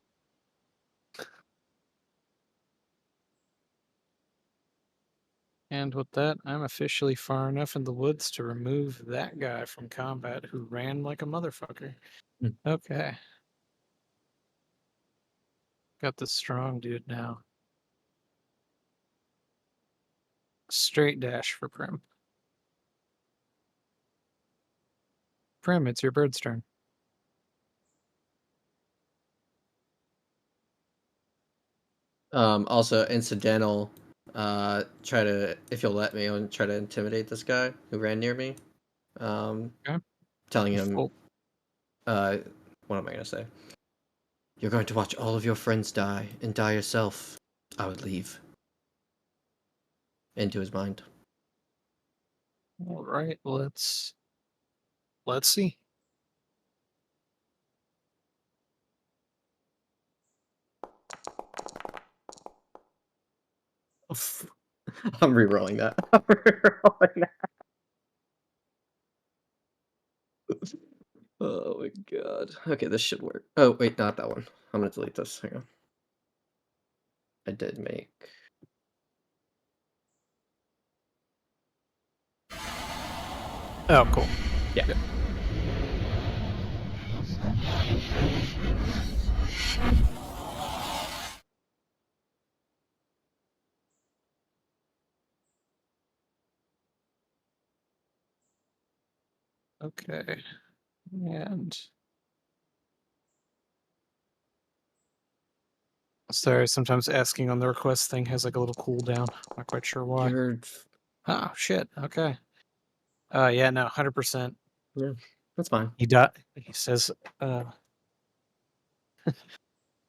And with that, I'm officially far enough in the woods to remove that guy from combat who ran like a motherfucker. Hmm. Okay. Got the strong dude now. Straight dash for Prim. Prim, it's your bird's turn. Also incidental. Try to, if you'll let me, I'll try to intimidate this guy who ran near me. Okay. Telling him, Full- what am I gonna say? You're going to watch all of your friends die and die yourself. I would leave. Into his mind. All right, let's see. I'm re-rolling that. I'm re-rolling that. Oh my god. Okay, this should work. Oh, wait, not that one. I'm gonna delete this. Hang on. I did make. Oh, cool. Yeah. Okay. And sorry, sometimes asking on the request thing has like a little cooldown. Not quite sure why. You're. Oh shit. Okay. Yeah, no, 100%. Yeah, that's fine. He says,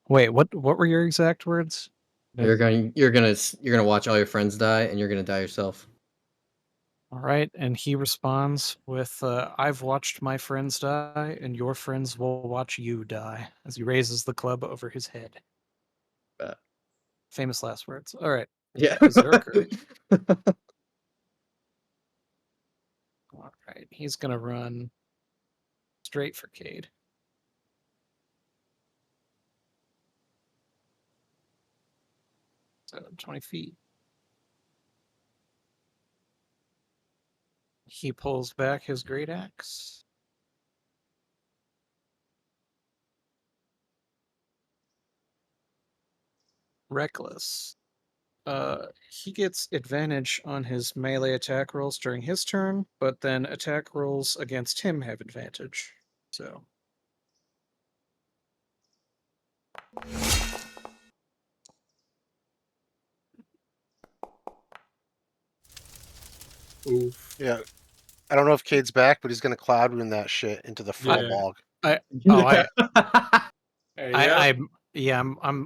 wait, what were your exact words? You're gonna watch all your friends die, and you're gonna die yourself. All right, and he responds with, I've watched my friends die, and your friends will watch you die, as he raises the club over his head. Bet. Famous last words. All right, Yeah. Berserker. All right, he's gonna run straight for Cade. So 20 feet. He pulls back his great axe. Reckless. He gets advantage on his melee attack rolls during his turn, but then attack rolls against him have advantage. So Oof. Yeah. I don't know if Cade's back, but he's gonna cloud rune that shit into the Yeah. log.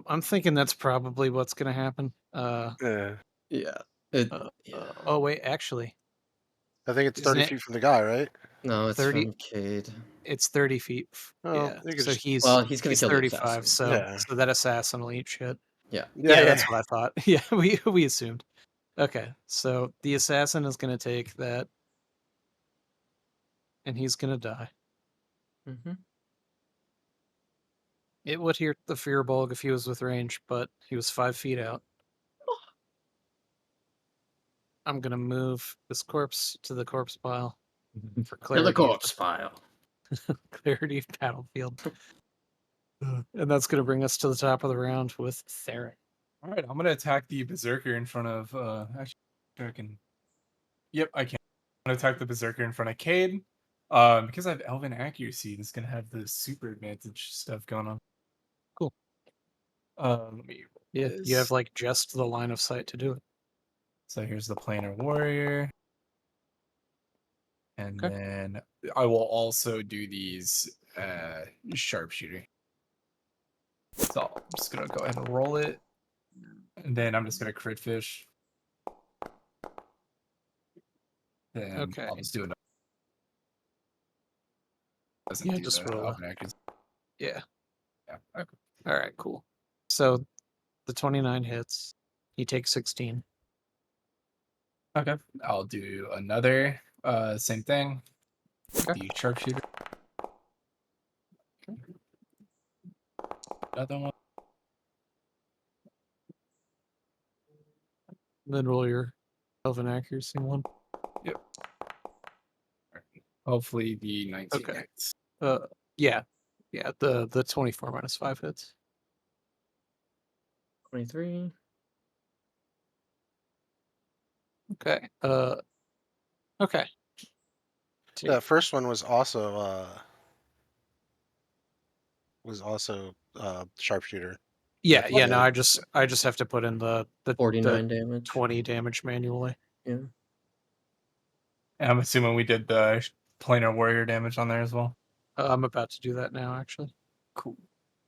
I'm thinking that's probably what's gonna happen. Yeah. Yeah. Oh wait, actually, I think it's Isn't 30 it- feet from the guy, right? No, it's 30 from Cade. it's 30 feet. Oh, Yeah, you could so just- he's Well, he's gonna he's kill the 35. assassin. Yeah. So that assassin will eat shit. Yeah. Yeah, that's what I thought. Yeah, we assumed. Okay, so the assassin is gonna take that, and he's gonna die. Mm-hmm. It would hit the Fearbulg if he was with range, but he was 5 feet out. I'm gonna move this corpse to the corpse pile for To clarity. the corpse pile. Clarity of battlefield. And that's gonna bring us to the top of the round with Theron. All right, I'm gonna attack the berserker in front of. Actually, I can. Yep, I can. I'm gonna attack the berserker in front of Cade. Because I have elven accuracy, it's gonna have the super advantage stuff going on. Cool. Let me. roll Yeah, you have this. like just the line of sight to do it. So here's the planar warrior, and Okay. then I will also do these sharpshooter. So I'm just gonna go ahead and roll it, and then I'm just gonna crit fish. Then Okay. I'll just do it. Doesn't Yeah, do just the roll. elven accuracy. Yeah. Yeah. Okay. All right. Cool. So the 29 hits. You take 16. Okay. I'll do another same thing. Okay. The sharpshooter. Another one. Then roll your elven accuracy one. Hopefully the 19 Okay. hits. Yeah. Yeah. The 24 minus 5 hits. 23. Okay. Okay. That first one was also sharpshooter. Yeah. Yeah. No, Yeah. I just have to put in the 49 damage. 20 damage manually. Yeah. And I'm assuming we did the planar warrior damage on there as well. I'm about to do that now, actually. Cool.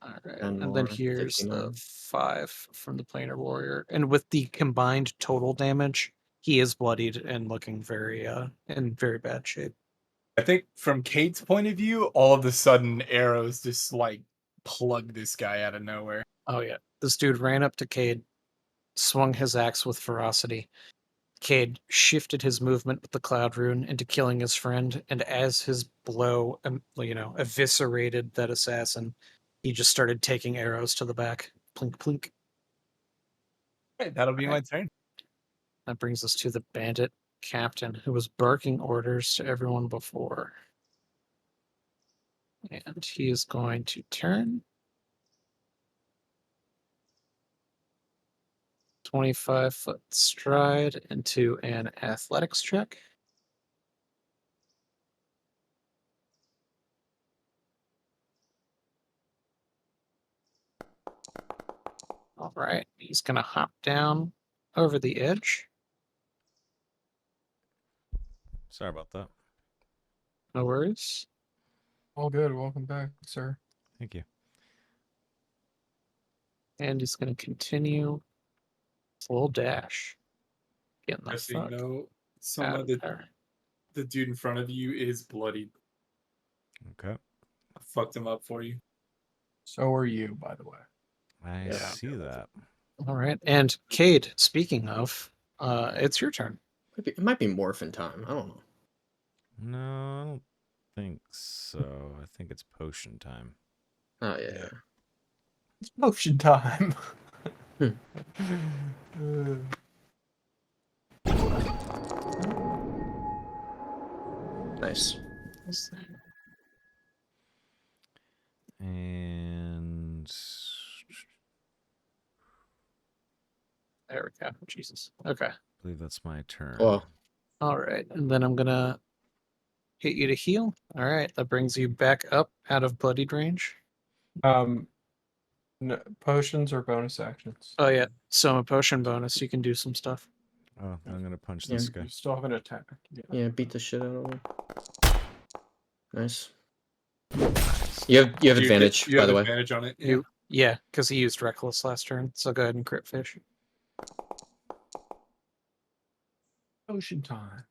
All right. 10 And then more, here's the 59. 5 from the planar warrior. And with the combined total damage, he is bloodied and looking very in very bad shape. I think from Kate's point of view, all of a sudden arrows just like plug this guy out of nowhere. Oh yeah. This dude ran up to Cade, swung his axe with ferocity. Cade shifted his movement with the Cloud Rune into killing his friend, and as his blow, eviscerated that assassin, he just started taking arrows to the back. Plink, plink. Right, that'll be my Alright. turn. That brings us to the bandit captain, who was barking orders to everyone before. And he is going to turn. 25-foot stride into an athletics check. All right, he's going to hop down over the edge. Sorry about that. No worries. All good. Welcome back, sir. Thank you. And he's going to continue full dash. Getting the Just so you fuck know, out some of of the there. dude in front of you is bloodied. Okay. I fucked him up for you. So are you, by the way. I Yeah. see that. All right, and Cade, speaking of, it's your turn. It might be morphin time. I don't know. No, I don't think so. I think it's potion time. Oh, yeah. Yeah. It's potion time. Nice. And There we go. Jesus. Okay. I believe that's my turn. Well, All right, and then I'm gonna hit you to heal. All right, that brings you back up out of bloodied range. No, potions or bonus actions? Oh yeah, so a potion bonus, you can do some stuff. Oh, I'm gonna punch Yeah. this guy. You still have an attack. yeah, beat the shit out of him. Nice. You have advantage, You by have the way. advantage on it. Yeah, because he used reckless last turn. So go ahead and crit fish. Potion time.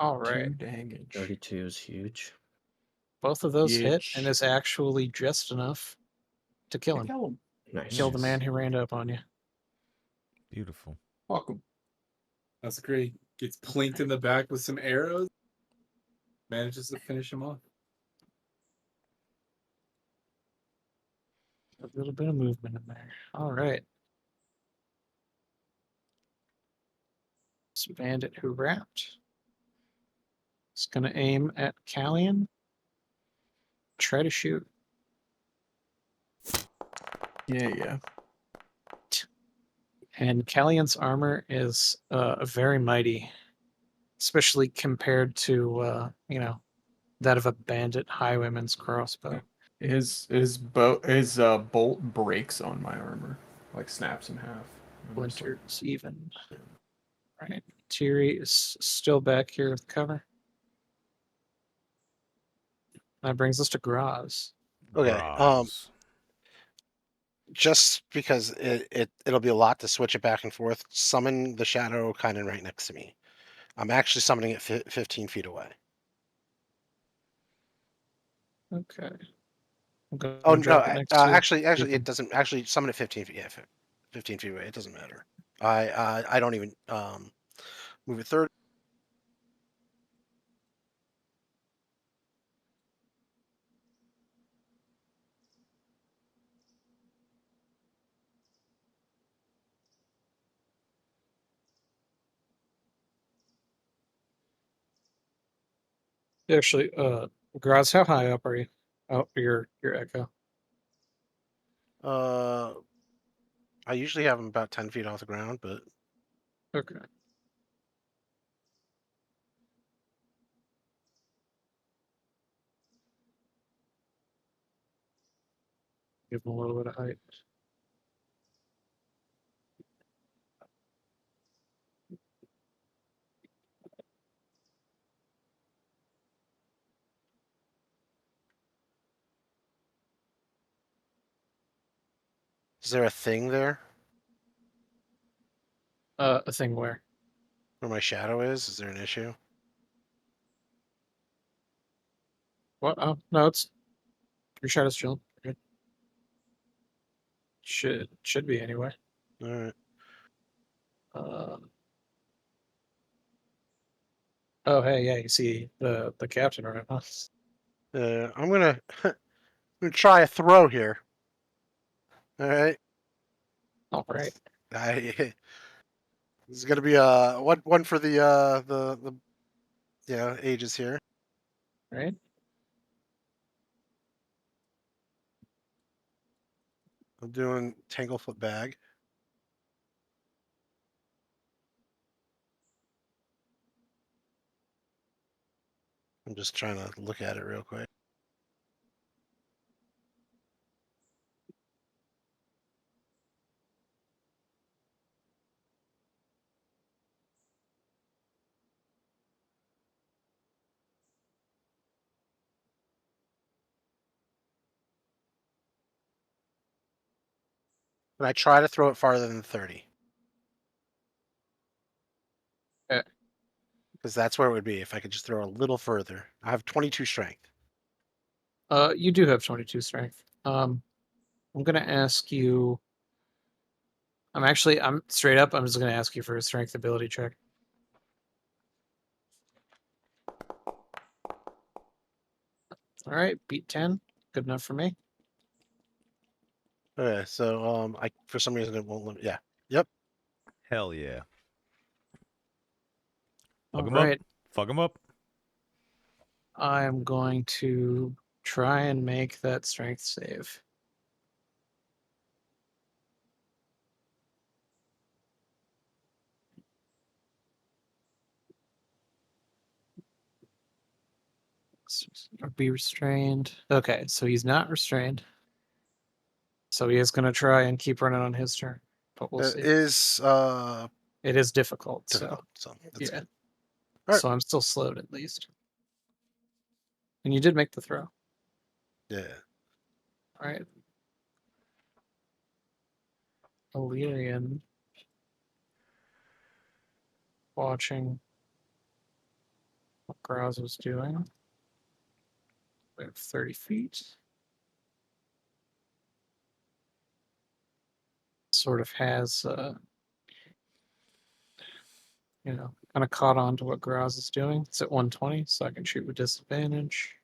All right. 2 damage. 32 is huge. Both of those hit, and Bitch. is actually just enough to kill him. Kill him. Nice. Kill the Nice. man who ran up on you. Beautiful. Fuck him. That's great. Gets plinked in the back with some arrows. Manages to finish him off. A little bit of movement in there. All right. This bandit who wrapped. It's gonna aim at Callian. try to shoot. Yeah. And Callian's armor is very mighty, especially compared to that of a bandit highwayman's crossbow. His bolt breaks on my armor, like snaps in half. I'm just like, Splinters even. Right. Tiri is still back here with cover. That brings us to Graz. Okay. Bras. Just because it'll be a lot to switch it back and forth. Summon the shadow kind of right next to me. I'm actually summoning it 15 feet away. Okay. I'm gonna Oh no! drop it next to Actually, Ethan. it doesn't. Actually, summon it 15 feet. Yeah, 15 feet away. It doesn't matter. I don't even move it 30. Actually, Graz, how high up are you? Oh, your echo. I usually have them about 10 feet off the ground, but Okay. Give them a little bit of height. is there a thing there A thing where? where my shadow is? Is there an issue? What? Oh, no, it's your shadow's chilling. Good. Should be anyway. All right. Uh, oh, hey, yeah, you see the captain right now. I'm gonna try a throw here. All right. All right. This is gonna be one for the ages here. Right. I'm doing Tanglefoot Bag. I'm just trying to look at it real quick. And I try to throw it farther than 30. Okay. Because that's where it would be if I could just throw a little further. I have 22 strength. You do have 22 strength. I'm gonna ask you. I'm straight up. I'm just gonna ask you for a strength ability check. All right, beat 10. Good enough for me. Okay, so I for some reason it won't limit. Yeah. Yep. Hell yeah. All Fuck him up. right. Fuck him up. I'm going to try and make that strength save. Be restrained. Okay, so he's not restrained. So he is going to try and keep running on his turn, but we'll It see. is It is difficult, difficult. So that's yeah. good. All right. So I'm still slowed at least. And you did make the throw. Yeah. All right. Illyrian watching what Graz was doing. We have 30 feet. Sort of has, kind of caught on to what Graz is doing. It's at 120, so I can shoot with disadvantage.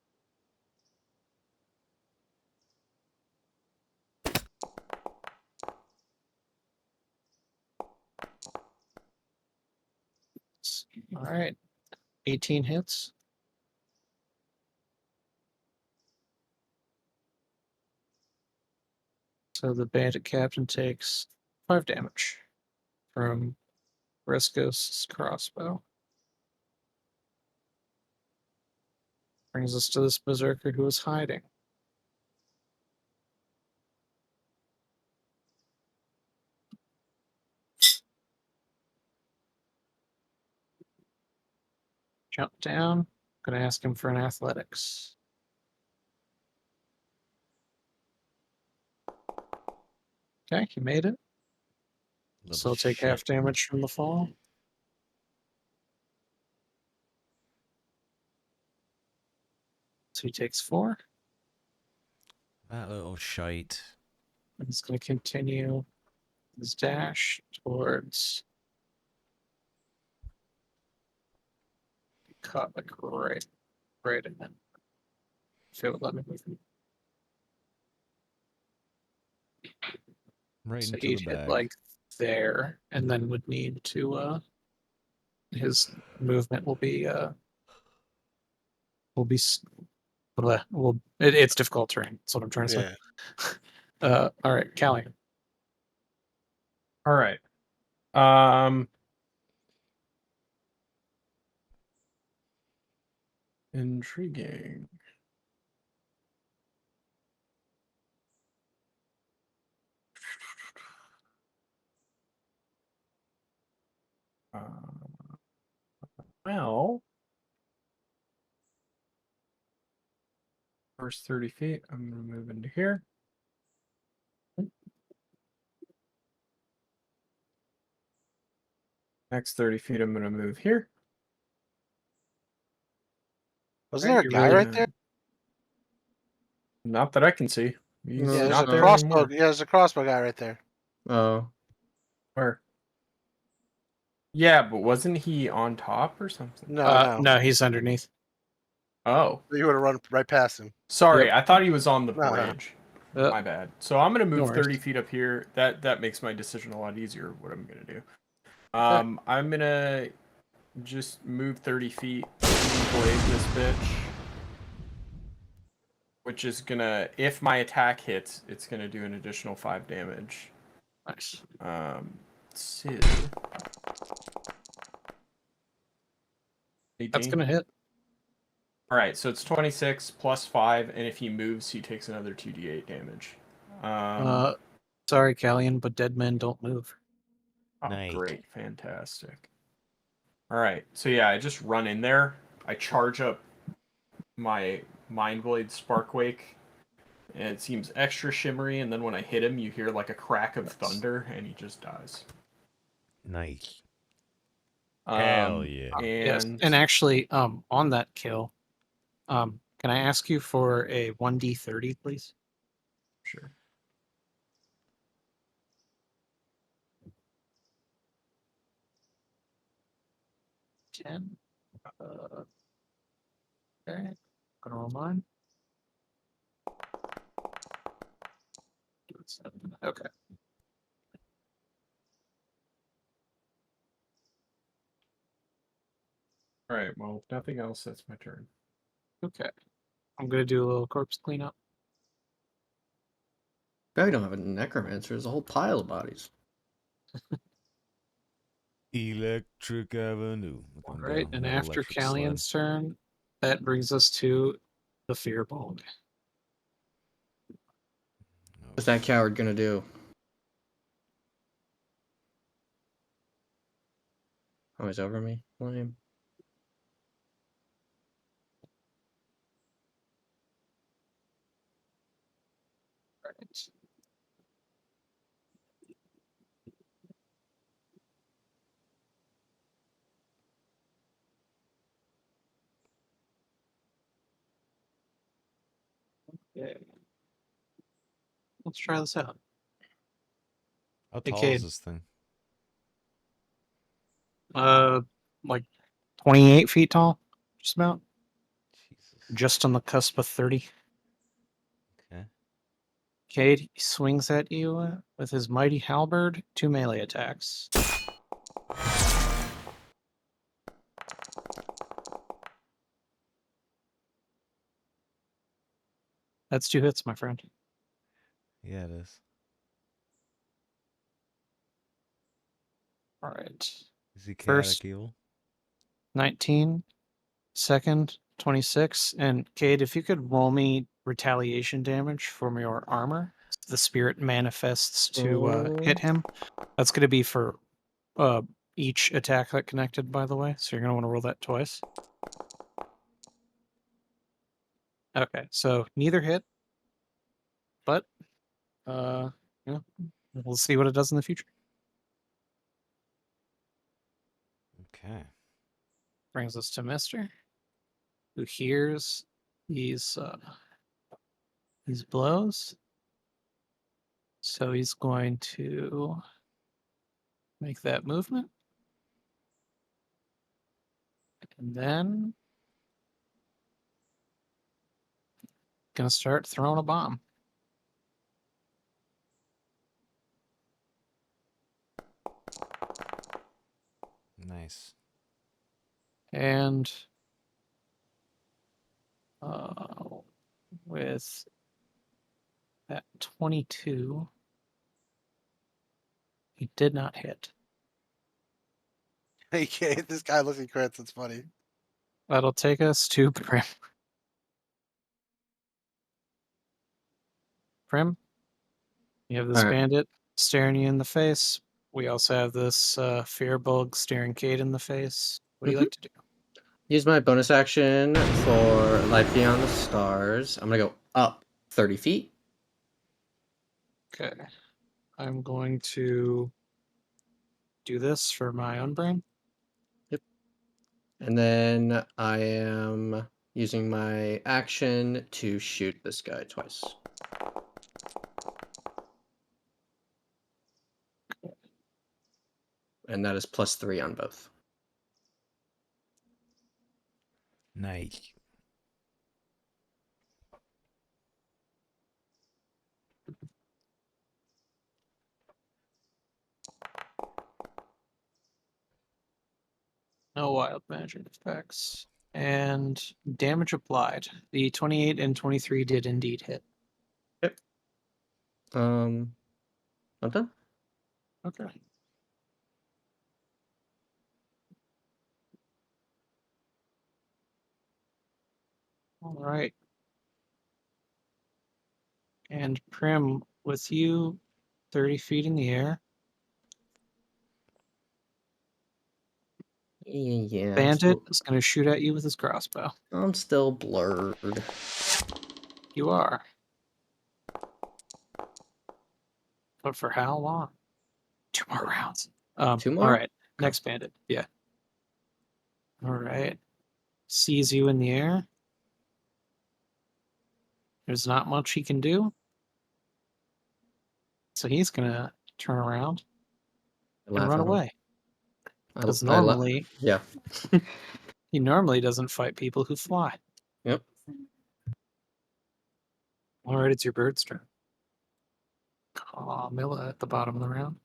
All right. 18 hits. So the bandit captain takes 5 damage from Briscoe's crossbow. Brings us to this berserker who is hiding. Jump down. Gonna ask him for an athletics. Okay, he made it. Little So he'll take half shit. damage from the fall. So he takes 4. That little shite. And he's going to continue his dash towards. Caught like right in it. If it would let me move him. Right So into he'd the hit bag. like there, and then would need to his movement will be it's difficult terrain. That's what I'm trying to Yeah. say. All right, Callie. All right. Intriguing. Well, first 30 feet, I'm going to move into here. Next 30 feet, I'm going to move here. Wasn't there a guy right there? Not that I can see. He's No, Yeah, there's not a there crossbow. anymore. Yeah, there's a crossbow guy right there. Oh. Where? Yeah, but wasn't he on top or something? No. No, he's underneath. Oh. You would have run right past him. Sorry, Yep. I thought he was on the No. bridge. My bad. So I'm gonna move No worries. 30 feet up here. That makes my decision a lot easier. What I'm gonna do. I'm gonna just move 30 feet, blade this bitch, which is gonna, if my attack hits, it's gonna do an additional 5 damage. Nice. Sid. 18. That's gonna hit. All right, so it's 26 plus 5, and if he moves, he takes another 2d8 damage. Sorry, Callian, but dead men don't move. Oh, Nice. great. Fantastic. All right, so yeah, I just run in there. I charge up my Mind Blade Sparkwake, and it seems extra shimmery, and then when I hit him, you hear like a crack of thunder, and he just dies. Nice. Hell yeah. Yes, and actually, on that kill, can I ask you for a 1d30, please? Sure. Ten. Okay. Gonna roll mine. Okay. All right, well, if nothing else, that's my turn. Okay. I'm gonna do a little corpse cleanup. Now we don't have a necromancer. There's a whole pile of bodies. Electric Avenue. All Looking right, down and that after electric sled. Callian's turn, that brings us to the Fearbog. What's that coward gonna do? Oh, he's over me? Lame. Right. Okay. Let's try this out. How Hey, tall Cade. is this thing? Like 28 feet tall, just about. Jesus. Just on the cusp of 30. Okay. Cade swings at you with his mighty halberd, 2 melee attacks. That's 2 hits, my friend. Yeah, it is. All right. Is he First- chaotic evil? 19, second, 26. And Cade, if you could roll me retaliation damage from your armor, the spirit manifests to hit him. That's going to be for each attack that connected, by the way. So you're going to want to roll that twice. Okay, so neither hit, but you know, we'll see what it does in the future. Okay. Brings us to Mister, who hears these blows. So he's going to make that movement. And then gonna start throwing a bomb. Nice. And with that 22, he did not hit. Okay, this guy looking crits. It's funny. That'll take us to Prim. Prim, you have this Alright. bandit staring you in the face. We also have this fear bug staring Cade in the face. What do you like to do? Use my bonus action for Light Beyond the Stars. I'm gonna go up 30 feet. Okay. I'm going to do this for my own brain. And then I am using my action to shoot this guy twice. And that is +3 on both. Nice. No wild magic effects. And damage applied. The 28 and 23 did indeed hit. I'm done. Okay. All right. And Prim, with you 30 feet in the air, Yeah. Bandit is going to shoot at you with his crossbow. I'm still blurred. You are. But for how long? 2 more rounds. 2 more? All right. Next bandit. Yeah. All right. Sees you in the air. There's not much he can do. So he's going to turn around and run away. Because normally, yeah. he normally doesn't fight people who fly. Yep. All right, it's your bird's turn. Camilla at the bottom of the round.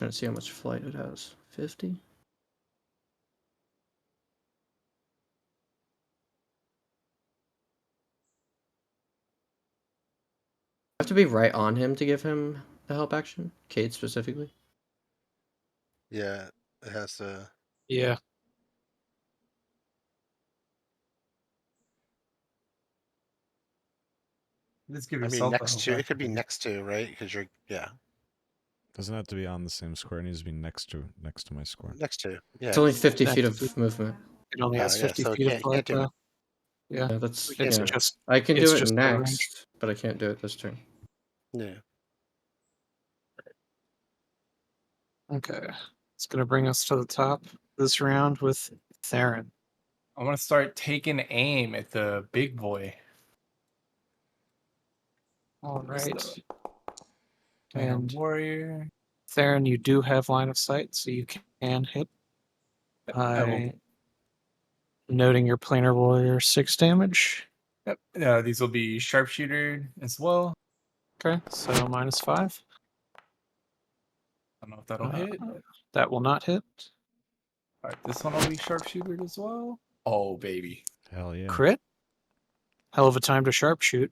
Let's see how much flight it has. 50? I have to be right on him to give him the help action? Cade specifically? Yeah, it has to. Yeah. Just give I mean, yourself the next help to. It action, could be please. next to, right? Because you're. Yeah, Doesn't have to be on the same square. It needs to be next to my square. next to. Yeah. It's only 50 feet Next of movement. It only has yeah, 50 so feet of flight. can't do it. Yeah. Yeah, that's We can't It's do it. just I can it's do it just the range. next, but I can't do it this turn. Yeah. Okay. It's going to bring us to the top this round with Theron. I want to start taking aim at the big boy. All right. And And warrior. Theron, you do have line of sight, so you can hit. I will. Noting your planar warrior 6 damage. Yep. These will be sharpshooter as well. Okay, so -5. don't know if that'll hit. That will not hit. All right, this one will be sharpshooter as well. Oh, baby. Hell yeah. Crit. Hell of a time to sharpshoot.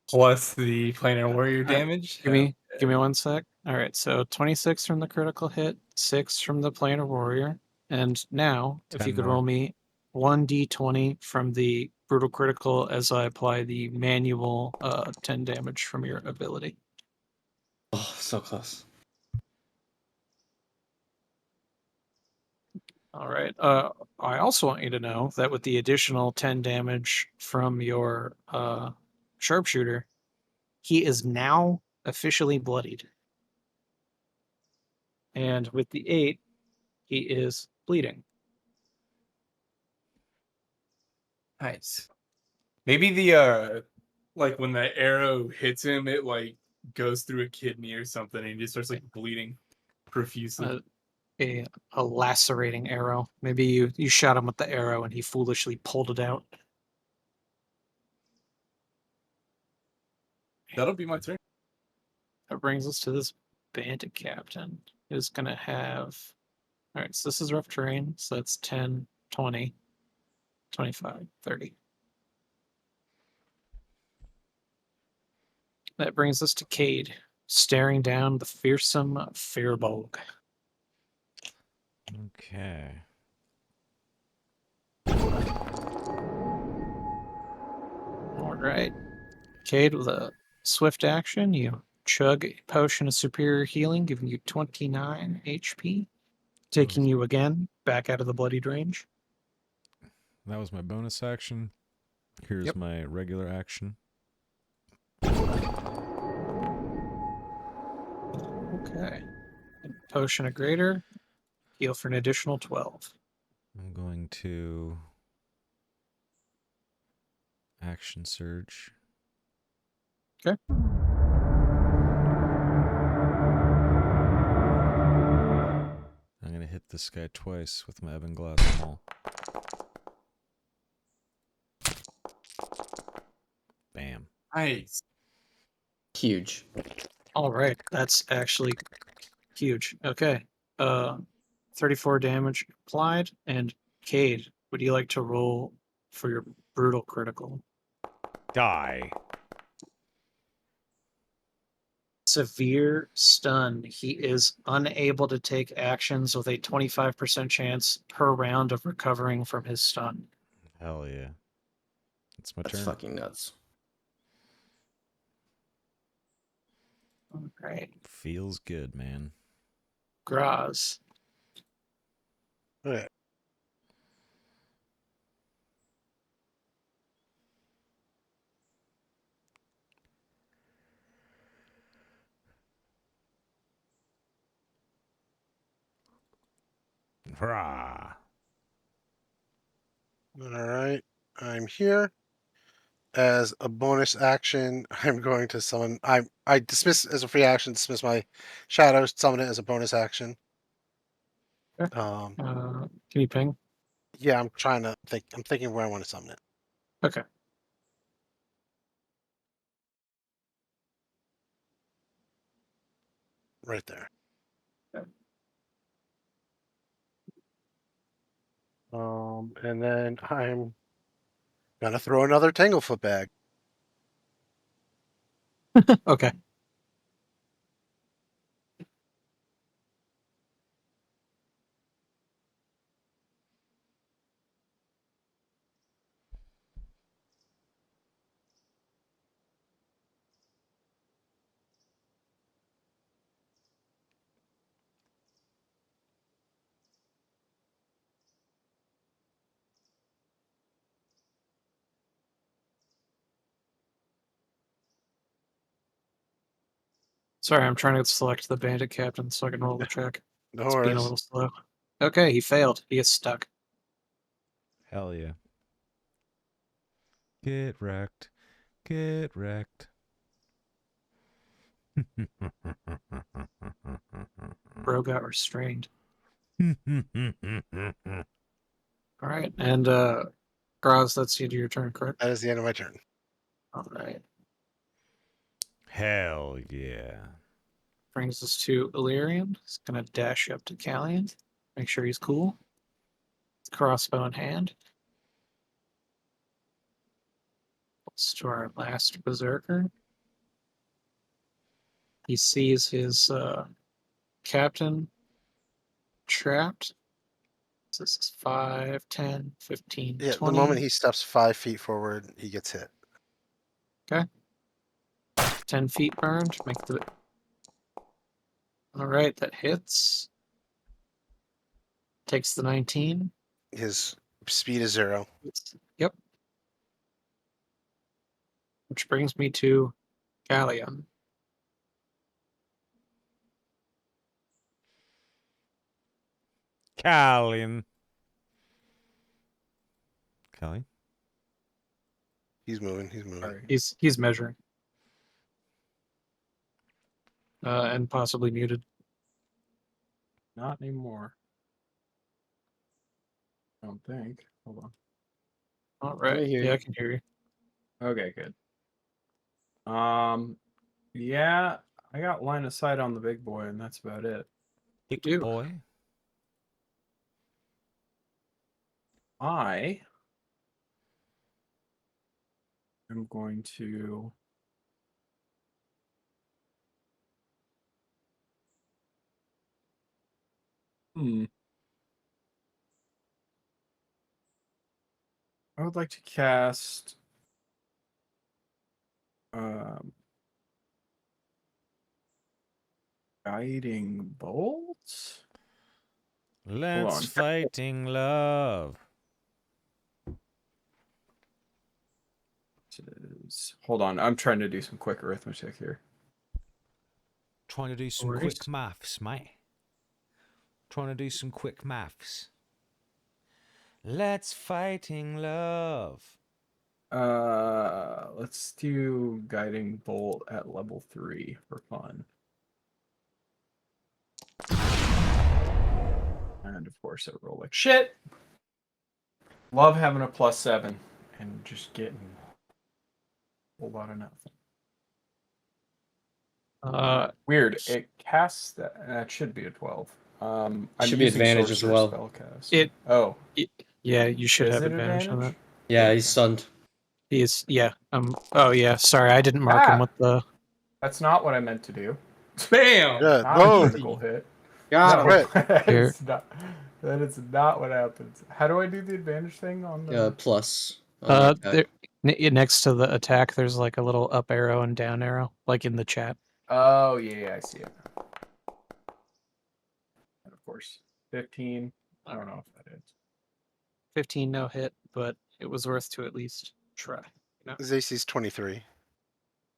Plus the planar warrior All right, damage. Give me 1 sec. All right, so 26 from the critical hit, 6 from the planar warrior, and now if 10 you could more. roll me 1d20 from the brutal critical as I apply the manual 10 damage from your ability. Oh, so close. All right. I also want you to know that with the additional 10 damage from your sharpshooter, he is now officially bloodied. And with the 8, he is bleeding. Nice. Maybe the like when the arrow hits him, it like goes through a kidney or something, and he just starts like bleeding profusely. A lacerating arrow. Maybe you shot him with the arrow and he foolishly pulled it out. That'll be my turn. That brings us to this bandit captain who's going to have. All right, so this is rough terrain. So that's 10, 20, 25, 30. That brings us to Cade, staring down the fearsome Firbolg. Okay. All right. Cade, with a swift action, you chug a potion of superior healing, giving you 29 HP, taking you again back out of the bloodied range. That was my bonus action. Here's Yep. my regular action. Okay. Potion of greater, heal for an additional 12. I'm going to action surge. Okay. I'm going to hit this guy twice with my Evan Glass Maul. Bam. Nice. Huge. All right, that's actually huge. Okay. 34 damage applied. And Cade, would you like to roll for your brutal critical? Die. Severe stun. He is unable to take actions with a 25% chance per round of recovering from his stun. Hell yeah. It's my That's turn. fucking nuts. All right. Feels good, man. Graz. Okay. Hurrah. All right. I'm here. As a bonus action, I'm going to summon. I dismiss as a free action. Dismiss my shadows. Summon it as a bonus action. Okay. Um. Can you ping? Yeah, I'm trying to think. I'm thinking where I want to summon it. Okay. Right there. Okay. And then I'm gonna throw another Tanglefoot bag. Okay. Sorry, I'm trying to select the bandit captain so I can roll the check. No It's being a worries. little slow. Okay, he failed. He is stuck. Hell yeah. Get wrecked. Get wrecked. Bro got restrained. All right, and Graz, that's the end of your turn, correct? That is the end of my turn. All right. Hell yeah. Brings us to Illyrian. He's gonna dash up to Callian. Make sure he's cool. Crossbow in hand. Let's to our last berserker. He sees his captain trapped. This is 5, 10, 15, Yeah, 20. the moment he steps 5 feet forward, he gets hit. 10 feet burned. Make the. All right, that hits. Takes the 19. His speed is 0. Yep. Which brings me to Galleon. Callian. Callie? He's moving. He's moving. Sorry. He's measuring. And possibly muted. Not anymore. I don't think. Hold on. All right. hear Yeah, you. I can hear you. Okay, good. Yeah, I got line of sight on the big boy, and that's about it. Big do. boy. I am going to I would like to cast guiding bolt. Let's on. fighting love. Hold on, I'm trying to do some quick arithmetic here. Trying to do some worries. quick maths, mate. Trying to do some quick maths. Let's fighting love. Let's do guiding bolt at level 3 for fun. And of course, I roll like shit. Love having a +7 and just getting a whole lot of nothing. Weird. It casts that. That should be a 12. I'm Should be using advantage as sorcerer well. spellcast. Oh, Yeah, you should is have it advantage on that. Yeah, he's stunned. He is. Yeah. Oh yeah. Sorry, I didn't mark him Ah. with the. That's not what I meant to do. Bam! Good. Not a Boom. critical hit. Got No, him. that Here. is not. That is not what happens. How do I do the advantage thing on the? Plus. On the attack. Next to the attack, there's like a little up arrow and down arrow, like in the chat. Oh yeah, I see it. And of course, 15. I don't know if that is. 15 no hit, but it was worth to at least try. You know? His AC is 23.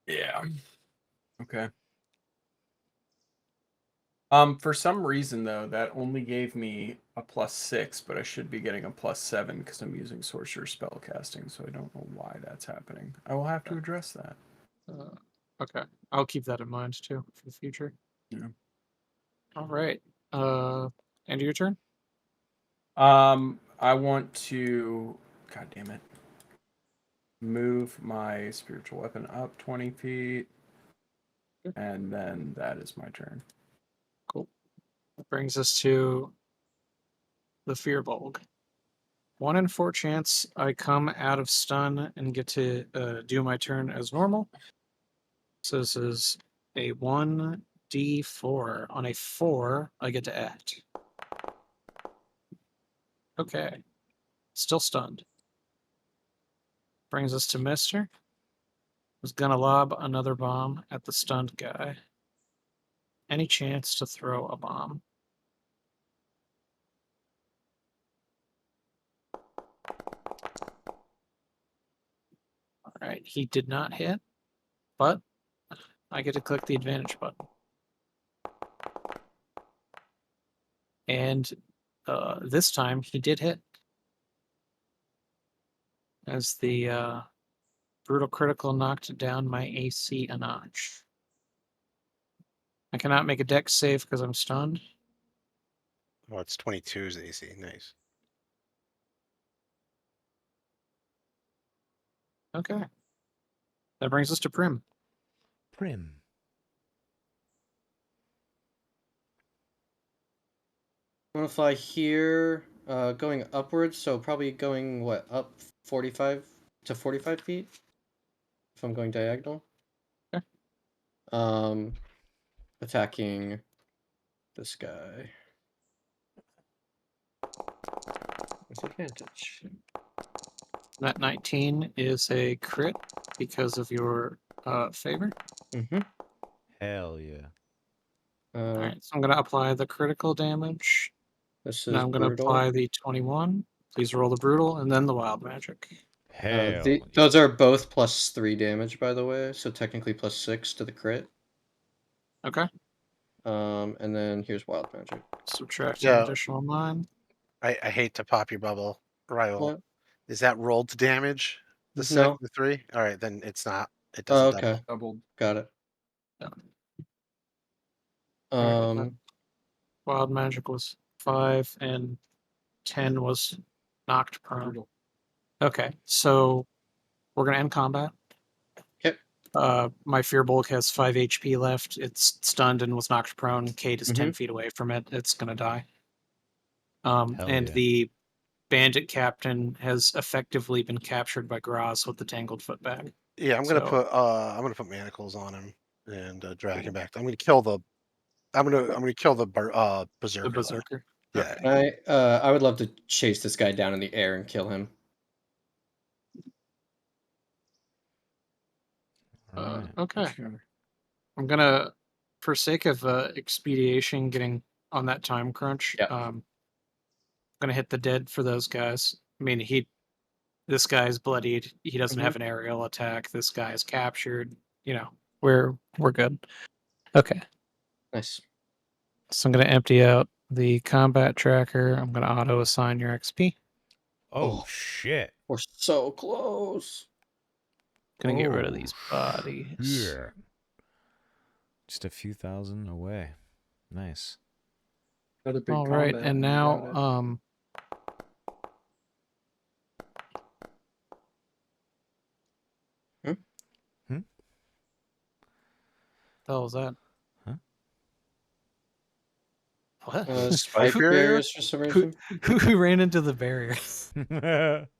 Yeah. Okay. For some reason though, that only gave me a +6, but I should be getting a +7 because I'm using sorcerer spellcasting, so I don't know why that's happening. I will have to address that. Okay, I'll keep that in mind too for the future. Yeah. All right. End your turn. I want to. God damn it. Move my spiritual weapon up 20 feet, and then that is my turn. Cool. That brings us to the Fearbolg. 1 in 4 chance I come out of stun and get to do my turn as normal. So this is a 1d4. On a 4, I get to act. Okay. Still stunned. Brings us to Mister. Was gonna lob another bomb at the stunned guy. Any chance to throw a bomb? All right, he did not hit, but I get to click the advantage button. And this time he did hit. As the brutal critical knocked down my AC a notch. I cannot make a dex save because I'm stunned. Oh, it's 22's AC. Nice. Okay. That brings us to Prim. Prim. I'm gonna fly here, going upwards, so probably going, what, up 45 to 45 feet? If I'm going diagonal. Okay. Attacking this guy. With advantage. That 19 is a crit because of your favor. Mm-hmm. Hell yeah. All right, so I'm going to apply the critical damage. This Now is I'm going to brutal. apply the 21. Please roll the brutal and then the wild magic. Hell yeah. Those are both +3 damage, by the way, so technically +6 to the crit. Okay. And then here's wild magic. Subtract an additional 9. I hate to pop your bubble, Ryle. What? Is that rolled to damage? The No. 3? All right, then it's not. It Oh, doesn't okay. double. Doubled. Got it. Yeah. Alright, Um, wild magic was 5 and 10 was knocked prone. Brutal. Okay, so we're going to end combat. Okay. My fear bulk has 5 HP left. It's stunned and was knocked prone. Kate is 10 feet away from it. It's going to die. Hell And yeah. the bandit captain has effectively been captured by Graz with the tangled foot bag. Yeah, I'm gonna put manacles on him and drag him back. I'm gonna kill the berserker. The though. berserker. Yeah. Okay. I would love to chase this guy down in the air and kill him. All right. Okay. I'm gonna, for sake of expediation, getting on that time crunch. Yeah. Gonna hit the dead for those guys. I mean, this guy's bloodied. He doesn't have an aerial attack. This guy is captured. You know, we're good. Okay. Nice. So I'm gonna empty out the combat tracker. I'm gonna auto assign your XP. Oh, Oh. shit. We're so close. Gonna get rid of these bodies. Yeah. Just a few thousand away. Nice. Another big All right, combat, and you now got it. the hell was that? Huh? What? Spike Spike barrier? barriers for some reason. Who ran into the barrier?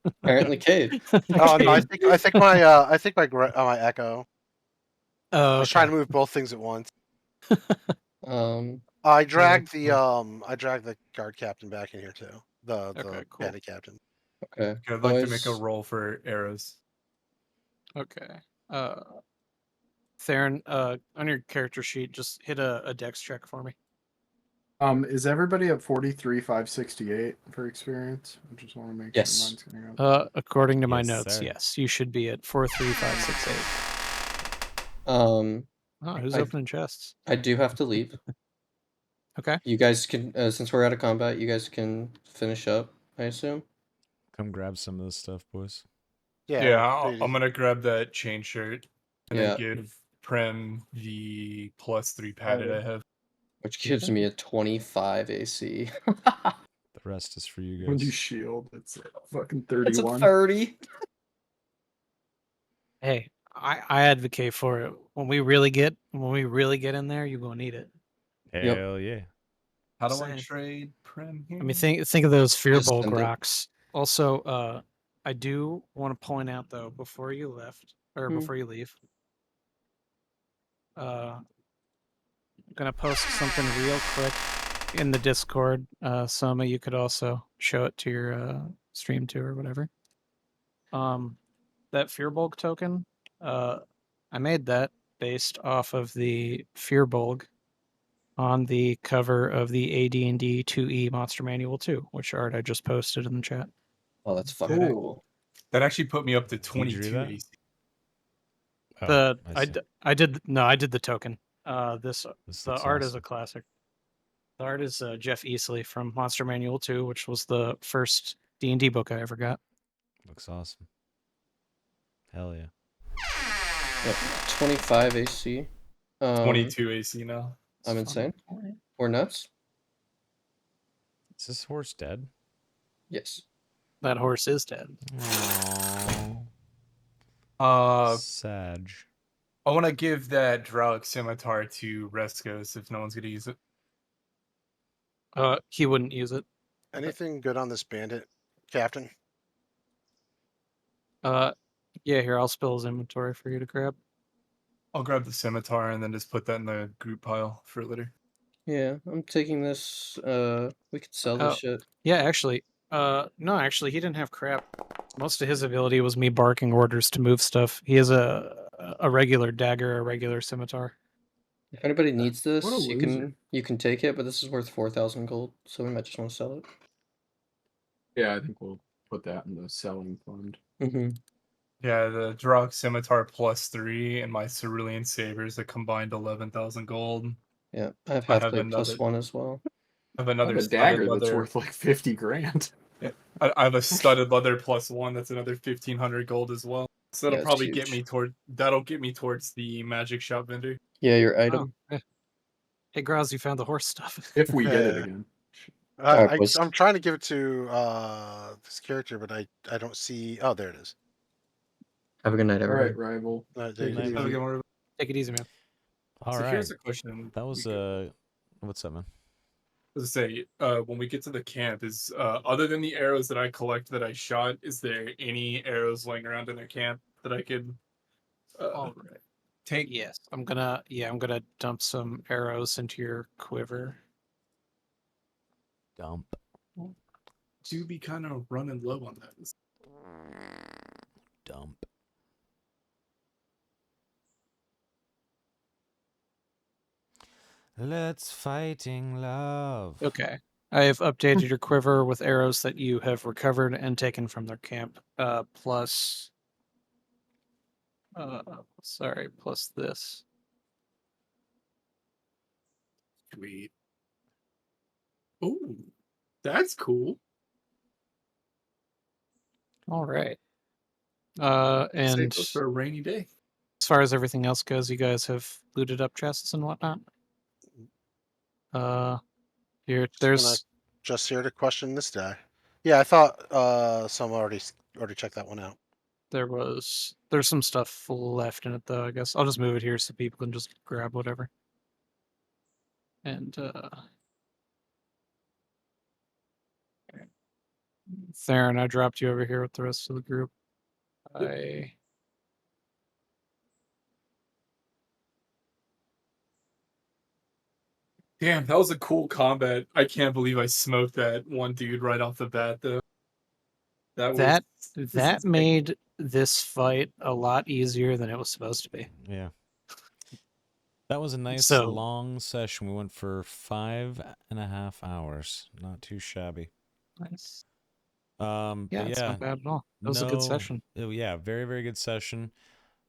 Apparently, Cade. Oh no, I Okay. think my echo. Oh, I was trying okay. to move both things at once. Um, I dragged the guard captain back in here too. The Okay, cool. bandit captain. okay. I'd like to make a Boys. roll for arrows. Okay. Theron, on your character sheet, just hit a dex check for me. Is everybody at 43,568 for experience? I just want to make Yes. sure mine's going up. According to my Yes, notes, sir. yes, you should be at 43568. Oh, Who's I- opening chests? I do have to leave. Okay. You guys can, since we're out of combat, you guys can finish up, I assume. Come grab some of this stuff, boys. Yeah. I'm gonna grab that chain shirt and Yeah. then give Prem the +3 padded I have. Which gives me a 25 AC. The rest is for you When you guys. shield, it's fucking It's a 31. 30. Hey, I advocate for it. When we really get in there, you're gonna need it. Hell yeah. How do I Same. trade Prem here? I mean, think of those fear Just bulk send it. rocks. Also, I do want to point out though, before you leave, I'm gonna post something real quick in the Discord. Soma, you could also show it to your stream too or whatever. That fear bulk token, I made that based off of the fear bulk on the cover of the AD&D 2E Monster Manual 2, which art I just posted in the chat. Oh, that's fucking Cool. cool. That actually put me up to Did you do 22 that? AC. Oh, I see. I did the token. This The looks art is awesome. a classic. The art is Jeff Easley from Monster Manual 2, which was the first D&D book I ever got. Looks awesome. Hell yeah. Yep, 25 AC. 22 AC now. I'm insane. We're nuts. Is this horse dead? Yes. That horse is dead. Sag. I want to give that Draulic scimitar to Reskos if no one's gonna use it. He wouldn't use it. Anything good on this bandit, Captain? Yeah, here, I'll spill his inventory for you to grab. I'll grab the scimitar and then just put that in the group pile for later. Yeah, I'm taking this. We could sell this Oh. shit. Yeah, actually, no, actually, he didn't have crap. Most of his ability was me barking orders to move stuff. He has a regular dagger, a regular scimitar. If anybody needs What a this, loser. you can take it, but this is worth 4,000 gold, so we might just want to sell it. Yeah, I think we'll put that in the selling fund. Mm-hmm. Yeah, the Drock Scimitar +3 and my Cerulean Sabers that combined 11,000 gold. Yeah, I have I half have plate another- +1 as well. I have I another have a studded dagger that's leather. worth like 50 grand. I have a studded leather +1 that's another 1,500 gold as well. So that'll Yeah, it's probably get huge. me towards the magic shop vendor. Yeah, your Oh, item. yeah. Hey, Graz, you found the horse stuff. If we get it Yeah. again. Alright, boys. I'm trying to give it to this character, but I don't see. Oh, there it is. Have a good night, All everybody. right, rival. There Take you it go. Have a easy. good one. Take it easy, man. All So right. here's a question. That was what's up, man? Let's say, when we get to the camp, is other than the arrows that I collect that I shot, is there any arrows laying around in the camp that I could All right. take? Yes, I'm gonna dump some arrows into your quiver. Dump. Do be kind of running low on that. Dump. Let's fighting love. Okay. I have updated your quiver with arrows that you have recovered and taken from their camp. Plus this. Sweet. Oh, that's cool. All right. Save And those for a rainy day. as far as everything else goes, you guys have looted up chests and whatnot. Here, there's Just here to question this guy. Yeah, I thought some already checked that one out. there's some stuff left in it though. I guess I'll just move it here so people can just grab whatever. And Theron, I dropped you over here with the rest of the group. Damn, that was a cool combat. I can't believe I smoked that one dude right off the bat, though. That insane. made this fight a lot easier than it was supposed to be. Yeah. That was a nice So- long session. We went for 5.5 hours. Not too shabby. Nice. Yeah, Yeah, it's not bad at all. It was a good session. Yeah, very, very good session.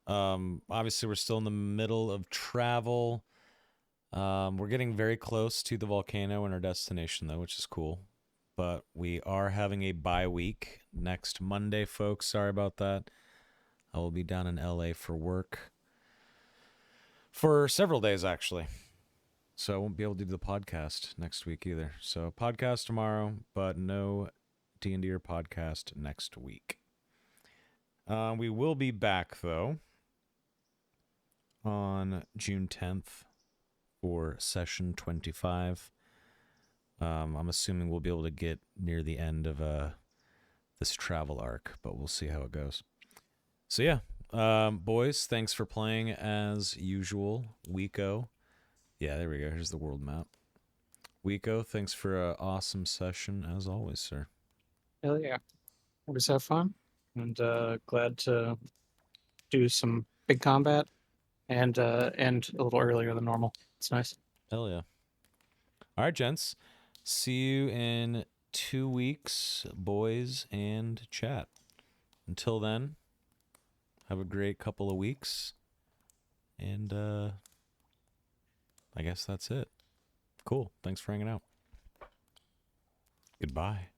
Obviously, we're still in the middle of travel. We're getting very close to the volcano and our destination, though, which is cool. But we are having a bye week next Monday, folks. Sorry about that. I will be down in LA for work for several days, actually. So I won't be able to do the podcast next week either. So podcast tomorrow, but no D&D or podcast next week. We will be back, though, on June 10th for session 25. I'm assuming we'll be able to get near the end of this travel arc, but we'll see how it goes. So yeah, boys, thanks for playing as usual. Wiko. Yeah, there we go. Here's the world map. Wiko, thanks for an awesome session as always, sir. Hell yeah. Always have fun. And glad to do some big combat and end a little earlier than normal. It's nice. Hell yeah. All right, gents. See you in 2 weeks, boys and chat. Until then, have a great couple of weeks. And I guess that's it. Cool. Thanks for hanging out. Goodbye.